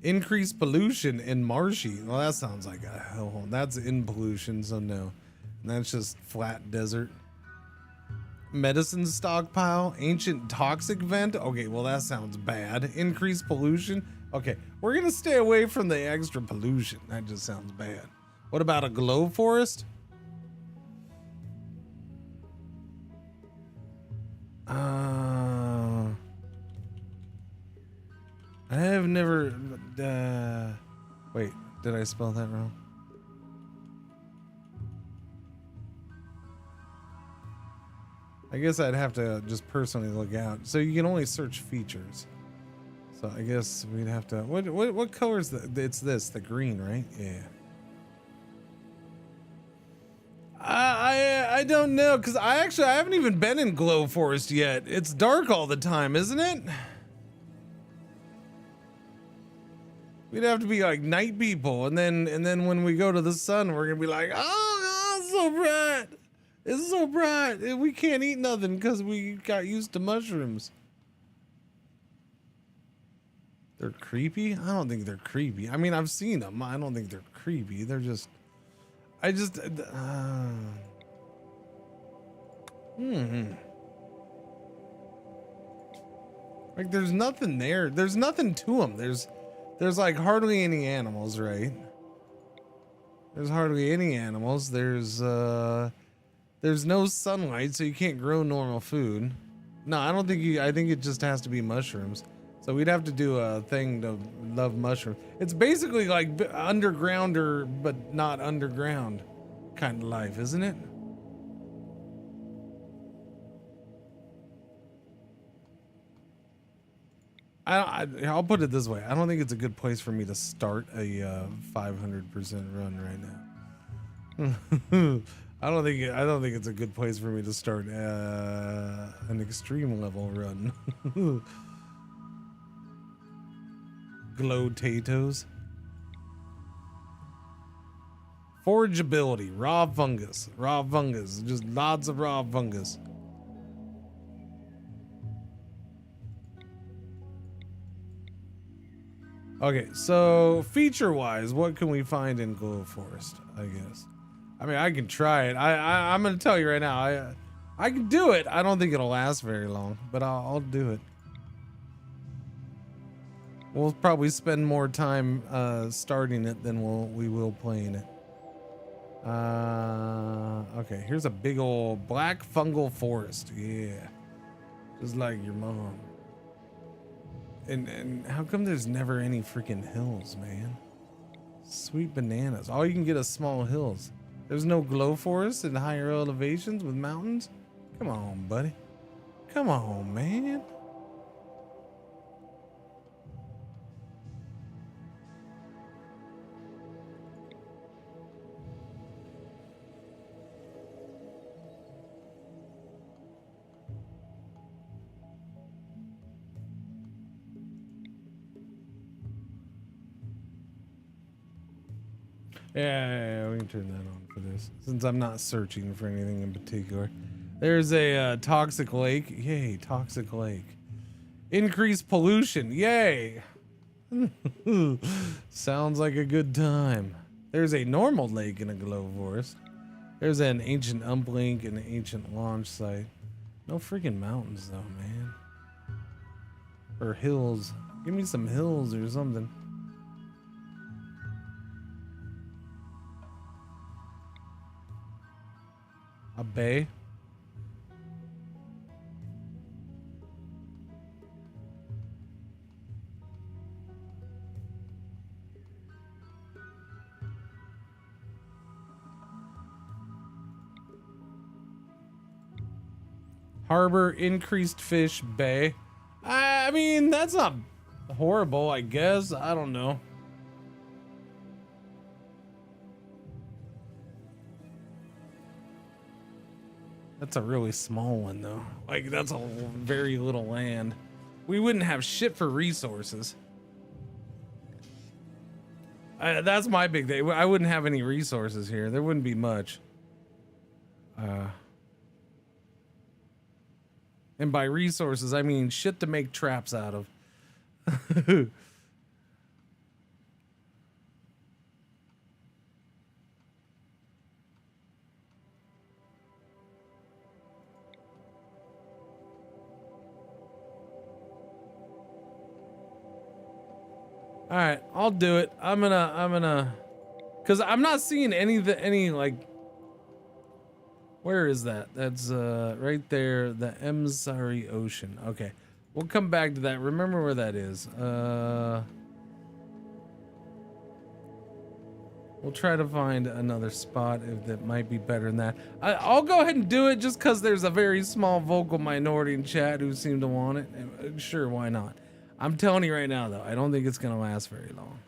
Increased pollution in marshy. Well, that sounds like a hellhole. That's in pollution, so no. And that's just flat desert. Medicine stockpile, ancient toxic vent. Okay, well that sounds bad. Increased pollution. Okay, we're gonna stay away from the extra pollution. That just sounds bad. What about a glow forest? I have never. Wait, did I spell that wrong? I guess I'd have to just personally look out. So you can only search features. So I guess we'd have to. What color is the? It's this, the green, right? Yeah. I don't know, because I haven't even been in Glow Forest yet. It's dark all the time, isn't it? We'd have to be like night people, and then when we go to the sun, we're gonna be like, oh, it's so bright. It's so bright. We can't eat nothing because we got used to mushrooms. They're creepy? I don't think they're creepy. I mean, I've seen them. I don't think they're creepy. They're just... Like, there's nothing there. There's nothing to them. There's like hardly any animals, right? There's hardly any animals. There's no sunlight, so you can't grow normal food. No, I don't think you... I think it just has to be mushrooms. So we'd have to do a thing to love mushrooms. It's basically like underground but not underground kind of life, isn't it? I'll put it this way. I don't think it's a good place for me to start a 500% run right now. I don't think it's a good place for me to start an extreme level run. Glow-tatoes. Forageability, raw fungus, just lots of raw fungus. Okay, so feature-wise, what can we find in Glow Forest? I guess. I mean, I can try it. I'm gonna tell you right now. I can do it. I don't think it'll last very long, but I'll do it. We'll probably spend more time starting it than we will playing it. Okay, here's a big old black fungal forest. Yeah, just like your mom. And how come there's never any freaking hills, man? Sweet bananas. All you can get is small hills. There's no glow forest in higher elevations with mountains. Come on, buddy. Come on, man. Yeah, we can turn that on for this, since I'm not searching for anything in particular. There's a toxic lake. Yay, toxic lake. Increased pollution. Yay. Sounds like a good time. There's a normal lake in a glow forest. There's an ancient uplink and an ancient launch site. No freaking mountains though, man. Or hills. Give me some hills or something. A bay. Harbor, increased fish, bay. I mean, that's not horrible, I guess. I don't know. That's a really small one, though. Like, that's a very little land. We wouldn't have shit for resources. That's my big thing. I wouldn't have any resources here. There wouldn't be much. And by resources, I mean shit to make traps out of. All right, I'll do it. I'm gonna, cause I'm not seeing any like. Where is that? That's right there. The Emsari Ocean. Okay, we'll come back to that. Remember where that is. We'll try to find another spot if that might be better than that. I'll go ahead and do it just because there's a very small vocal minority in chat who seem to want it. Sure, why not? I'm telling you right now, though, I don't think it's going to last very long.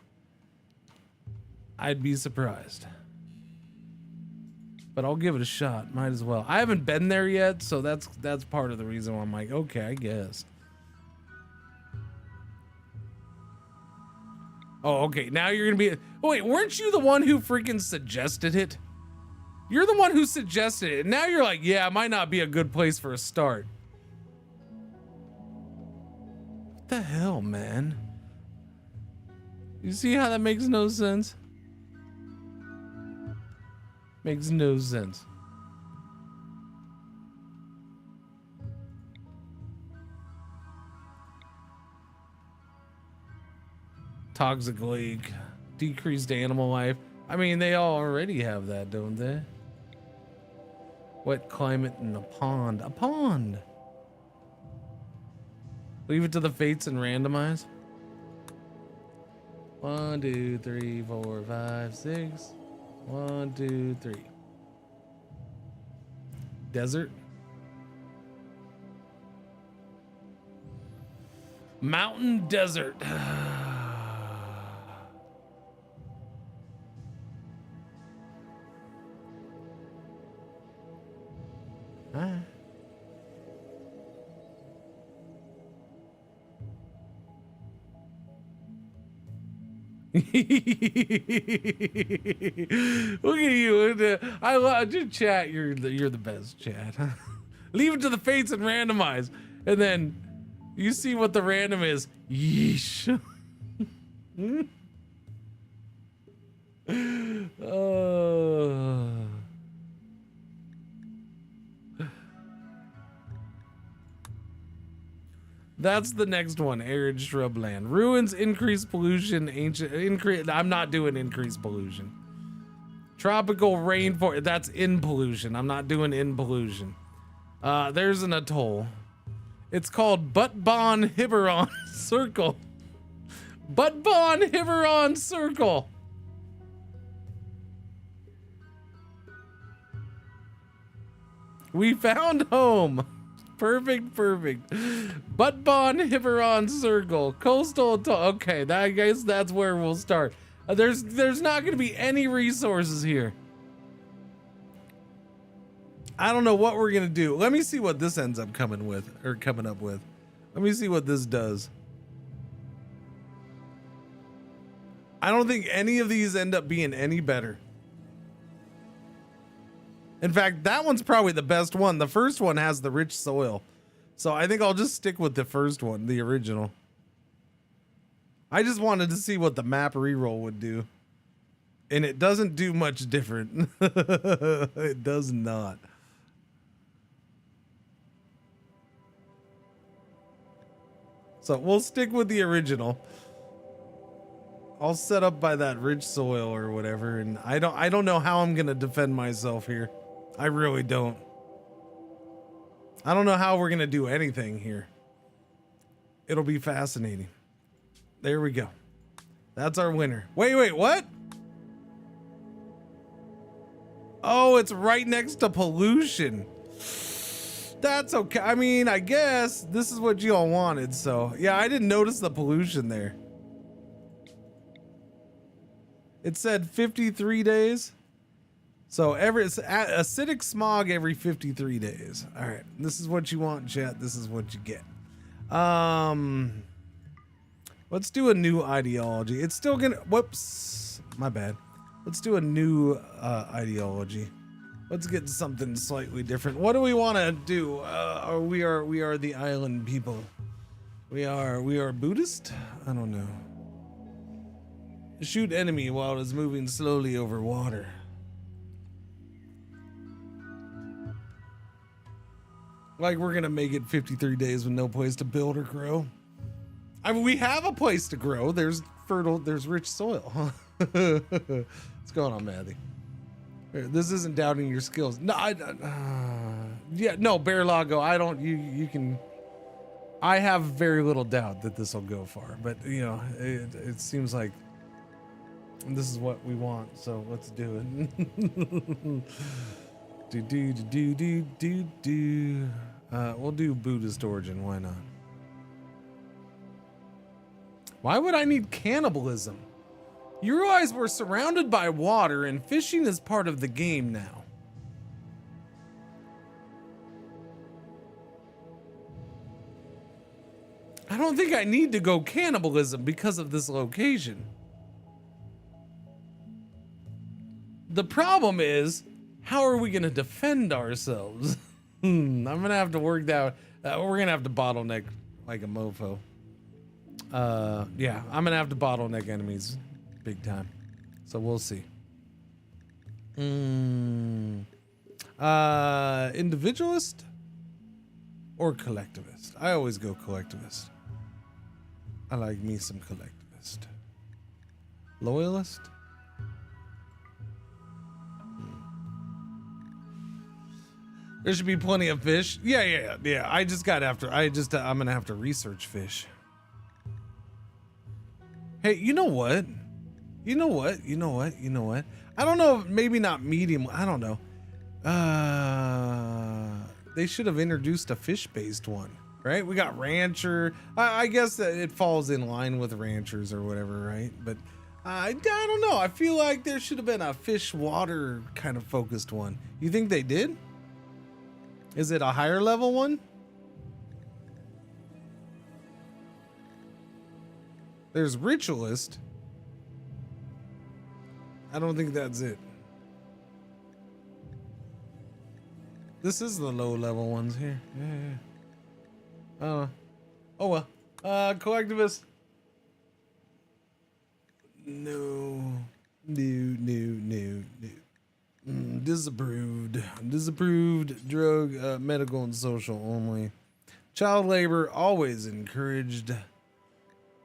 I'd be surprised. But I'll give it a shot. Might as well. I haven't been there yet, so that's part of the reason why I'm like, okay, I guess. Oh, okay. Now you're gonna be. Oh, wait, weren't you the one who freaking suggested it? You're the one who suggested it. And now you're like, yeah, it might not be a good place for a start. What the hell, man? You see how that makes no sense? Makes no sense. Toxic leak, decreased animal life. I mean, they all already have that, don't they? Wet climate in a pond. A pond. Leave it to the fates and randomize. 1, 2, 3, 4, 5, 6. 1, 2, 3. Desert. Mountain desert. Look at you. I love you, chat. You're the best, chat. Leave it to the fates and randomize, and then you see what the random is. Yeesh. That's the next one. Arid shrubland. Ruins, increased pollution, I'm not doing increased pollution. Tropical rainforest. That's in pollution. I'm not doing in pollution. There's an atoll. It's called Buttbon Hiberon Circle. Buttbon Hiberon Circle. We found home. Perfect. Buttbon Hiberon Circle. Coastal atoll. Okay, I guess that's where we'll start. There's not going to be any resources here. I don't know what we're going to do. Let me see what this ends up coming up with. Let me see what this does. I don't think any of these end up being any better. In fact, that one's probably the best one. The first one has the rich soil. So I think I'll just stick with the first one, the original. I just wanted to see what the map reroll would do. And it doesn't do much different. It does not. So we'll stick with the original. I'll set up by that rich soil or whatever, and I don't know how I'm gonna defend myself here. I really don't. I don't know how we're gonna do anything here. It'll be fascinating. There we go. That's our winner. Wait, what? Oh, it's right next to pollution. That's okay. I mean, I guess this is what you all wanted, so yeah, I didn't notice the pollution there. It said 53 days. So acidic smog every 53 days. All right, this is what you want, chat. This is what you get. Let's do a new ideology. It's still gonna, whoops, my bad. Let's do a new ideology. Let's get something slightly different. What do we want to do? We are the island people. We are Buddhist? I don't know. Shoot enemy while it is moving slowly over water. Like we're gonna make it 53 days with no place to build or grow. I mean, we have a place to grow. There's fertile, there's rich soil. What's going on, Matty? This isn't doubting your skills. No, yeah, no, Bear Lago, I don't, you can, I have very little doubt that this will go far, but you know, it seems like this is what we want, so let's do it. We'll do Buddhist origin, why not? Why would I need cannibalism? You realize we're surrounded by water and fishing is part of the game now. I don't think I need to go cannibalism because of this location. The problem is, how are we gonna defend ourselves? I'm gonna have to work that. We're gonna have to bottleneck like a mofo. Yeah, I'm gonna have to bottleneck enemies big time. So we'll see. Individualist or collectivist? I always go collectivist. I like me some collectivist. Loyalist? There should be plenty of fish. Yeah. I'm gonna have to research fish. Hey, you know what? I don't know, maybe not medium. I don't know. They should have introduced a fish-based one, right? We got rancher. I guess that it falls in line with ranchers or whatever, right? But I don't know. I feel like there should have been a fish water kind of focused one. You think they did? Is it a higher level one? There's ritualist. I don't think that's it. This is the low level ones here. Yeah. Oh well. Collectivist. No. Disapproved. Drug, medical, and social only. Child labor always encouraged.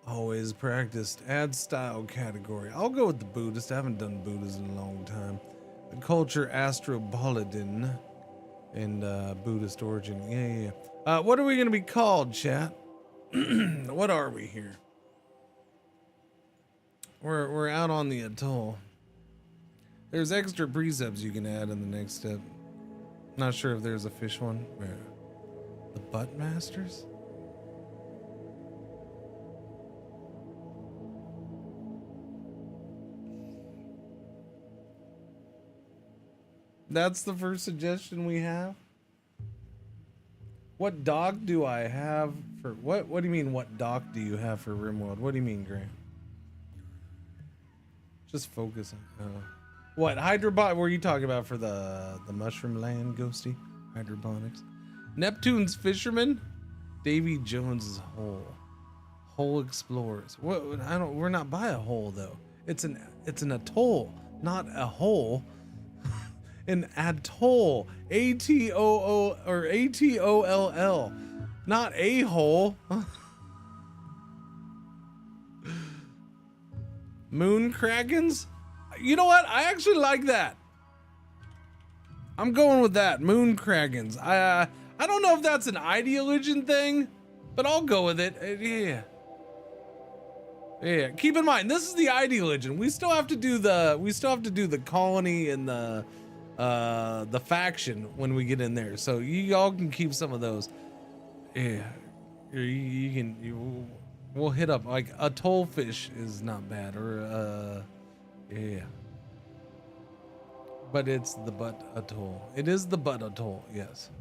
Always practiced. Add style category. I'll go with the Buddhist. I haven't done Buddhist in a long time. The culture Astropolitan and Buddhist origin. Yeah. What are we gonna be called, chat? What are we here? We're out on the atoll. There's extra precepts you can add in the next step. Not sure if there's a fish one. Where? The Butt Masters? That's the first suggestion we have. What doc do I have for what do you mean what doc do you have for RimWorld? What do you mean, Grant? Just focus on what hydroponic were you talking about for the mushroom land, Ghosty? Hydroponics. Neptune's fisherman? Davy Jones's hole explorers. What we're not by a hole though. It's an atoll, not a hole. An atoll, A-T-O-O or A-T-O-L-L, not a hole. Moon Krakens? You know what? I actually like that. I'm going with that. Moon Krakens. I don't know if that's an ideologian thing, but I'll go with it. Yeah. Keep in mind, this is the ideologian. We still have to do the colony and the faction when we get in there, so you all can keep some of those. Yeah, we'll hit up like a tollfish is not bad, or yeah, but it's the butt atoll. It is the butt atoll, yes.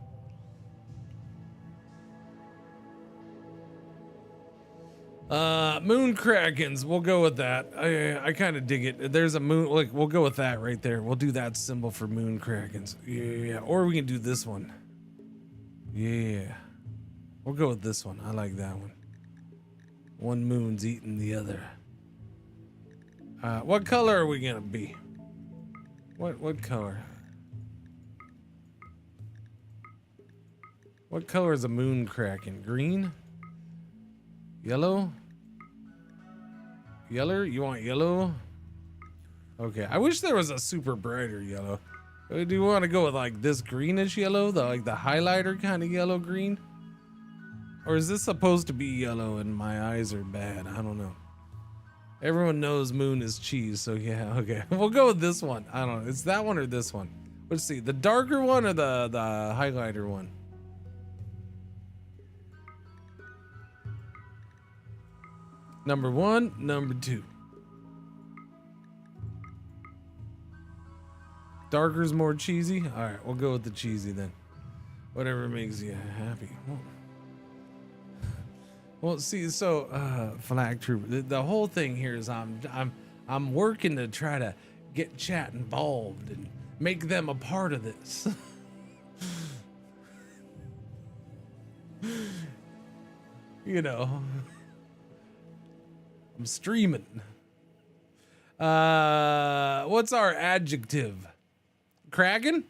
Moon Krakens, we'll go with that. I kind of dig it. There's a moon, like, we'll go with that right there. We'll do that symbol for Moon Krakens. Yeah, or we can do this one. Yeah, we'll go with this one. I like that one. One moon's eating the other. What color are we gonna be? What color? What color is a Moon Kraken? Green? Yellow? Yeller? You want yellow? Okay, I wish there was a super brighter yellow. Do you want to go with like this greenish yellow, like the highlighter kind of yellow green? Or is this supposed to be yellow and my eyes are bad? I don't know. Everyone knows moon is cheese, so yeah, okay. We'll go with this one. I don't know. It's that one or this one? Let's see. The darker one or the highlighter one? Number 1, number 2. Darker's more cheesy? Alright, we'll go with the cheesy then. Whatever makes you happy. Well, see, so Flag Trooper, the whole thing here is I'm working to try to get chat involved and make them a part of this. You know, I'm streaming. What's our adjective? Kraken?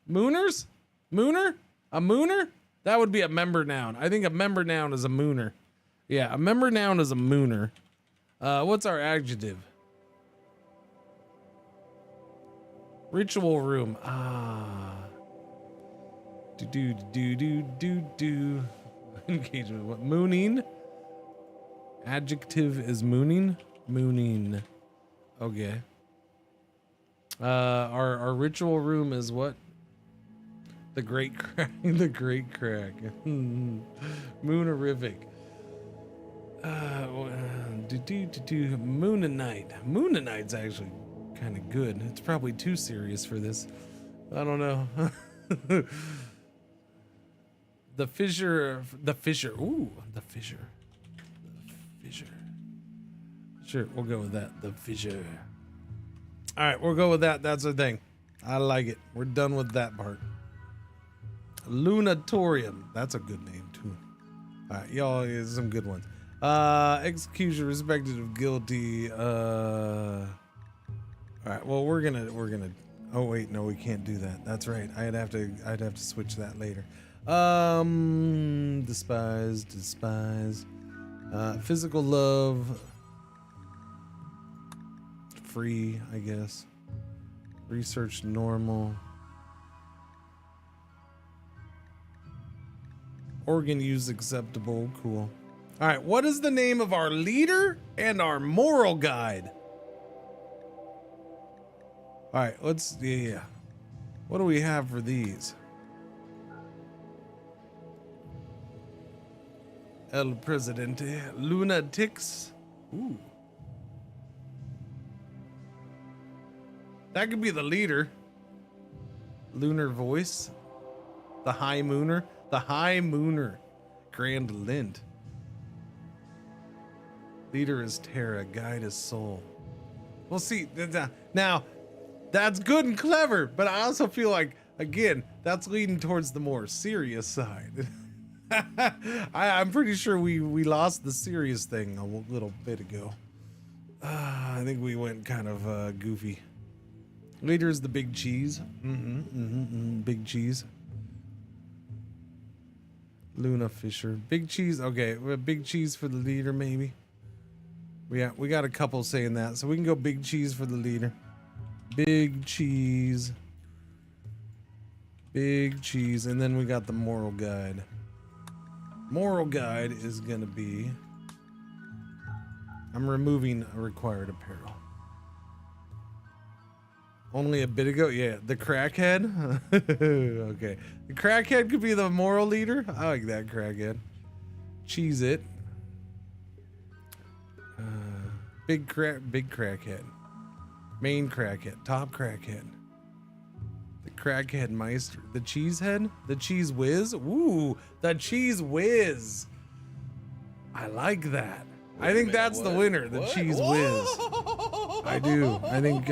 Mooners? Mooner? A mooner? That would be a member noun. I think a member noun is a mooner. Yeah, a member noun is a mooner. What's our adjective? Ritual room. Do. Engagement. What? Mooning. Adjective is mooning. Mooning. Okay. Our ritual room is what? The great crack. The great crack. Moonerific. Moon and night. Moon and night's actually kind of good. It's probably too serious for this. I don't know. The fissure. Ooh, the fissure. The fissure. Sure, we'll go with that. The fissure. All right, we'll go with that. That's the thing. I like it. We're done with that part. Lunatorium. That's a good name too. All right, y'all, here's some good ones. Execution respected of guilty. All right, well, we're gonna. Oh wait, no, we can't do that. That's right. I'd have to switch that later. Despise. Physical love. Free, I guess. Research normal. Organ use acceptable. Cool. All right, what is the name of our leader and our moral guide? All right, let's, yeah. What do we have for these? El Presidente. Lunatics. Ooh. That could be the leader. Lunar voice. The high mooner. The high mooner. Grand Lind. Leader is Terra. Guide is Soul. We'll see. Now, that's good and clever, but I also feel like, again, that's leading towards the more serious side. I'm pretty sure we lost the serious thing a little bit ago. I think we went kind of goofy. Leader is the big cheese. Big cheese. Luna Fisher. Big cheese. Okay, big cheese for the leader, maybe. Yeah, we got a couple saying that, so we can go big cheese for the leader. Big cheese. Big cheese. And then we got the moral guide. Moral guide is gonna be... I'm removing a required apparel. Only a bit ago? Yeah, the crackhead? Okay. The crackhead could be the moral leader? I like that crackhead. Cheese it. Big crackhead. Main crackhead. Top crackhead. The crackhead meister. The cheesehead? The cheese whiz? Ooh, the cheese whiz. I like that. I think that's the winner, the cheese whiz. I do. I think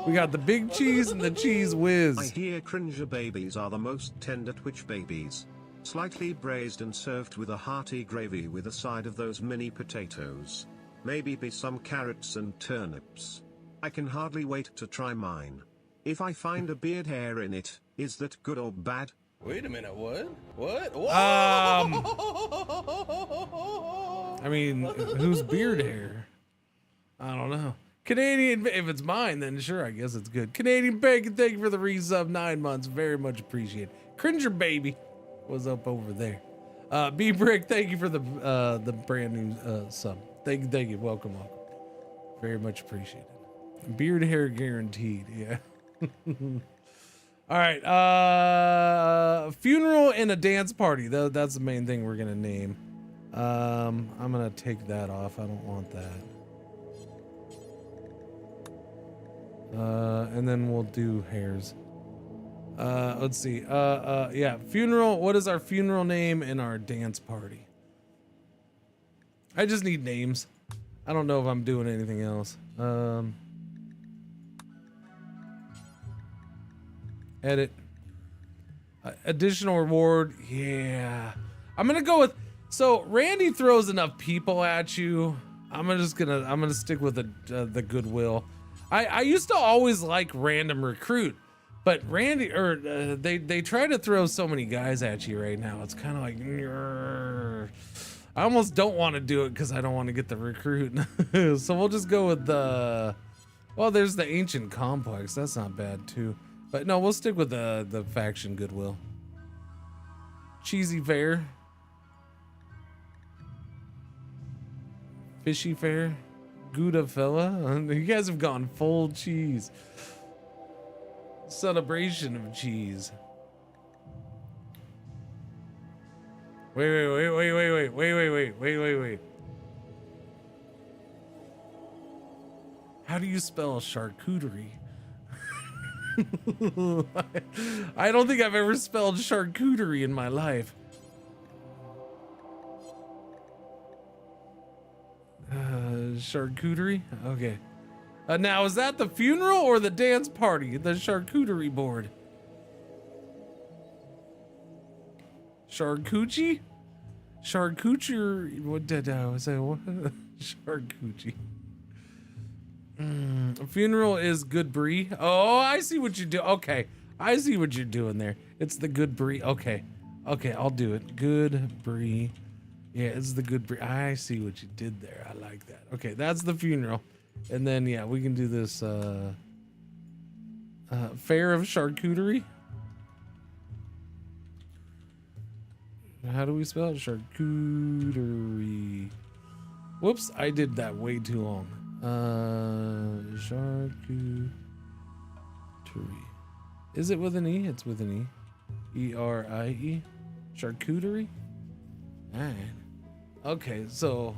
we got the big cheese and the cheese whiz. I hear Cringer babies are the most tender Twitch babies. Slightly braised and served with a hearty gravy with a side of those mini potatoes. Maybe be some carrots and turnips. I can hardly wait to try mine. If I find a beard hair in it, is that good or bad? Wait a minute, what? I mean, who's beard hair? I don't know. Canadian, if it's mine, then sure, I guess it's good. Canadian Bacon, thank you for the resub, 9 months. Very much appreciated. Cringer baby was up over there. B Brick, thank you for the brand new sub. Thank you. Welcome. Very much appreciated. Beard hair guaranteed. Yeah. All right. Funeral and a dance party. That's the main thing we're gonna name. I'm gonna take that off. I don't want that. And then we'll do hairs. Let's see. Yeah, funeral. What is our funeral name and our dance party? I just need names. I don't know if I'm doing anything else. Edit. Additional reward. Yeah. I'm gonna go with. So Randy throws enough people at you. I'm gonna stick with the goodwill. I used to always like random recruit, but Randy they try to throw so many guys at you right now. It's kind of like I almost don't want to do it because I don't want to get the recruit. So we'll just go with the. Well, there's the ancient complex. That's not bad too. But no, we'll stick with the faction goodwill. Cheesy fair. Fishy fair. Gouda fella. You guys have gone full cheese. Celebration of cheese. Wait. How do you spell charcuterie? I don't think I've ever spelled charcuterie in my life. Charcuterie? Okay. Now, is that the funeral or the dance party? The charcuterie board. Charcuterie? Charcuterie? What did I say? What? Charcuterie. Funeral is good brie. Oh, I see what you do. Okay. I see what you're doing there. It's the good brie. Okay. Okay, I'll do it. Good brie. Yeah, it's the good brie. I see what you did there. I like that. Okay, that's the funeral. And then, yeah, we can do this fair of charcuterie. How do we spell it? Charcuterie. Whoops, I did that way too long. Charcuterie. Is it with an E? It's with an E. E-R-I-E. Charcuterie? Alright. Okay, so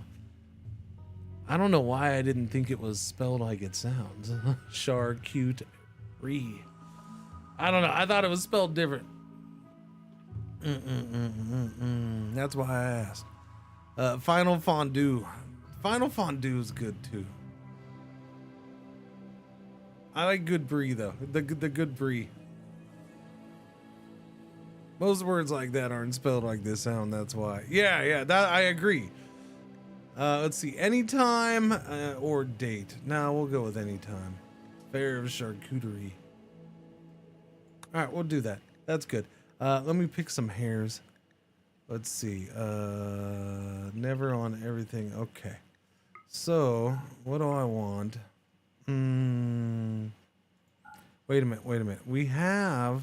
I don't know why I didn't think it was spelled like it sounds. Charcuterie. I don't know. I thought it was spelled different. That's why I asked. Final fondue. Final fondue is good too. I like good brie though. The good brie. Most words like that aren't spelled like this sound. That's why. Yeah. That I agree. Let's see. Anytime or date. No, we'll go with anytime. Fair of charcuterie. All right, we'll do that. That's good. Let me pick some hairs. Let's see. Never on everything. Okay. So, what do I want? Wait a minute. We have.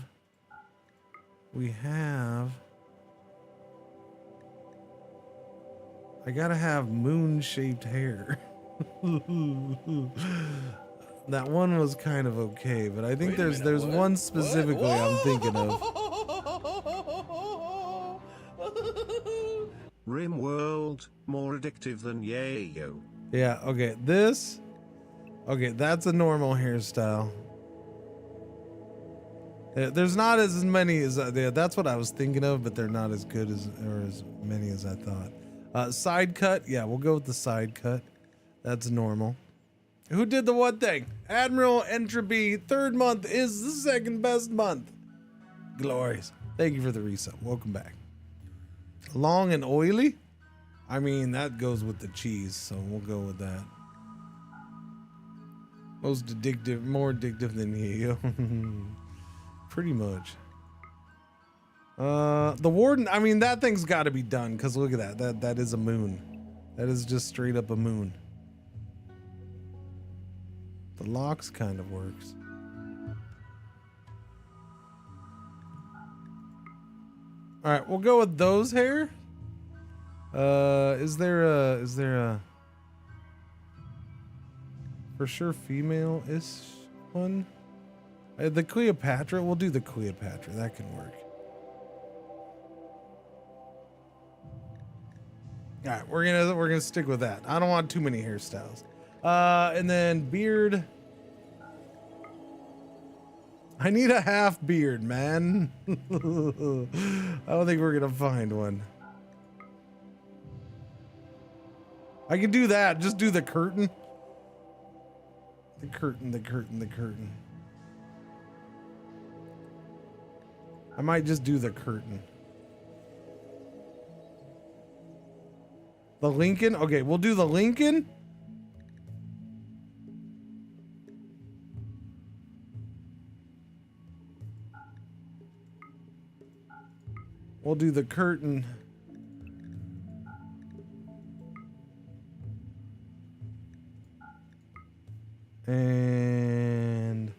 I gotta have moon-shaped hair. That one was kind of okay, but I think there's one specifically I'm thinking of. RimWorld, more addictive than Yayo. Yeah, okay, this. Okay, that's a normal hairstyle. There's not as many as that's what I was thinking of, but they're not as good as or as many as I thought. Side cut, yeah, we'll go with the side cut. That's normal. Who did the what thing? Admiral Entropy, 3rd month is the 2nd best month. Glorious. Thank you for the resub. Welcome back. Long and oily? I mean, that goes with the cheese, so we'll go with that. Most addictive, more addictive than you. Pretty much. The warden, I mean, that thing's got to be done, because look at that. That is a moon. That is just straight up a moon. The locks kind of works. All right, we'll go with those hair. Is there a for sure female-ish one? The Cleopatra. We'll do the Cleopatra. That can work. All right, we're gonna stick with that. I don't want too many hairstyles. And then beard. I need a half beard, man. I don't think we're gonna find one. I can do that. Just do the curtain. The curtain. I might just do the curtain. The Lincoln? Okay, we'll do the Lincoln. We'll do the curtain. And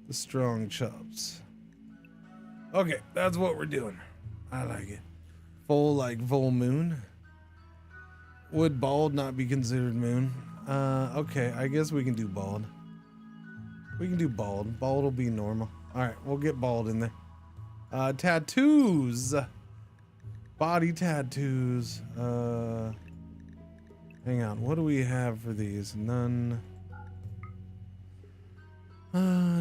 the strong chops. Okay, that's what we're doing. I like it. Full like full moon. Would bald not be considered moon? Okay, I guess we can do bald. We can do bald. Bald will be normal. All right, we'll get bald in there. Tattoos. Body tattoos. Hang on, what do we have for these? None. I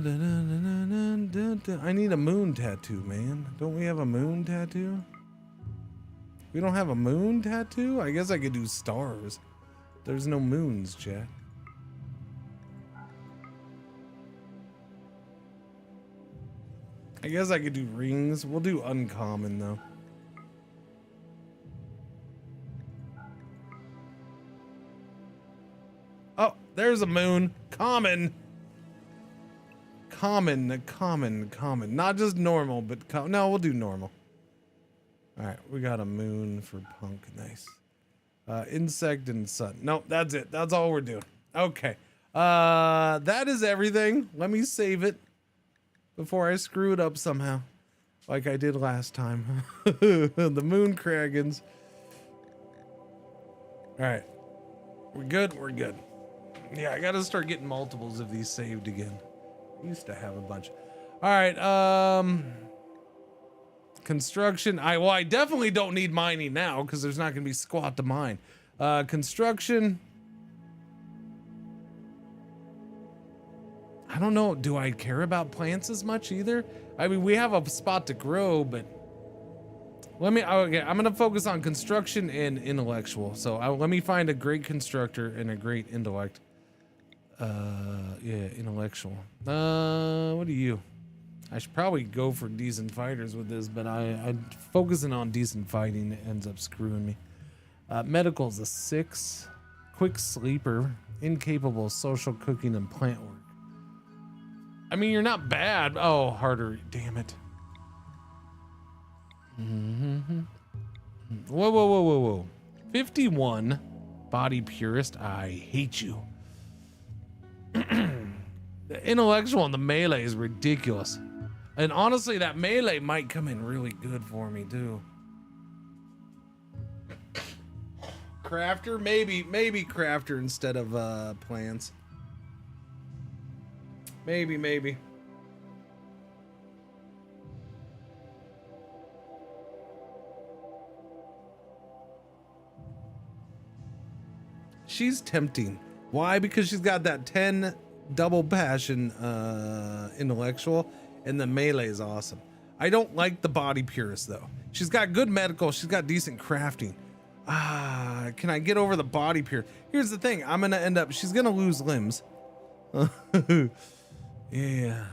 need a moon tattoo, man. Don't we have a moon tattoo? We don't have a moon tattoo? I guess I could do stars. There's no moons, chat. I guess I could do rings. We'll do uncommon, though. Oh, there's a moon. Common. Common. Not just normal, but no, we'll do normal. All right, we got a moon for punk. Nice. Insect and sun. Nope, that's it. That's all we're doing. Okay. That is everything. Let me save it before I screw it up somehow, like I did last time. The moon Kragans. All right. We're good. We're good. Yeah, I got to start getting multiples of these saved again. I used to have a bunch. All right. Construction. I definitely don't need mining now because there's not going to be squat to mine. Construction. I don't know. Do I care about plants as much either? I mean, we have a spot to grow, but okay, I'm going to focus on construction and intellectual. So let me find a great constructor and a great intellect. Yeah, intellectual. What are you? I should probably go for decent fighters with this, but I'm focusing on decent fighting ends up screwing me. Medical's a 6. Quick sleeper. Incapable of social cooking and plant work. I mean, you're not bad. Oh, harder. Damn it. Whoa. 51. Body purist. I hate you. The intellectual and the melee is ridiculous. And honestly, that melee might come in really good for me too. Crafter? Maybe crafter instead of plants. Maybe. She's tempting. Why? Because she's got that 10 double passion intellectual, and the melee is awesome. I don't like the body purist though. She's got good medical, she's got decent crafting. Can I get over the body purist? Here's the thing, I'm gonna end up, she's gonna lose limbs. Yeah.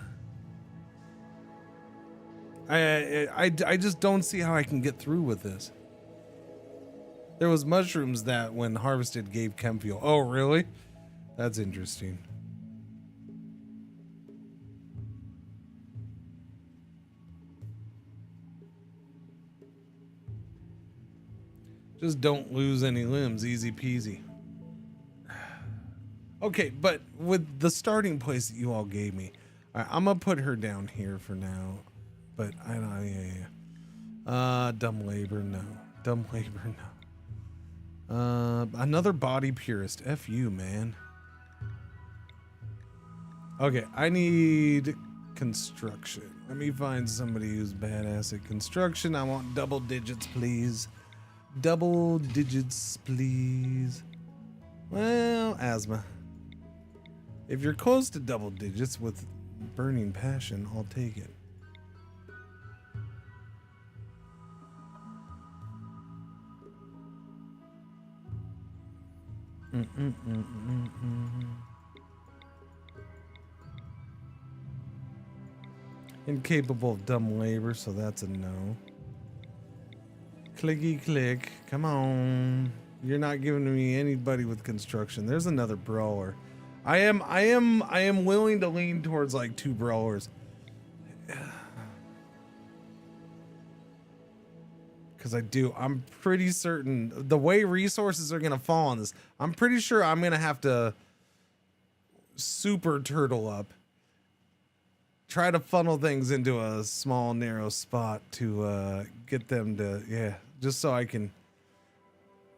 I just don't see how I can get through with this. There was mushrooms that when harvested gave chem fuel. Oh, really? That's interesting. Just don't lose any limbs. Easy peasy. Okay, but with the starting place that you all gave me, I'm gonna put her down here for now. But I don't. Yeah. Dumb labor, no. Dumb labor, no. Another body purist. F you, man. Okay, I need construction. Let me find somebody who's badass at construction. I want double digits, please. Double digits, please. Well, asthma. If you're close to double digits with burning passion, I'll take it. Incapable of dumb labor, so that's a no. Clicky click. Come on. You're not giving me anybody with construction. There's another brawler. I am willing to lean towards like 2 brawlers. Because I'm pretty certain the way resources are gonna fall on this, I'm pretty sure I'm gonna have to super turtle up. Try to funnel things into a small narrow spot to get them to, yeah, just so I can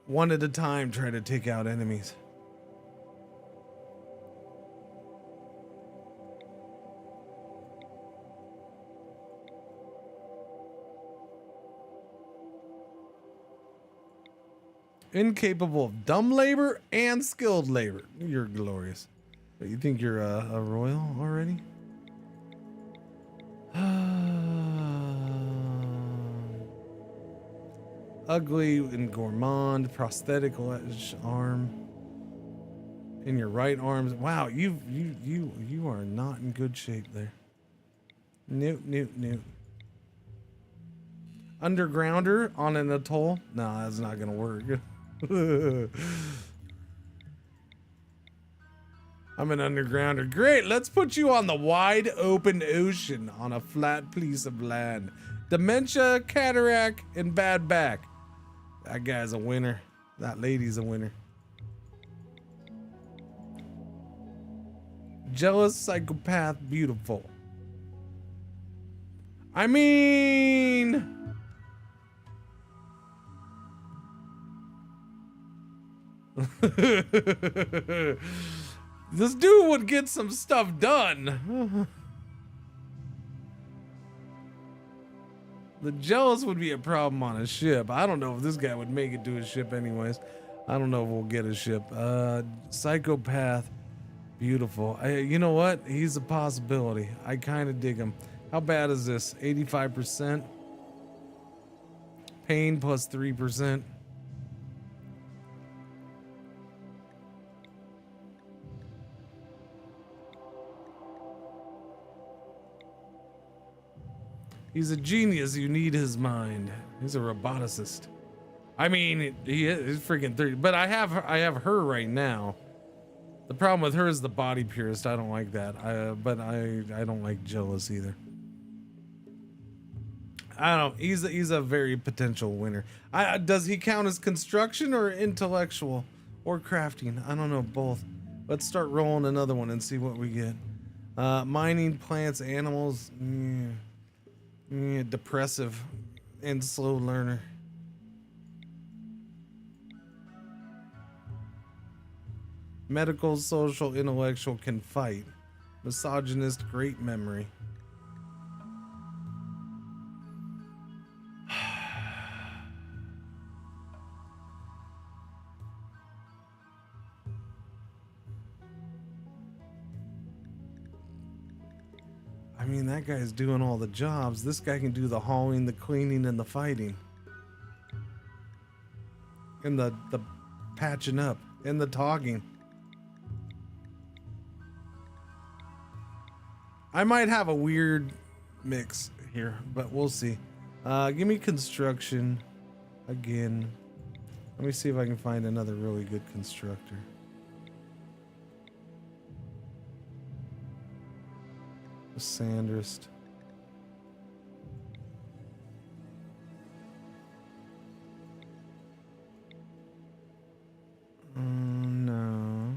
one at a time try to take out enemies. Incapable of dumb labor and skilled labor. You're glorious. But you think you're a royal already? Ugly and gourmand, prosthetic arm in your right arm. Wow, you are not in good shape there. Nope. Undergrounder on an atoll? No, that's not gonna work. I'm an undergrounder. Great, let's put you on the wide open ocean on a flat piece of land. Dementia, cataract, and bad back. That guy's a winner. That lady's a winner. Jealous, psychopath, beautiful. I mean... This dude would get some stuff done. The jealous would be a problem on a ship. I don't know if this guy would make it to a ship anyways. I don't know if we'll get a ship. Psychopath. Beautiful. You know what? He's a possibility. I kind of dig him. How bad is this? 85%? Pain plus 3%. He's a genius. You need his mind. He's a roboticist. I mean, he's freaking 30. But I have her right now. The problem with her is the body purist. I don't like that. But I don't like jealous either. I don't. He's a very potential winner. Does he count as construction or intellectual or crafting? I don't know, both. Let's start rolling another one and see what we get. Mining, plants, animals. Depressive and slow learner. Medical, social, intellectual, can fight. Misogynist, great memory. I mean, that guy's doing all the jobs. This guy can do the hauling, the cleaning, and the fighting. And the patching up. And the talking. I might have a weird mix here, but we'll see. Give me construction again. Let me see if I can find another really good constructor. A Sandrist. No.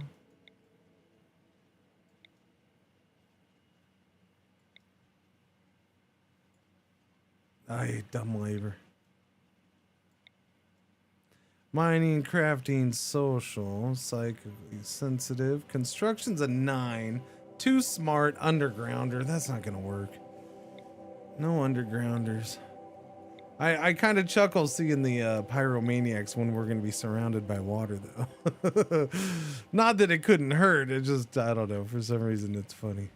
I hate dumb labor. Mining, crafting, social, psychically sensitive. Construction's a 9. Too smart, undergrounder. That's not gonna work. No undergrounders. I kind of chuckle seeing the pyromaniacs when we're gonna be surrounded by water, though. Not that it couldn't hurt. It just, I don't know. For some reason, it's funny.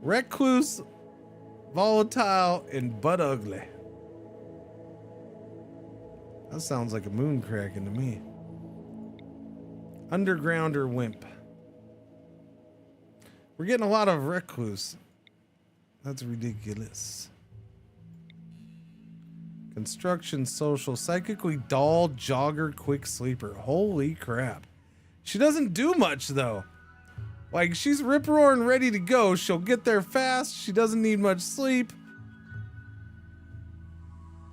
Recluse, volatile, and butt ugly. That sounds like a moon cracking to me. Undergrounder wimp. We're getting a lot of recluse. That's ridiculous. Construction, social, psychically dull, jogger, quick sleeper. Holy crap. She doesn't do much though. Like, she's rip-roaring ready to go. She'll get there fast. She doesn't need much sleep.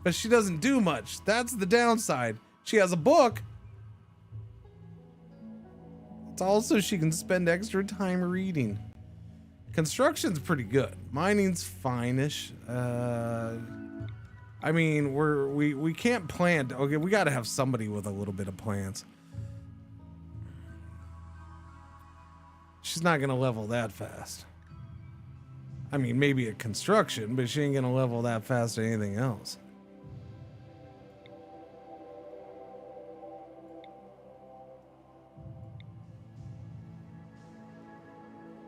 But she doesn't do much. That's the downside. She has a book. It's also she can spend extra time reading. Construction's pretty good. Mining's fine-ish. I mean, we can't plant. Okay, we gotta have somebody with a little bit of plants. She's not gonna level that fast. I mean, maybe at construction, but she ain't gonna level that fast to anything else.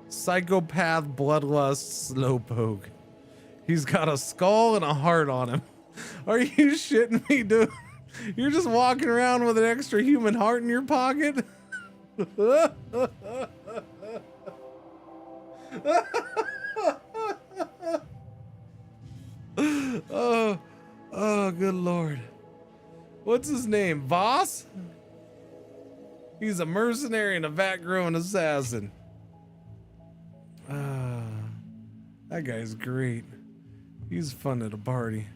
Psychopath, bloodlust, slowpoke. He's got a skull and a heart on him. Are you shitting me, dude? You're just walking around with an extra human heart in your pocket? Oh, good Lord. What's his name? Voss? He's a mercenary and a vat-growing assassin. That guy's great. He's fun at a party.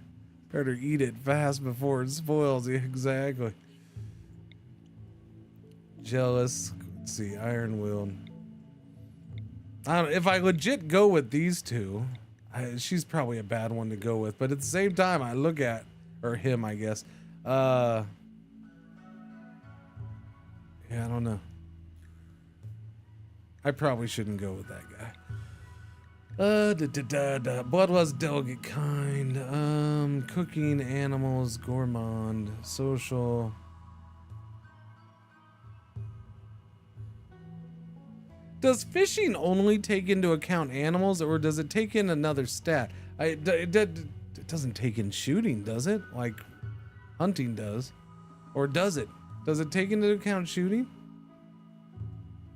Better eat it fast before it spoils. Exactly. Jealous. Let's see. Iron-willed. I don't know. If I legit go with these two, she's probably a bad one to go with. But at the same time, I look at, or him, I guess. Yeah, I don't know. I probably shouldn't go with that guy. Bloodlust, delicate kind. Cooking, animals, gourmand, social. Does fishing only take into account animals, or does it take in another stat? It doesn't take in shooting, does it? Like hunting does. Or does it? Does it take into account shooting?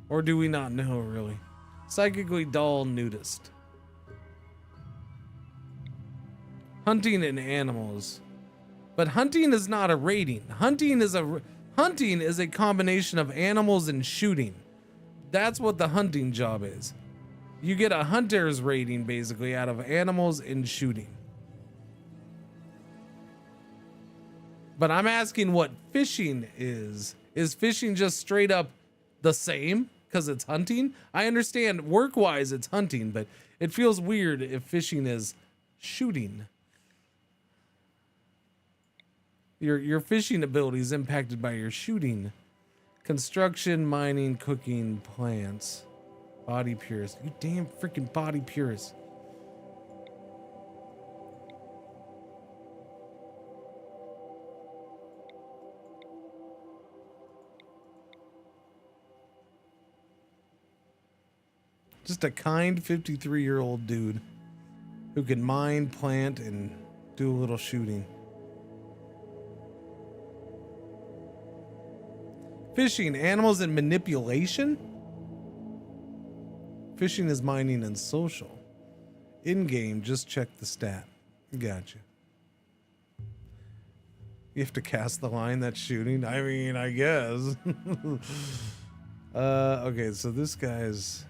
Or do we not know, really? Psychically dull, nudist. Hunting and animals. But hunting is not a rating. Hunting is a combination of animals and shooting. That's what the hunting job is. You get a hunter's rating, basically, out of animals and shooting. But I'm asking what fishing is. Is fishing just straight up the same because it's hunting? I understand work-wise it's hunting, but it feels weird if fishing is shooting. Your fishing ability is impacted by your shooting. Construction, mining, cooking, plants. Body purist. You damn freaking body purist. Just a kind 53-year-old dude who can mine, plant, and do a little shooting. Fishing, animals, and manipulation? Fishing is mining and social. In-game, just check the stat. Gotcha. You have to cast the line that's shooting? I mean, I guess. Okay, so this guy's...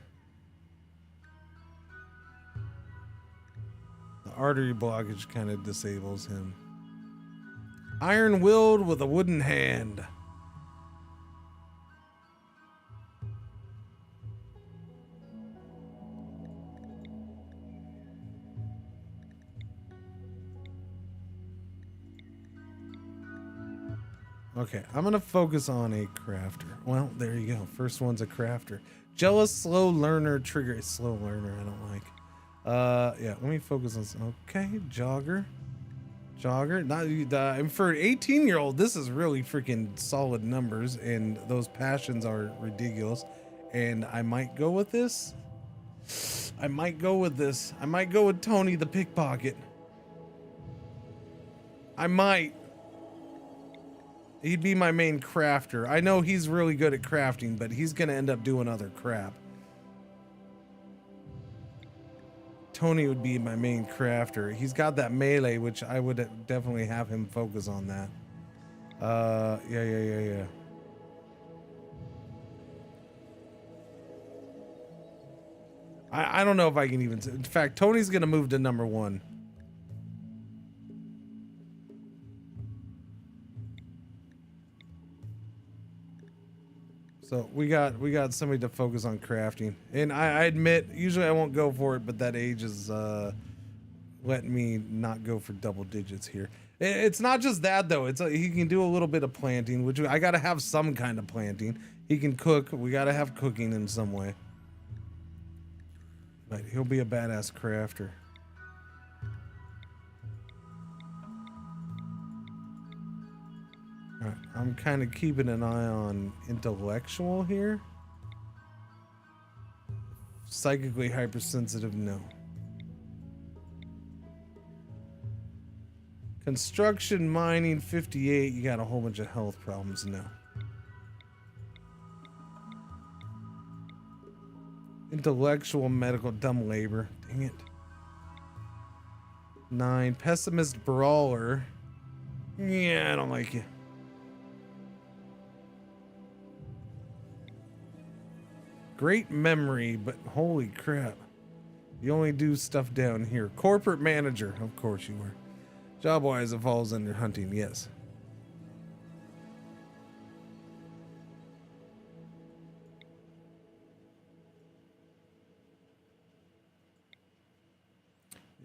The artery blockage kind of disables him. Iron-willed with a wooden hand. Okay, I'm gonna focus on a crafter. Well, there you go. First one's a crafter. Jealous, slow learner, trigger. Slow learner, I don't like. Yeah, let me focus on. Okay, jogger. Jogger. Not and for an 18-year-old, this is really freaking solid numbers, and those passions are ridiculous. And I might go with this. I might go with this. I might go with Tony the pickpocket. I might. He'd be my main crafter. I know he's really good at crafting, but he's gonna end up doing other crap. Tony would be my main crafter. He's got that melee, which I would definitely have him focus on that. Yeah. I don't know if I can even. In fact, Tony's gonna move to number 1. So we got somebody to focus on crafting, and I admit usually I won't go for it, but that age is letting me not go for double digits here. It's not just that though. It's he can do a little bit of planting, which I gotta have some kind of planting. He can cook. We gotta have cooking in some way. But he'll be a badass crafter. All right, I'm kind of keeping an eye on intellectual here. Psychically hypersensitive, no. Construction, mining, 58. You got a whole bunch of health problems, no. Intellectual, medical, dumb labor. Dang it. 9. Pessimist, brawler. Yeah, I don't like you. Great memory, but holy crap. You only do stuff down here. Corporate manager. Of course you were. Job-wise, it falls under hunting, yes.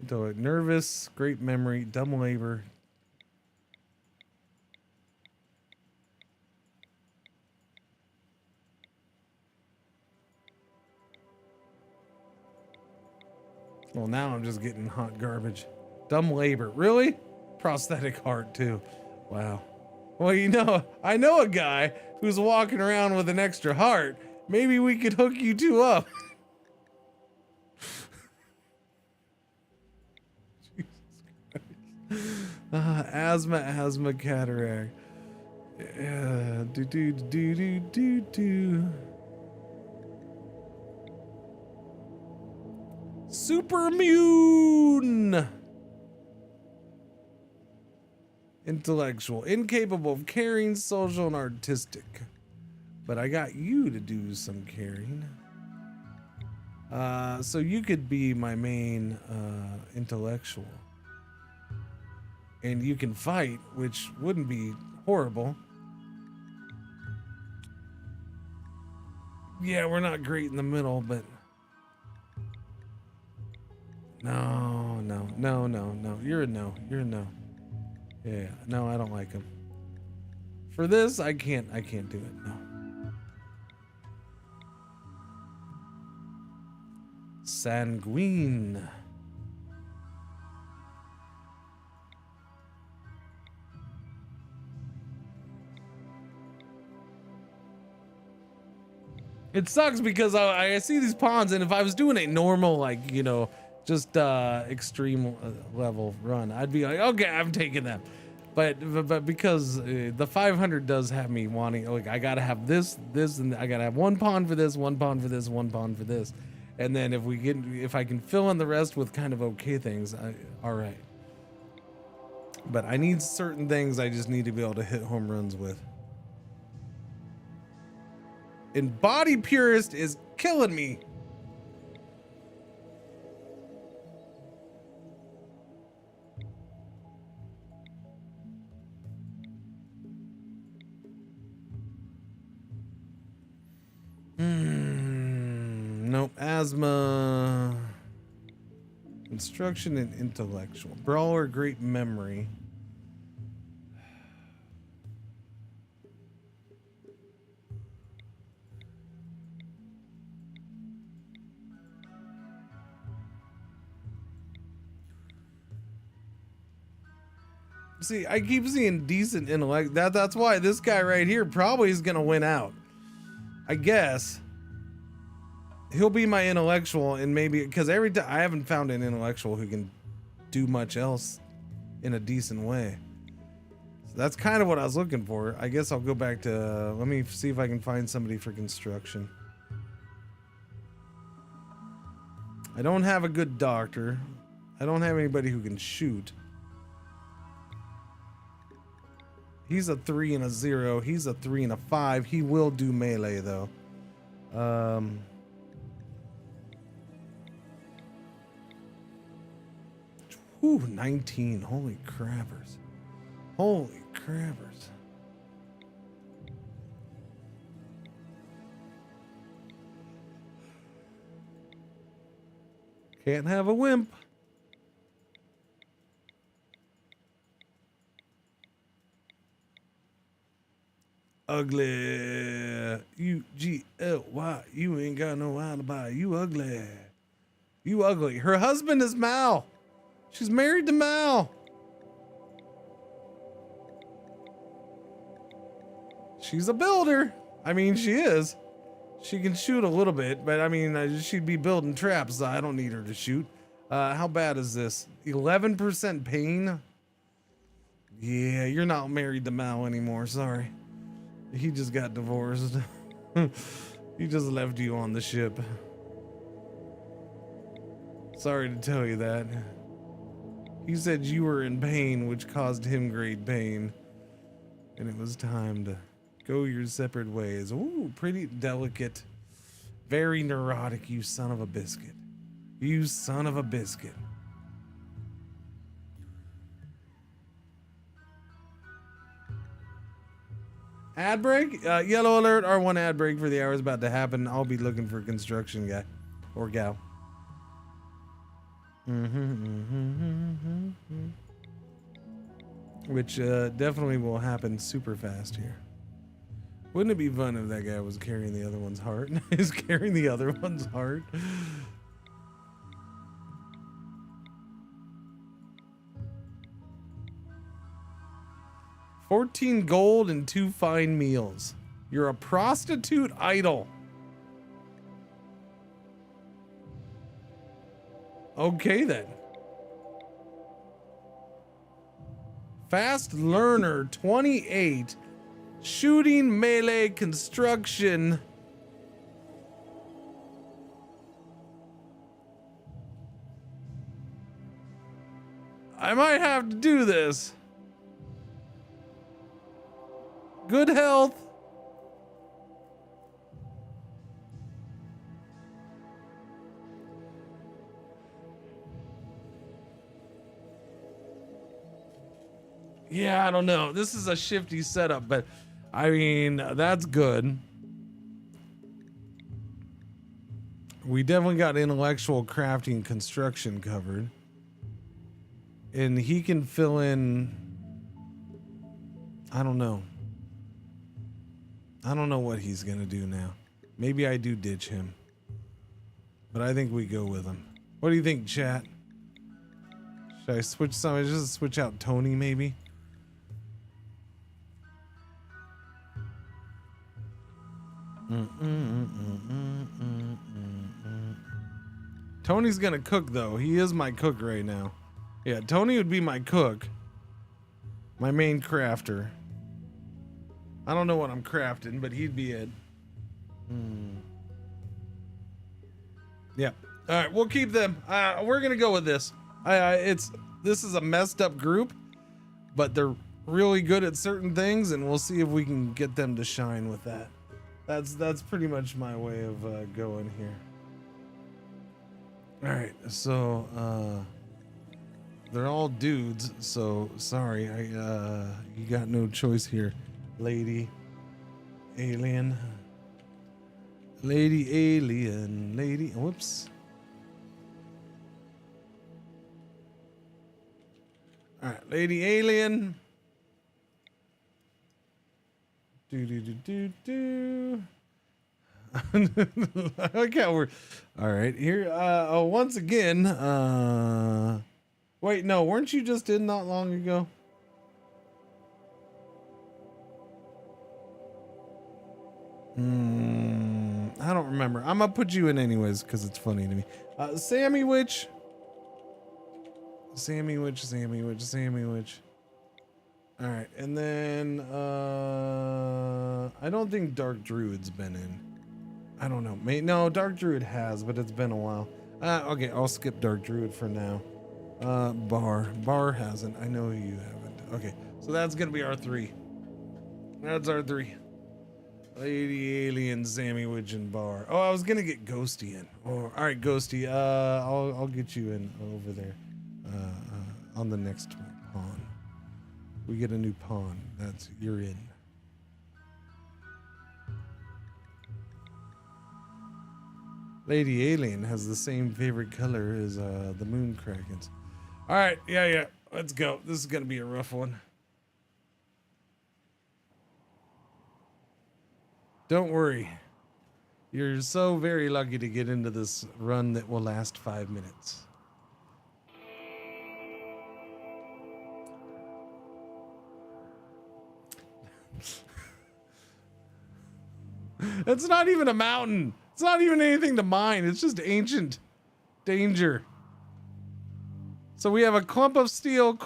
Nervous, great memory, dumb labor. Well, now I'm just getting hot garbage. Dumb labor. Really? Prosthetic heart, too. Wow. Well, you know, I know a guy who's walking around with an extra heart. Maybe we could hook you two up. Asthma, cataract. Super immune. Intellectual, incapable of caring, social, and artistic. But I got you to do some caring. So you could be my main intellectual. And you can fight, which wouldn't be horrible. Yeah, we're not great in the middle, but no. You're a no. Yeah, no, I don't like him. For this, I can't do it, no. Sanguine. It sucks because I see these pawns, and if I was doing a normal, like, you know, just extreme level run, I'd be like, okay, I'm taking them. But because the 500 does have me wanting, like, I gotta have this, and I gotta have one pawn for this, one pawn for this, one pawn for this, and then if I can fill in the rest with kind of okay things, all right. But I need certain things I just need to be able to hit home runs with. And Body Purist is killing me. Nope. Asthma. Instruction and intellectual. Brawler, great memory. See, I keep seeing decent intellect. That's why this guy right here probably is gonna win out. I guess he'll be my intellectual, and maybe because every time I haven't found an intellectual who can do much else in a decent way. So that's kind of what I was looking for. I guess I'll go back to let me see if I can find somebody for construction. I don't have a good doctor. I don't have anybody who can shoot. He's a 3 and a 0. He's a 3 and a 5. He will do melee though. Ooh, 19. Holy crappers. Holy crappers. Can't have a wimp. Ugly. U-G-L-Y. You ain't got no alibi. You ugly. You ugly. Her husband is Mal. She's married to Mal. She's a builder. I mean, she is. She can shoot a little bit, but I mean, she'd be building traps. So I don't need her to shoot. How bad is this? 11% pain? Yeah, you're not married to Mal anymore. Sorry. He just got divorced. He just left you on the ship. Sorry to tell you that. He said you were in pain, which caused him great pain. And it was time to go your separate ways. Ooh, pretty delicate. Very neurotic, you son of a biscuit. You son of a biscuit. Ad break? Yellow alert, R1 ad break for the hour is about to happen. I'll be looking for a construction guy or gal. Which definitely will happen super fast here. Wouldn't it be fun if that guy was carrying the other one's heart? He's carrying the other one's heart. $14 gold and 2 fine meals. You're a prostitute idol. Okay then. Fast learner 28. Shooting, melee, construction. I might have to do this. Good health. Yeah, I don't know. This is a shifty setup, but I mean, that's good. We definitely got intellectual crafting construction covered. And he can fill in. I don't know. I don't know what he's going to do now. Maybe I do ditch him. But I think we go with him. What do you think, chat? Should I switch somebody? Just switch out Tony, maybe? Tony's gonna cook though. He is my cook right now. Yeah, Tony would be my cook. My main crafter. I don't know what I'm crafting, but he'd be it. Yeah. All right, we'll keep them. We're gonna go with this. This is a messed up group, but they're really good at certain things, and we'll see if we can get them to shine with that. That's pretty much my way of going here. All right, so they're all dudes, so sorry, you got no choice here, lady alien. Whoops. All right, lady alien. Do. I like how we're all right here. Once again, wait, no, weren't you just in not long ago? I don't remember. I'm gonna put you in anyways because it's funny to me. Sammy Witch. Sammy Witch. All right, and then I don't think Dark Druid's been in. I don't know. No, Dark Druid has, but it's been a while. Okay, I'll skip Dark Druid for now. Bar hasn't. I know you haven't. Okay, so that's gonna be our 3. That's our 3. Lady Alien, Sammy Witch, and Bar. Oh, I was gonna get Ghosty in. Oh, all right, Ghosty. I'll get you in over there. On the next pawn. We get a new pawn. You're in. Lady Alien has the same favorite color as the Moon Krakens. All right, yeah. Let's go. This is gonna be a rough one. Don't worry. You're so very lucky to get into this run that will last 5 minutes. It's not even a mountain. It's not even anything to mine. It's just ancient danger. So we have a clump of steel,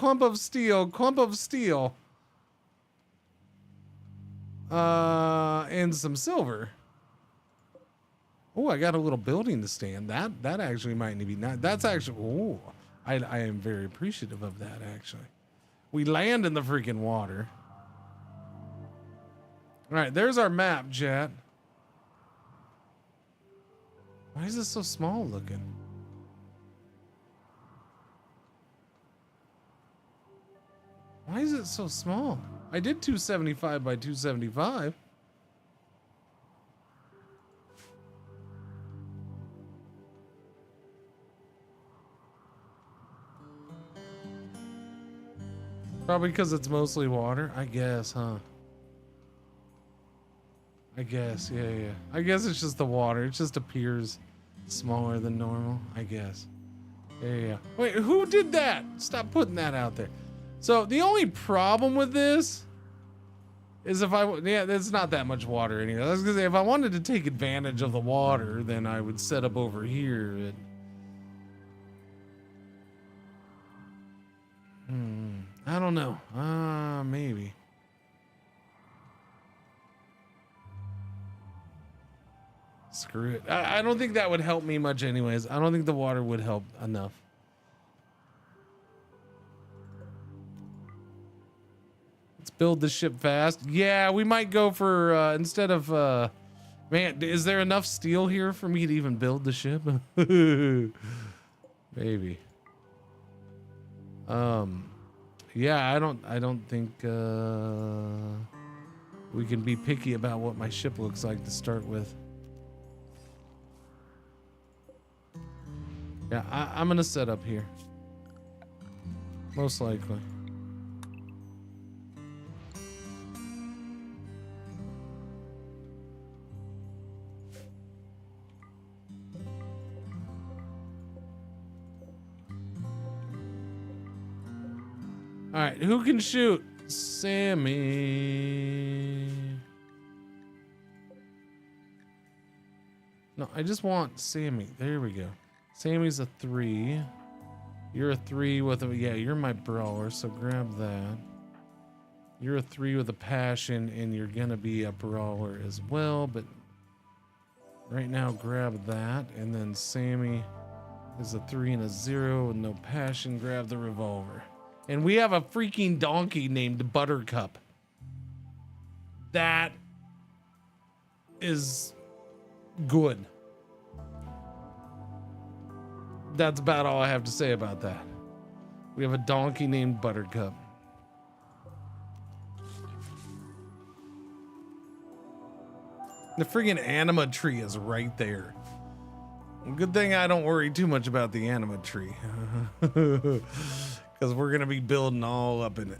and some silver. Oh, I got a little building to stand. That actually might be not. That's actually. Oh, I am very appreciative of that. Actually, we land in the freaking water. All right, there's our map, chat. Why is this so small looking? Why is it so small? I did 275 by 275. Probably because it's mostly water, I guess, huh? I guess, yeah. I guess it's just the water. It just appears smaller than normal, I guess. Yeah. Wait, who did that? Stop putting that out there. So the only problem with this is there's not that much water anyway. I was gonna say, if I wanted to take advantage of the water, then I would set up over here. I don't know. Maybe. Screw it. I don't think that would help me much anyways. I don't think the water would help enough. Let's build the ship fast. Yeah, we might go for, instead of, man, is there enough steel here for me to even build the ship? Maybe. Yeah, I don't think, we can be picky about what my ship looks like to start with. Yeah, I'm gonna set up here. Most likely. All right, who can shoot? Sammy. No, I just want Sammy. There we go. Sammy's a 3. You're a 3 with a, yeah, you're my brawler, so grab that. You're a 3 with a passion, and you're gonna be a brawler as well, but right now grab that, and then Sammy is a 3 and a 0 with no passion. Grab the revolver. And we have a freaking donkey named Buttercup. That is good. That's about all I have to say about that. We have a donkey named Buttercup. The friggin' anima tree is right there. Good thing I don't worry too much about the anima tree. Because we're going to be building all up in it.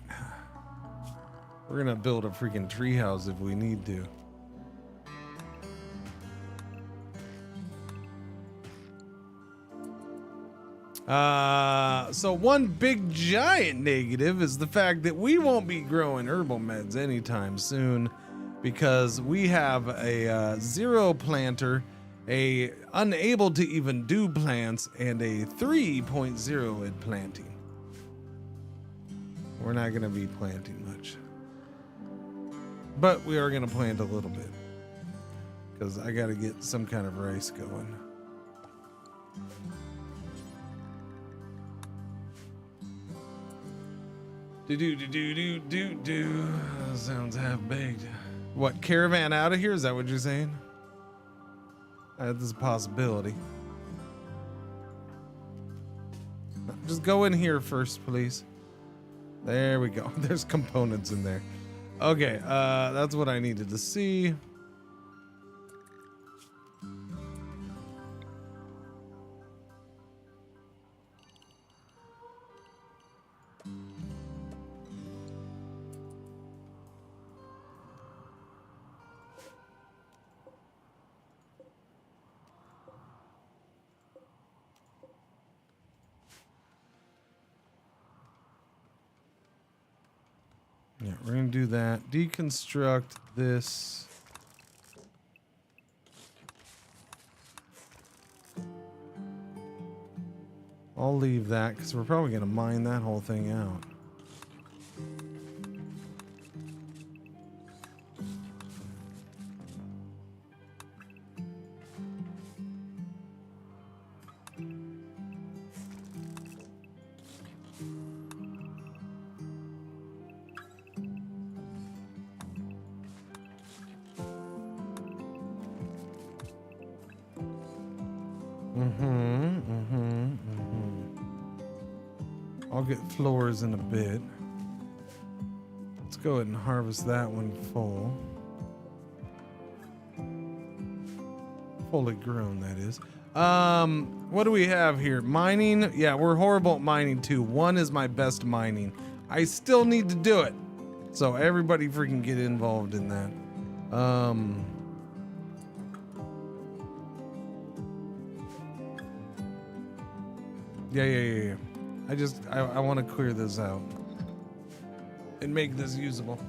We're going to build a freaking tree house if we need to. So one big giant negative is the fact that we won't be growing herbal meds anytime soon. because we have a 0 planter, a unable to even do plants, and a 3.0 in planting. We're not going to be planting much, but we are going to plant a little bit because I got to get some kind of rice going. Do. Sounds half baked. What, caravan out of here? Is that what you're saying? That's a possibility. Just go in here first, please. There we go. There's components in there. Okay, that's what I needed to see. Yeah, we're gonna do that. Deconstruct this. I'll leave that because we're probably gonna mine that whole thing out. I'll get floors in a bit. Let's go ahead and harvest that one full. Fully grown, that is. What do we have here? Mining? Yeah, we're horrible at mining too. 1 is my best mining. I still need to do it. So everybody freaking get involved in that. Yeah. I want to clear this out and make this usable.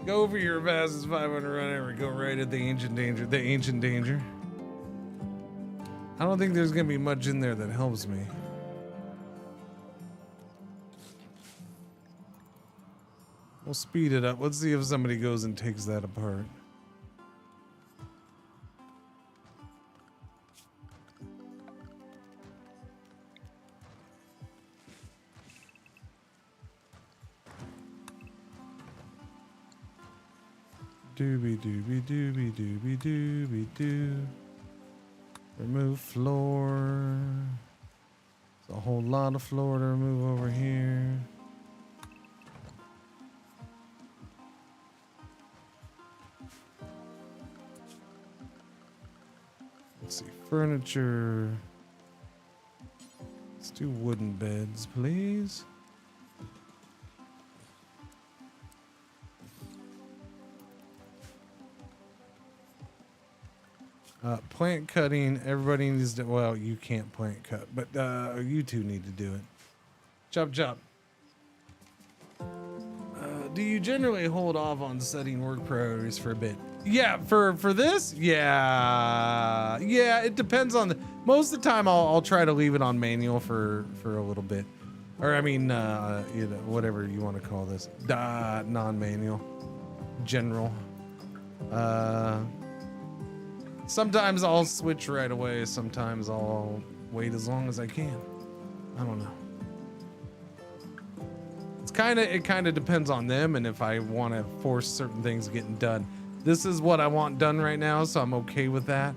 Go over your fastest 500 run ever. Go right at the ancient danger. The ancient danger. I don't think there's gonna be much in there that helps me. We'll speed it up. Let's see if somebody goes and takes that apart. Doobie-doo. Remove floor. There's a whole lot of floor to remove over here. Let's see, furniture. Let's do wooden beds, please. Plant cutting, everybody needs to, well, you can't plant cut, but you two need to do it. Chop. Do you generally hold off on setting work priorities for a bit? Yeah, for this? Yeah, it depends on most of the time I'll try to leave it on manual for a little bit. Or I mean, you know, whatever you want to call this. Non-manual. General. Sometimes I'll switch right away. Sometimes I'll wait as long as I can. I don't know. It kind of depends on them and if I want to force certain things getting done. This is what I want done right now, so I'm okay with that.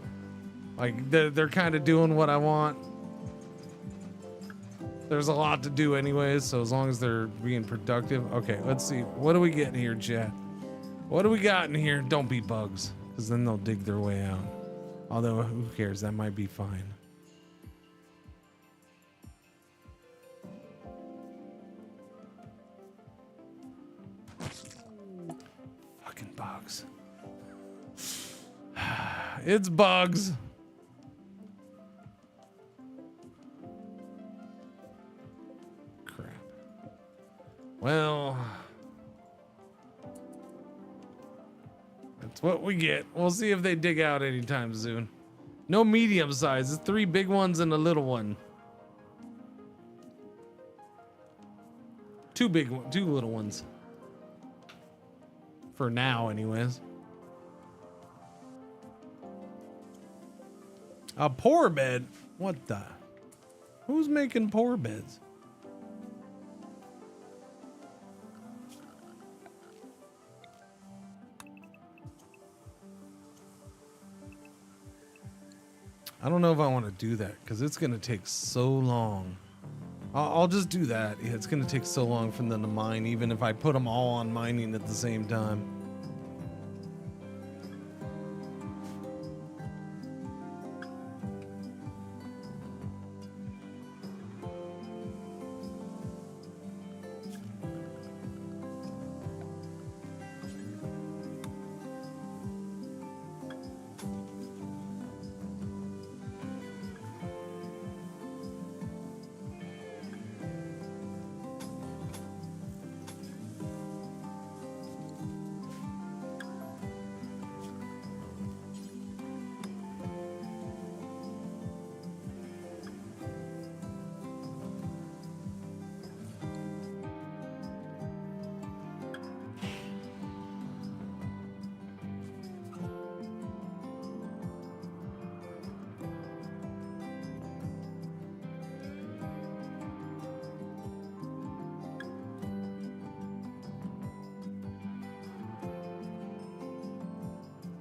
Like they're kind of doing what I want. There's a lot to do anyways, so as long as they're being productive. Okay, let's see. What do we get in here, chat? What do we got in here? Don't be bugs, because then they'll dig their way out. Although, who cares? That might be fine. Fucking bugs. It's bugs. Crap. Well, that's what we get. We'll see if they dig out anytime soon. No medium size. It's 3 big ones and a little one. 2 little ones. For now, anyways. A pour bed? What the? Who's making pour beds? I don't know if I want to do that because it's going to take so long. I'll just do that. Yeah, it's going to take so long for them to mine, even if I put them all on mining at the same time.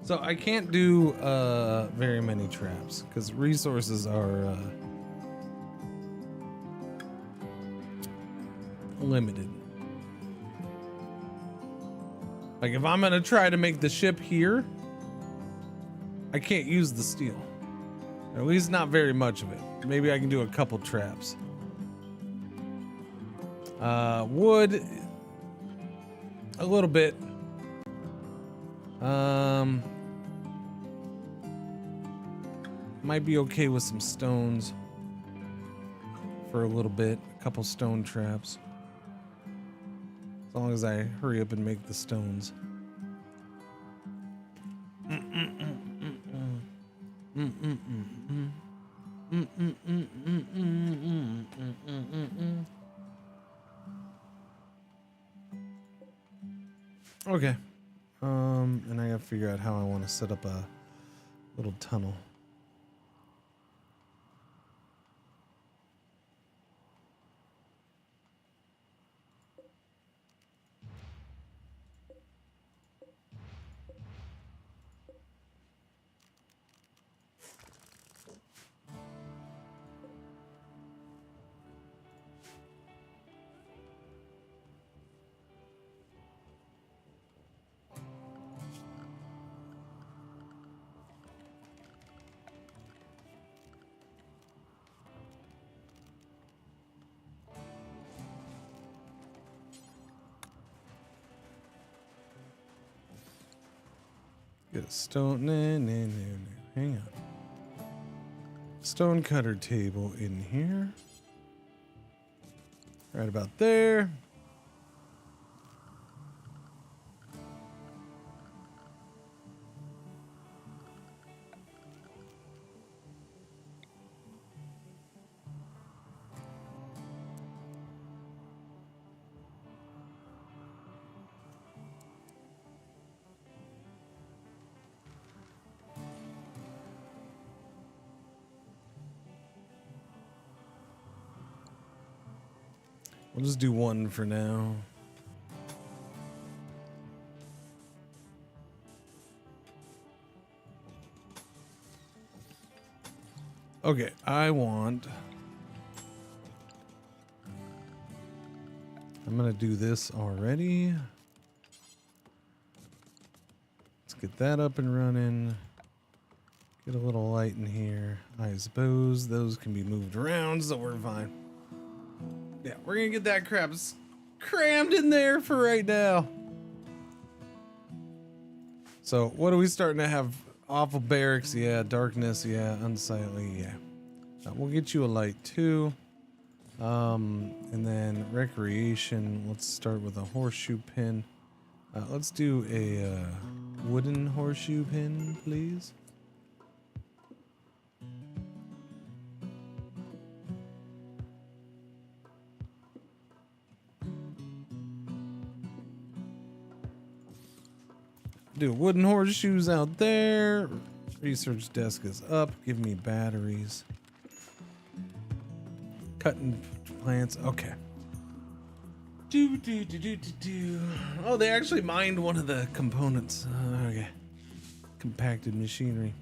So I can't do very many traps because resources are limited. Like if I'm gonna try to make the ship here, I can't use the steel. Or at least not very much of it. Maybe I can do a couple traps. Wood, a little bit. Might be okay with some stones for a little bit. A couple stone traps. As long as I hurry up and make the stones. Okay. And I gotta figure out how I want to set up a little tunnel. Get a stone. No. Hang on. Stone cutter table in here. Right about there. We'll just do one for now. Okay, I'm gonna do this already. Let's get that up and running. Get a little light in here. I suppose those can be moved around, so we're fine. Yeah, we're gonna get that crap crammed in there for right now. So what are we starting to have? Awful barracks, yeah. Darkness, yeah. Unsightly, yeah. We'll get you a light too. And then recreation. Let's start with a horseshoe pin. Let's do a wooden horseshoe pin, please? Do wooden horseshoes out there. Research desk is up. Give me batteries. Cutting plants. Okay. Oh, they actually mined one of the components. Okay. Compacted machinery.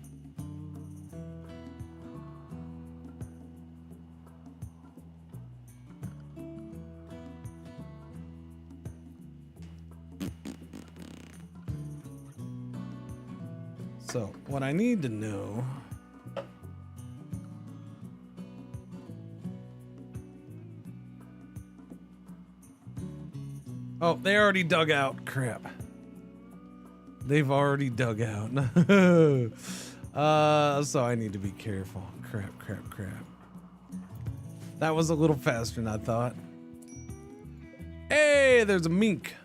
So, what I need to know. Oh, they already dug out. Crap. They've already dug out. So I need to be careful. Crap. That was a little faster than I thought. Hey, there's a mink.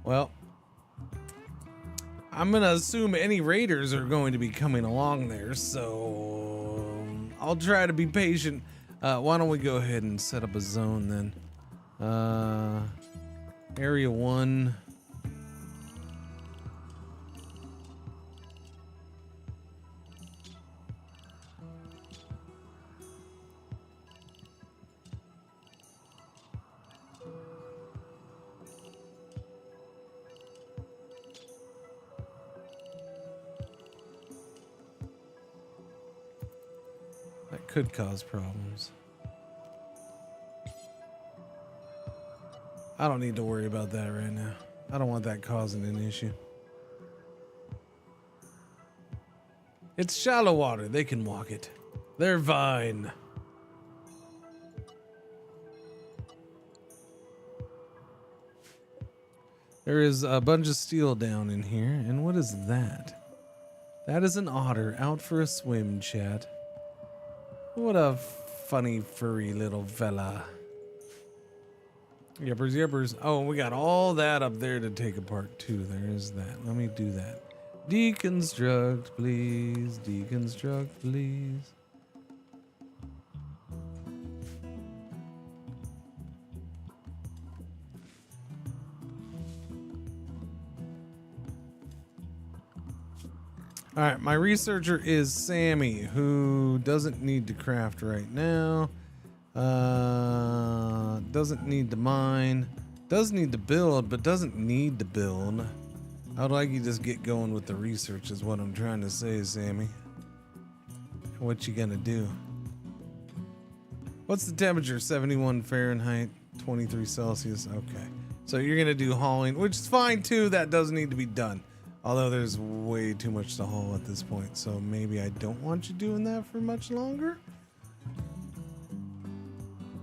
Well, I'm gonna assume any raiders are going to be coming along there, so I'll try to be patient. Why don't we go ahead and set up a zone then? Area 1. That could cause problems. I don't need to worry about that right now. I don't want that causing an issue. It's shallow water. They can walk it. They're fine. There is a bunch of steel down in here. And what is that? That is an otter out for a swim, chat. What a funny, furry little fella. Yippers. Oh, we got all that up there to take apart too. There is that. Let me do that. Deconstruct, please. Deconstruct, please. All right, my researcher is Sammy, who doesn't need to craft right now. Doesn't need to mine. Does need to build, but doesn't need to build. I'd like you just get going with the research is what I'm trying to say, Sammy. What you gonna do? What's the temperature? 71 Fahrenheit, 23 Celsius. Okay. So you're gonna do hauling, which is fine too. That does need to be done. Although there's way too much to haul at this point. So maybe I don't want you doing that for much longer.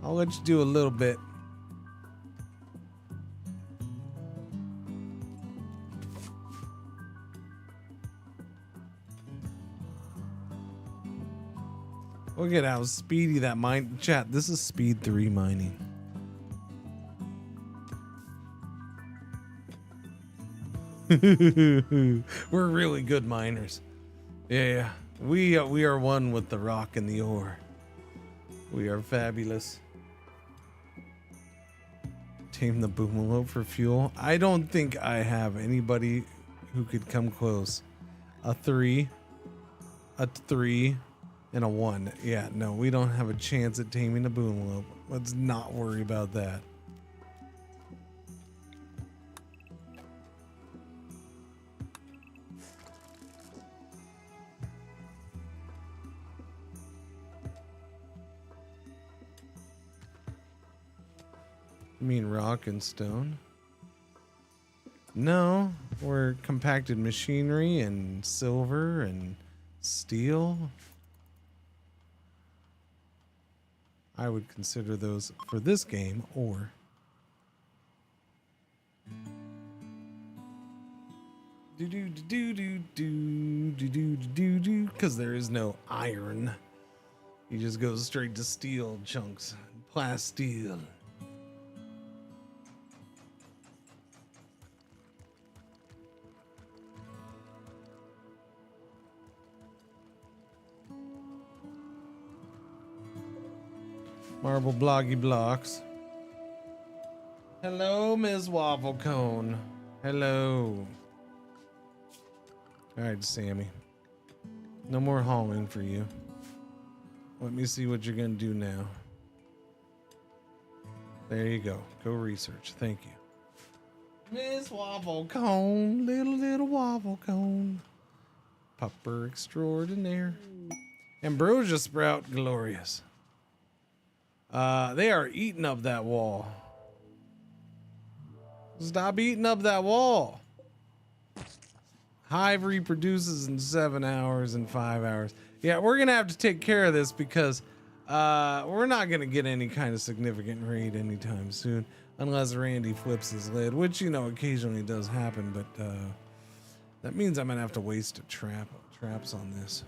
I'll let you do a little bit. Look at how speedy that mine. Chat, this is speed 3 mining. We're really good miners. Yeah. We are one with the rock and the ore. We are fabulous. Tame the boomalope for fuel. I don't think I have anybody who could come close. A 3, a 3, and a 1. Yeah, no, we don't have a chance at taming a boomalope. Let's not worry about that. You mean rock and stone? No, we're compacted machinery and silver and steel. I would consider those for this game ore. Because there is no iron. You just go straight to steel chunks. Plasteel. Marble bloggy blocks. Hello, Ms. Waffle Cone. Hello. Alright, Sammy. No more hauling for you. Let me see what you're gonna do now. There you go. Go research. Thank you. Miss Waffle Cone. Little waffle cone. Pupper extraordinaire. Ambrosia Sprout glorious. They are eating up that wall. Stop eating up that wall. Hive reproduces in 7 hours and 5 hours. Yeah, we're gonna have to take care of this because we're not gonna get any kind of significant raid anytime soon unless Randy flips his lid, which, you know, occasionally does happen, but that means I'm gonna have to waste traps on this.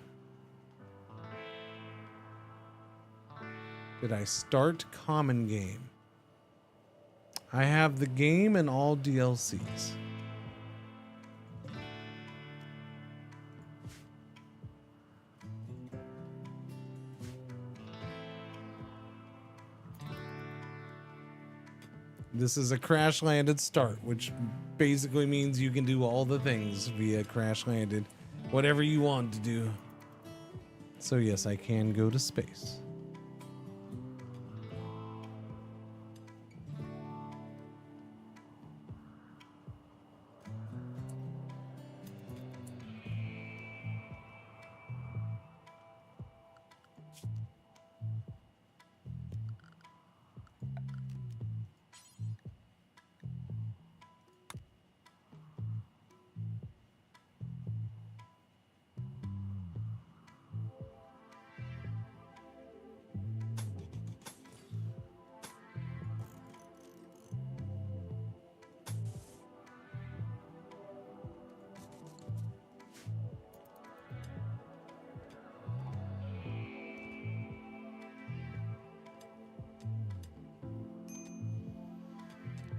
Did I start common game? I have the game and all DLCs. This is a crash landed start, which basically means you can do all the things via crash landed, whatever you want to do. So yes, I can go to space.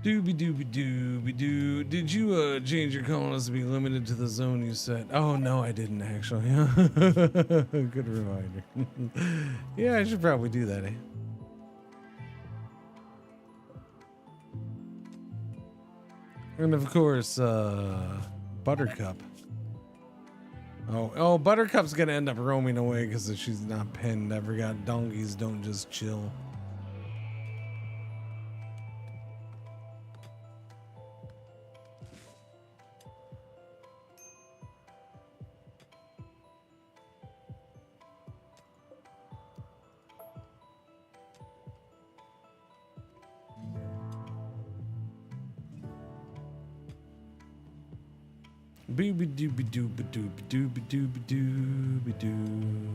Dooby dooby dooby doo. Did you change your colors to be limited to the zone you set? Oh no, I didn't actually. Good reminder. Yeah, I should probably do that, eh? And of course, Buttercup. Oh, Buttercup's gonna end up roaming away because she's not pinned. I forgot donkeys don't just chill. Booby dooby dooby dooby dooby dooby dooby doo.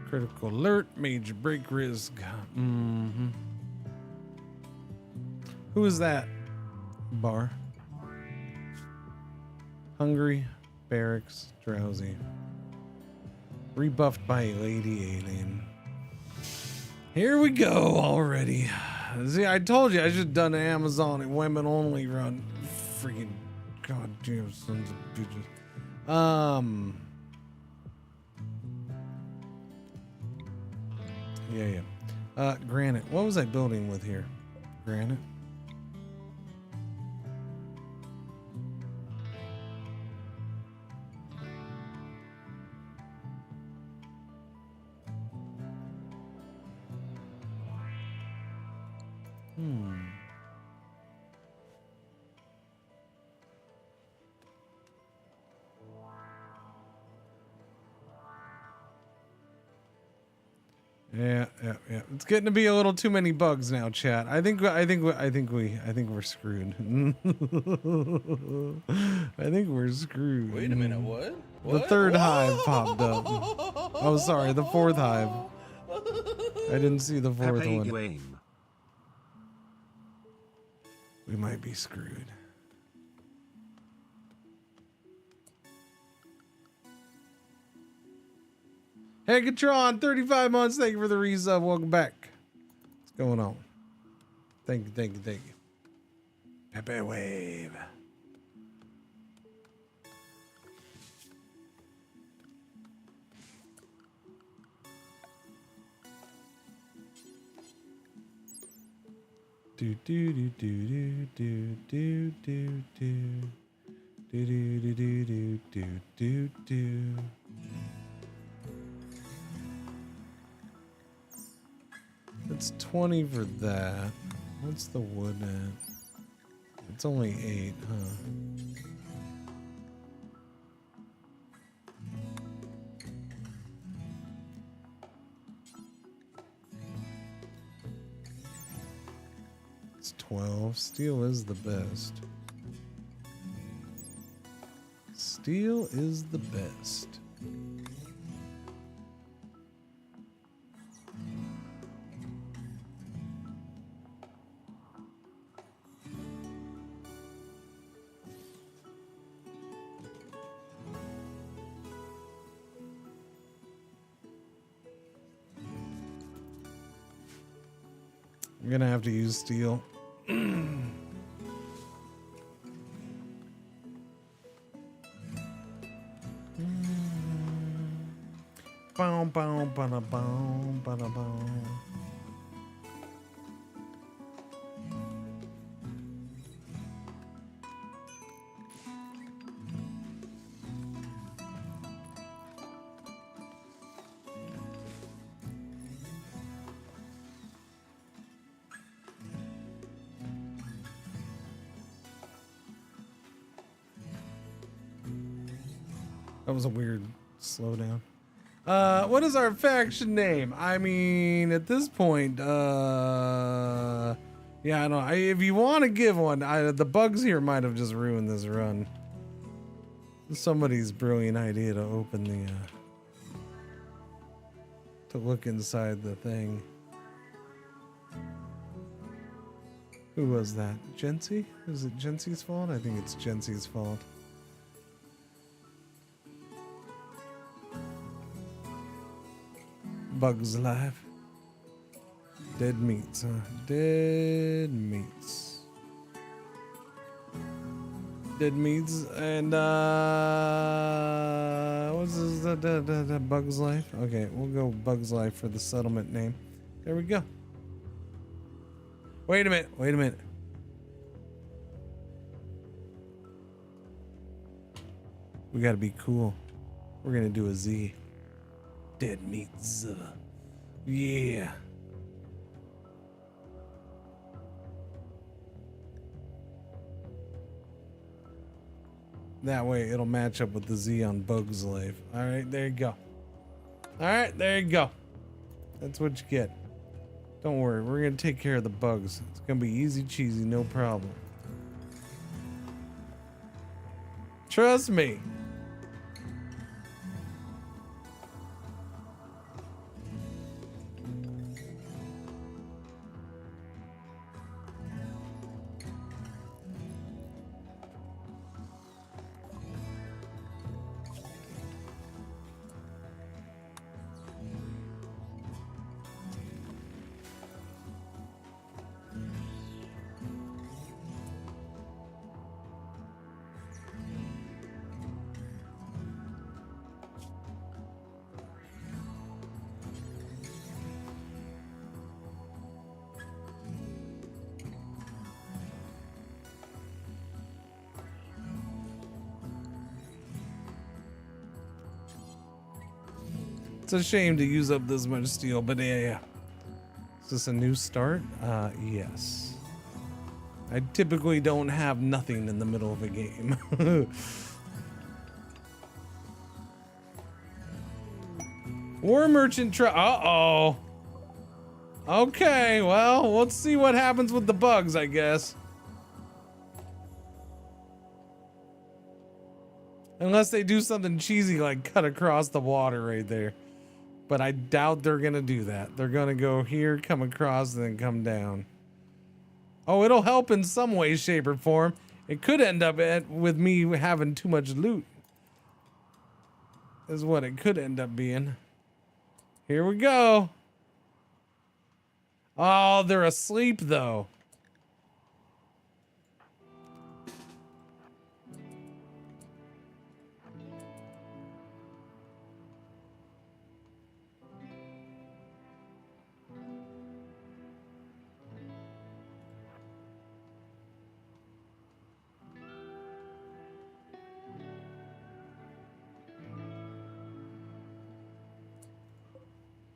Critical alert, major break risk. Mm-hmm. Who is that? Bar. Hungry, barracks, drowsy. Rebuffed by a lady alien. Here we go already. See, I told you I should have done an Amazon and women only run. Freaking goddamn sons of bitches. Yeah. Granite. What was I building with here? Granite. Yeah. It's getting to be a little too many bugs now, chat. I think we're screwed. I think we're screwed. Wait a minute, what? The third hive popped up. Oh, sorry, the fourth hive. I didn't see the fourth one. We might be screwed. Hey, Katron, 35 months. Thank you for the resub. Welcome back. What's going on? Thank you. Pepe Wave. Do do do do do do do do do do do do do do do. It's 20 for that. What's the wood at? It's only 8, huh? It's 12. Steel is the best. Steel is the best. I'm gonna have to use steel. Bow, bow, bada, bow, bada, bow. That was a weird slowdown. What is our faction name? I mean, at this point, yeah, I don't know. If you want to give one, the bugs here might have just ruined this run. Somebody's brilliant idea to open the, to look inside the thing. Who was that? Jency? Is it Jency's fault? I think it's Jency's fault. Bugs Life. Dead meats, huh? Dead meats. Dead meats and what's this? The Bugs Life? Okay, we'll go Bugs Life for the settlement name. There we go. Wait a minute, wait a minute. We gotta be cool. We're gonna do a Z. Dead meats. Yeah. That way it'll match up with the Z on Bugs Life. Alright, there you go. Alright, there you go. That's what you get. Don't worry, we're gonna take care of the bugs. It's gonna be easy cheesy, no problem. Trust me. It's a shame to use up this much steel, but yeah. Is this a new start? Yes. I typically don't have nothing in the middle of a game. War merchant uh-oh. Okay, well, let's see what happens with the bugs, I guess. Unless they do something cheesy like cut across the water right there. But I doubt they're gonna do that. They're gonna go here, come across, and then come down. Oh, it'll help in some way, shape, or form. It could end up with me having too much loot. Is what it could end up being. Here we go. Oh, they're asleep though.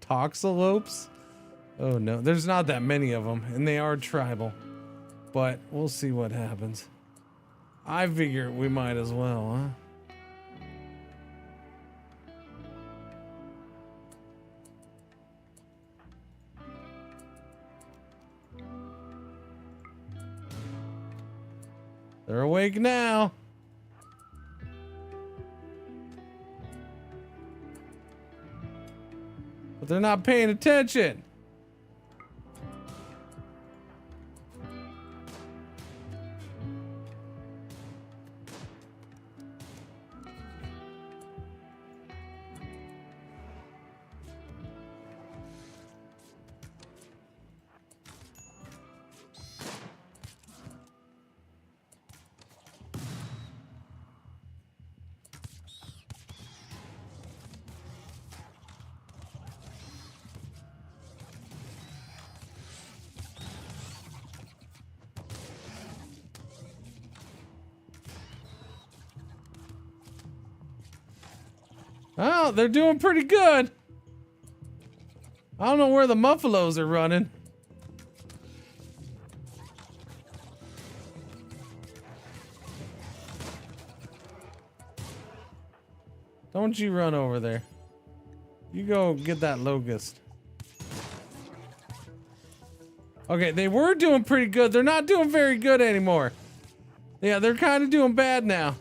toxalopes. Oh no, there's not that many of them, and they are tribal. But we'll see what happens. I figure we might as well, huh? They're awake now. But they're not paying attention. Oh, they're doing pretty good. I don't know where the muffalos are running. Don't you run over there. You go get that locust. Okay, they were doing pretty good. They're not doing very good anymore. Yeah, they're kind of doing bad now.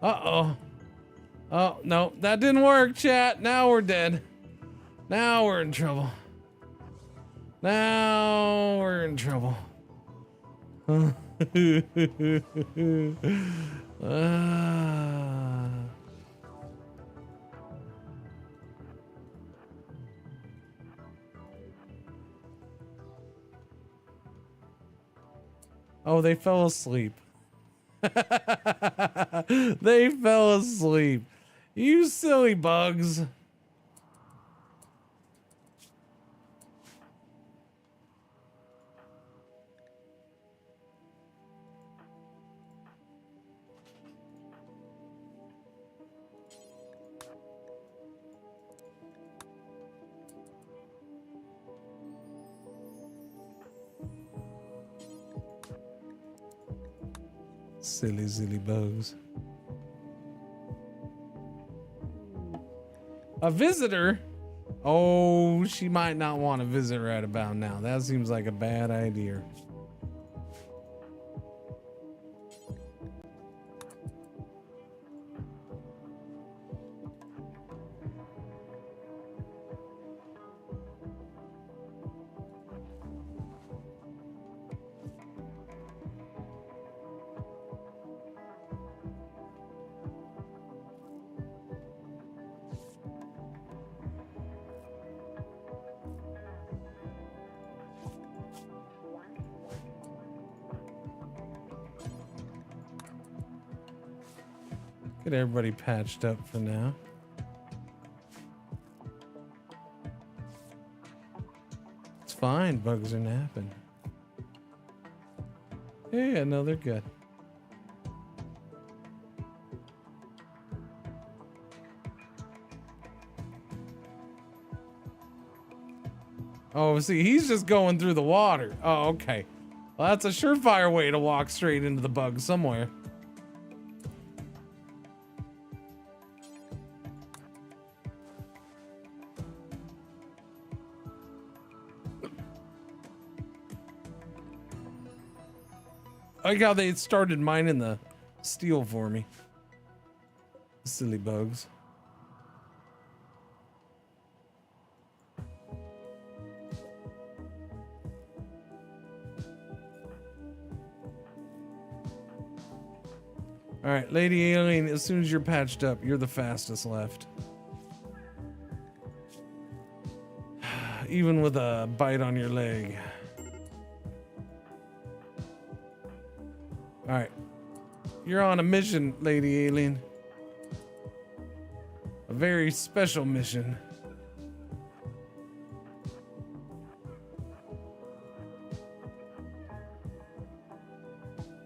Uh-oh. Oh, no, that didn't work, chat. Now we're dead. Now we're in trouble. Now we're in trouble. Oh, they fell asleep. They fell asleep. You silly bugs. Silly bugs. A visitor? Oh, she might not want to visit right about now. That seems like a bad idea. Get everybody patched up for now. It's fine, bugs are napping. Yeah, no, they're good. Oh, see, he's just going through the water. Oh, okay. Well, that's a surefire way to walk straight into the bug somewhere. I like how they started mining the steel for me. Silly bugs. All right, Lady Alien, as soon as you're patched up, you're the fastest left. Even with a bite on your leg. All right, You're on a mission, Lady Alien. A very special mission.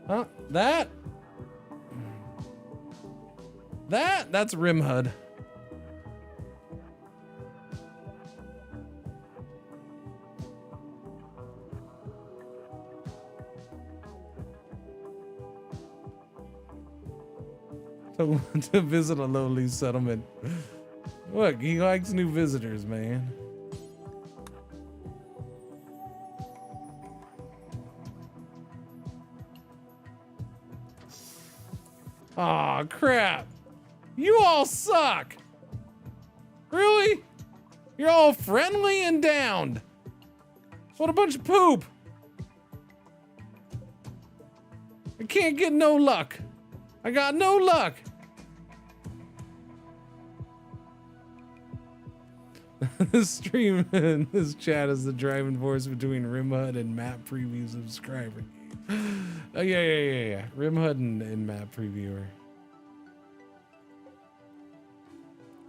Huh? That's RimHUD. To visit a lowly settlement. Look, he likes new visitors, man. Aw, crap. You all suck. Really? You're all friendly and downed. What a bunch of poop. I can't get no luck. I got no luck. This stream and this chat is the driving force between RimHUD and map preview subscriber. Oh, yeah. RimHUD and map previewer.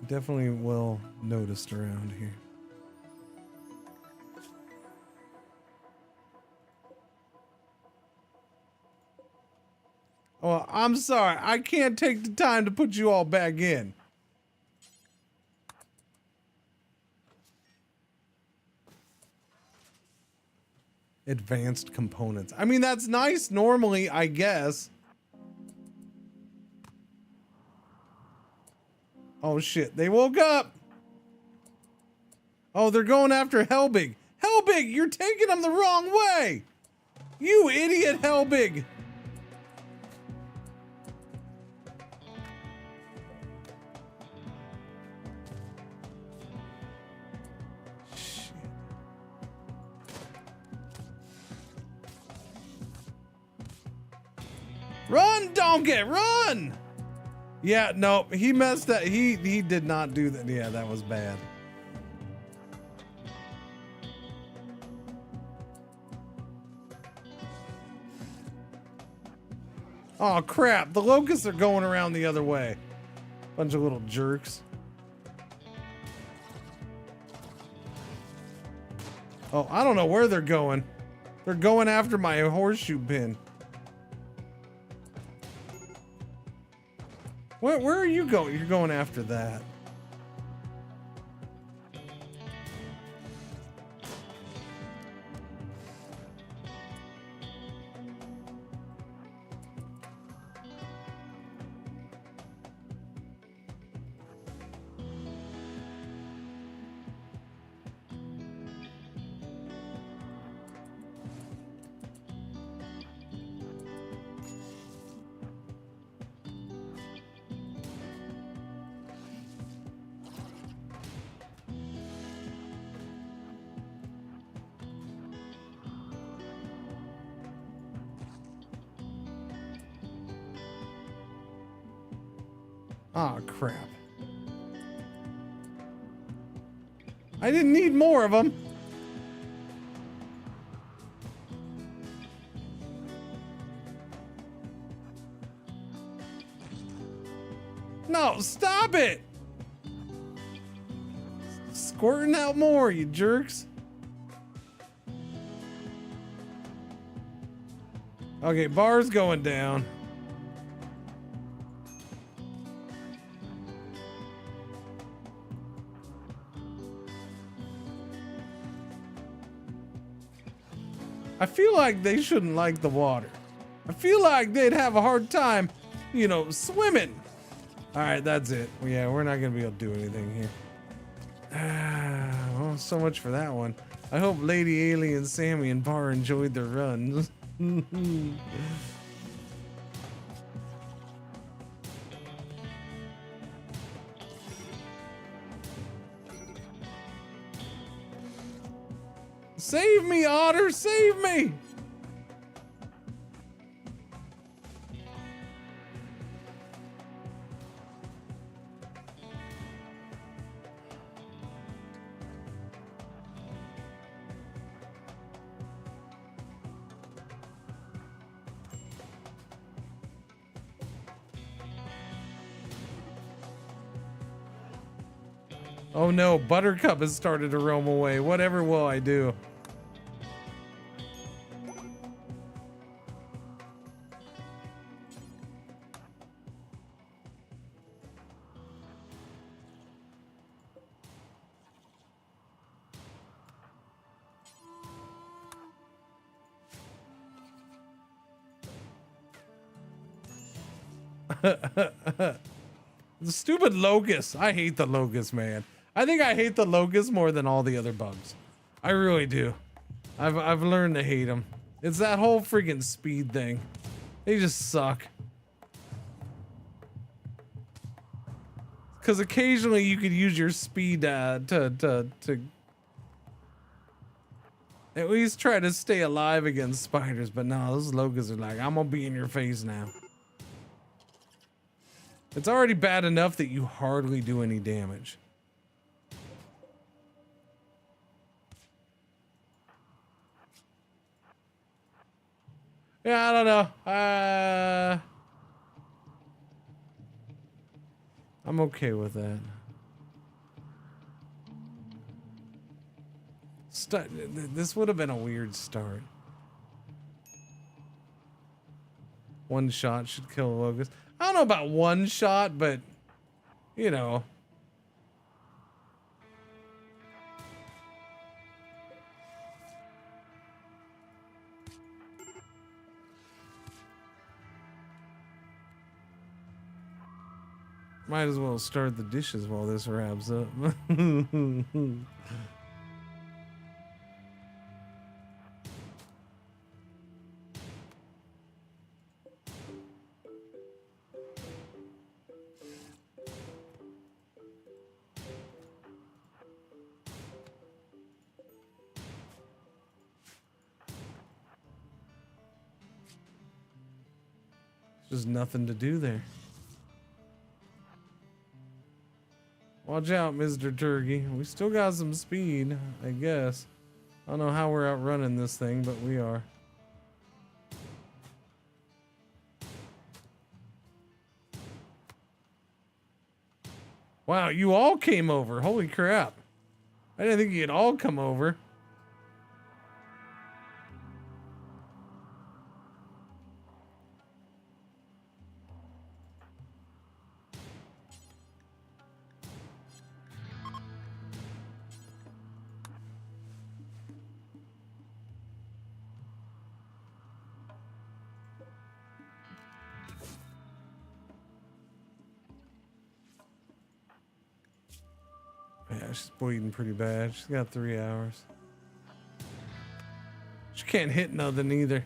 Definitely well noticed around here. Oh, I'm sorry. I can't take the time to put you all back in. Advanced components. I mean, that's nice normally, I guess. Oh shit, they woke up. Oh, they're going after Helbig. Helbig, you're taking them the wrong way. You idiot, Helbig. Run, donkey, run! Yeah, no, he messed up. He did not do that. Yeah, that was bad. Oh crap, the locusts are going around the other way. Bunch of little jerks. Oh, I don't know where they're going. They're going after my horseshoe pin. Where are you going? You're going after that. Oh, crap. I didn't need more of them. No, stop it! Squirting out more, you jerks. Okay, bar's going down. I feel like they shouldn't like the water. I feel like they'd have a hard time, you know, swimming. All right, that's it. Yeah, we're not gonna be able to do anything here. Well, so much for that one. I hope Lady Alien, Sammy, and Bar enjoyed their runs. Save me, Otter! Save me! Oh no, Buttercup has started to roam away. Whatever will I do? The stupid locust. I hate the locust, man. I think I hate the locust more than all the other bugs. I really do. I've learned to hate them. It's that whole freaking speed thing. They just suck. Because occasionally you could use your speed to at least try to stay alive against spiders. But no, those locusts are like, I'm gonna be in your face now. It's already bad enough that you hardly do any damage. Yeah, I don't know. I'm okay with that. This would have been a weird start. One shot should kill a locust. I don't know about one shot, but you know. Might as well start the dishes while this wraps up. There's nothing to do there. Watch out, Mr. Turkey. We still got some speed, I guess. I don't know how we're outrunning this thing, but we are. Wow, you all came over. Holy crap. I didn't think you'd all come over. Yeah, she's bleeding pretty bad. She's got 3 hours. She can't hit nothing either.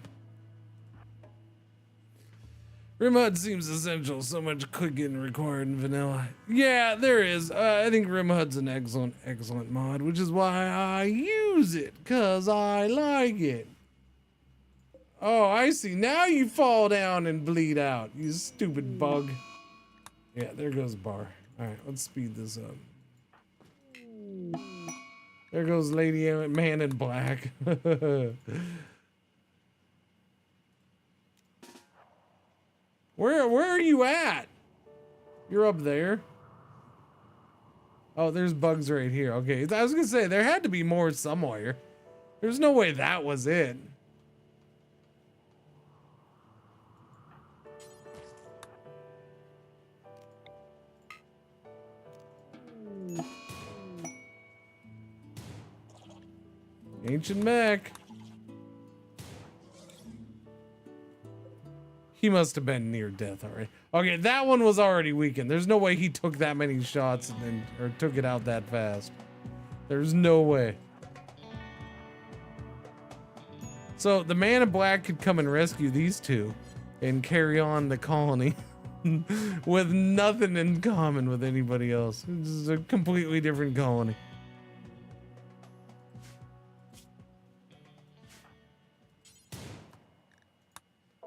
RimHUD seems essential. So much clicking required in vanilla. Yeah, there is. I think RimHUD's an excellent mod, which is why I use it, because I like it. Oh, I see. Now you fall down and bleed out, you stupid bug. Yeah, there goes Bar. All right, let's speed this up. There goes Lady Man in Black. Where are you at? You're up there. Oh, there's bugs right here. Okay, I was gonna say there had to be more somewhere. There's no way that was it. Ancient mech. He must have been near death already. Okay, that one was already weakened. There's no way he took that many shots and then, or took it out that fast. There's no way. So the Man in Black could come and rescue these two and carry on the colony with nothing in common with anybody else. This is a completely different colony.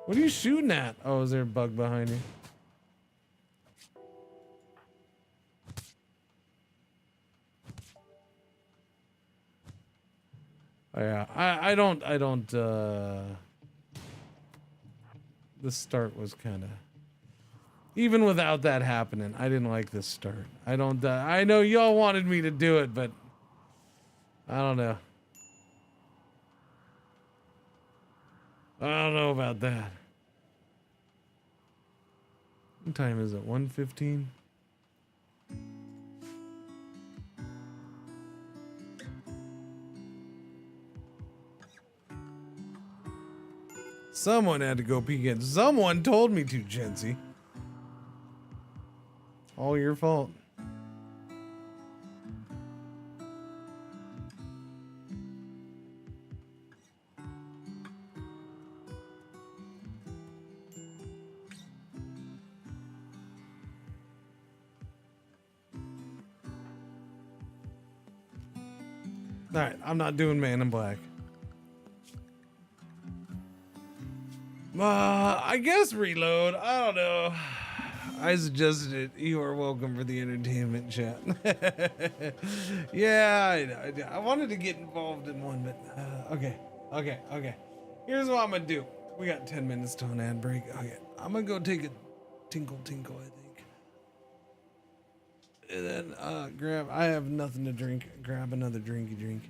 What are you shooting at? Oh, is there a bug behind you? Oh, yeah, I don't, the start was kind of, Even without that happening, I didn't like this start. I don't. I know y'all wanted me to do it, but I don't know. I don't know about that. What time is it? 1:15. Someone had to go peek in. Someone told me to, Jency. All your fault. Alright, I'm not doing Man in Black. I guess reload. I don't know. I suggested it. You are welcome for the entertainment chat. Yeah, I wanted to get involved in one, but okay. Here's what I'm gonna do. We got 10 minutes to an ad break. Okay, I'm gonna go take a tinkle, I think. And then I have nothing to drink. Grab another drink.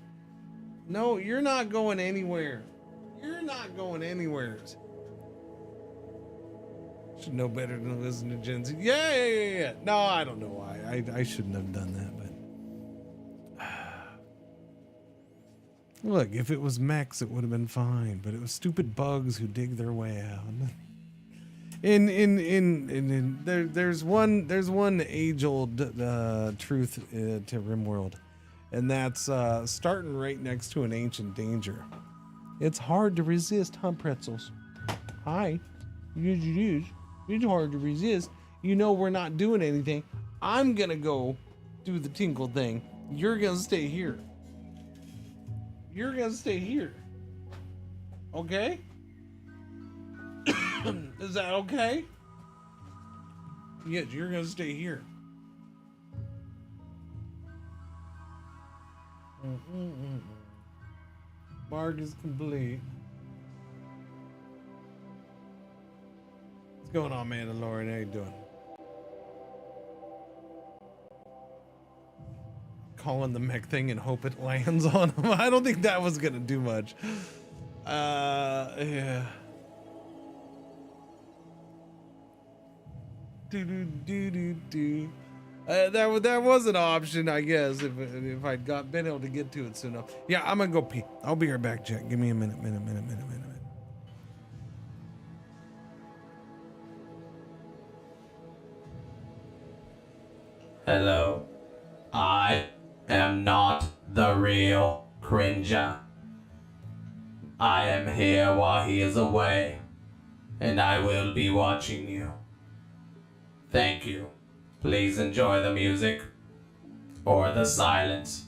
No, you're not going anywhere. You're not going anywhere. Should know better than to listen to Gen Z. Yeah. No, I don't know why. I shouldn't have done that, but look, if it was mechs, it would have been fine. But it was stupid bugs who dig their way out. There's one age-old truth to RimWorld, and that's starting right next to an ancient danger. It's hard to resist, huh, pretzels? Hi. It's hard to resist. You know we're not doing anything. I'm gonna go do the tinkle thing. You're gonna stay here. Okay? Is that okay? Yes, you're gonna stay here. Bark is complete. What's going on, Mandalorian? How you doing? Calling the mech thing and hope it lands on him. I don't think that was gonna do much. Yeah. That was an option, I guess, if I'd been able to get to it soon enough. Yeah, I'm gonna go pee. I'll be right back, Jack. Give me a minute. Hello. I am not the real Cringer. I am here while he is away, and I will be watching you. Thank you. Please enjoy the music or the silence.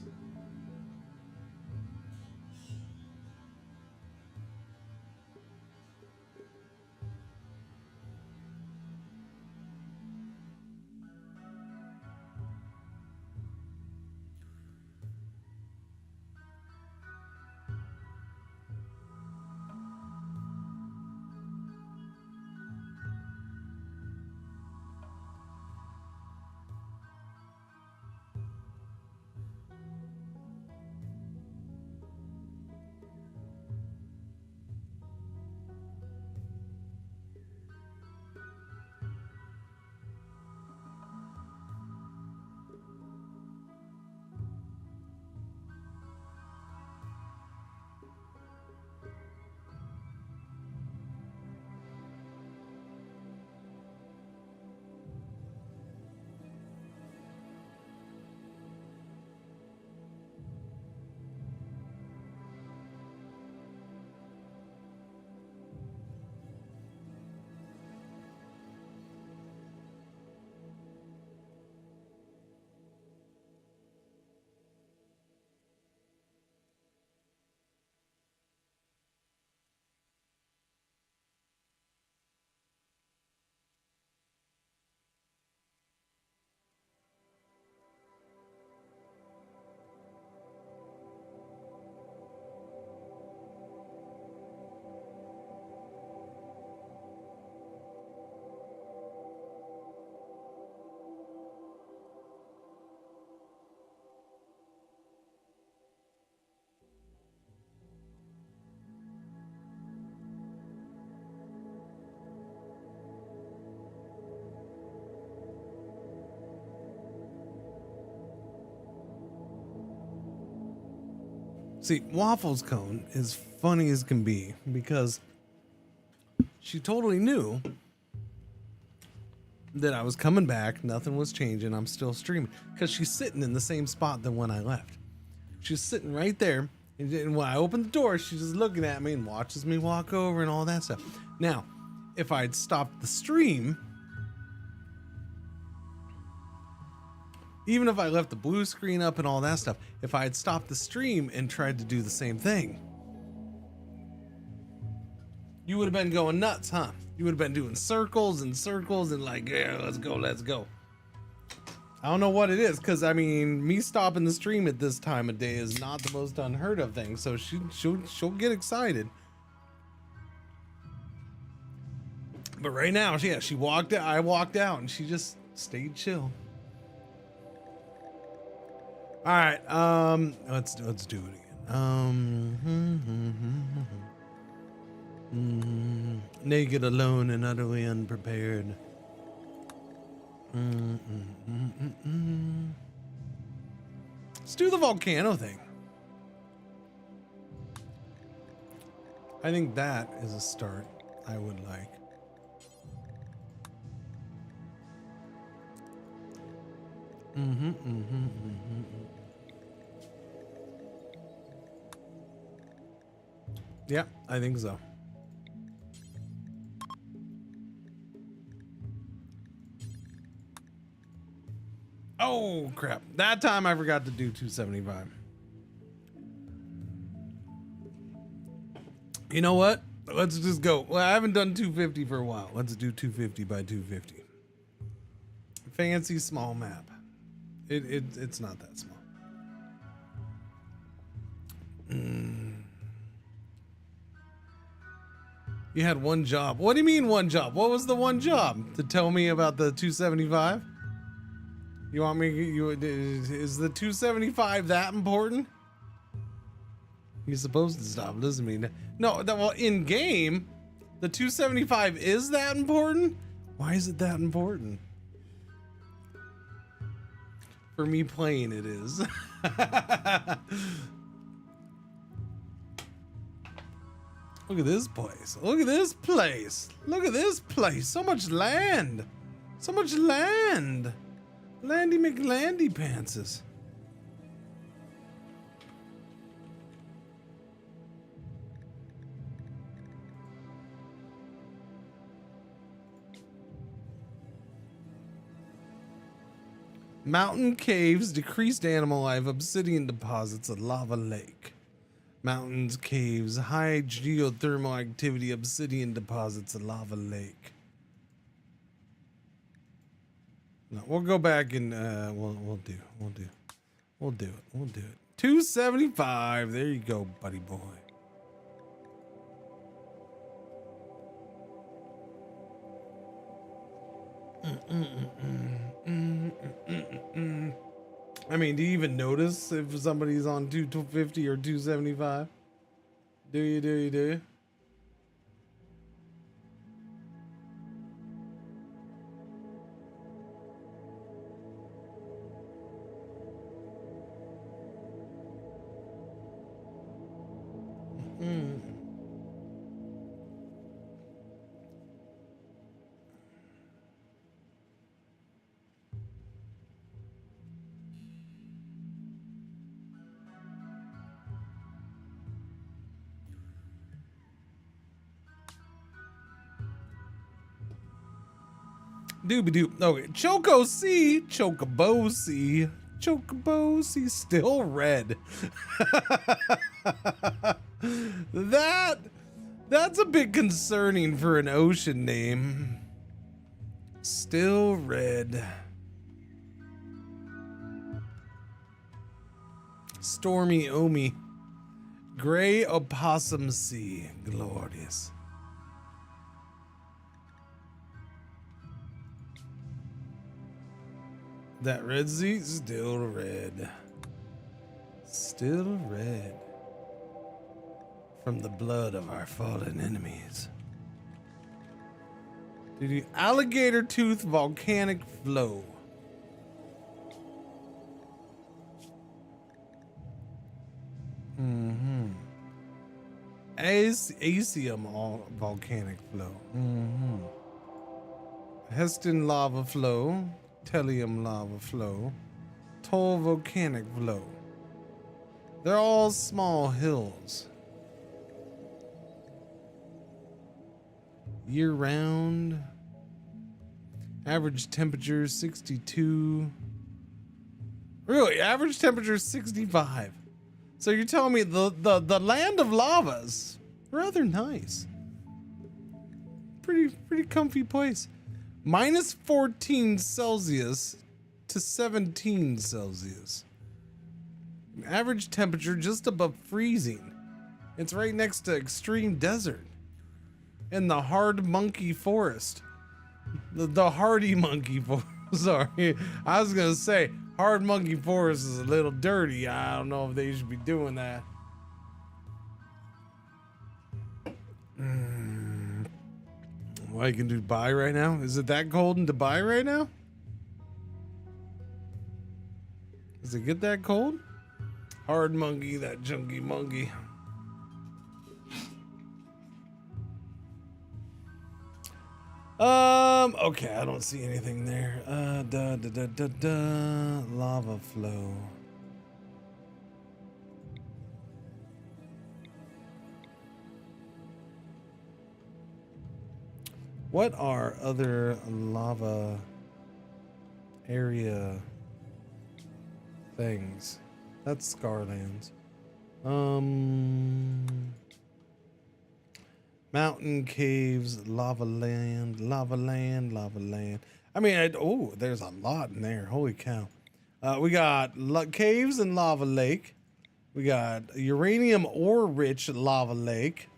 See, Waffles Cone is funny as can be because she totally knew that I was coming back. Nothing was changing. I'm still streaming because she's sitting in the same spot than when I left. She's sitting right there. And when I opened the door, she's just looking at me and watches me walk over and all that stuff. Now, if I'd stopped the stream, even if I left the blue screen up and all that stuff, if I had stopped the stream and tried to do the same thing, you would have been going nuts, huh? You would have been doing circles and circles and like, yeah, let's go, let's go. I don't know what it is, because I mean, me stopping the stream at this time of day is not the most unheard of thing, so she'll get excited. But right now, she walked out, I walked out, and she just stayed chill. All right, let's do it again. Naked, alone, and utterly unprepared. Let's do the volcano thing. I think that is a start I would like. Yeah, I think so. Oh crap, that time I forgot to do 275. You know what? Let's just go. Well, I haven't done 250 for a while. Let's do 250 by 250. Fancy small map. It's not that small. You had one job. What do you mean one job? What was the one job? To tell me about the 275? You want me? Is the 275 that important? You're supposed to stop listening to me. No, well, in game, the 275 is that important? Why is it that important? For me playing, it is. Look at this place. Look at this place. Look at this place. So much land. So much land. Landy McLandy pantses. Mountain caves, decreased animal life, obsidian deposits, a lava lake. Mountains, caves, high geothermal activity, obsidian deposits, a lava lake. No, we'll go back and we'll do it. 275. There you go, buddy boy. I mean, do you even notice if somebody's on 250 or 275? Do you? Doobie-doo. Okay, Choco-C, Chocobo-C, Chocobo-C, still red. That's a bit concerning for an ocean name. Still red. Stormy Omi. Gray Opossum Sea. Glorious. That red sea, still red. Still red. From the blood of our fallen enemies. Dude, alligator tooth volcanic flow. Mm-hmm. Asium volcanic flow. Heston lava flow. Tellurium lava flow. Toll volcanic flow. They're all small hills. Year round. Average temperature 62. Really? Average temperature 65. So you're telling me the land of lava's rather nice. Pretty comfy place. Minus 14 Celsius to 17 Celsius. Average temperature just above freezing. It's right next to extreme desert. In the hard monkey forest. The hardy monkey forest. Sorry. I was gonna say hard monkey forest is a little dirty. I don't know if they should be doing that. What, you can do Dubai right now? Is it that cold in Dubai right now? Does it get that cold? Hard monkey, that junky monkey. Okay, I don't see anything there. Lava flow. What are other lava area things? That's Scarlands. Mountain caves, lava land. I mean, oh, there's a lot in there. Holy cow. We got caves and lava lake. We got uranium ore rich lava lake.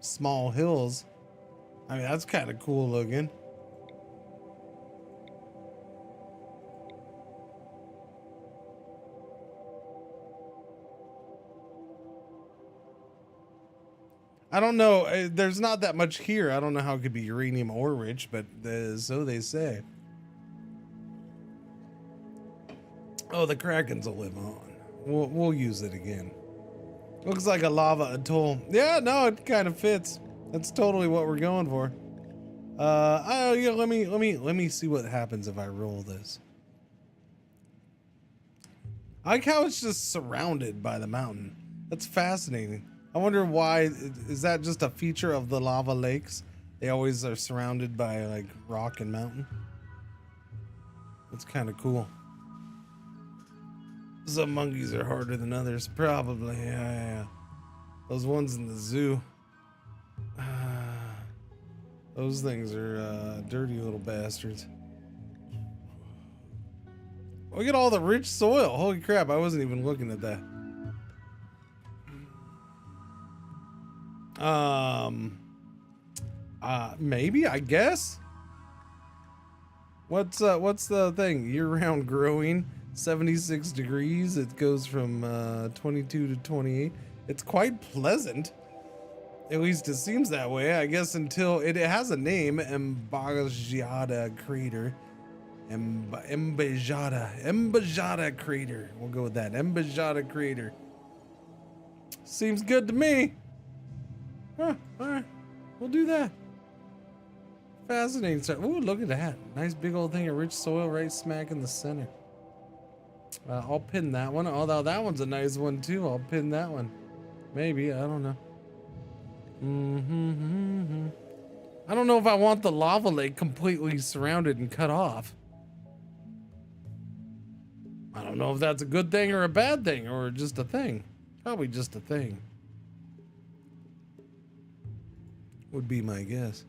Small hills. I mean, that's kind of cool looking. I don't know. There's not that much here. I don't know how it could be uranium ore rich, but so they say. Oh, the Krakens will live on. We'll use it again. Looks like a lava atoll. Yeah, no, it kind of fits. That's totally what we're going for. Yeah, let me see what happens if I roll this. I like how it's just surrounded by the mountain. That's fascinating. I wonder why. Is that just a feature of the lava lakes? They always are surrounded by like rock and mountain. That's kind of cool. Some monkeys are harder than others, probably. Yeah. Those ones in the zoo. Those things are dirty little bastards. Look at all the rich soil. Holy crap, I wasn't even looking at that. Maybe, I guess. What's the thing? Year-round growing, 76 degrees. It goes from 22 to 28. It's quite pleasant. At least it seems that way, I guess, until it has a name, Embajada Crater. Embajada Crater. We'll go with that. Embajada Crater. Seems good to me. Huh, all right. We'll do that. Fascinating stuff. Ooh, look at that. Nice big old thing of rich soil right smack in the center. I'll pin that one. Although that one's a nice one too. I'll pin that one. Maybe, I don't know. I don't know if I want the lava lake completely surrounded and cut off. I don't know if that's a good thing or a bad thing or just a thing. Probably just a thing. Would be my guess.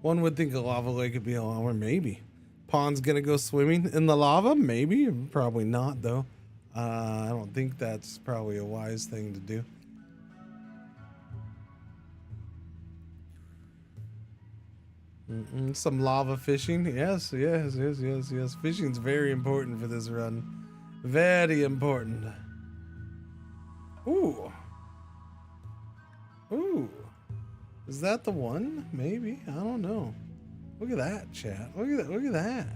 One would think a lava lake could be a lot, or maybe. Pond's gonna go swimming in the lava? Maybe. Probably not though. I don't think that's probably a wise thing to do. Some lava fishing. Yes. Fishing's very important for this run. Very important. Ooh. Is that the one? Maybe. I don't know. Look at that, chat. Look at that. Look at that.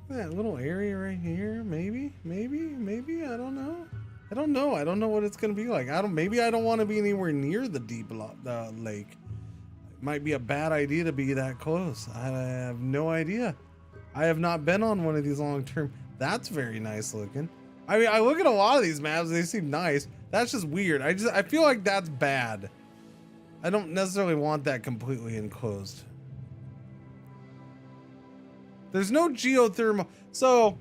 That little area right here. Maybe. I don't know. I don't know. I don't know what it's gonna be like. Maybe I don't want to be anywhere near the deep lake. It might be a bad idea to be that close. I have no idea. I have not been on one of these long term. That's very nice looking. I mean, I look at a lot of these maps, they seem nice. That's just weird. I feel like that's bad. I don't necessarily want that completely enclosed. There's no geothermal. So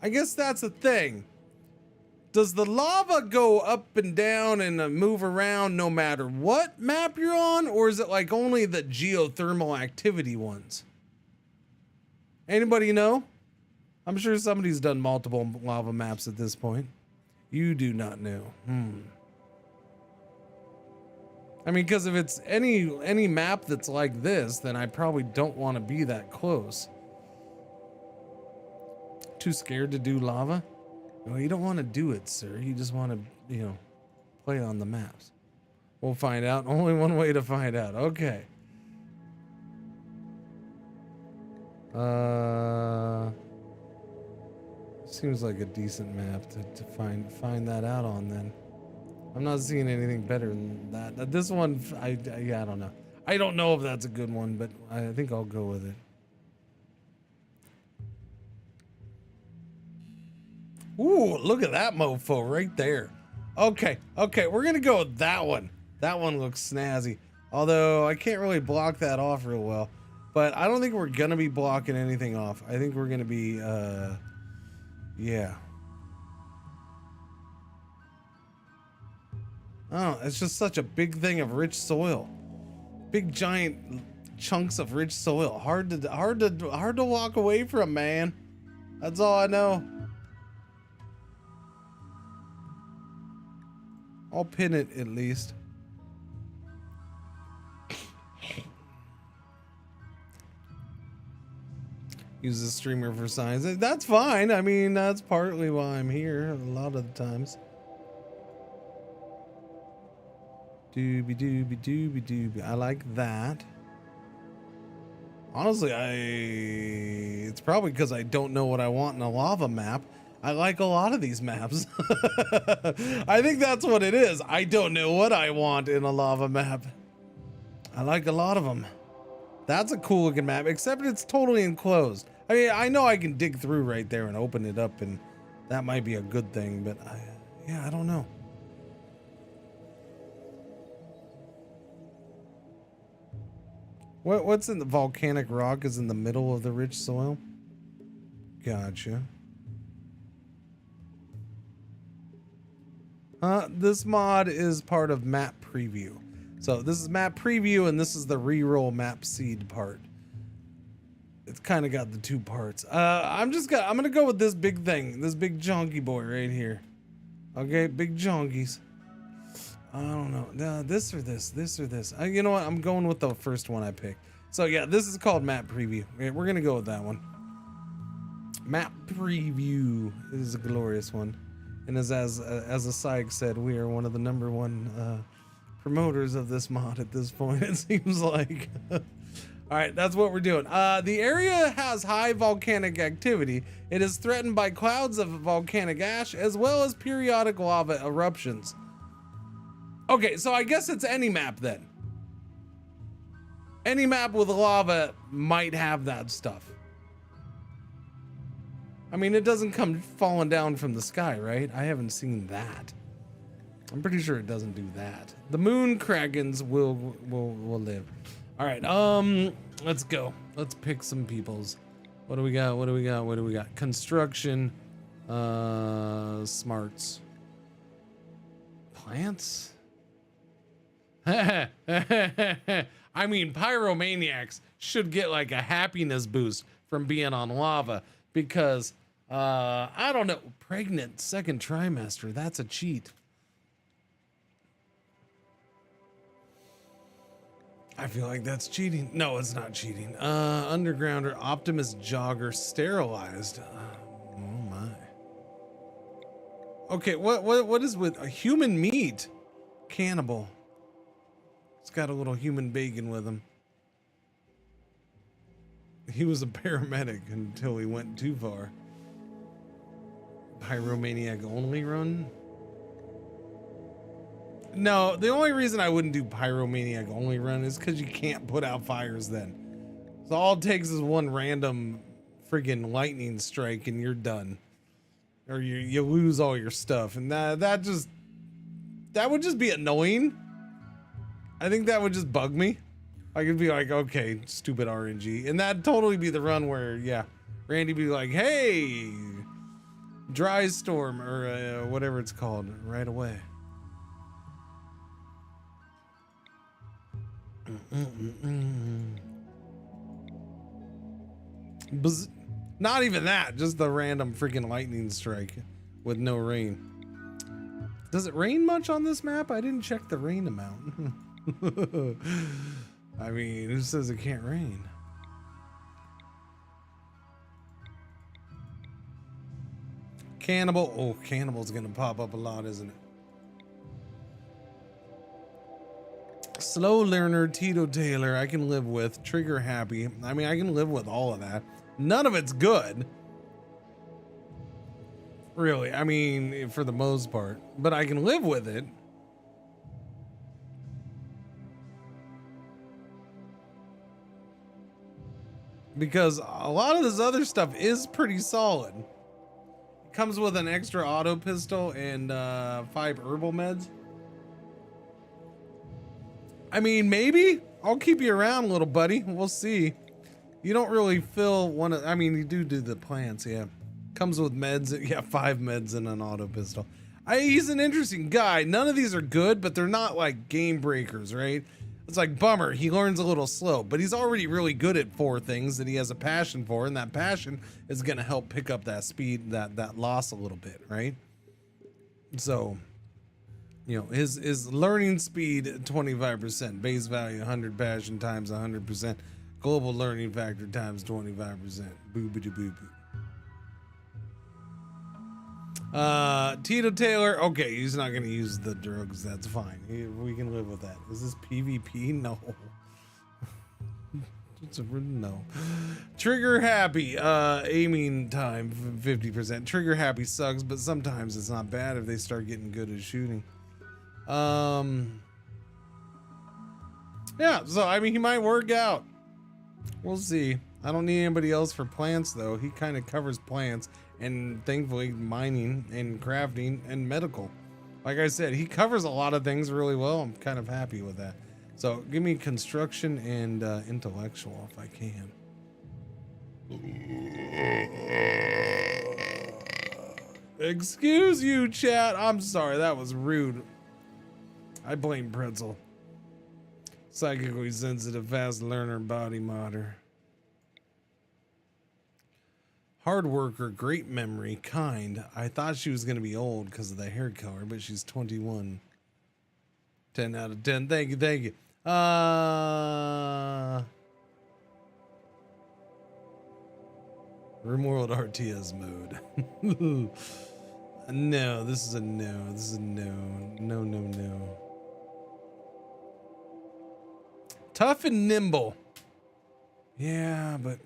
I guess that's the thing. Does the lava go up and down and move around no matter what map you're on? Or is it like only the geothermal activity ones? Anybody know? I'm sure somebody's done multiple lava maps at this point. You do not know. I mean, because if it's any map that's like this, then I probably don't want to be that close. Too scared to do lava? Well, you don't want to do it, sir. You just want to, you know, play on the maps. We'll find out. Only one way to find out. Okay. Seems like a decent map to find that out on then. I'm not seeing anything better than that. This one, yeah, I don't know. I don't know if that's a good one, but I think I'll go with it. Ooh, look at that mofo right there. Okay, we're gonna go with that one. That one looks snazzy. Although I can't really block that off real well. But I don't think we're gonna be blocking anything off. I think we're gonna be, yeah. Oh, it's just such a big thing of rich soil. Big giant chunks of rich soil. Hard to walk away from, man. That's all I know. I'll pin it at least. Use the streamer for signs. That's fine. I mean, that's partly why I'm here a lot of the times. Doobie doobie doobie doobie. I like that. Honestly, it's probably because I don't know what I want in a lava map. I like a lot of these maps. I think that's what it is. I don't know what I want in a lava map. I like a lot of them. That's a cool looking map, except it's totally enclosed. I mean, I know I can dig through right there and open it up, and that might be a good thing, but yeah, I don't know. What's in the volcanic rock is in the middle of the rich soil? Gotcha. This mod is part of map preview. So this is map preview and this is the reroll map seed part. It's kind of got the two parts. I'm gonna go with this big thing, this big junky boy right here. Okay, big junkies. I don't know. No, this or this or this. You know what? I'm going with the first one I picked. So yeah, this is called map preview. Okay, we're gonna go with that one. Map preview is a glorious one. And as Asig said, we are one of the #1 promoters of this mod at this point, it seems like. All right, that's what we're doing. The area has high volcanic activity. It is threatened by clouds of volcanic ash as well as periodic lava eruptions. Okay, so I guess it's any map then. Any map with lava might have that stuff. I mean, it doesn't come falling down from the sky, right? I haven't seen that. I'm pretty sure it doesn't do that. The moon kragans will live. All right, let's go. Let's pick some peoples. What do we got? Construction, smarts, plants. I mean, pyromaniacs should get like a happiness boost from being on lava because, I don't know, pregnant second trimester, that's a cheat. I feel like that's cheating. No, it's not cheating. Undergrounder, Optimus Jogger, sterilized. Oh my. Okay, what is with a human meat? Cannibal. It's got a little human bacon with him. He was a paramedic until he went too far. Pyromaniac only run? No, the only reason I wouldn't do Pyromaniac only run is because you can't put out fires then. So all it takes is one random friggin' lightning strike and you're done. Or you lose all your stuff. And that would just be annoying. I think that would just bug me. I could be like, okay, stupid RNG. And that'd totally be the run where, yeah, Randy be like, hey, dry storm or whatever it's called right away. Not even that, just the random freaking lightning strike with no rain. Does it rain much on this map? I didn't check the rain amount. I mean, who says it can't rain? Cannibal. Oh, Cannibal's gonna pop up a lot, isn't it? Slow learner, Tito Taylor, I can live with. Trigger happy. I mean, I can live with all of that. None of it's good. Really, I mean, for the most part. But I can live with it. Because a lot of this other stuff is pretty solid. It comes with an extra auto pistol and 5 herbal meds. I mean, maybe I'll keep you around, little buddy. We'll see. You don't really feel one of, I mean, you do the plants, yeah. Comes with meds, yeah, 5 meds and an auto pistol. He's an interesting guy. None of these are good, but they're not like game breakers, right? It's like, bummer, he learns a little slow, but he's already really good at 4 things that he has a passion for, and that passion is gonna help pick up that speed, that loss a little bit, right? So, you know, his learning speed 25%, base value 100, passion times 100%, global learning factor times 25%. Boo boo boo boo. Tito Taylor, okay, he's not gonna use the drugs, that's fine. We can live with that. Is this PvP? No. No. Trigger happy, aiming time 50%. Trigger happy sucks, but sometimes it's not bad if they start getting good at shooting. Yeah, so I mean, he might work out. We'll see. I don't need anybody else for plants though. He kind of covers plants and thankfully mining and crafting and medical. Like I said, he covers a lot of things really well. I'm kind of happy with that. So give me construction and intellectual if I can. Excuse you, chat. I'm sorry, that was rude. I blame Pretzel. Psychically sensitive, fast learner, body modder. Hard worker, great memory, kind. I thought she was going to be old because of the hair color, but she's 21. 10 out of 10. Thank you, thank you. RimWorld RTS mode. No, this is a no. This is a no. No, no, no. Tough and nimble. Yeah, but...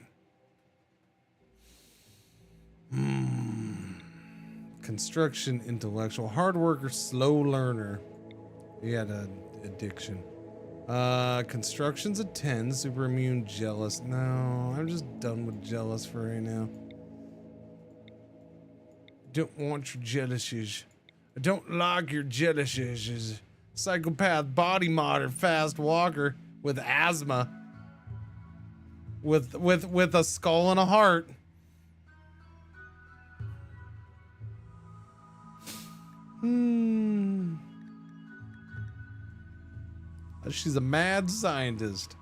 Construction, intellectual. Hard worker, slow learner. He had an addiction. Construction's a 10. Super immune, jealous. No, I'm just done with jealous for right now. Don't want your jealousies. I don't like your jealousies. Psychopath, body modder, fast walker with asthma. With a skull and a heart. She's a mad scientist.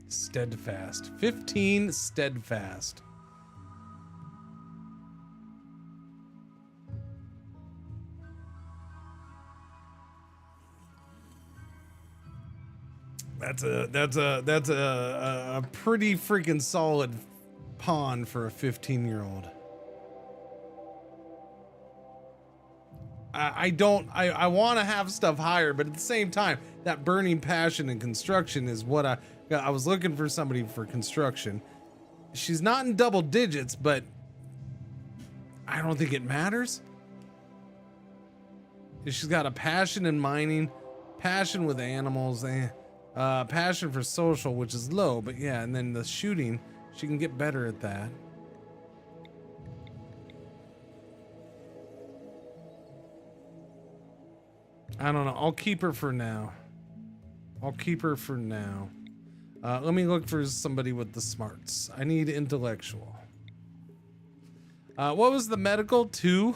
Steadfast. 15 steadfast. That's a pretty freaking solid pawn for a 15-year-old. I don't, I want to have stuff higher, but at the same time, that burning passion in construction is what I was looking for somebody for construction. She's not in double digits, but I don't think it matters. She's got a passion in mining, passion with animals, passion for social, which is low, but yeah, and then the shooting, she can get better at that. I don't know. I'll keep her for now. Let me look for somebody with the smarts. I need intellectual. What was the medical? 2?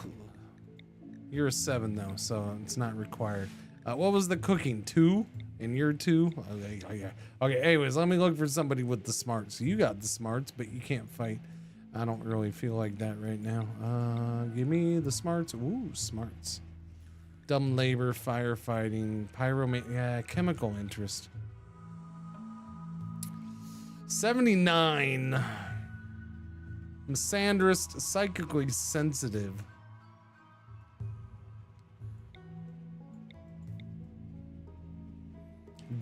You're a 7 though, so it's not required. What was the cooking? 2? And you're 2? Okay, anyways, let me look for somebody with the smarts. You got the smarts, but you can't fight. I don't really feel like that right now. Give me the smarts. Ooh, smarts. Dumb labor, firefighting, chemical interest. 79. Misandrist, psychically sensitive.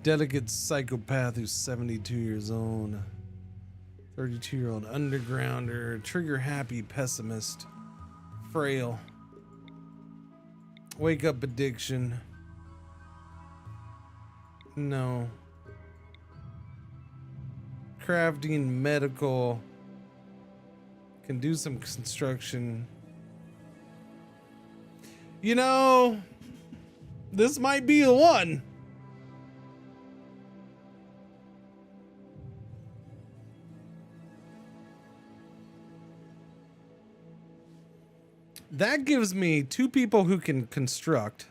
Delicate psychopath who's 72 years old. 32-year-old undergrounder, trigger happy pessimist. Frail. Wake up addiction. No. Crafting, medical. Can do some construction. You know, this might be the one. That gives me 2 people who can construct.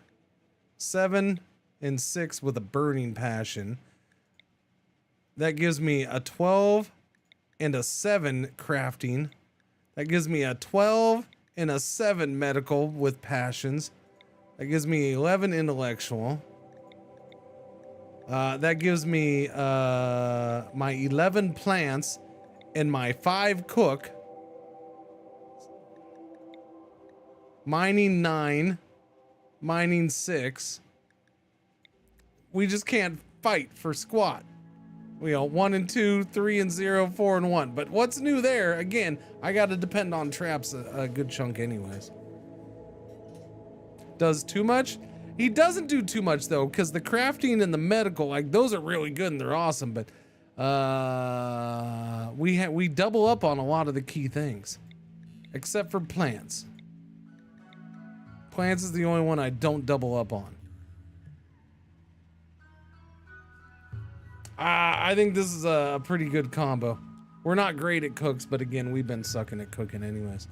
7 and 6 with a burning passion. That gives me a 12 and a 7 crafting. That gives me a 12 and a 7 medical with passions. That gives me 11 intellectual. That gives me my 11 plants and my 5 cook. Mining 9, mining 6. We just can't fight for squat. We got 1 and 2, 3 and 0, 4 and 1. But what's new there? Again, I got to depend on traps a good chunk anyways. Does too much? He doesn't do too much though, because the crafting and the medical, like those are really good and they're awesome. But we double up on a lot of the key things, except for plants. Plants is the only one I don't double up on. I think this is a pretty good combo. We're not great at cooks, but again, we've been sucking at cooking anyways.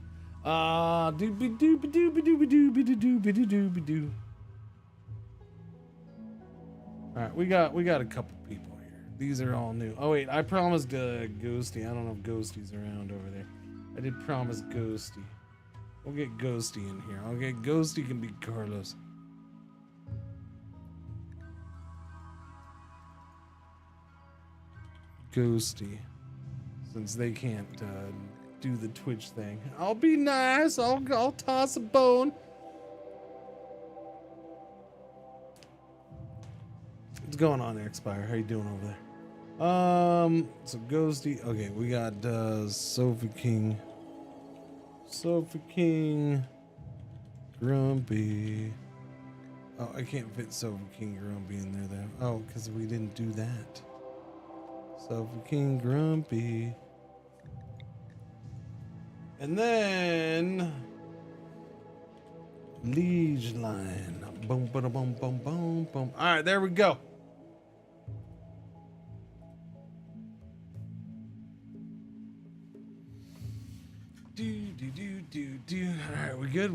Doobie doobie doobie doobie doobie doobie doobie doo. All right, we got a couple people here. These are all new. Oh wait, I promised Ghosty. I don't know if Ghosty's around over there. I did promise Ghosty. We'll get Ghosty in here. Okay, Ghosty can be Carlos. Ghosty, since they can't do the Twitch thing. I'll be nice. I'll toss a bone. What's going on, Expire? How you doing over there? So Ghosty. Okay, we got Sophie King. Sophie King, Grumpy. Oh, I can't fit Sophie King, Grumpy in there though. Oh, because we didn't do that. Sophie King, Grumpy. And then Liege Line. Boom, boom, boom, boom, boom, boom. All right, there we go. Do. All right, we good.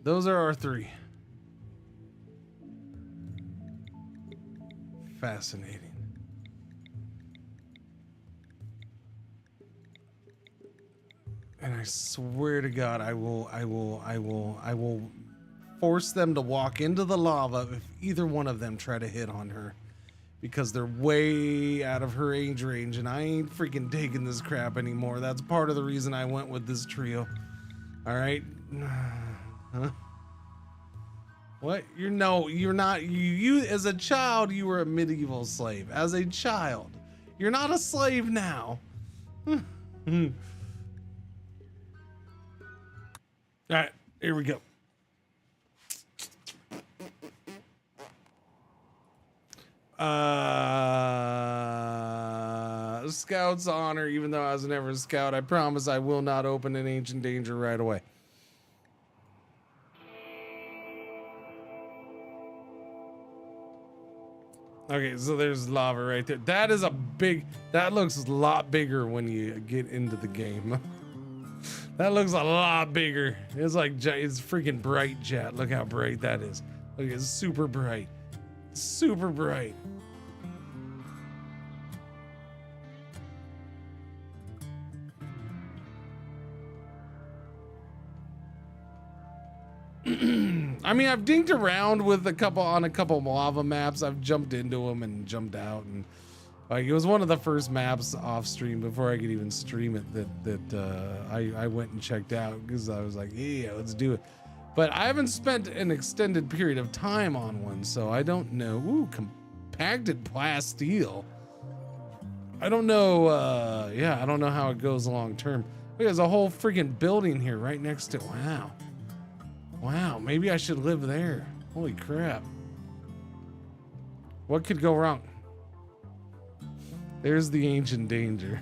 Those are our 3. Fascinating. And I swear to God, I will force them to walk into the lava if either one of them try to hit on her. Because they're way out of her age range, and I ain't freaking taking this crap anymore. That's part of the reason I went with this trio. All right. Huh? What? You're not. You as a child, you were a medieval slave. As a child, you're not a slave now. All right, here we go. Scout's honor, even though I was never a scout, I promise I will not open an ancient danger right away. Okay, so there's lava right there. That is that looks a lot bigger when you get into the game. That looks a lot bigger. It's like, it's freaking bright, chat. Look how bright that is. Look, it's super bright. Super bright. I mean, I've dinked around with a couple lava maps. I've jumped into them and jumped out, and like it was one of the first maps off stream before I could even stream it that I went and checked out because I was like, yeah, let's do it. But I haven't spent an extended period of time on one, so I don't know. Ooh, compacted plasteel. I don't know. Yeah, I don't know how it goes long term. There's a whole freaking building here right next to. Wow. Wow, maybe I should live there. Holy crap. What could go wrong? There's the ancient danger.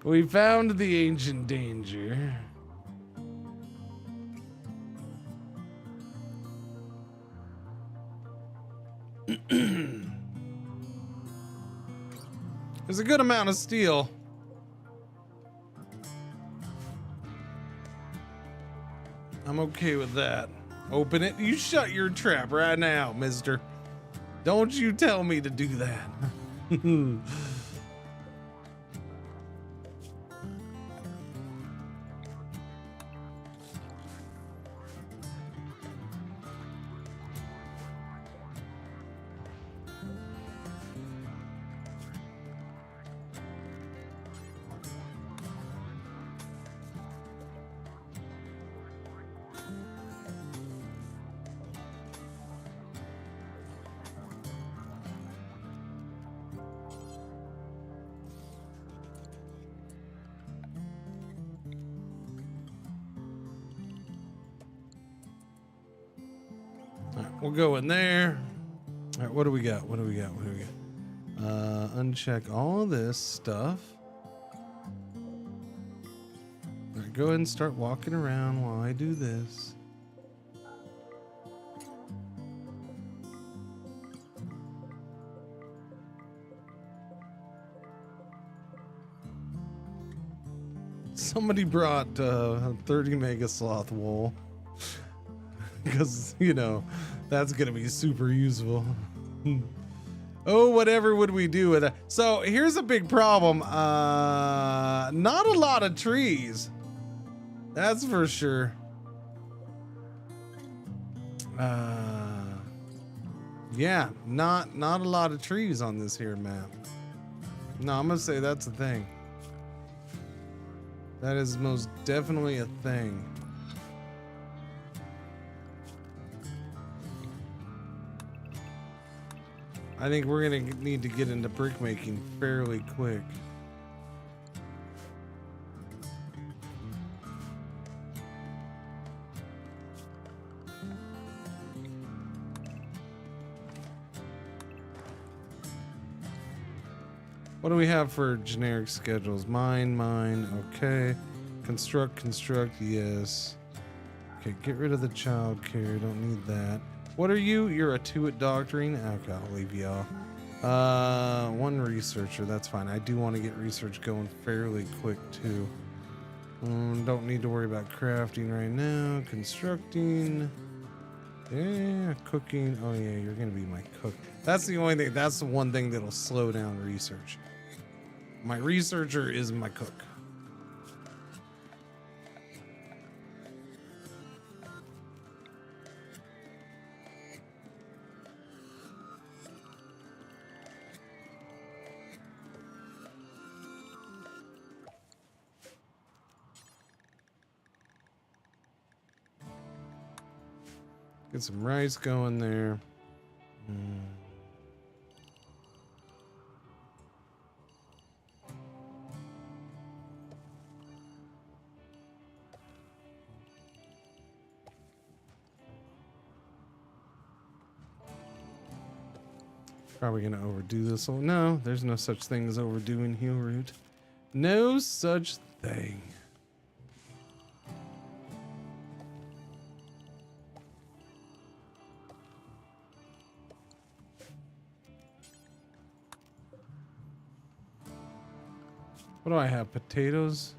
We found the ancient danger. There's a good amount of steel. I'm okay with that. Open it. You shut your trap right now, mister. Don't you tell me to do that. We'll go in there. All right, what do we got? What do we got? What do we got? Uncheck all this stuff. All right, go ahead and start walking around while I do this. Somebody brought 30 mega sloth wool. Because, you know, that's going to be super useful. Oh, whatever would we do with that? So here's a big problem. Not a lot of trees. That's for sure. Yeah, not a lot of trees on this here map. No, I'm going to say that's a thing. That is most definitely a thing. I think we're gonna need to get into brick making fairly quick. What do we have for generic schedules? Mine, okay. Construct, yes. Okay, get rid of the child care, don't need that. What are you? You're a 2 at doctoring? Okay, I'll leave you off. 1 researcher, that's fine. I do want to get research going fairly quick too. Don't need to worry about crafting right now. Constructing. Yeah, cooking. Oh yeah, you're gonna be my cook. That's the only thing, that's the one thing that'll slow down research. My researcher is my cook. Get some rice going there. Probably gonna overdo this. Oh no, there's no such thing as overdoing heel root. No such thing. What do I have? Potatoes?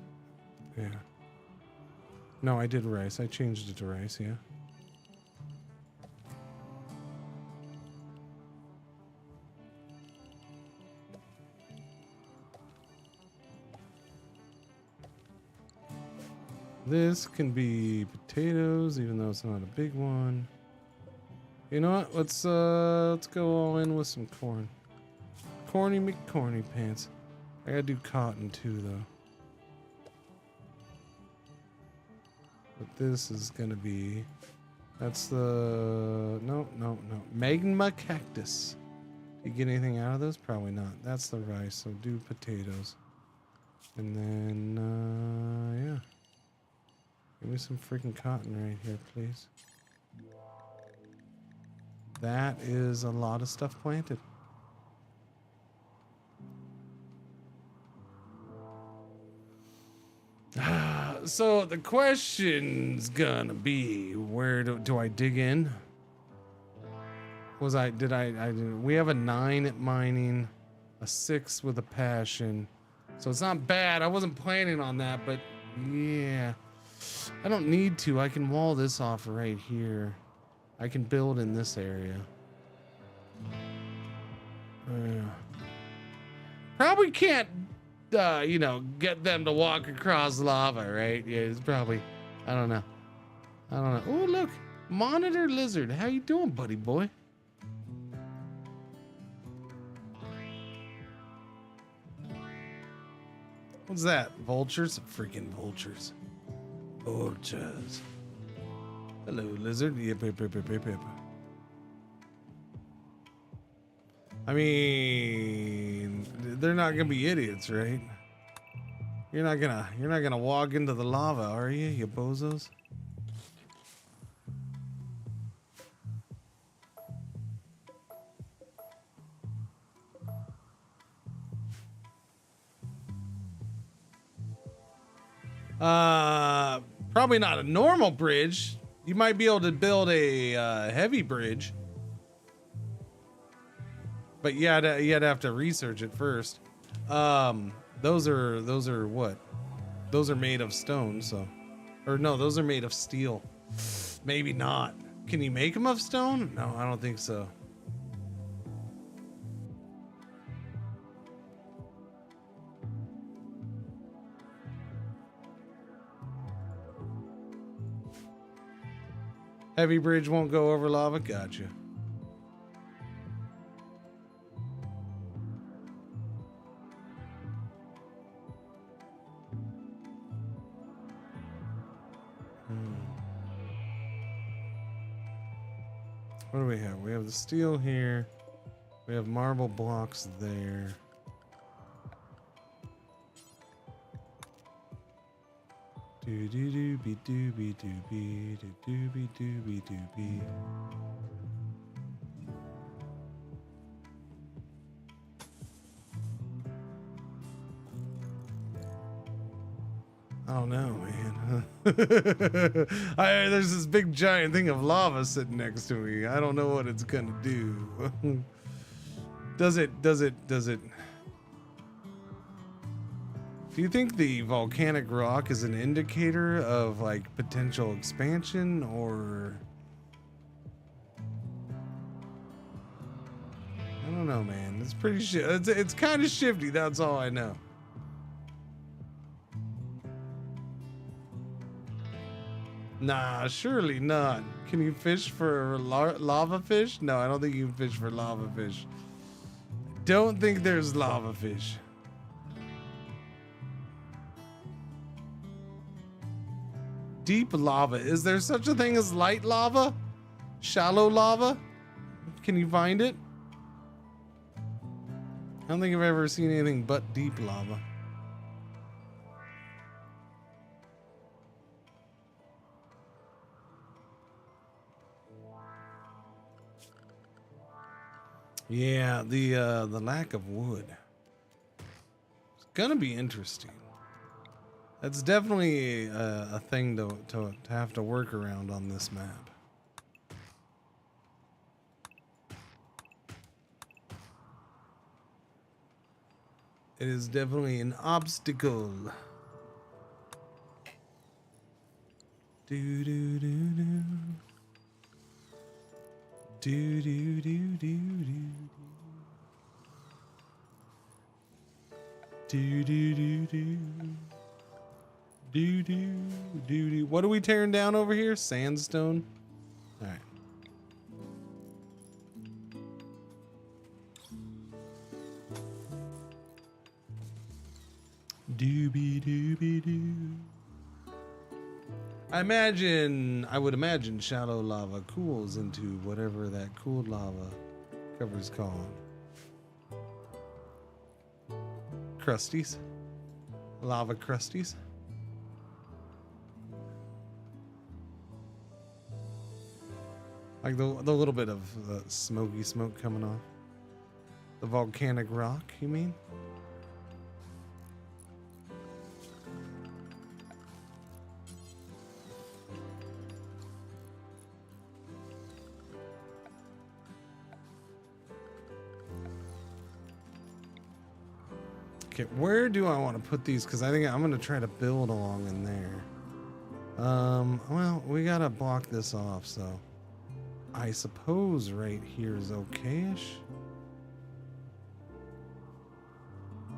Yeah. No, I did rice. I changed it to rice, yeah. This can be potatoes, even though it's not a big one. You know what? Let's go all in with some corn. Corny McCorny pants. I gotta do cotton too, though. But this is gonna be. That's the no. Magma cactus. Do you get anything out of this? Probably not. That's the rice. So do potatoes, and then yeah. Give me some freaking cotton right here, please. That is a lot of stuff planted. So the question's gonna be, where do I dig in? We have a 9 at mining, a 6 with a passion. So it's not bad. I wasn't planning on that, but yeah. I don't need to. I can wall this off right here. I can build in this area. Probably can't, you know, get them to walk across lava, right? Yeah, it's probably, I don't know. Oh, look, monitor lizard. How you doing, buddy boy? What's that? Vultures? Freaking vultures. Vultures. Hello, lizard. Yep. I mean, they're not gonna be idiots, right? You're not gonna walk into the lava, are you, you bozos? Probably not a normal bridge. You might be able to build a heavy bridge, but you'd have to research it first. Those are what? Those are made of stone, so, or no, those are made of steel. Maybe not. Can you make them of stone? No, I don't think so. Heavy bridge won't go over lava. Gotcha. What do we have? We have the steel here. We have marble blocks there. Dooby dooby dooby dooby dooby dooby. I don't know, man. There's this big giant thing of lava sitting next to me. I don't know what it's gonna do. Does it? Do you think the volcanic rock is an indicator of like potential expansion, or I don't know, man. It's pretty it's kind of shifty, that's all I know. Nah, surely not. Can you fish for lava fish? No, I don't think you can fish for lava fish. Don't think there's lava fish. Deep lava. Is there such a thing as light lava? Shallow lava? Can you find it? I don't think I've ever seen anything but deep lava. Yeah, the lack of wood. It's gonna be interesting. That's definitely a thing to have to work around on this map. It is definitely an obstacle. Do do do do. Do do do do do. Do do do do. Do do do do. What are we tearing down over here? Sandstone. All right. Doobie doobie doo. I would imagine shallow lava cools into whatever that cooled lava cover's called. Crusties. Lava crusties. Like the little bit of smoky smoke coming off. The volcanic rock, you mean? Okay, where do I want to put these? Because I think I'm going to try to build along in there. Well, we got to block this off, so I suppose right here is okay-ish.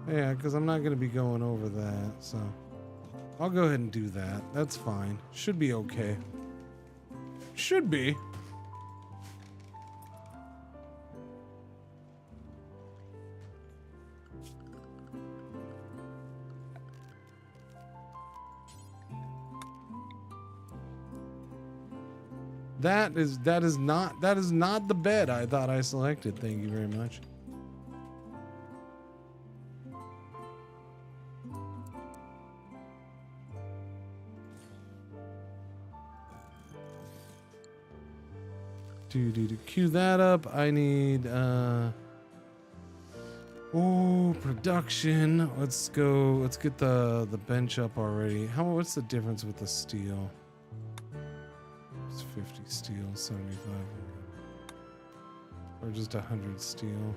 Yeah, because I'm not going to be going over that, so I'll go ahead and do that. That's fine. Should be okay. Should be. That is not the bed I thought I selected. Thank you very much. To cue that up, I need production. Let's get the bench up already. What's the difference with the steel? 50 steel, 75, or just 100 steel.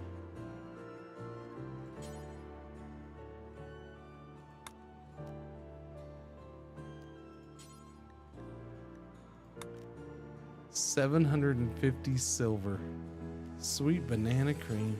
$750 silver. Sweet banana cream.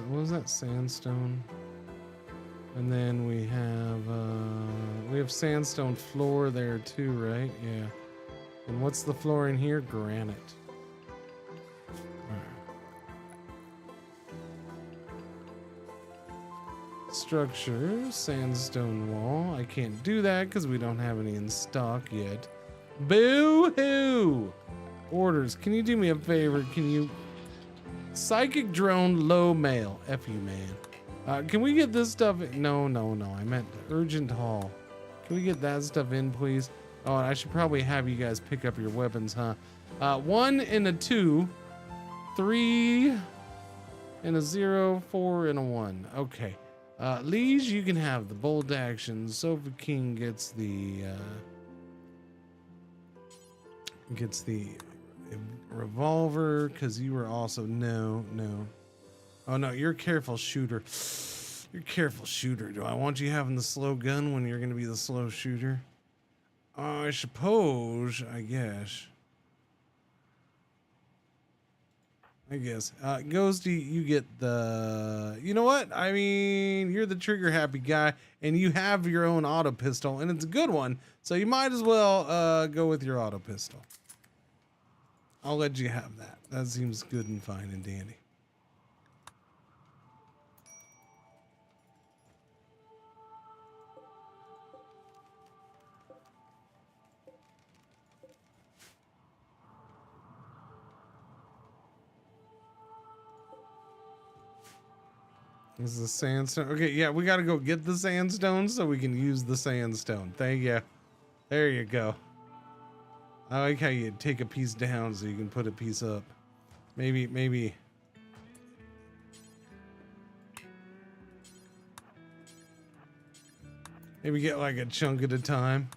What was that? Sandstone. And then we have sandstone floor there too, right? Yeah. And what's the floor in here? Granite. Structure, sandstone wall. I can't do that because we don't have any in stock yet. Boo-hoo! Orders. Can you do me a favor? Can you... Psychic drone low mail. F you, man. Can we get this stuff? No. I meant urgent haul. Can we get that stuff in, please? Oh, and I should probably have you guys pick up your weapons, huh? 1 and a 2. 3 and a 0. 4 and a 1. Okay. Liege, you can have the bolt action. Sofa King gets the revolver, because you were also no. Oh no, you're a careful shooter. You're a careful shooter. Do I want you having the slow gun when you're going to be the slow shooter? I suppose, I guess. Ghosty, you get the... You know what? I mean, you're the trigger happy guy, and you have your own auto pistol, and it's a good one, so you might as well go with your auto pistol. I'll let you have that. That seems good and fine and dandy. This is the sandstone. Okay, yeah, we gotta go get the sandstone so we can use the sandstone. Thank you. There you go. I like how you take a piece down so you can put a piece up. Maybe get like a chunk at a time.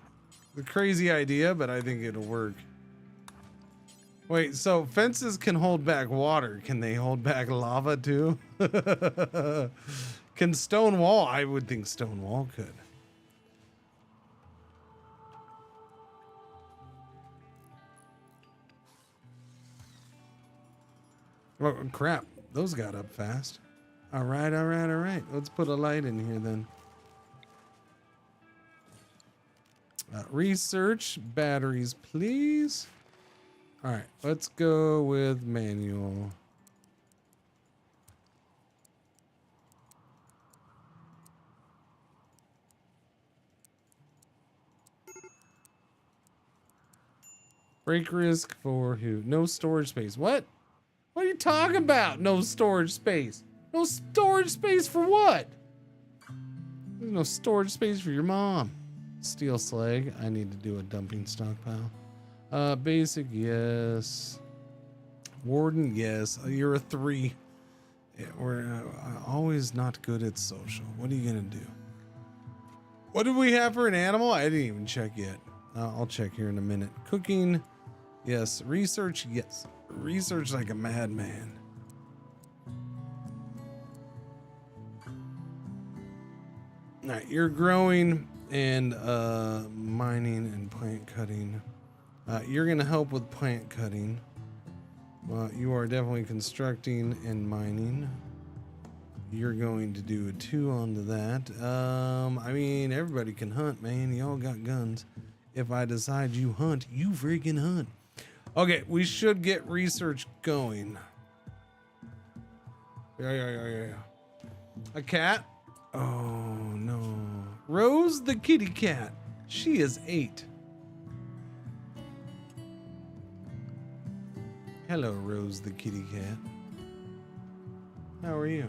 It's a crazy idea, but I think it'll work. Wait, so fences can hold back water. Can they hold back lava too? Can stone wall? I would think stone wall could. Oh, crap. Those got up fast. All right. Let's put a light in here then. Research batteries, please. All right, let's go with manual. Break risk for who? No storage space. What? What are you talking about? No storage space. No storage space for what? There's no storage space for your mom. Steel slag. I need to do a dumping stockpile. Basic, yes. Warden, yes. You're a 3. Yeah, we're always not good at social. What are you gonna do? What do we have for an animal? I didn't even check yet. I'll check here in a minute. Cooking, yes. Research, yes. Research like a madman. All right, you're growing and mining and plant cutting. You're gonna help with plant cutting. You are definitely constructing and mining. You're going to do a 2 onto that. I mean, everybody can hunt, man. Y'all got guns. If I decide you hunt, you freaking hunt. Okay, we should get research going. Yeah. A cat? Oh, no. Rose the kitty cat. She is 8. Hello, Rose the kitty cat. How are you?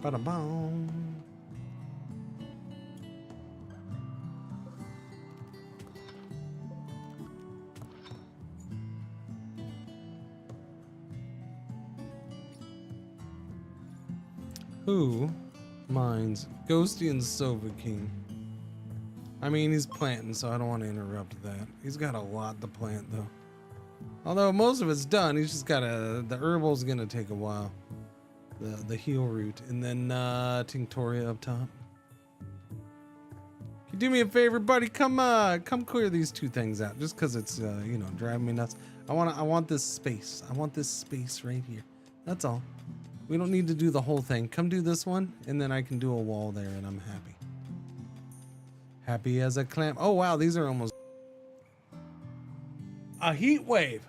Ba-da-boom. Who mines? Ghosty and Sova King. I mean, he's planting, so I don't want to interrupt that. He's got a lot to plant, though. Although most of it's done, he's just got the herbal's gonna take a while. The heal root, and then Tinctoria up top. Can you do me a favor, buddy? Come clear these 2 things out, just because it's you know, driving me nuts. I want this space. I want this space right here. That's all. We don't need to do the whole thing. Come do this one, and then I can do a wall there, and I'm happy. Happy as a clam. Oh wow, these are almost a heat wave.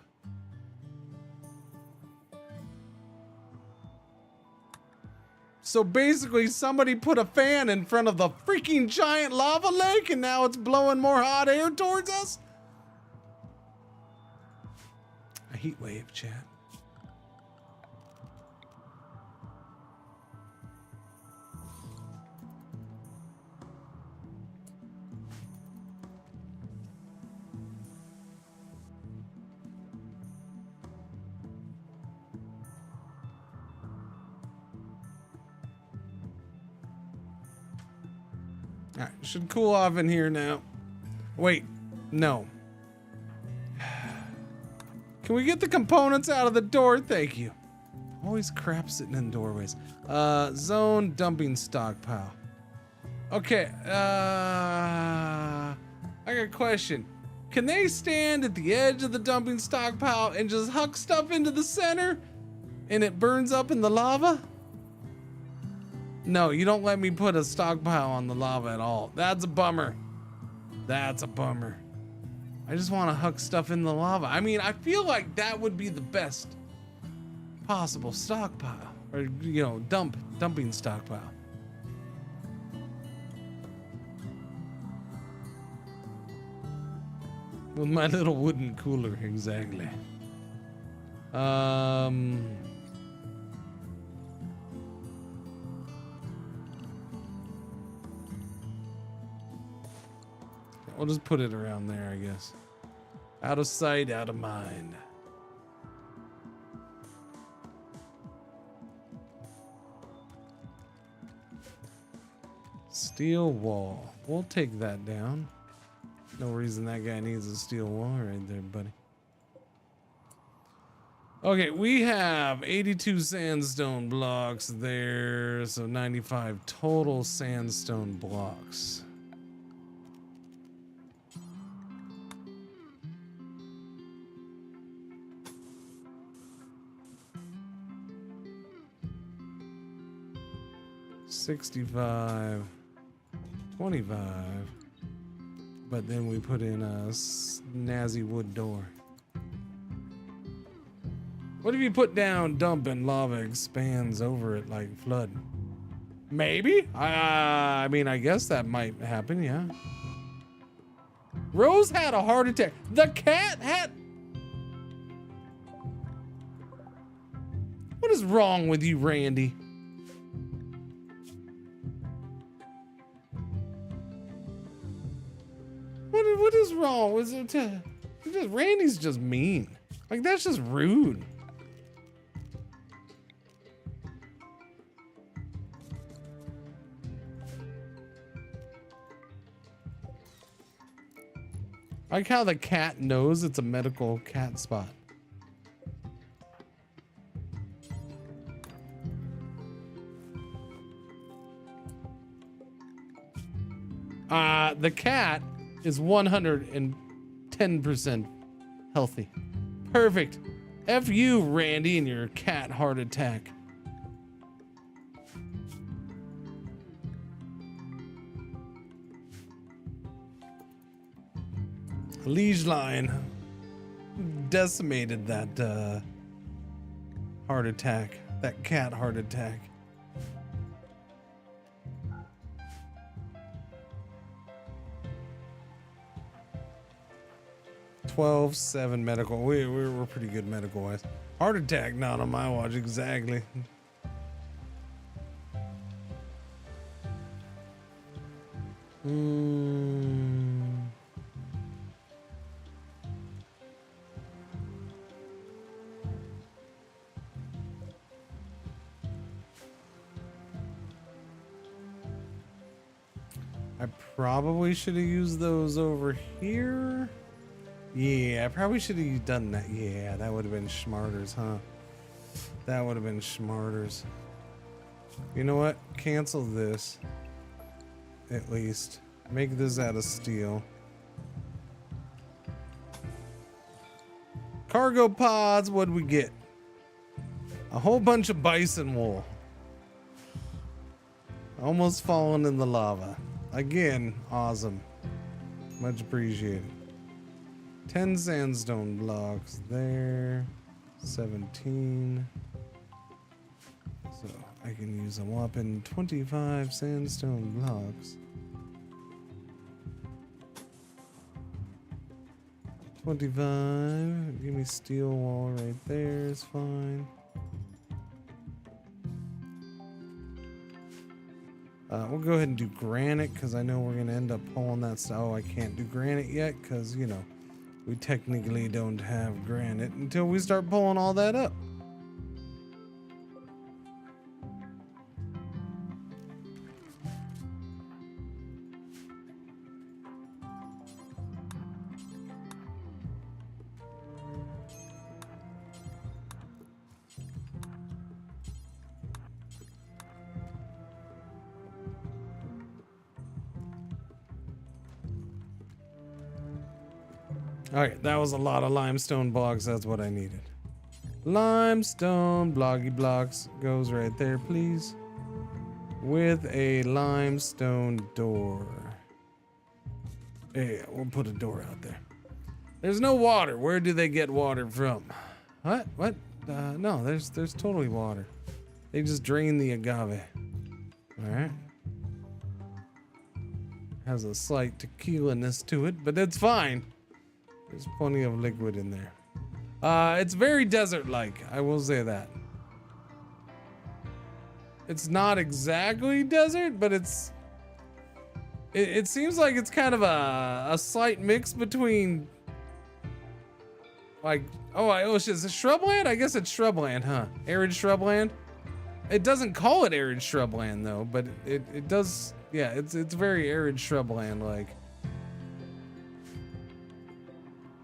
So basically somebody put a fan in front of the freaking giant lava lake and now it's blowing more hot air towards us? A heat wave, chat. All right, should cool off in here now. Wait, no. Can we get the components out of the door? Thank you. Always crap sitting in doorways. Zone dumping stockpile. Okay, I got a question. Can they stand at the edge of the dumping stockpile and just huck stuff into the center and it burns up in the lava? No, you don't let me put a stockpile on the lava at all. That's a bummer. That's a bummer. I just want to huck stuff in the lava. I mean, I feel like that would be the best possible stockpile, or you know, dumping stockpile. With my little wooden cooler, exactly. We'll just put it around there, I guess. Out of sight, out of mind. Steel wall. We'll take that down. No reason that guy needs a steel wall right there, buddy. Okay, we have 82 sandstone blocks there, so 95 total sandstone blocks. $65, $25, but then we put in a snazzy wood door. What if you put down dump and lava expands over it like flood? Maybe. I mean, I guess that might happen, yeah. Rose had a heart attack. The cat had... What is wrong with you, Randy? What is wrong? Was it Randy's just mean. Like, that's just rude. I like how the cat knows it's a medical cat spot. The cat is 110% healthy. Perfect. F you, Randy, and your cat heart attack. Liege line decimated that heart attack, that cat heart attack. $12.7 medical. We're pretty good medical wise. Heart attack not on my watch, exactly. I probably should have used those over here. Yeah, I probably should have done that. Yeah, that would have been smarters, huh? That would have been smarters. You know what? Cancel this. At least. Make this out of steel. Cargo pods, what'd we get? A whole bunch of bison wool. Almost fallen in the lava. Again, awesome. Much appreciated. 10 sandstone blocks there. 17. So I can use a whopping 25 sandstone blocks. 25. Give me steel wall right there is fine. We'll go ahead and do granite because I know we're going to end up pulling that stuff. Oh, I can't do granite yet because, you know, we technically don't have granite until we start pulling all that up. Alright, that was a lot of limestone blocks. That's what I needed. Limestone bloggy blocks goes right there, please. With a limestone door. Yeah, we'll put a door out there. There's no water. Where do they get water from? What? What? No, there's totally water. They just drain the agave. Alright. Has a slight tequila-ness to it, but it's fine. There's plenty of liquid in there. It's very desert-like, I will say that. It's not exactly desert, but it seems like it's kind of a slight mix between like, oh shit, is it shrubland? I guess it's shrubland, huh? Arid shrubland? It doesn't call it arid shrubland though, but it does, yeah, it's very arid shrubland like.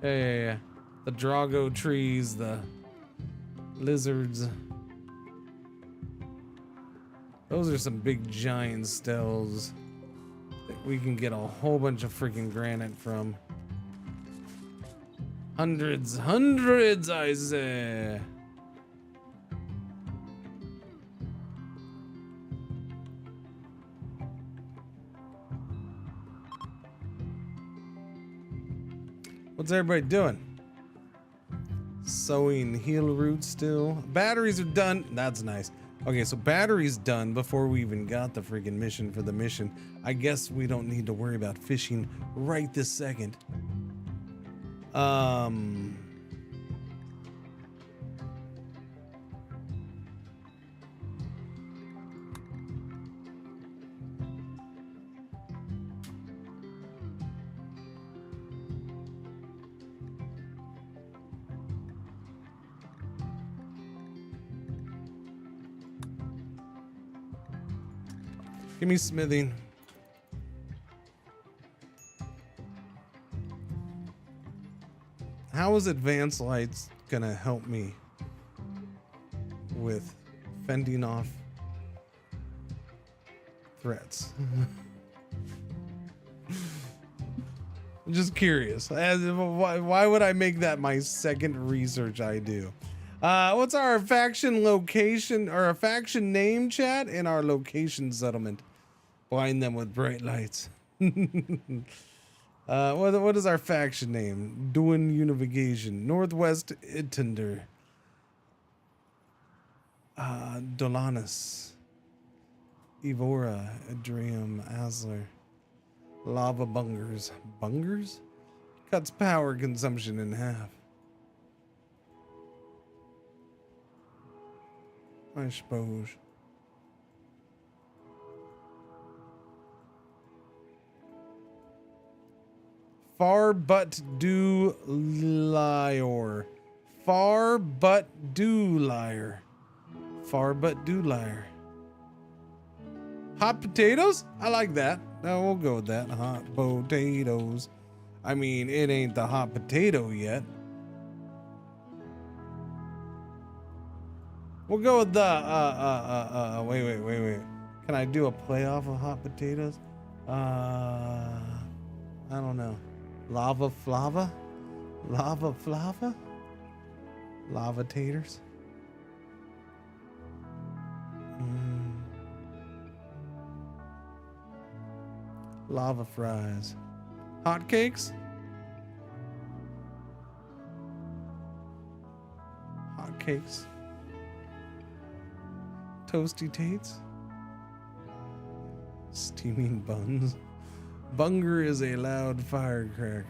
Yeah. The Drago trees, the lizards. Those are some big giant steles that we can get a whole bunch of freaking granite from. Hundreds, I say. What's everybody doing? Sowing heel roots still. Batteries are done. That's nice. Okay, so batteries done before we even got the freaking mission for the mission. I guess we don't need to worry about fishing right this second. Give me smithing. How is advanced lights gonna help me with fending off threats? I'm just curious. Why would I make that my second research I do? What's our faction location or a faction name, chat? In our location settlement. Blind them with bright lights. What is our faction name? Doing Unification. Northwest Itender. Dolanus. Evora. Adrium. Asler. Lava Bungers. Bungers? Cuts power consumption in half. I suppose. Far but do liar. Far but do liar. Far but do liar. Hot potatoes? I like that. No, we'll go with that. Hot potatoes. I mean, it ain't the hot potato yet. We'll go with the, wait. Can I do a playoff of hot potatoes? I don't know. Lava flava? Lava flava? Lava taters? Lava fries. Hot cakes? Hot cakes. Toasty tates? Steaming buns. Bunger is a loud firecracker.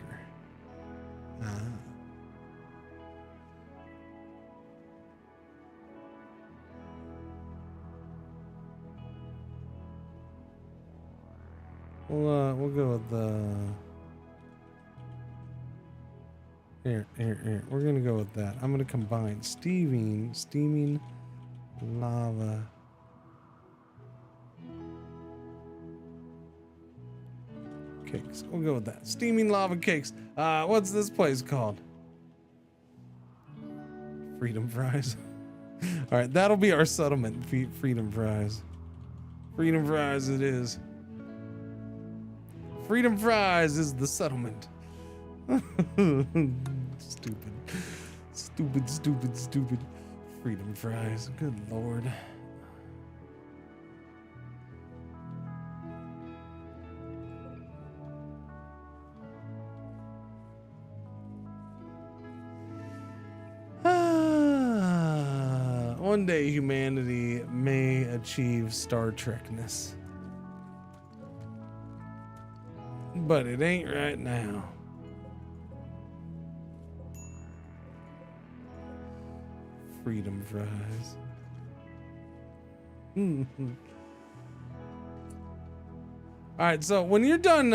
We'll go with the here. We're gonna go with that. I'm gonna combine steaming lava. Cakes. We'll go with that. Steaming lava cakes. What's this place called? Freedom Fries. All right, that'll be our settlement. Freedom Fries. Freedom Fries it is. Freedom Fries is the settlement. Stupid. Stupid, stupid, stupid. Freedom fries. Good lord. One day humanity may achieve Star Trekness. But it ain't right now. Freedom fries. All right, so when you're done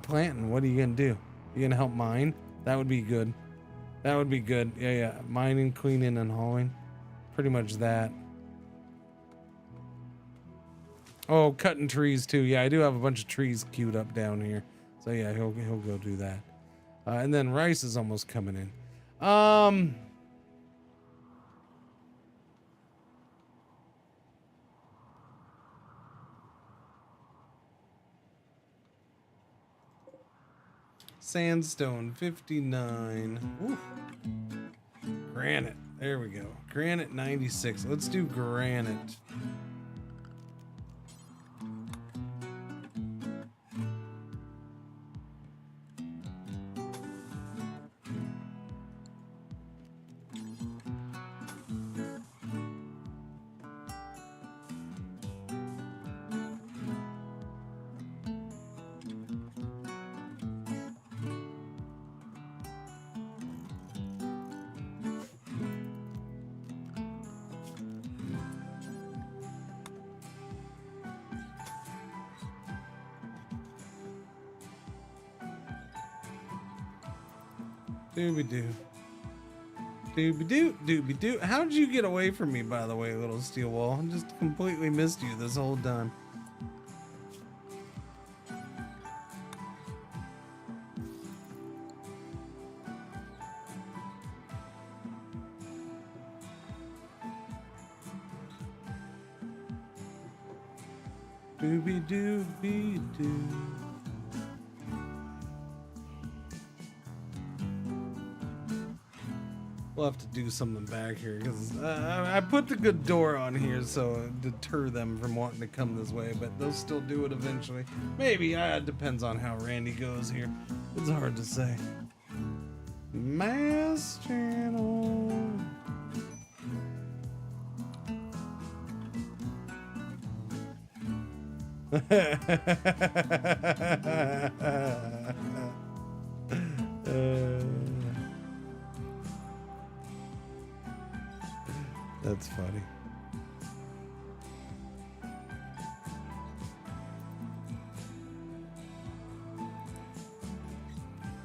planting, what are you gonna do? You gonna help mine? That would be good. That would be good. Yeah. Mining, cleaning, and hauling. Pretty much that. Oh, cutting trees too. Yeah, I do have a bunch of trees queued up down here. So yeah, he'll go do that. And then rice is almost coming in. Sandstone 59. Ooh. Granite. There we go. Granite 96. Let's do granite. Dooby-doo. Dooby-doo, dooby-doo. How did you get away from me, by the way, little steel wall? I just completely missed you this whole time. Dooby-dooby-doo. We'll have to do something back here because I put the good door on here so deter them from wanting to come this way, but they'll still do it eventually. Maybe. It depends on how Randy goes here. It's hard to say. Mass channel. That's funny.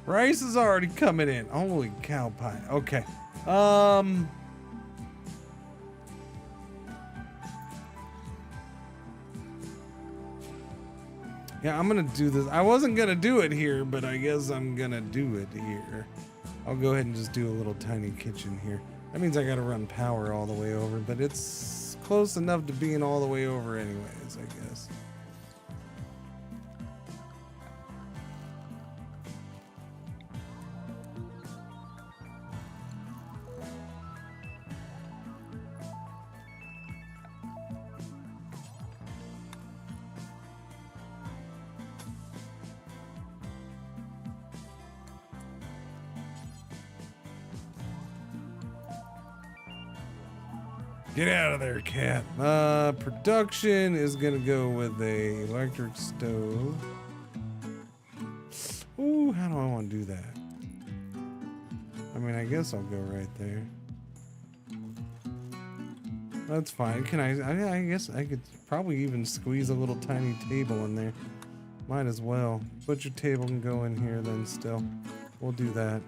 Rice is already coming in. Holy cow pie. Okay. Yeah, I'm gonna do this. I wasn't gonna do it here, but I guess I'm gonna do it here. I'll go ahead and just do a little tiny kitchen here. That means I gotta run power all the way over, but it's close enough to being all the way over anyways, I guess. Get out of there, cat. Production is gonna go with a electric stove. Ooh, how do I want to do that? I mean, I guess I'll go right there. That's fine. Can I guess I could probably even squeeze a little tiny table in there. Might as well. Butcher table can go in here then still. We'll do that.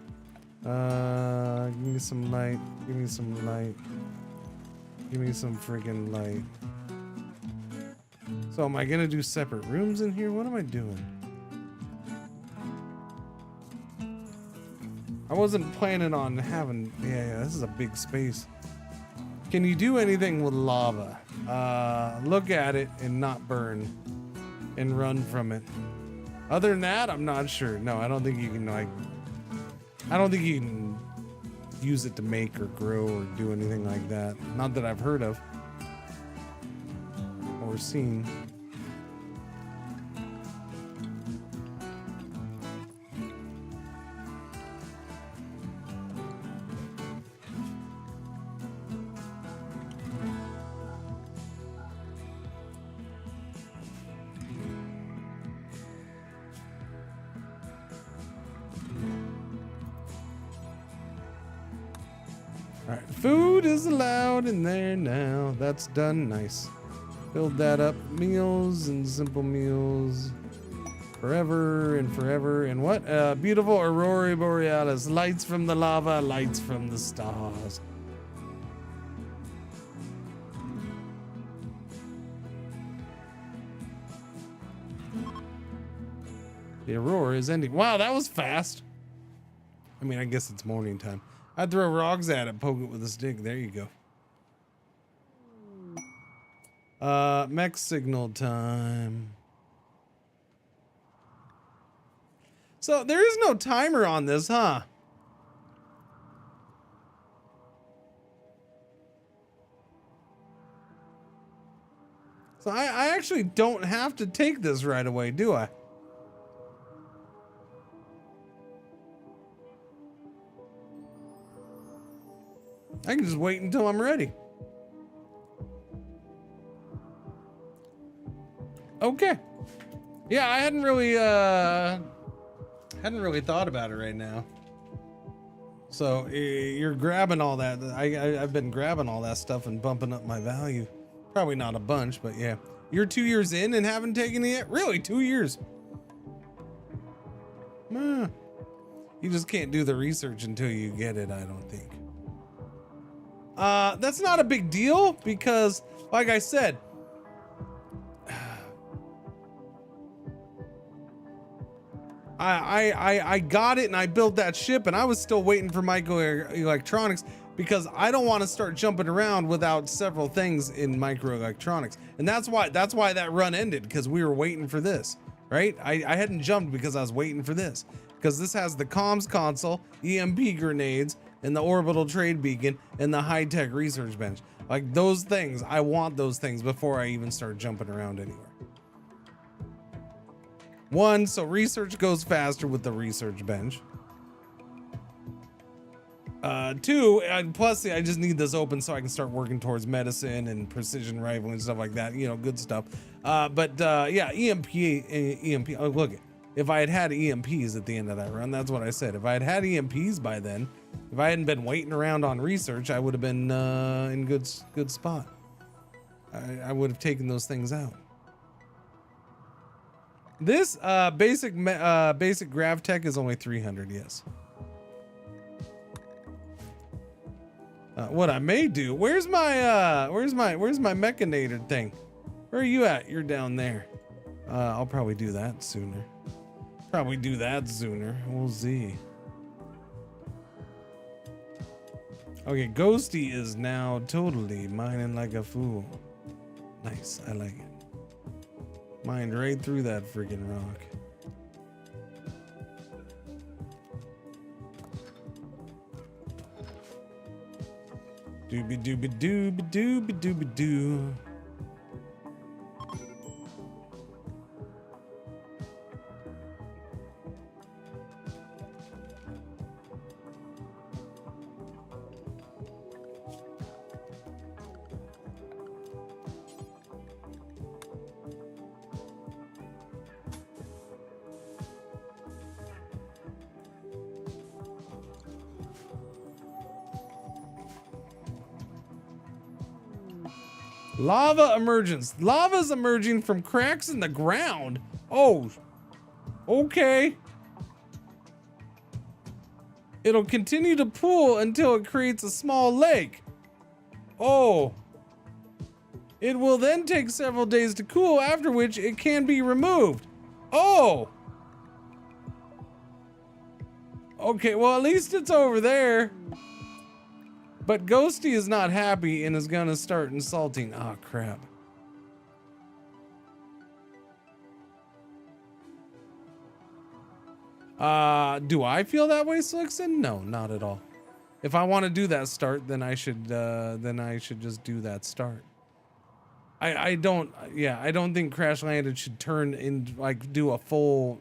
Give me some light. Give me some light. Give me some friggin' light. So am I gonna do separate rooms in here? What am I doing? I wasn't planning on having... Yeah, this is a big space. Can you do anything with lava? Look at it and not burn. And run from it. Other than that, I'm not sure. No, I don't think you can like. I don't think you can use it to make or grow or do anything like that. Not that I've heard of or seen. Alright, food is allowed in there now. That's done. Nice. Build that up. Meals and simple meals. Forever and forever. And what? Beautiful Aurora Borealis. Lights from the lava, lights from the stars. The aurora is ending. Wow, that was fast. I mean, I guess it's morning time. I'd throw rocks at it, poke it with a stick. There you go. Mech signal time. So there is no timer on this, huh? So I actually don't have to take this right away, do I? I can just wait until I'm ready. Okay. Yeah, I hadn't really thought about it right now. So you're grabbing all that. I've been grabbing all that stuff and bumping up my value. Probably not a bunch, but yeah. You're 2 years in and haven't taken it yet? Really? 2 years? You just can't do the research until you get it, I don't think. That's not a big deal because, like I said, I got it and I built that ship and I was still waiting for microelectronics because I don't want to start jumping around without several things in microelectronics. And that's why that run ended, because we were waiting for this, right? I hadn't jumped because I was waiting for this, because this has the comms console, EMP grenades, and the orbital trade beacon, and the high-tech research bench. Like those things, I want those things before I even start jumping around anywhere. One, so research goes faster with the research bench. Two, and plus I just need this open so I can start working towards medicine and precision rifle and stuff like that, you know, good stuff. Yeah, EMP, oh, look, if I had EMPs at the end of that run, that's what I said. If I had EMPs by then, if I hadn't been waiting around on research, I would have been in good spot. I would have taken those things out. This basic grav tech is only 300, yes. What I may do, where's my mechanator thing? Where are you at? You're down there. I'll probably do that sooner. We'll see. Okay, Ghosty is now totally mining like a fool. Nice, I like it. Mined right through that freaking rock. Dooby dooby dooby dooby dooby doo. Lava emergence. Lava's emerging from cracks in the ground. Oh, okay. It'll continue to pool until it creates a small lake. Oh. It will then take several days to cool, after which it can be removed. Oh. Okay, well, at least it's over there. But Ghosty is not happy and is gonna start insulting. Oh, crap. Do I feel that way, Slickson? No, not at all. If I want to do that start, then I should just do that start. I don't think Crash Landed should turn in, like, do a full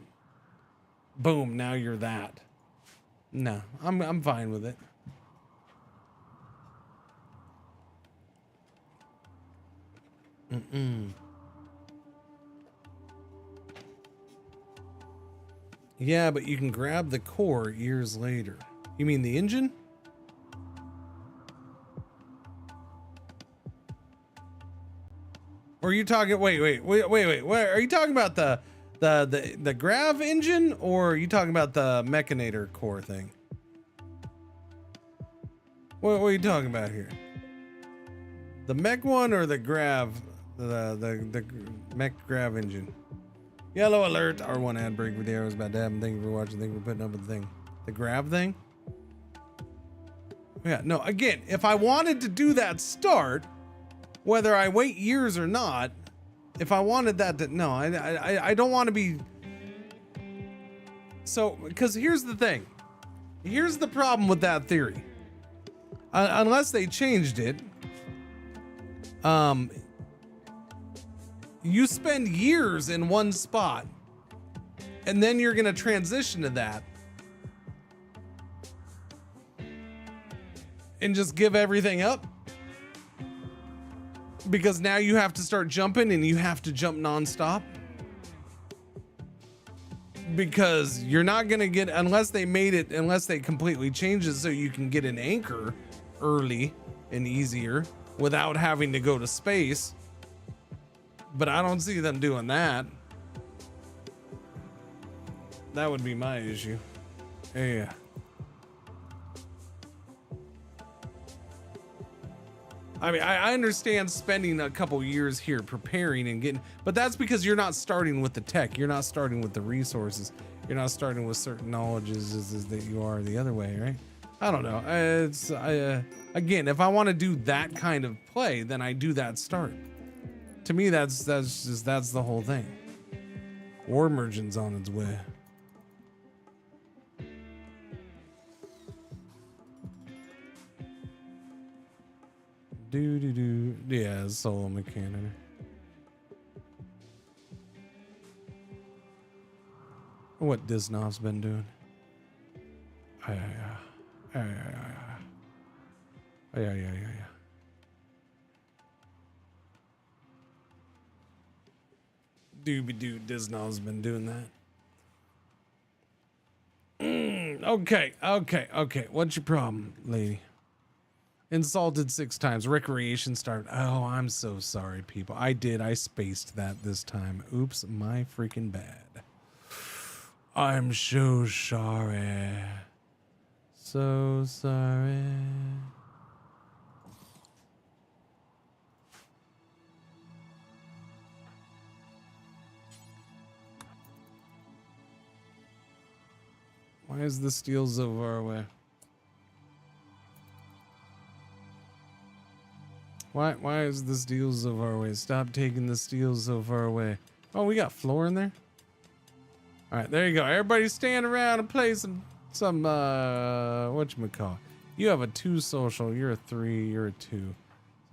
boom, now you're that. No, I'm fine with it. Yeah, but you can grab the core years later. You mean the engine? Or are you talking? Wait. Are you talking about the grav engine, or are you talking about the mechanator core thing? What are you talking about here? The mech one or the grav? The mech grav engine. Yellow alert! R1 ad break with the arrows about to happen. Thank you for watching. Thank you for putting up with the thing. The grav thing? Yeah, no, again, if I wanted to do that start, whether I wait years or not, if I wanted that to, no, I don't want to be. So, because here's the thing. Here's the problem with that theory. Unless they changed it, you spend years in one spot, and then you're going to transition to that and just give everything up, because now you have to start jumping and you have to jump nonstop, because you're not going to get, unless they completely changed it so you can get an anchor early and easier without having to go to space. But I don't see them doing that. That would be my issue. Yeah. I mean, I understand spending a couple years here preparing and getting, but that's because you're not starting with the tech. You're not starting with the resources. You're not starting with certain knowledges as that you are the other way, right? I don't know. Again, if I want to do that kind of play, then I do that start. To me, that's the whole thing. War Merchant's on its way. Yeah, solo mechanic. What Disnov's been doing. Yeah. Doobie-doo, Disnov's been doing that. Okay. What's your problem, lady? Insulted 6 times. Recreation started. Oh, I'm so sorry, people. I spaced that this time. Oops, my freaking bad. I'm so sorry. So sorry. Why is the steel so far away? Why is the steel so far away? Stop taking the steel so far away. Oh, we got floor in there? Alright, there you go. Everybody stand around and play some whatchamacallit. You have a 2 social, you're a 3, you're a 2.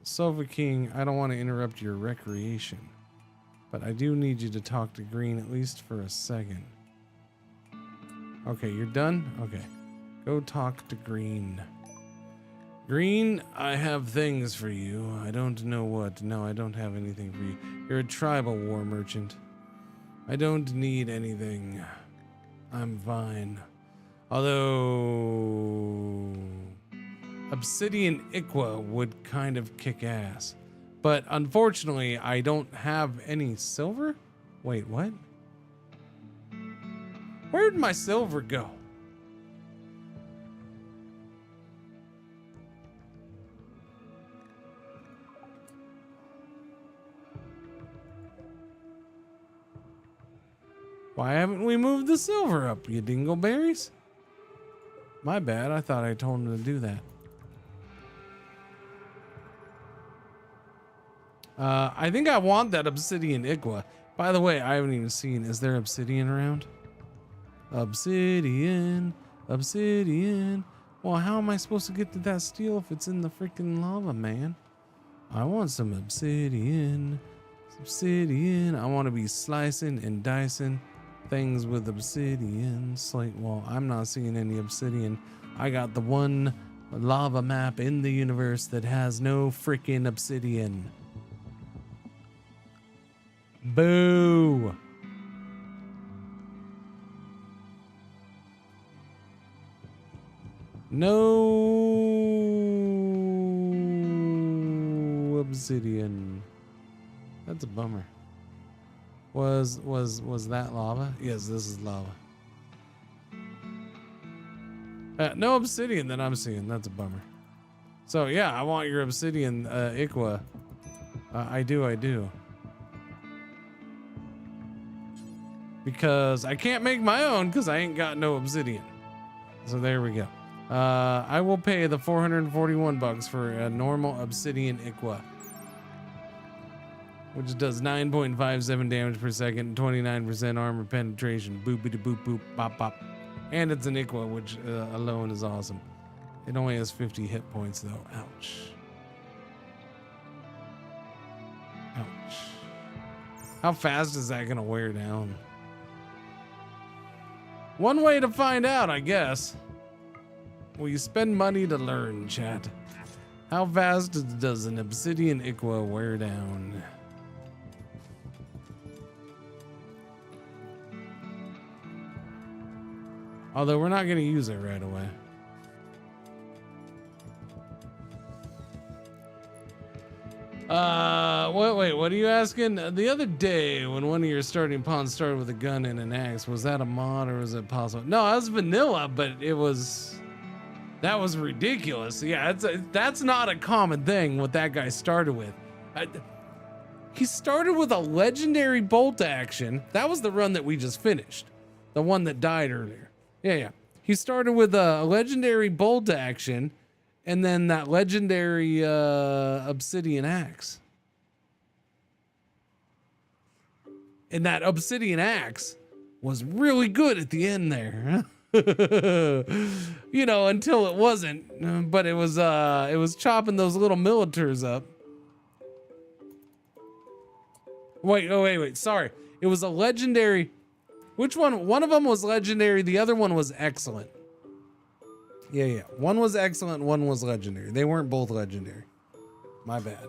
Sofa King, I don't want to interrupt your recreation, but I do need you to talk to Green at least for a second. Okay, you're done? Okay. Go talk to Green. Green, I have things for you. I don't know what. No, I don't have anything for you. You're a tribal war merchant. I don't need anything. I'm fine. Although Obsidian Iqua would kind of kick ass. But unfortunately, I don't have any silver? Wait, what? Where'd my silver go? Why haven't we moved the silver up, you dingleberries? My bad, I thought I told him to do that. I think I want that obsidian Iqua. By the way, I haven't even seen, is there obsidian around? Obsidian. Obsidian. Well, how am I supposed to get to that steel if it's in the freaking lava, man? I want some obsidian. Obsidian. I want to be slicing and dicing things with obsidian. Slate wall. I'm not seeing any obsidian. I got the one lava map in the universe that has no freaking obsidian. Boo. No obsidian. That's a bummer. Was that lava? Yes, this is lava. No obsidian that I'm seeing. That's a bummer. So yeah, I want your obsidian, Iqua. I do. Because I can't make my own because I ain't got no obsidian. So there we go. I will pay the 441 bucks for a normal obsidian Iqua, which does 9.57 damage per second and 29% armor penetration. Boopity boop boop bop bop. And it's an Iqua, which alone is awesome. It only has 50 hit points though. Ouch. Ouch. How fast is that gonna wear down? One way to find out, I guess. Well, you spend money to learn, chat. How fast does an obsidian Iqua wear down? Although we're not going to use it right away. Wait, what are you asking? The other day when one of your starting pawns started with a gun and an axe, was that a mod or was it possible? No, that was vanilla, but that was ridiculous. Yeah, that's not a common thing what that guy started with. He started with a legendary bolt action. That was the run that we just finished. The one that died earlier. Yeah. He started with a legendary bolt action and then that legendary obsidian axe. And that obsidian axe was really good at the end there. You know, until it wasn't. But it was chopping those little militars up. Wait. Sorry. It was a legendary. Which one? One of them was legendary. The other one was excellent. Yeah. One was excellent. One was legendary. They weren't both legendary. My bad.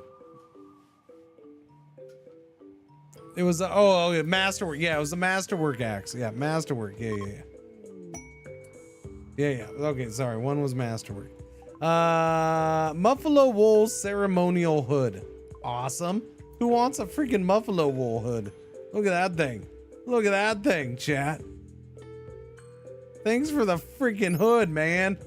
It was masterwork. Yeah, it was a masterwork axe. Yeah, masterwork. Yeah. Okay, sorry. One was masterwork. Buffalo wool ceremonial hood. Awesome. Who wants a freaking buffalo wool hood? Look at that thing. Look at that thing, chat. Thanks for the freaking hood, man.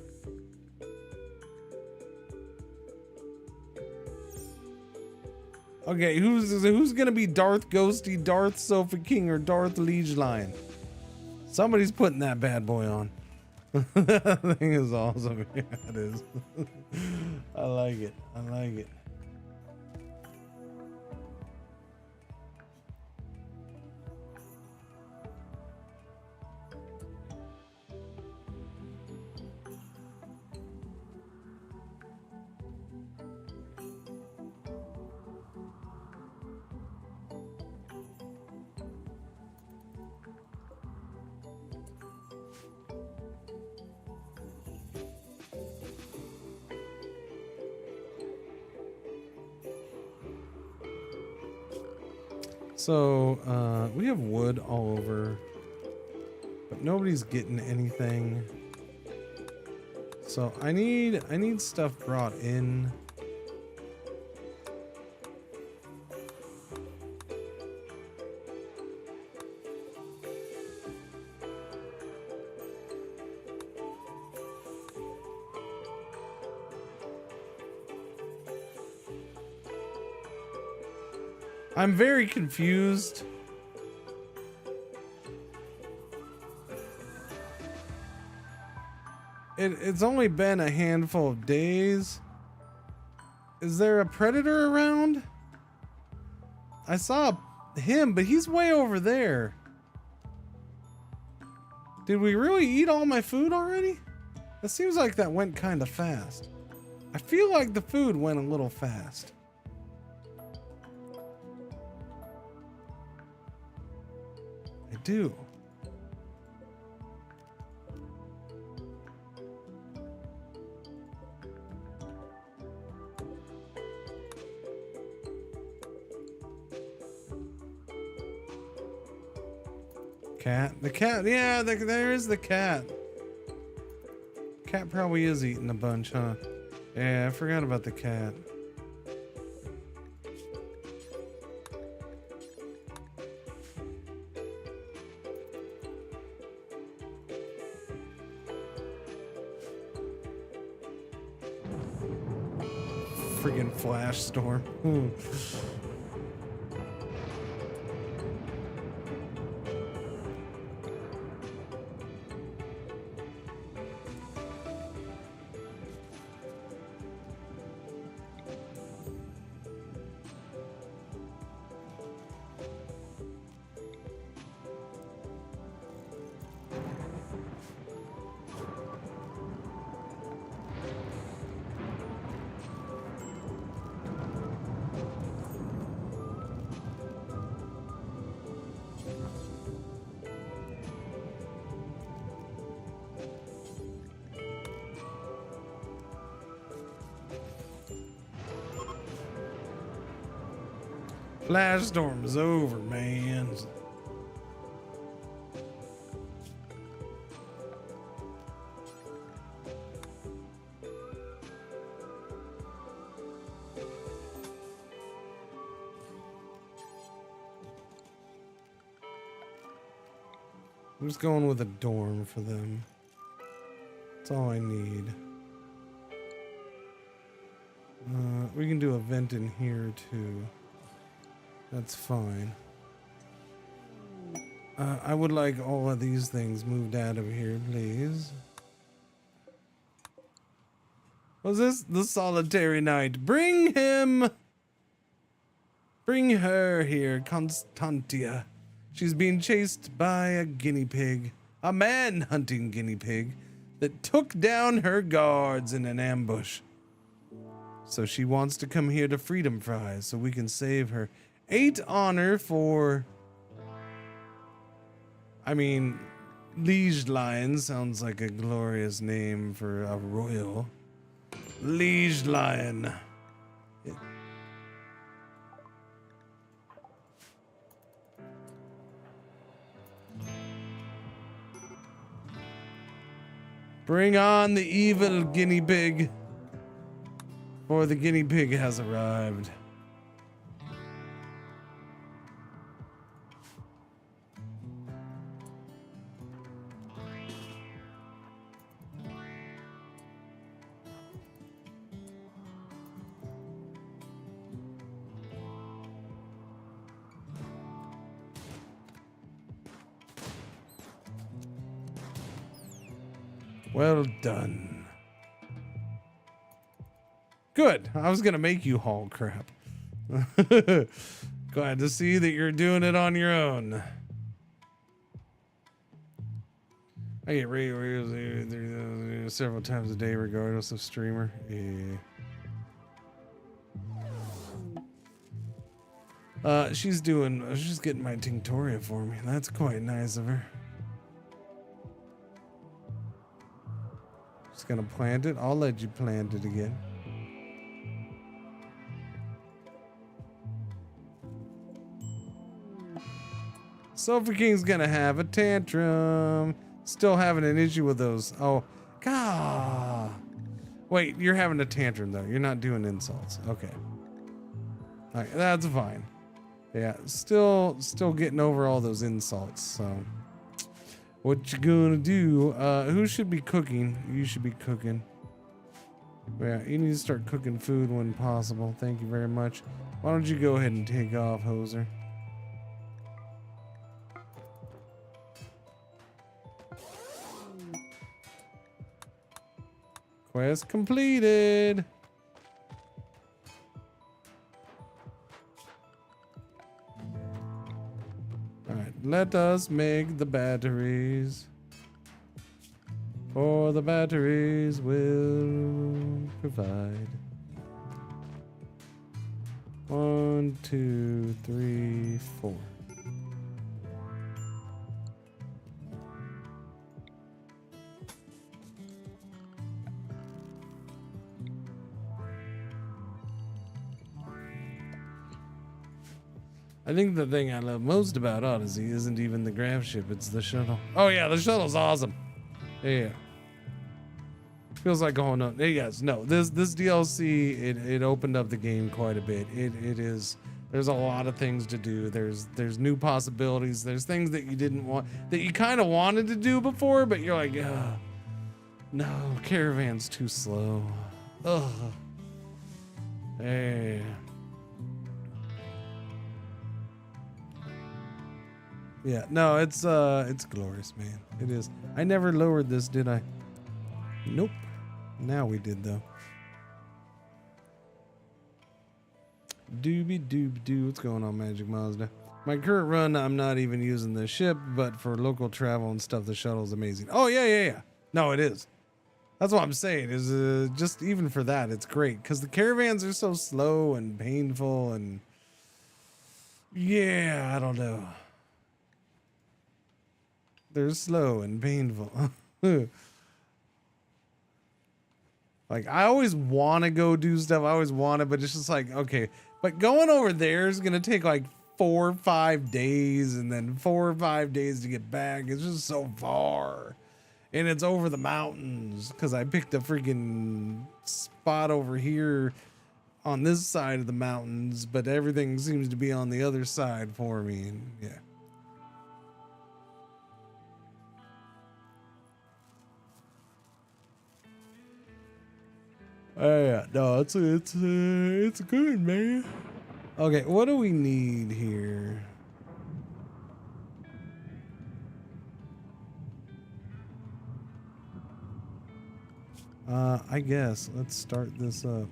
Okay, who's gonna be Darth Ghosty, Darth Sofa King, or Darth Liege Lion? Somebody's putting that bad boy on. That thing is awesome. Yeah, it is. I like it. So, we have wood all over, but nobody's getting anything. So I need stuff brought in. I'm very confused. It's only been a handful of days. Is there a predator around? I saw him, but he's way over there. Did we really eat all my food already? It seems like that went kind of fast. I feel like the food went a little fast. I do. Cat? The cat, yeah, there is the cat. Cat probably is eating a bunch, huh? Yeah, I forgot about the cat. Friggin' flash storm. Flash storm is over, man. I'm just going with a dorm for them. That's all I need. We can do a vent in here too. That's fine. I would like all of these things moved out of here, please. Was this the solitary night? Bring him! Bring her here, Constantia. She's being chased by a guinea pig. A man-hunting guinea pig that took down her guards in an ambush. So she wants to come here to Freedom Fries so we can save her. 8 honor for... I mean, Liege Lion sounds like a glorious name for a royal. Liege Lion. Bring on the evil guinea pig, for the guinea pig has arrived. Well done. Good. I was gonna make you haul crap. Glad to see that you're doing it on your own. I get radio several times a day regardless of streamer. Yeah. She's getting my Tinctoria for me. That's quite nice of her. Just gonna plant it. I'll let you plant it again. Sofa King's gonna have a tantrum. Still having an issue with those. Oh, God. Wait, you're having a tantrum though. You're not doing insults. Okay. All right, that's fine. Yeah, still getting over all those insults. So, what you gonna do? Who should be cooking? You should be cooking. Yeah, you need to start cooking food when possible. Thank you very much. Why don't you go ahead and take off, Hoser? Quest completed. All right, let us make the batteries. For the batteries will provide. 1, 2, 3, 4. I think the thing I love most about Odyssey isn't even the graph ship, it's the shuttle. Oh yeah, the shuttle's awesome. Yeah. Feels like going on. Yes, no, this DLC, it opened up the game quite a bit. It is, there's a lot of things to do. There's new possibilities. There's things that you didn't want, that you kind of wanted to do before, but you're like, no, caravan's too slow. Ugh. Hey. Yeah, no, it's glorious, man. It is. I never lowered this, did I? Nope. Now we did, though. Doobie doob doo. What's going on, Magic Mazda? My current run, I'm not even using the ship, but for local travel and stuff, the shuttle's amazing. Oh, yeah. No, it is. That's what I'm saying, is just even for that, it's great. Because the caravans are so slow and painful and... Yeah, I don't know. They're slow and painful. Like, I always want to go do stuff. I always want it, but it's just like, okay. But going over there is going to take like 4 or 5 days and then 4 or 5 days to get back. It's just so far. And it's over the mountains because I picked a freaking spot over here on this side of the mountains, but everything seems to be on the other side for me. And yeah. Oh yeah, no, it's good, man. Okay, what do we need here? I guess let's start this up.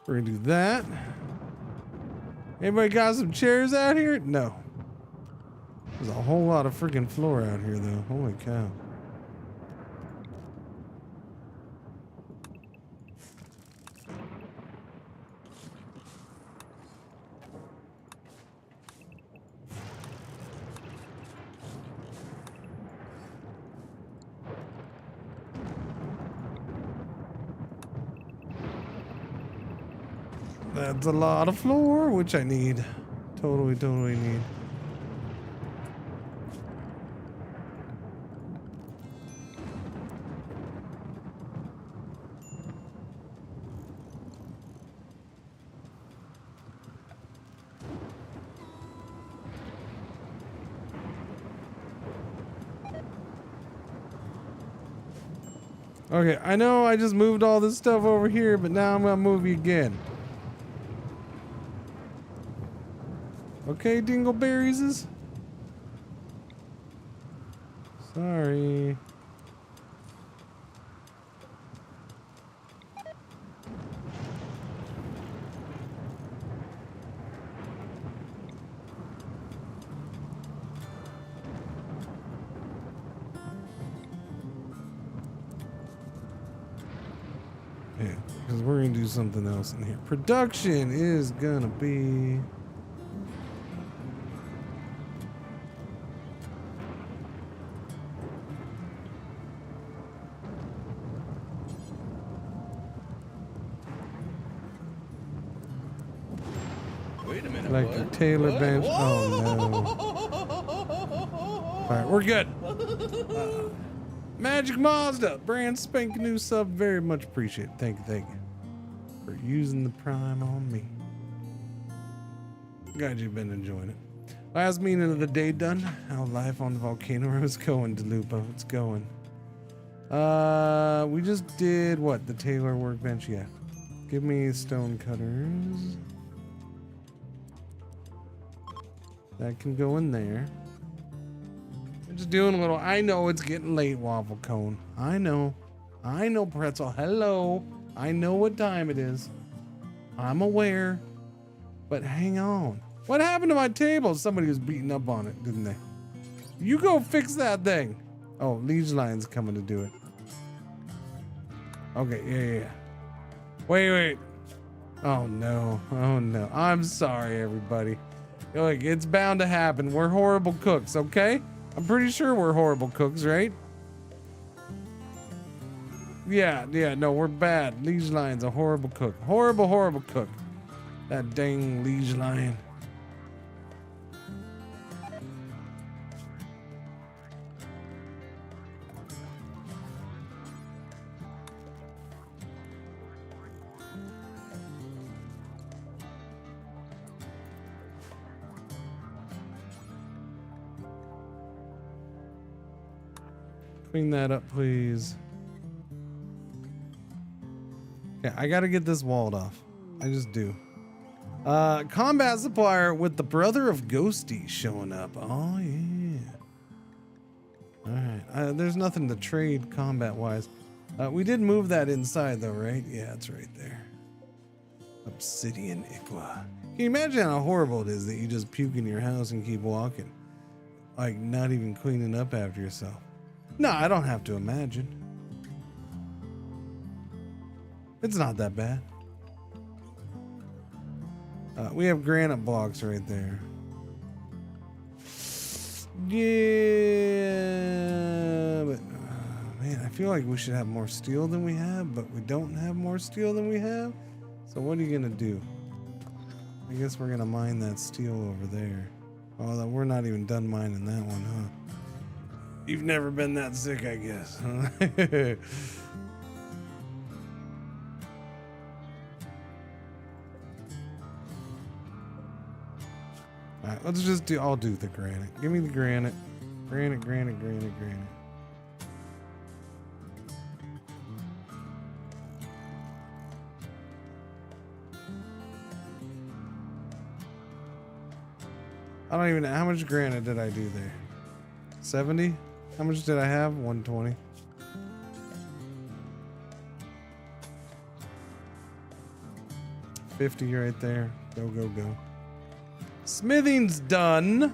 We're gonna do that. Anybody got some chairs out here? No. There's a whole lot of freaking floor out here, though. Holy cow. That's a lot of floor, which I need. Totally need. Okay, I know I just moved all this stuff over here, but now I'm gonna move you again. Okay, dingleberries. Sorry. Yeah, because we're gonna do something else in here. Production is gonna be... like the Taylor bench. Oh no. Alright, we're good. Magic Mazda, brand spanking new sub. Very much appreciate it. Thank you for using the Prime on me. Glad you've been enjoying it. Last meeting of the day done. How life on the volcano is going, DeLupo. It's going. We just did what? The Taylor workbench? Yeah. Give me stone cutters. That can go in there. Just doing a little. I know it's getting late, Waffle Cone. I know, Pretzel. Hello. I know what time it is. I'm aware. But hang on. What happened to my table? Somebody was beating up on it, didn't they? You go fix that thing. Oh, Liege Lion's coming to do it. Okay, yeah. Wait. Oh no. I'm sorry, everybody. Look, it's bound to happen. We're horrible cooks, okay? I'm pretty sure we're horrible cooks, right? Yeah, no, we're bad. Liege Lion's a horrible cook. Horrible cook. That dang Liege Lion. Clean that up, please. Okay, I gotta get this walled off. I just do. Combat supplier with the brother of Ghosty showing up. Oh yeah. Alright. There's nothing to trade combat-wise. We did move that inside though, right? Yeah, it's right there. Obsidian Iqua. Can you imagine how horrible it is that you just puke in your house and keep walking? Like, not even cleaning up after yourself. No, I don't have to imagine. It's not that bad. We have granite blocks right there. Yeah, but man, I feel like we should have more steel than we have, but we don't have more steel than we have. So what are you gonna do? I guess we're gonna mine that steel over there. Oh, we're not even done mining that one, huh? You've never been that sick, I guess. Alright, let's just do, I'll do the granite. Give me the granite. Granite. I don't even know, how much granite did I do there? 70? How much did I have? 120. $50 right there. Go. Smithing's done.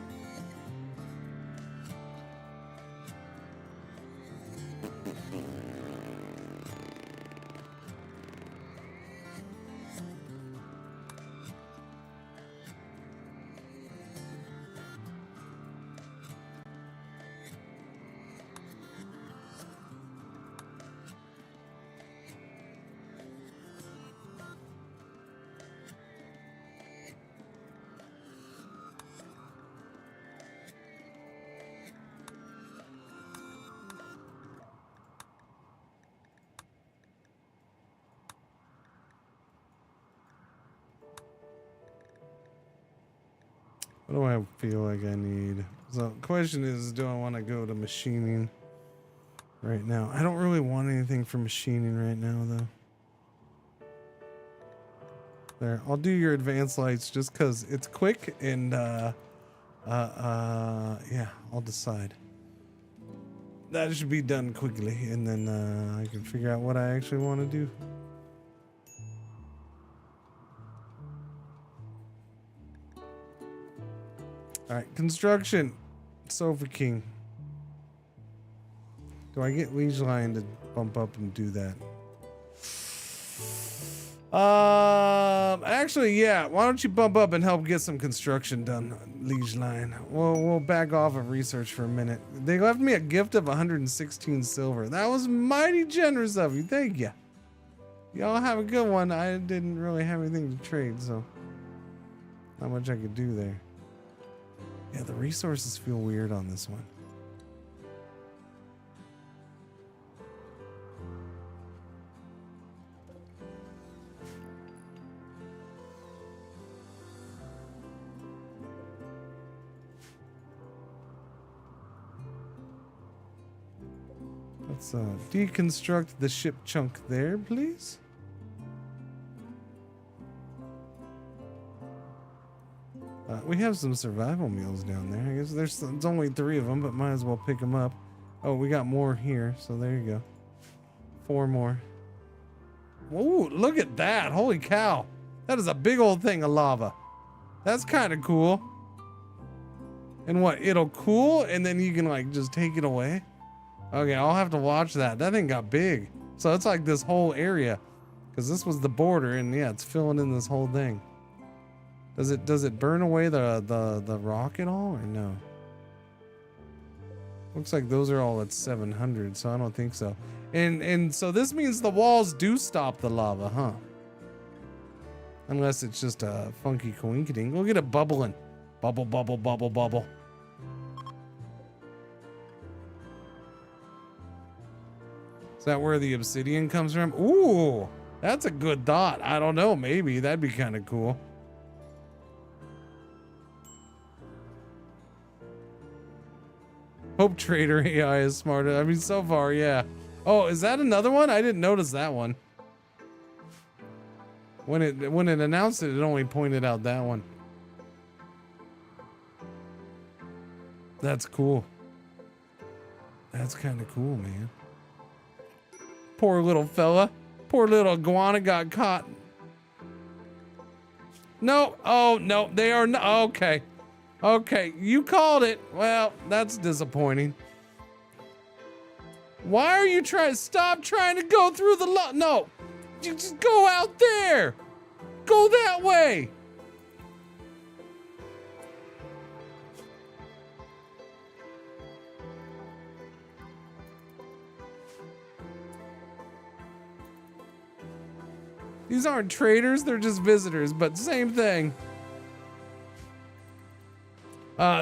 What do I feel like I need? So the question is, do I want to go to machining right now? I don't really want anything for machining right now, though. There, I'll do your advanced lights just because it's quick and yeah, I'll decide. That should be done quickly, and then I can figure out what I actually want to do. All right, construction. Sofa King. Do I get Liege Lion to bump up and do that? Actually, yeah. Why don't you bump up and help get some construction done, Liege Lion? We'll back off of research for a minute. They left me a gift of 116 silver. That was mighty generous of you. Thank you. Y'all have a good one. I didn't really have anything to trade, so not much I could do there. Yeah, the resources feel weird on this one. Let's deconstruct the ship chunk there, please. We have some survival meals down there. I guess there's only 3 of them, but might as well pick them up. Oh, we got more here, so there you go. 4 more. Whoa, look at that. Holy cow. That is a big old thing of lava. That's kind of cool. And what, it'll cool and then you can like just take it away? Okay, I'll have to watch that. That thing got big. So it's like this whole area. Because this was the border and yeah, it's filling in this whole thing. Does it burn away the rock at all or no? Looks like those are all at 700, so I don't think so. And so this means the walls do stop the lava, huh? Unless it's just a funky coinkiting. Look at it bubbling. Bubble, bubble, bubble, bubble. Is that where the obsidian comes from? Ooh, that's a good thought. I don't know, maybe. That'd be kind of cool. Hope Trader AI is smarter. I mean, so far, yeah. Oh, is that another one? I didn't notice that one. When it announced it, it only pointed out that one. That's cool. That's kind of cool, man. Poor little fella. Poor little iguana got caught. No. Oh, no. They are not. Okay. Okay. You called it. Well, that's disappointing. Why are you trying? Stop trying to go through the no. You just go out there. Go that way. These aren't traders, they're just visitors, but same thing.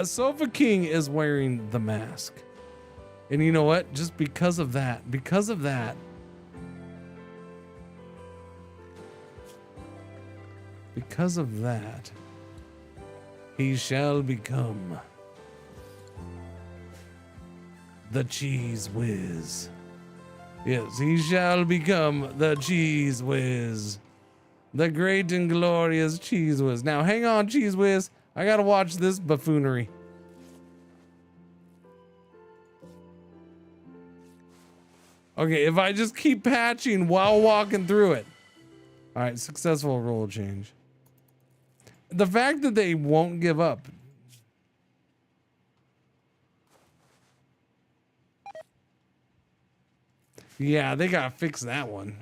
Sofa King is wearing the mask. And you know what? Just because of that, he shall become the Cheese Whiz. Yes, he shall become the Cheese Whiz. The great and glorious Cheese Whiz. Now, hang on, Cheese Whiz. I gotta watch this buffoonery. Okay, if I just keep patching while walking through it. All right, successful role change. The fact that they won't give up. Yeah, they gotta fix that one.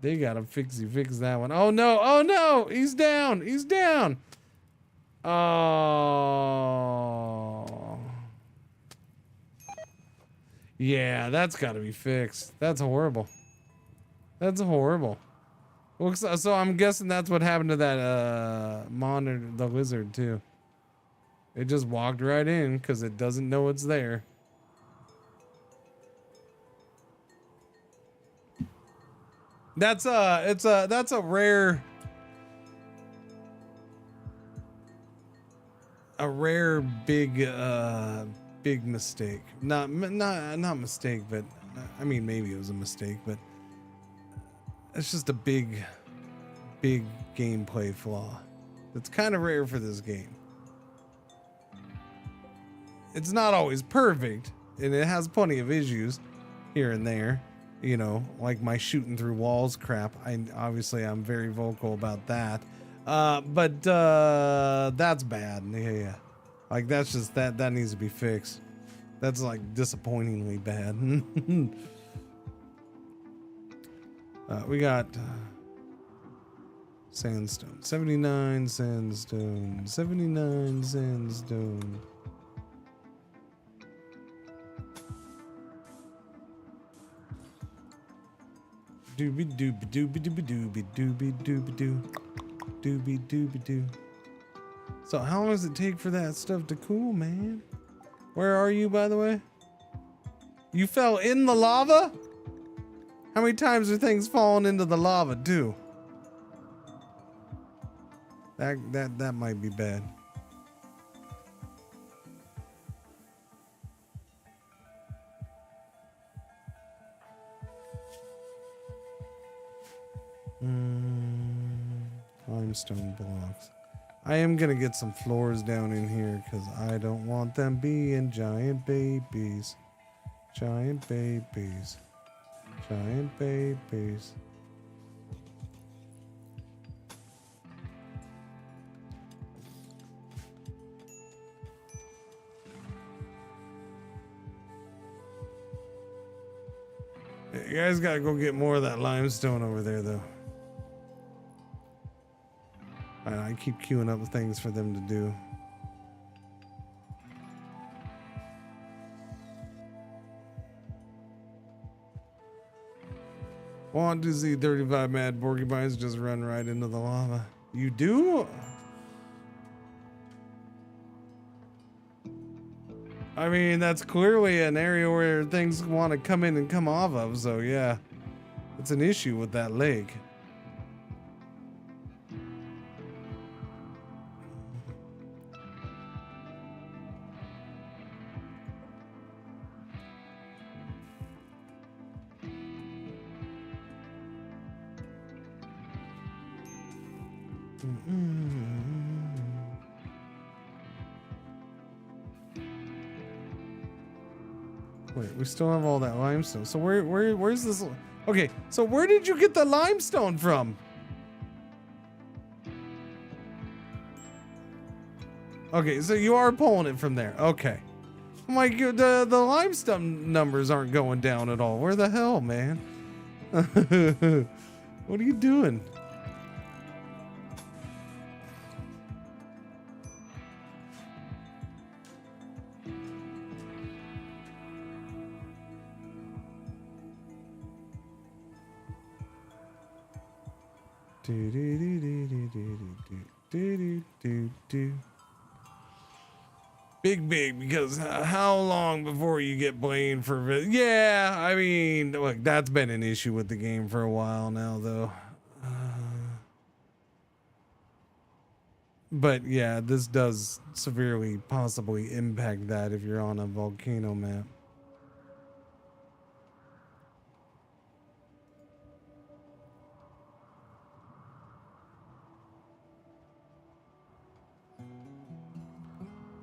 They gotta fix that one. Oh no, oh no! He's down, he's down! Oh. Yeah, that's gotta be fixed. That's horrible. That's horrible. So I'm guessing that's what happened to that monitor, the lizard too. It just walked right in because it doesn't know it's there. That's a rare big mistake. Not mistake, but I mean maybe it was a mistake, but it's just a big gameplay flaw. It's kind of rare for this game. It's not always perfect, and it has plenty of issues here and there, you know, like my shooting through walls crap. I'm very vocal about that. But that's bad. Yeah. Like that's just that needs to be fixed. That's like disappointingly bad. We got sandstone. 79 sandstone. 79 sandstone. Doobie doobie doobie doobie doobie doobie doobie doo. Doobie doobie doo. So how long does it take for that stuff to cool, man? Where are you, by the way? You fell in the lava? How many times are things falling into the lava, too? That might be bad. Limestone blocks. I am gonna get some floors down in here because I don't want them being giant babies. Giant babies. Giant babies. You guys gotta go get more of that limestone over there, though. I keep queuing up things for them to do. Want to see 35 mad porcupines just run right into the lava? You do? I mean, that's clearly an area where things want to come in and come off of, so yeah. It's an issue with that lake. Wait, we still have all that limestone. So where's this? Okay, so where did you get the limestone from? Okay, so you are pulling it from there. Okay. I'm like, the limestone numbers aren't going down at all. Where the hell, man? What are you doing? Big, because how long before you get blamed for... Yeah, I mean, look, that's been an issue with the game for a while now, though. But yeah, this does severely possibly impact that if you're on a volcano map.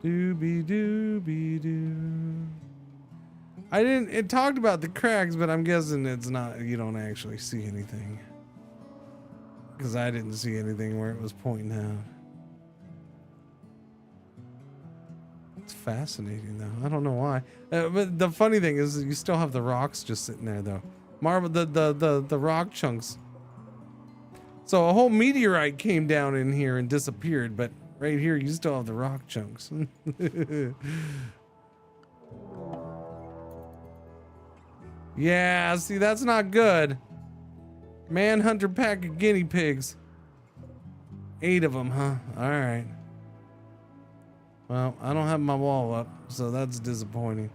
Doobie doobie doo. It talked about the cracks, but I'm guessing it's not, you don't actually see anything. Because I didn't see anything where it was pointing out. It's fascinating though. I don't know why. But the funny thing is you still have the rocks just sitting there though. Marble, the rock chunks. So a whole meteorite came down in here and disappeared, but right here, you still have the rock chunks. Yeah, see, that's not good. Manhunter pack of guinea pigs. 8 of them, huh? All right. Well, I don't have my wall up, so that's disappointing.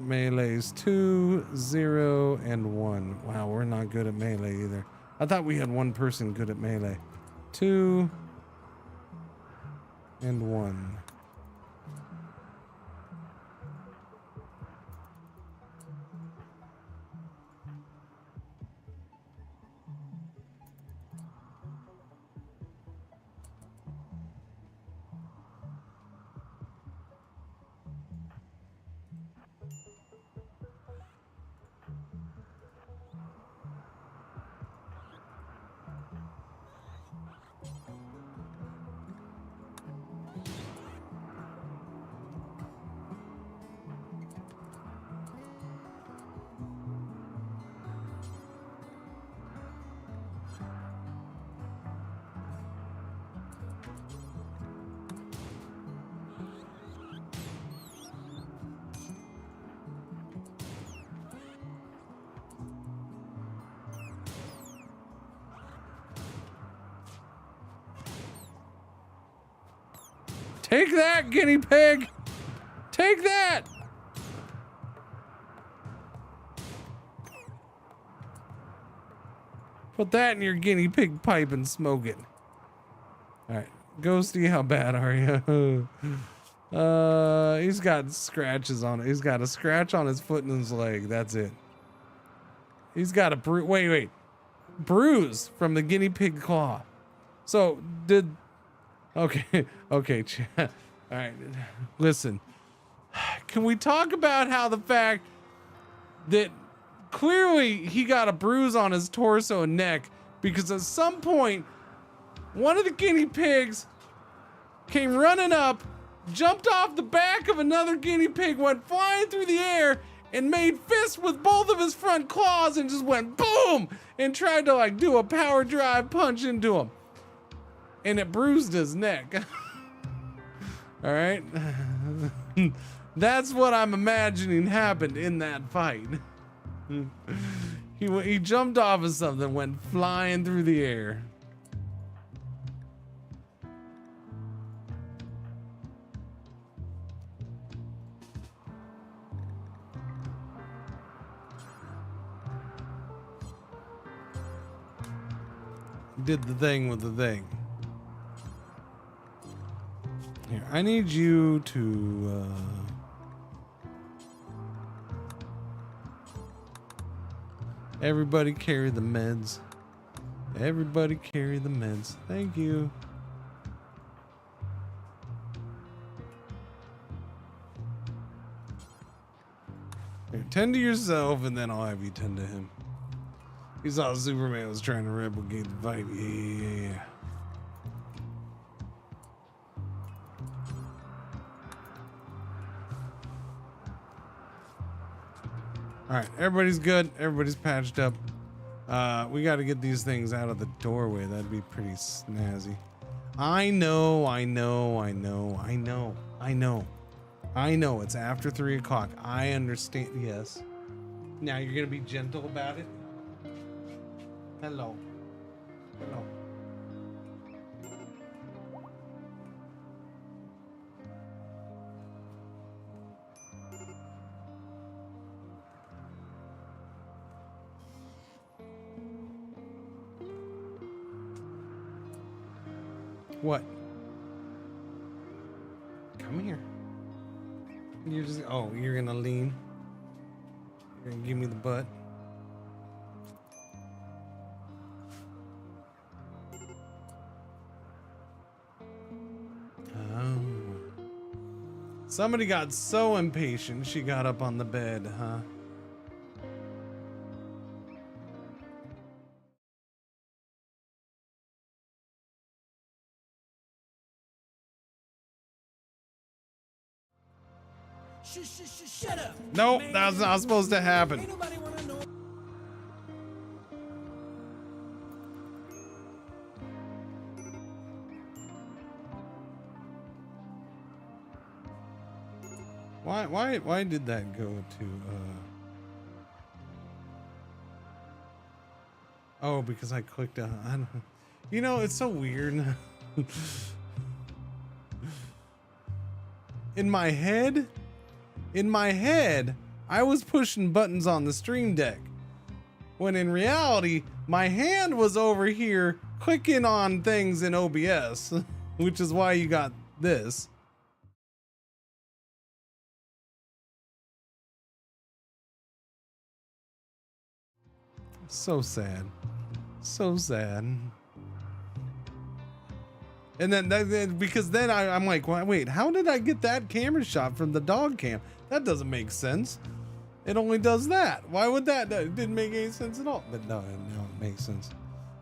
Melee's 2, 0, and 1. Wow, we're not good at melee either. I thought we had one person good at melee. 2 and 1. Take that, guinea pig! Take that! Put that in your guinea pig pipe and smoke it. All right, Ghosty, how bad are you? He's got scratches on it. He's got a scratch on his foot and his leg. That's it. He's got a bruise from the guinea pig claw. So okay, chat. All right, listen. Can we talk about how the fact that clearly he got a bruise on his torso and neck because at some point one of the guinea pigs came running up, jumped off the back of another guinea pig, went flying through the air, and made fists with both of his front claws and just went boom and tried to like do a power drive punch into him. And it bruised his neck. All right. That's what I'm imagining happened in that fight. He jumped off of something, went flying through the air. Did the thing with the thing. Here, I need you to everybody carry the meds. Everybody carry the meds. Thank you. Here, tend to yourself and then I'll have you tend to him. You saw Superman was trying to replicate the fight. Yeah. All right, everybody's good. Everybody's patched up. We got to get these things out of the doorway. That'd be pretty snazzy. I know. It's after 3 o'clock. I understand. Yes. Now you're gonna be gentle about it. Hello. What? Come here. You're gonna lean. You're gonna give me the butt. Somebody got so impatient she got up on the bed, huh? Shut up. Nope, that's not supposed to happen. Ain't nobody wanna know. Why did that go to Oh, because I clicked on I don't, you know, it's so weird. In my head, I was pushing buttons on the Stream Deck. When in reality, my hand was over here clicking on things in OBS, which is why you got this. So sad. So sad. And then because then I'm like, wait, how did I get that camera shot from the dog cam? That doesn't make sense. It only does that. Why would that? It didn't make any sense at all. But no, it makes sense.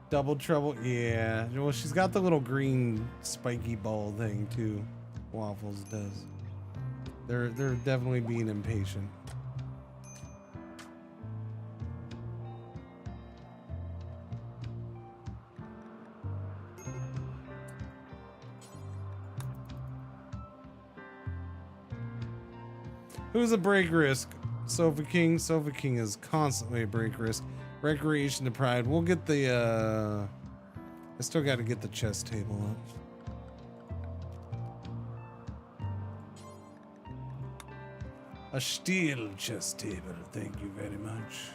Double trouble. Yeah. Well, she's got the little green spiky ball thing too. Waffles does. They're definitely being impatient. Who's a break risk? Sofa King. Sofa King is constantly a break risk. Recreation deprived. We'll get the I still got to get the chess table up. A steel chess table. Thank you very much.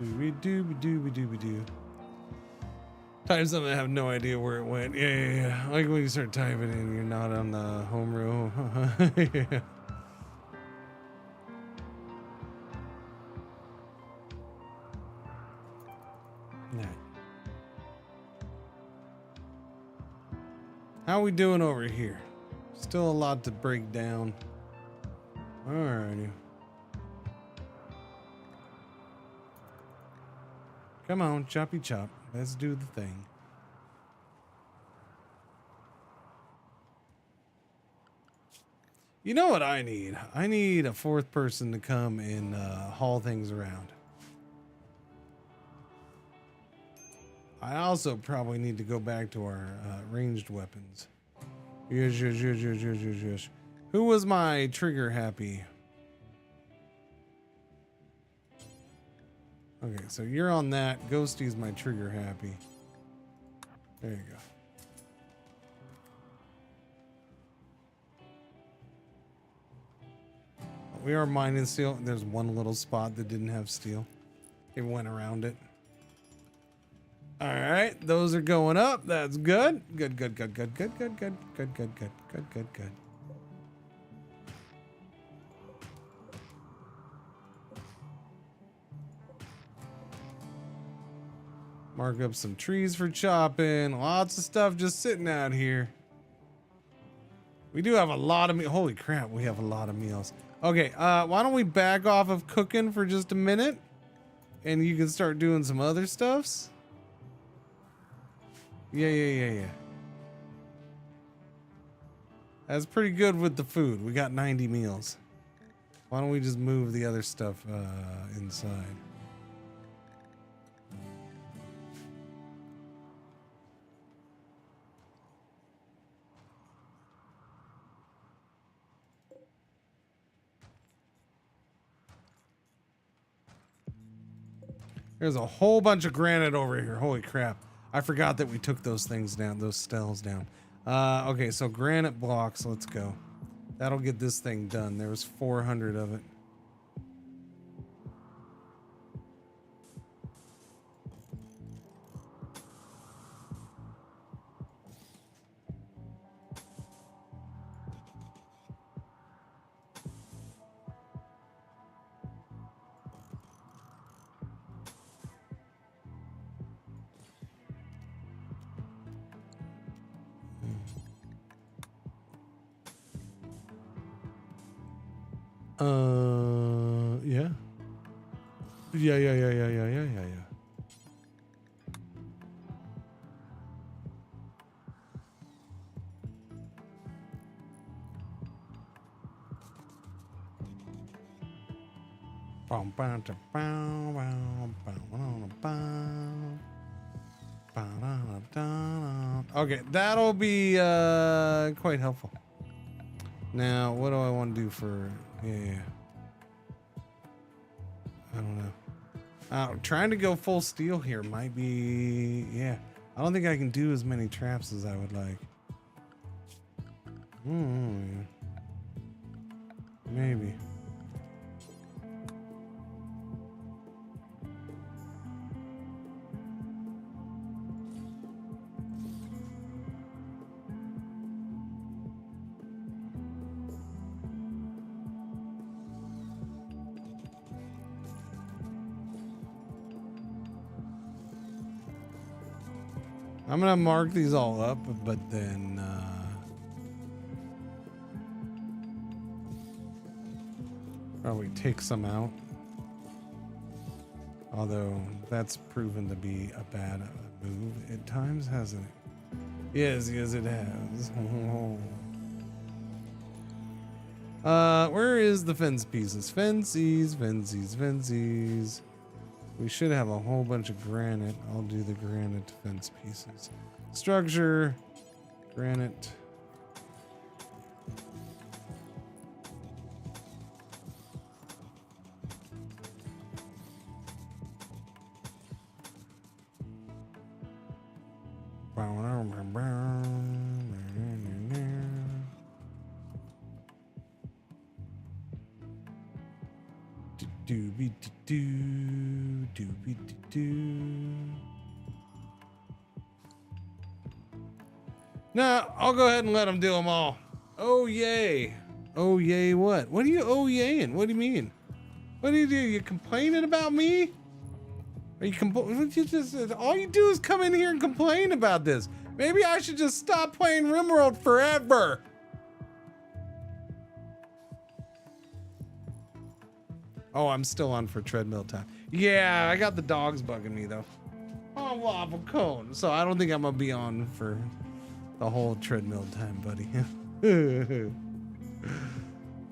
Dooby-dooby-dooby-dooby-doo. Type something, I have no idea where it went. Yeah. Like when you start typing and you're not on the home row. Yeah. Right. How we doing over here? Still a lot to break down. Alrighty. Come on, choppy chop. Let's do the thing. You know what I need? I need a fourth person to come and haul things around. I also probably need to go back to our ranged weapons. Yes. Who was my trigger happy? Okay, so you're on that. Ghosty's my trigger happy. There you go. We are mining steel. There's one little spot that didn't have steel. It went around it. All right, those are going up. That's good. Good. Mark up some trees for chopping. Lots of stuff just sitting out here. We do have a lot of meals. Holy crap, we have a lot of meals. Okay, why don't we back off of cooking for just a minute? And you can start doing some other stuffs. Yeah. That's pretty good with the food. We got 90 meals. Why don't we just move the other stuff inside? There's a whole bunch of granite over here. Holy crap. I forgot that we took those things down, those stells down. Okay, so granite blocks, let's go. That'll get this thing done. There was 400 of it. Yeah. Yeah. Okay, that'll be quite helpful. Now, what do I want to do for... Yeah. I don't know. Trying to go full steel here might be... Yeah. I don't think I can do as many traps as I would like. Maybe. I'm gonna mark these all up, but then probably take some out. Although that's proven to be a bad move at times, hasn't it? Yes, it has. Where is the fence pieces? Fences. We should have a whole bunch of granite. I'll do the granite fence pieces. Structure, granite. Doobie-doo, doobie-doo. Nah, I'll go ahead and let him do them all. Oh, yay. Oh, yay what? What are you oh, yaying? What do you mean? What do? You complaining about me? Are you all you do is come in here and complain about this. Maybe I should just stop playing RimWorld forever. Oh, I'm still on for treadmill time. Yeah, I got the dogs bugging me though. Oh, waffle cone. So I don't think I'm gonna be on for the whole treadmill time, buddy.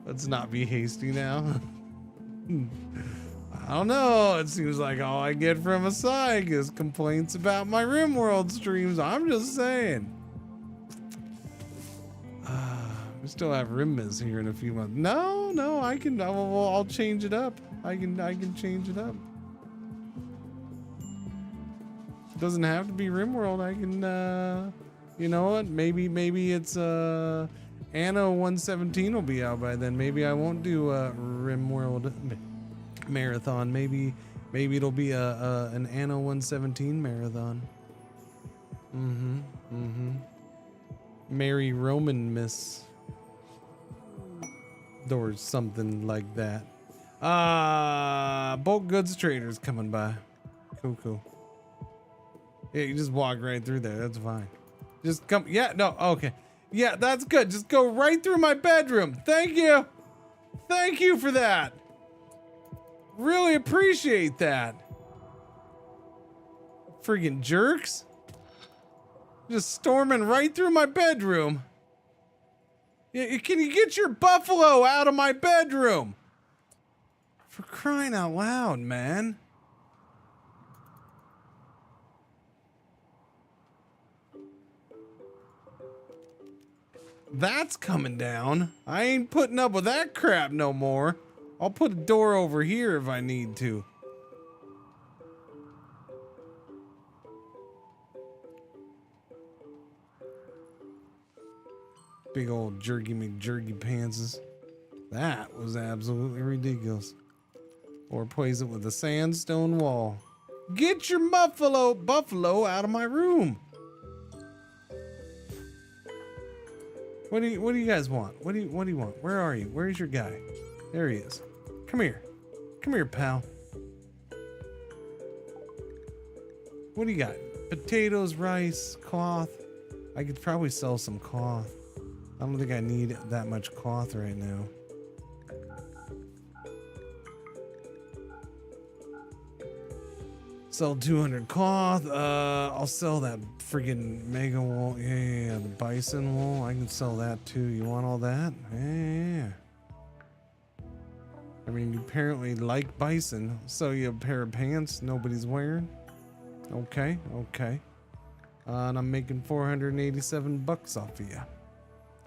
Let's not be hasty now. I don't know. It seems like all I get from Asai is complaints about my RimWorld streams. I'm just saying. We still have Rimmiz here in a few months. No, I can. I'll change it up. I can change it up. It doesn't have to be RimWorld. I can. You know what? Maybe it's Anno 117 will be out by then. Maybe I won't do RimWorld marathon. Maybe it'll be an Anno 117 marathon. Mary Roman Miss. Or something like that. Bulk goods traders coming by. Cool. Yeah, you just walk right through there. That's fine. Just come. Yeah, no, okay. Yeah, that's good. Just go right through my bedroom. Thank you. Thank you for that. Really appreciate that. Friggin' jerks. Just storming right through my bedroom. Yeah, can you get your buffalo out of my bedroom? For crying out loud, man. That's coming down. I ain't putting up with that crap no more. I'll put a door over here if I need to. Big old jerky McJerky pantses. That was absolutely ridiculous. Or plays it with a sandstone wall. Get your buffalo out of my room. What do you guys want? What do you want? Where are you? Where's your guy? There he is. Come here. Come here, pal. What do you got? Potatoes, rice, cloth. I could probably sell some cloth. I don't think I need that much cloth right now. Sell 200 cloth. I'll sell that friggin' mega wool. Yeah, the bison wool. I can sell that too. You want all that? Yeah. I mean, you apparently like bison. So you have a pair of pants nobody's wearing. Okay. And I'm making 487 bucks off of you.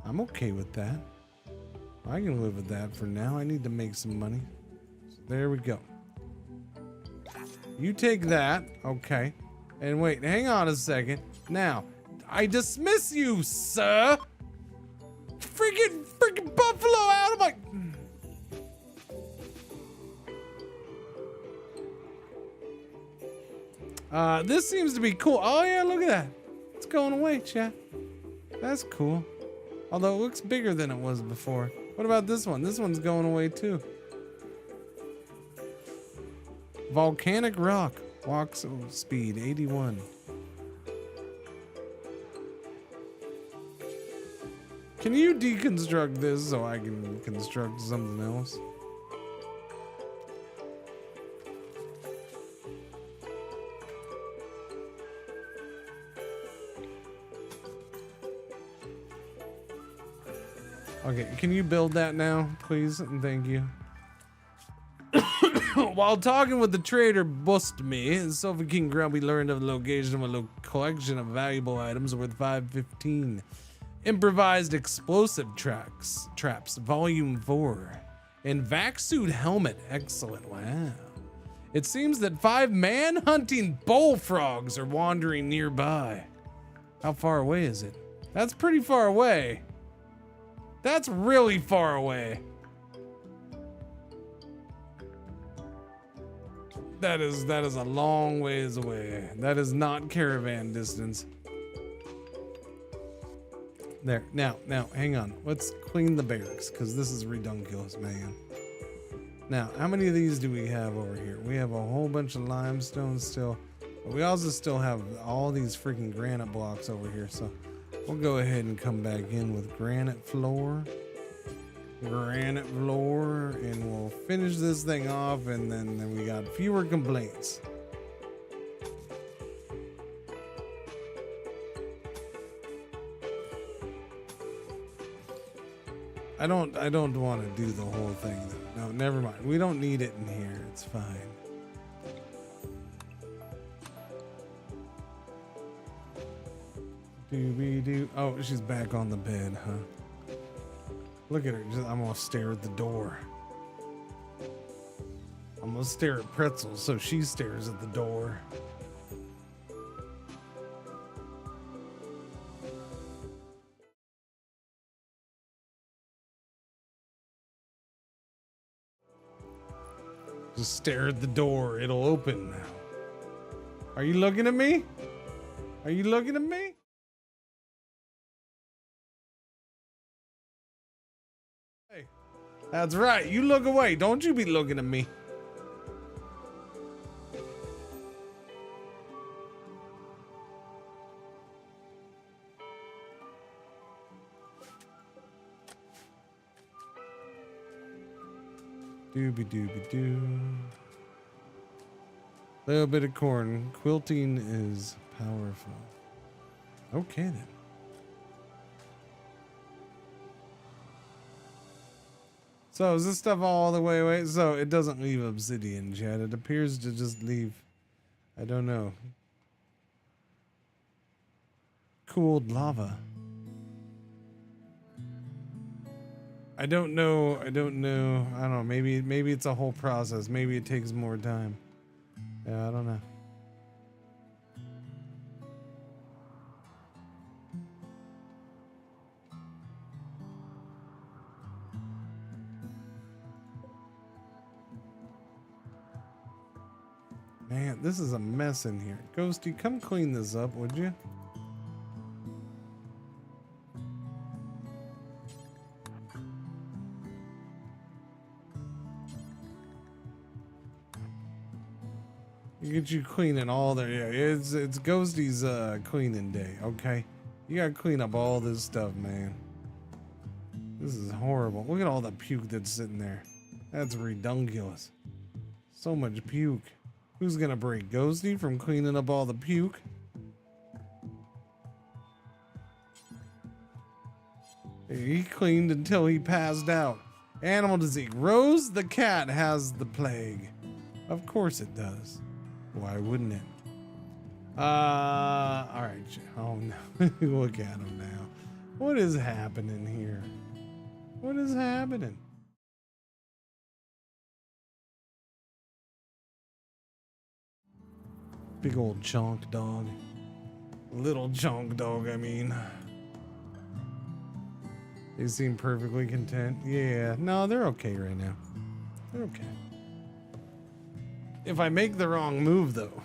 I'm okay with that. I can live with that for now. I need to make some money. So there we go. You take that. Okay. And wait, hang on a second. Now, I dismiss you, sir. Freaking buffalo out of my... This seems to be cool. Oh yeah, look at that. It's going away, chat. That's cool. Although it looks bigger than it was before. What about this one? This one's going away too. Volcanic rock. Walk speed 81. Can you deconstruct this so I can construct something else? Okay, can you build that now, please? And thank you. While talking with the trader Bustme, Sophie King Grumpy learned of the location of a collection of valuable items worth 515. Improvised explosive traps, volume 4. And vac suit helmet, excellent, wow. It seems that 5 man-hunting bullfrogs are wandering nearby. How far away is it? That's pretty far away. That's really far away. That is a long ways away. That is not caravan distance. There. Now, hang on. Let's clean the barracks, because this is redunculous, man. Now, how many of these do we have over here? We have a whole bunch of limestone still. But we also still have all these freaking granite blocks over here. So we'll go ahead and come back in with granite floor. And we'll finish this thing off, and then we got fewer complaints. I don't want to do the whole thing though. No, never mind. We don't need it in here. It's fine. Doobie-doo. Oh, she's back on the bed, huh? Look at her. I'm gonna stare at the door. I'm gonna stare at Pretzel, so she stares at the door. Just stare at the door. It'll open now. Are you looking at me? Are you looking at me? Hey, that's right. You look away. Don't you be looking at me. Doobie doobie doo. Little bit of corn. Quilting is powerful. Okay then. So is this stuff all the way away? So it doesn't leave obsidian, Chad. It appears to just leave, I don't know, cooled lava. I don't know. I don't know. Maybe it's a whole process. Maybe it takes more time. Yeah, I don't know. Man, this is a mess in here. Ghosty, come clean this up, would you? Get you cleaning all there. Yeah, it's Ghosty's cleaning day, okay? You gotta clean up all this stuff, man. This is horrible. Look at all the puke that's sitting there. That's redunculous. So much puke. Who's gonna break Ghosty from cleaning up all the puke? He cleaned until he passed out. Animal disease. Rose the cat has the plague. Of course it does. Why wouldn't it? All right. Oh no! Look at him now. What is happening here? What is happening? Big old chonk dog. Little chonk dog, I mean. They seem perfectly content. Yeah. No, they're okay right now. They're okay. If I make the wrong move, though,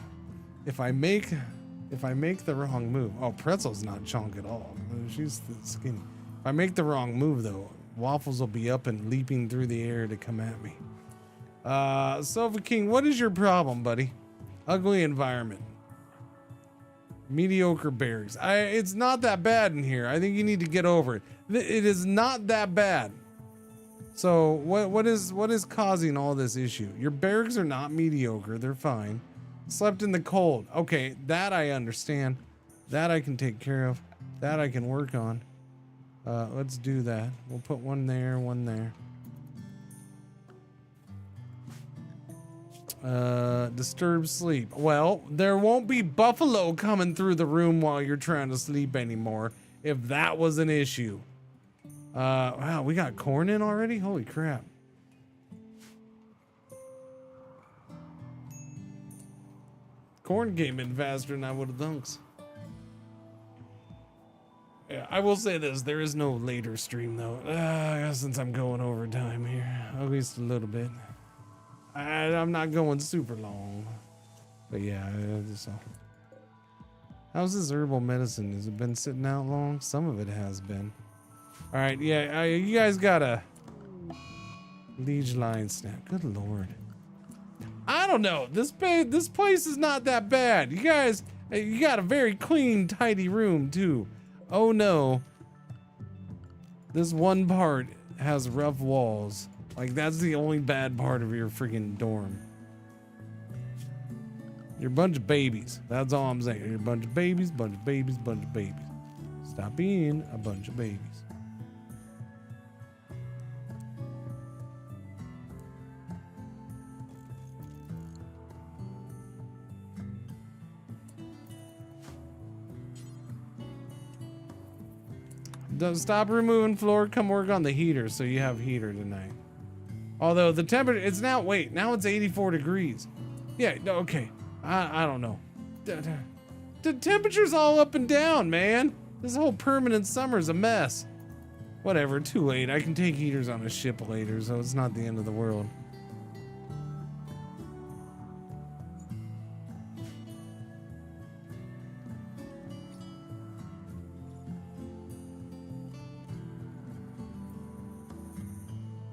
if I make the wrong move, oh, Pretzel's not chonk at all. She's skinny. If I make the wrong move, though, Waffles will be up and leaping through the air to come at me. Sofa King, what is your problem, buddy? Ugly environment. Mediocre barracks. It's not that bad in here. I think you need to get over it. It is not that bad. So what is causing all this issue? Your barracks are not mediocre. They're fine. Slept in the cold. Okay, that I understand. That I can take care of. That I can work on. Let's do that. We'll put one there, one there. Disturbed sleep. Well, there won't be buffalo coming through the room while you're trying to sleep anymore, if that was an issue. Wow, we got corn in already? Holy crap. Corn came in faster than I would have thunk. Yeah, I will say this, there is no later stream though. Since I'm going overtime here, at least a little bit. I'm not going super long. But yeah, how's this herbal medicine? Has it been sitting out long? Some of it has been. All right, yeah, you guys got a liege lion snap. Good lord. I don't know. This place is not that bad. You guys, you got a very clean, tidy room too. Oh no. This one part has rough walls. Like that's the only bad part of your freaking dorm. You're a bunch of babies. That's all I'm saying. You're a bunch of babies, bunch of babies, bunch of babies. Stop being a bunch of babies. Don't stop removing floor. Come work on the heater so you have heater tonight. Although the temperature, it's now, wait, now it's 84 degrees. Yeah, okay. I don't know. The temperature's all up and down, man. This whole permanent summer's a mess. Whatever, too late. I can take heaters on a ship later, so it's not the end of the world.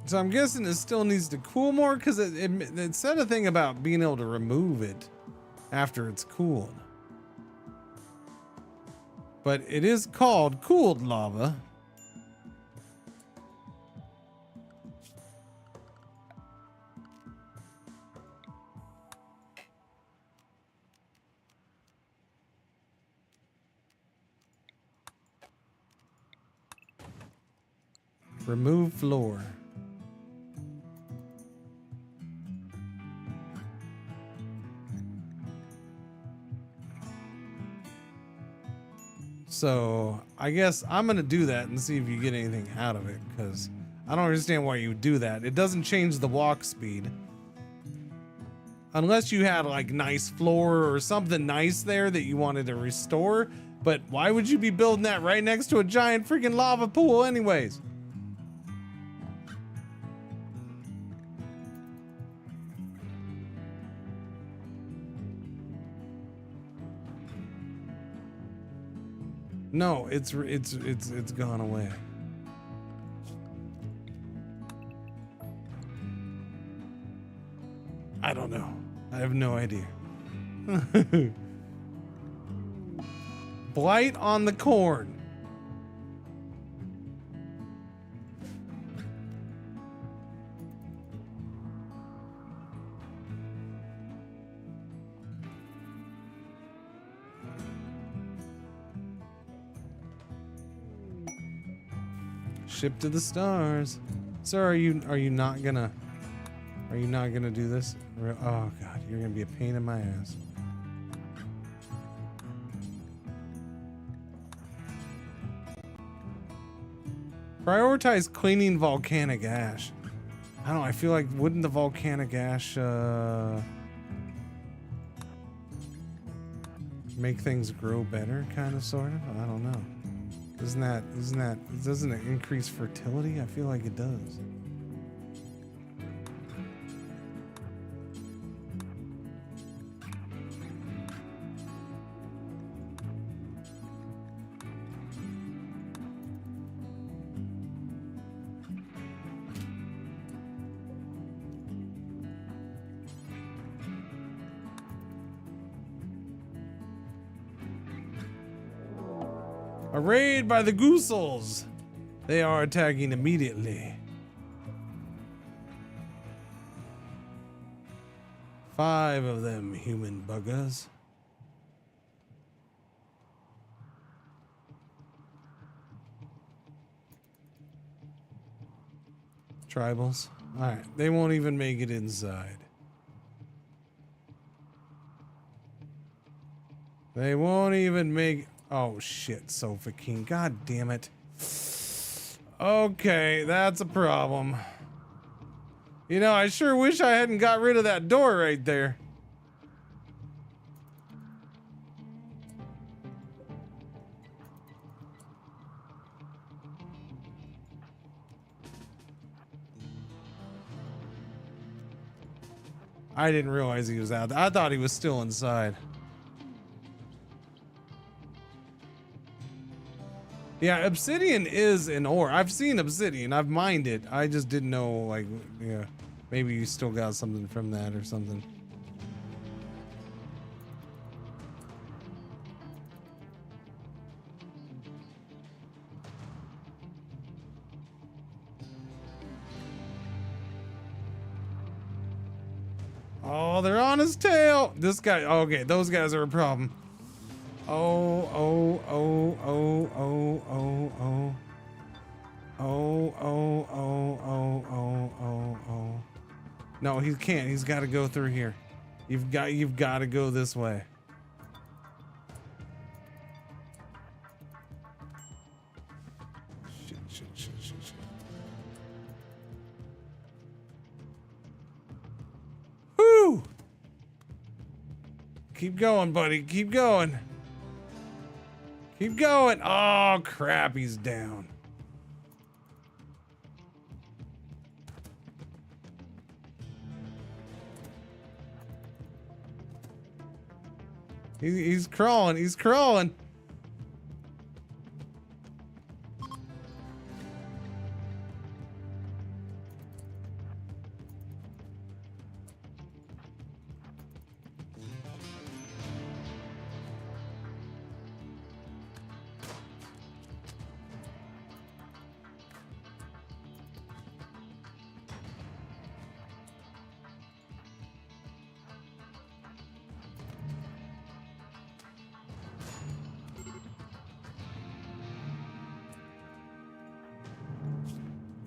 So I'm guessing it still needs to cool more because it said a thing about being able to remove it after it's cooled. But it is called cooled lava. Remove floor. So I guess I'm gonna do that and see if you get anything out of it, because I don't understand why you would do that. It doesn't change the walk speed. Unless you had like nice floor or something nice there that you wanted to restore. But why would you be building that right next to a giant freaking lava pool anyways? No, it's gone away. I don't know. I have no idea. Blight on the corn. Ship to the stars. Sir, are you not gonna do this? Oh god, you're gonna be a pain in my ass. Prioritize cleaning volcanic ash. I don't know, I feel like wouldn't the volcanic ash make things grow better, kind of, sort of? I don't know. Doesn't it increase fertility? I feel like it does. A raid by the Goosels. They are attacking immediately. 5 of them, human buggers. Tribals. Alright, they won't even make it inside. They won't even make... Oh shit, Sofa King. God damn it. Okay, that's a problem. You know, I sure wish I hadn't got rid of that door right there. I didn't realize he was out there. I thought he was still inside. Yeah, obsidian is an ore. I've seen obsidian. I've mined it. I just didn't know, like, yeah, maybe you still got something from that or something. Oh, they're on his tail. This guy, okay, those guys are a problem. Oh, oh, oh, oh, oh, oh, oh. Oh, oh, oh, oh, oh, oh, oh. No, he can't. He's got to go through here. You've got to go this way. Shit, shit, shit, shit, shit. Woo! Keep going, buddy. Keep going. Keep going. Oh, crap. He's down. He's crawling. He's crawling.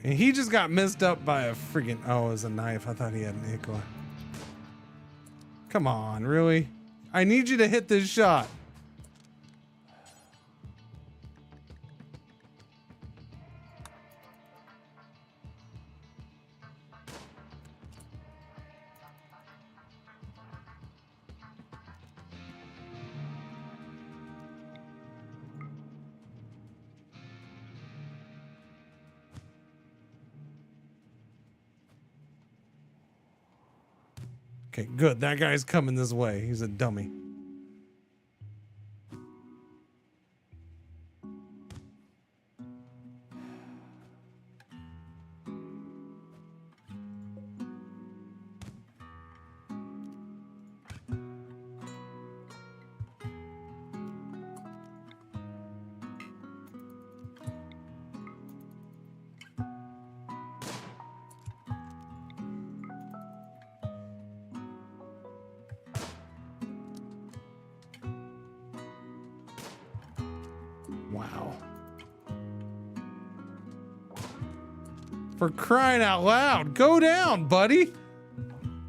And he just got messed up by a friggin', oh, it was a knife. I thought he had an ichor. Come on, really? I need you to hit this shot. Okay, good. That guy's coming this way. He's a dummy. Wow. For crying out loud, go down, buddy.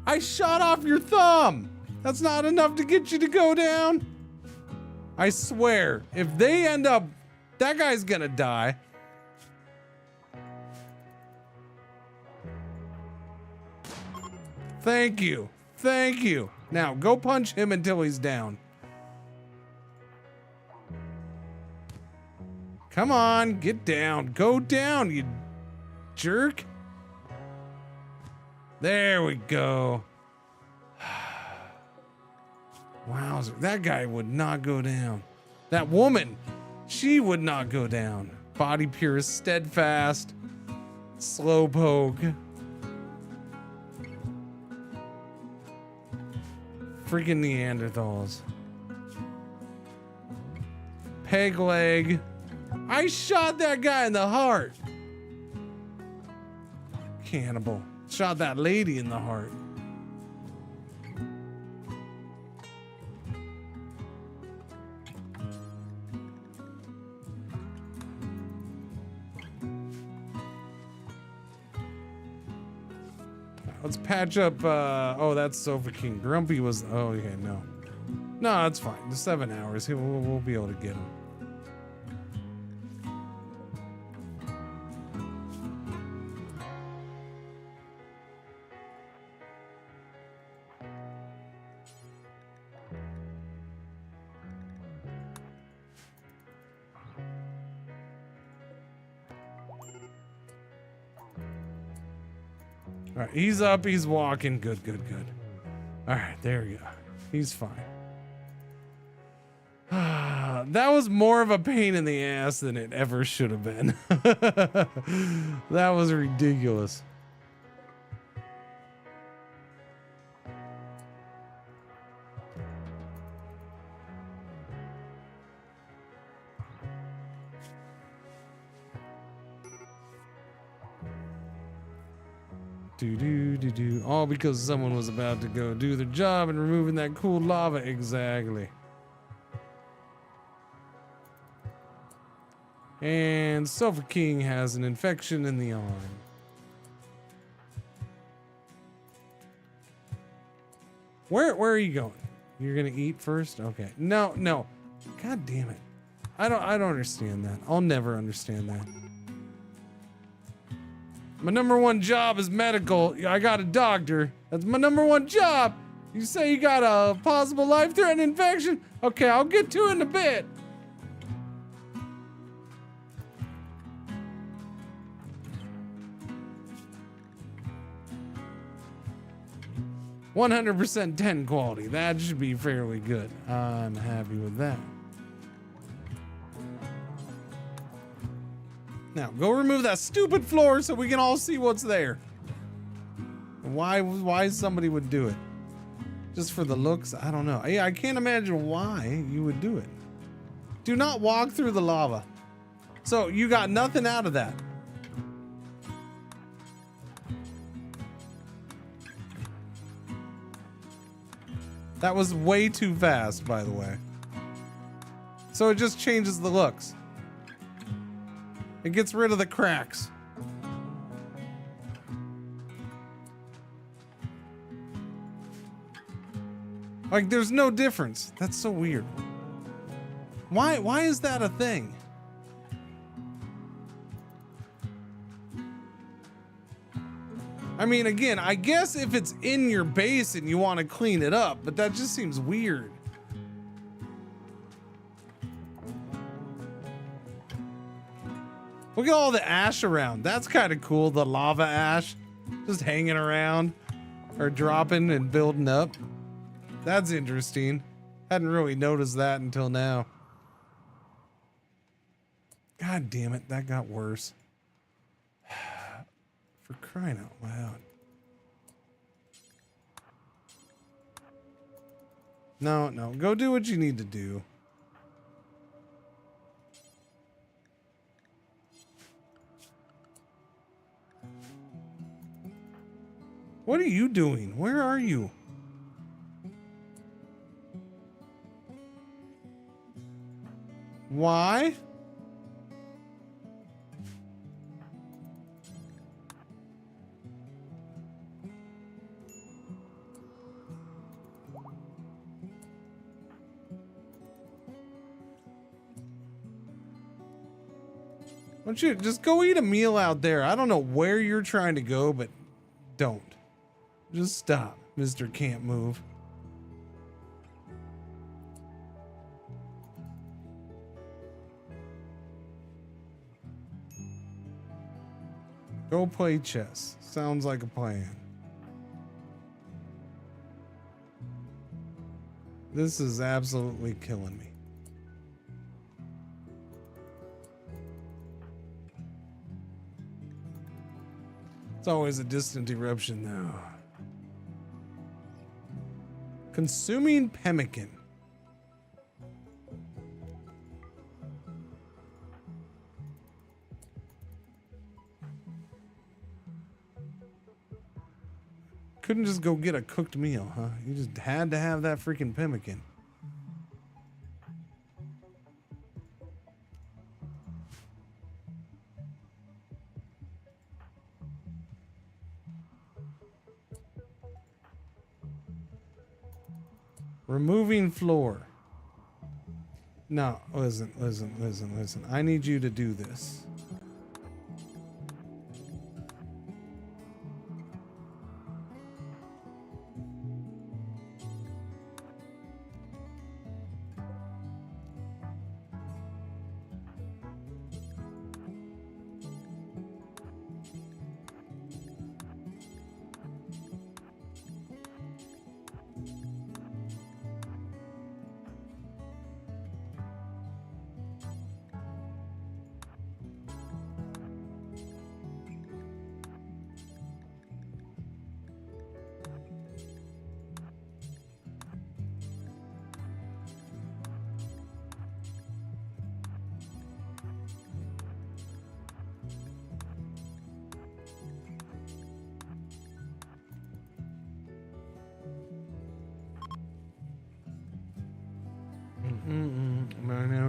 I shot off your thumb. That's not enough to get you to go down. I swear, if they end up, that guy's gonna die. Thank you. Thank you. Now go punch him until he's down. Come on, get down. Go down, you jerk. There we go. Wow, that guy would not go down. That woman, she would not go down. Body pure, steadfast, slowpoke. Freaking Neanderthals. Peg leg. I shot that guy in the heart. Cannibal. Shot that lady in the heart. Let's patch up, oh, that's Sofa King. Grumpy was, oh, yeah, no. No, that's fine. The 7 hours, we'll be able to get him. All right, he's up, he's walking. Good, good, good. All right, there we go. He's fine. That was more of a pain in the ass than it ever should have been. That was ridiculous. All because someone was about to go do their job and removing that cool lava. Exactly. And Sofa King has an infection in the arm. Where are you going? You're gonna eat first? Okay. No. God damn it. I don't understand that. I'll never understand that. My number one job is medical. I got a doctor. That's my number one job. You say you got a possible life-threatening infection? Okay, I'll get to it in a bit. "100% 10 quality. That should be fairly good. I'm happy with that. Now, go remove that stupid floor so we can all see what's there. Why somebody would do it? Just for the looks? I don't know. I can't imagine why you would do it. Do not walk through the lava. So you got nothing out of that. That was way too fast, by the way. So it just changes the looks. It gets rid of the cracks. Like, there's no difference. That's so weird. Why is that a thing? I mean, again, I guess if it's in your base and you want to clean it up, but that just seems weird. Look at all the ash around. That's kind of cool. The lava ash just hanging around or dropping and building up. That's interesting. Hadn't really noticed that until now. God damn it. That got worse. For crying out loud. No. Go do what you need to do. What are you doing? Where are you? Why? Why don't you just go eat a meal out there? I don't know where you're trying to go, but don't. Just stop, Mr. Can't Move. Go play chess. Sounds like a plan. This is absolutely killing me. It's always a distant eruption, though. Consuming pemmican. Couldn't just go get a cooked meal, huh? You just had to have that freaking pemmican. Removing floor. No, listen. I need you to do this.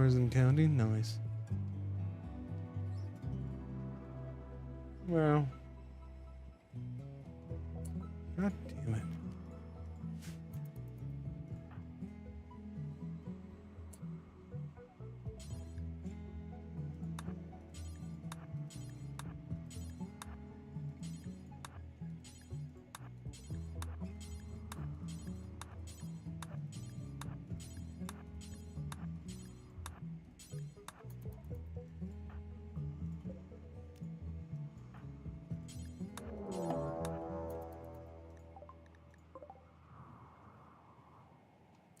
hours and counting. Nice. Well. God damn it.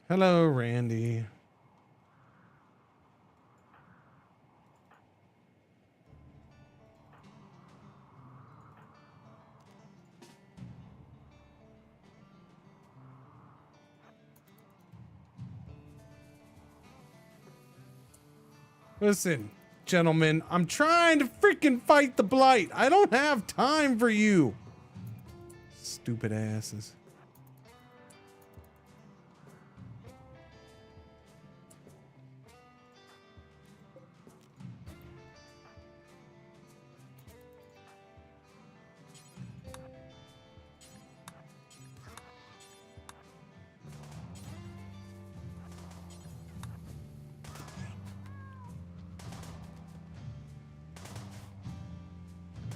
Hello, Randy. Listen, gentlemen, I'm trying to freaking fight the blight. I don't have time for you. Stupid asses.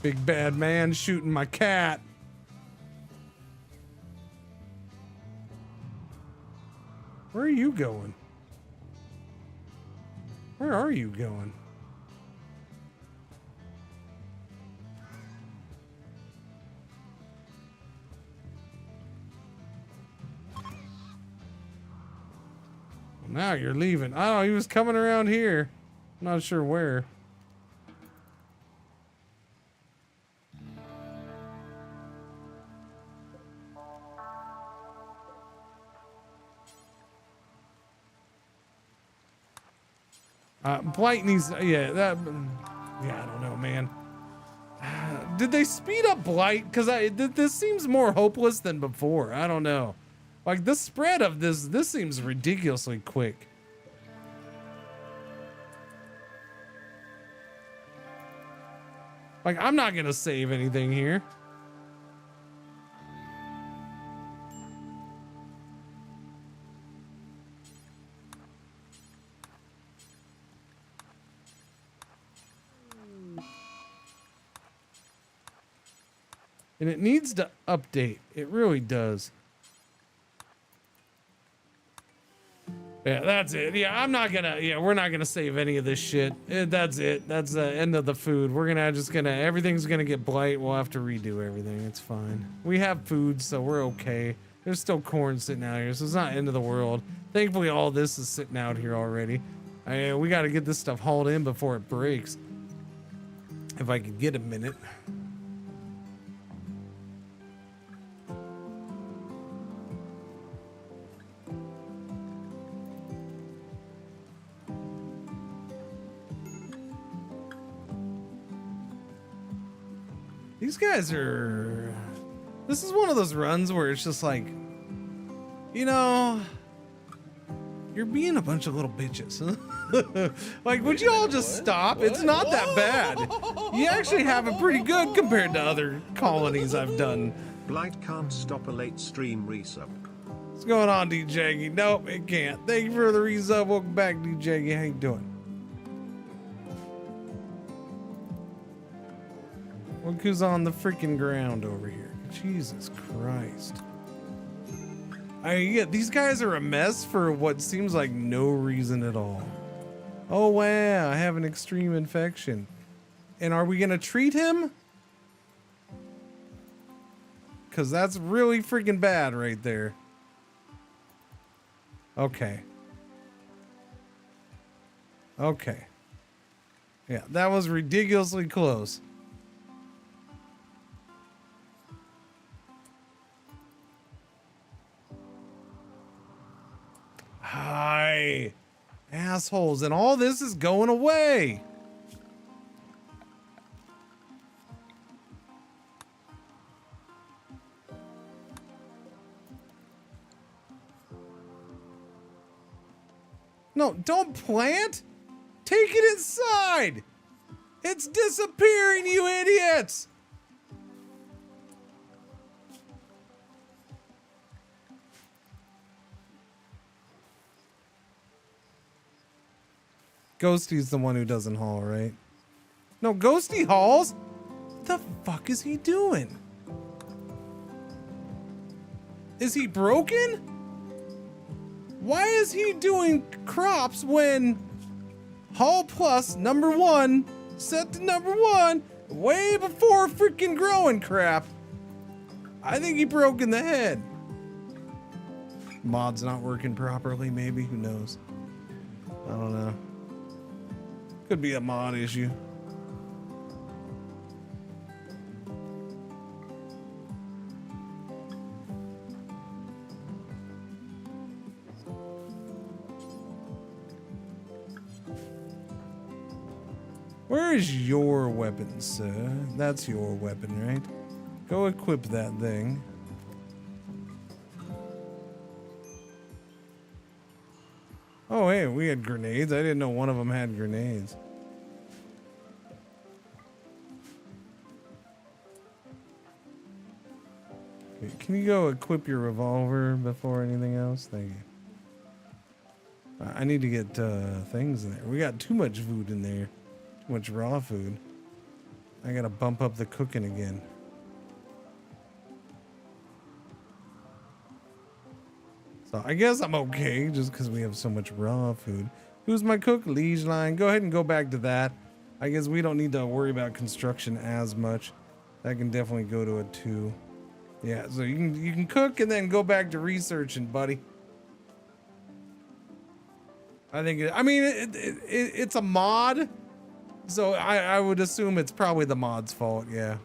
Big bad man shooting my cat. Where are you going? Where are you going? Now you're leaving. Oh, he was coming around here. Not sure where. Blight needs, yeah, I don't know, man. Did they speed up Blight? Because this seems more hopeless than before. I don't know. Like, the spread of this seems ridiculously quick. Like, I'm not gonna save anything here. And it needs to update. It really does. Yeah, that's it. Yeah, we're not gonna save any of this shit. That's it. That's the end of the food. Everything's gonna get blight. We'll have to redo everything. It's fine. We have food, so we're okay. There's still corn sitting out here, so it's not end of the world. Thankfully, all this is sitting out here already. We gotta get this stuff hauled in before it breaks. If I could get a minute. These guys are... This is one of those runs where it's just like, you know, you're being a bunch of little bitches. Like, would you all just stop? What? It's not that bad. You actually have it pretty good compared to other colonies I've done. Blight can't stop a late stream resub. What's going on, DJ? Nope, it can't. Thank you for the resub. Welcome back, DJ. How you doing? Look who's on the freaking ground over here. Jesus Christ. Yeah, these guys are a mess for what seems like no reason at all. Oh, wow. I have an extreme infection. And are we going to treat him? Because that's really freaking bad right there. Okay. Okay. Yeah, that was ridiculously close. Hi, assholes, and all this is going away. No, don't plant. Take it inside! It's disappearing, you idiots! Ghosty's the one who doesn't haul, right? No, Ghosty hauls? What the fuck is he doing? Is he broken? Why is he doing crops when Haul Plus #1 set to #1 way before freaking growing crap? I think he broke in the head. Mod's not working properly, maybe, who knows? I don't know. Could be a mod issue. Where is your weapon, sir? That's your weapon, right? Go equip that thing. Oh, hey, we had grenades. I didn't know one of them had grenades. Okay, can you go equip your revolver before anything else? Thank you. I need to get things in there. We got too much food in there. Too much raw food. I gotta bump up the cooking again. So I guess I'm okay just because we have so much raw food. Who's my cook? Liege line. Go ahead and go back to that. I guess we don't need to worry about construction as much. That can definitely go to a 2. Yeah, so you can cook and then go back to researching, buddy. I think it's a mod, so I would assume it's probably the mod's fault. Yeah.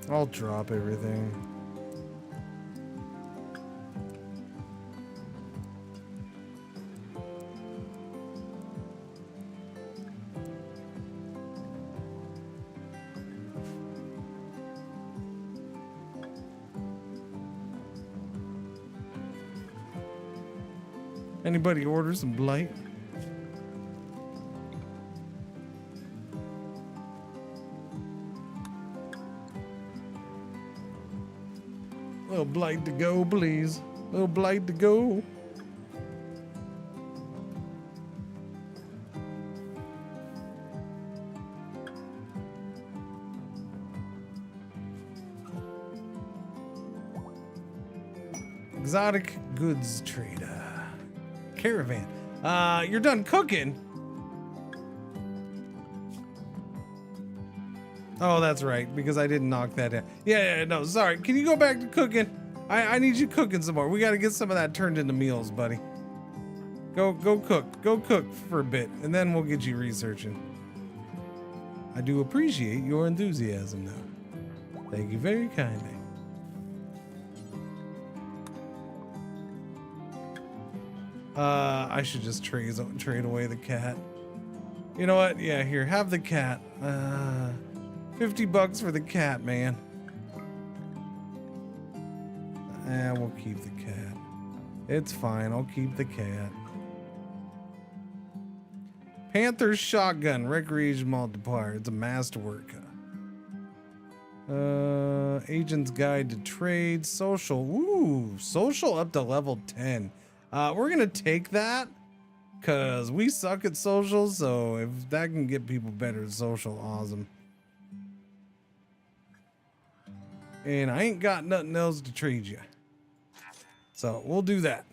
I'll drop everything. Anybody order some blight? Little blight to go, please. Little blight to go. Exotic goods trader. Caravan. You're done cooking. Oh, that's right, because I didn't knock that down. Yeah, no, sorry. Can you go back to cooking? I need you cooking some more. We got to get some of that turned into meals, buddy. Go cook. Go cook for a bit, and then we'll get you researching. I do appreciate your enthusiasm, though. Thank you very kindly. I should just trade away the cat. You know what? Yeah, here, have the cat. $50 for the cat, man. We'll keep the cat. It's fine. I'll keep the cat. Panther's shotgun, recreation multiplier. It's a masterwork. Agent's guide to trade, social. Ooh, social up to level 10. We're gonna take that because we suck at social. So if that can get people better at social, awesome. And I ain't got nothing else to trade you. So we'll do that.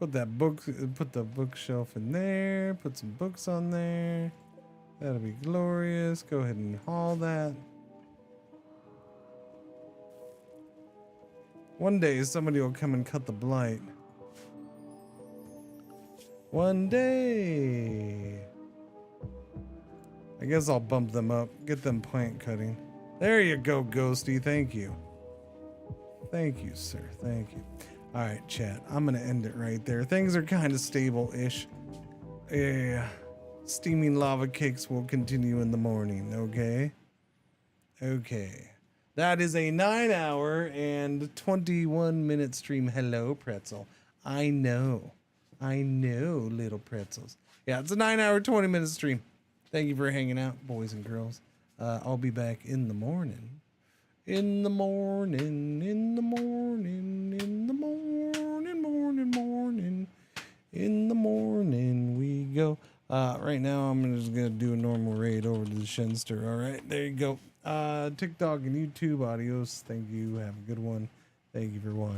Put the bookshelf in there, put some books on there. That'll be glorious. Go ahead and haul that. One day somebody will come and cut the blight. One day. I guess I'll bump them up. Get them plant cutting. There you go, Ghosty. Thank you. Thank you, sir. Thank you. All right, chat. I'm going to end it right there. Things are kind of stable-ish. Yeah. Steaming lava cakes will continue in the morning, okay? Okay. That is a 9-hour and 21-minute stream. Hello, Pretzel. I know, little pretzels. Yeah, it's a 9-hour, 20-minute stream. Thank you for hanging out, boys and girls. I'll be back in the morning. In the morning, in the morning, in the morning, morning. In the morning we go. Right now I'm just gonna do a normal raid over to the Shenster. All right, there you go. TikTok and YouTube, adios. Thank you. Have a good one. Thank you for watching.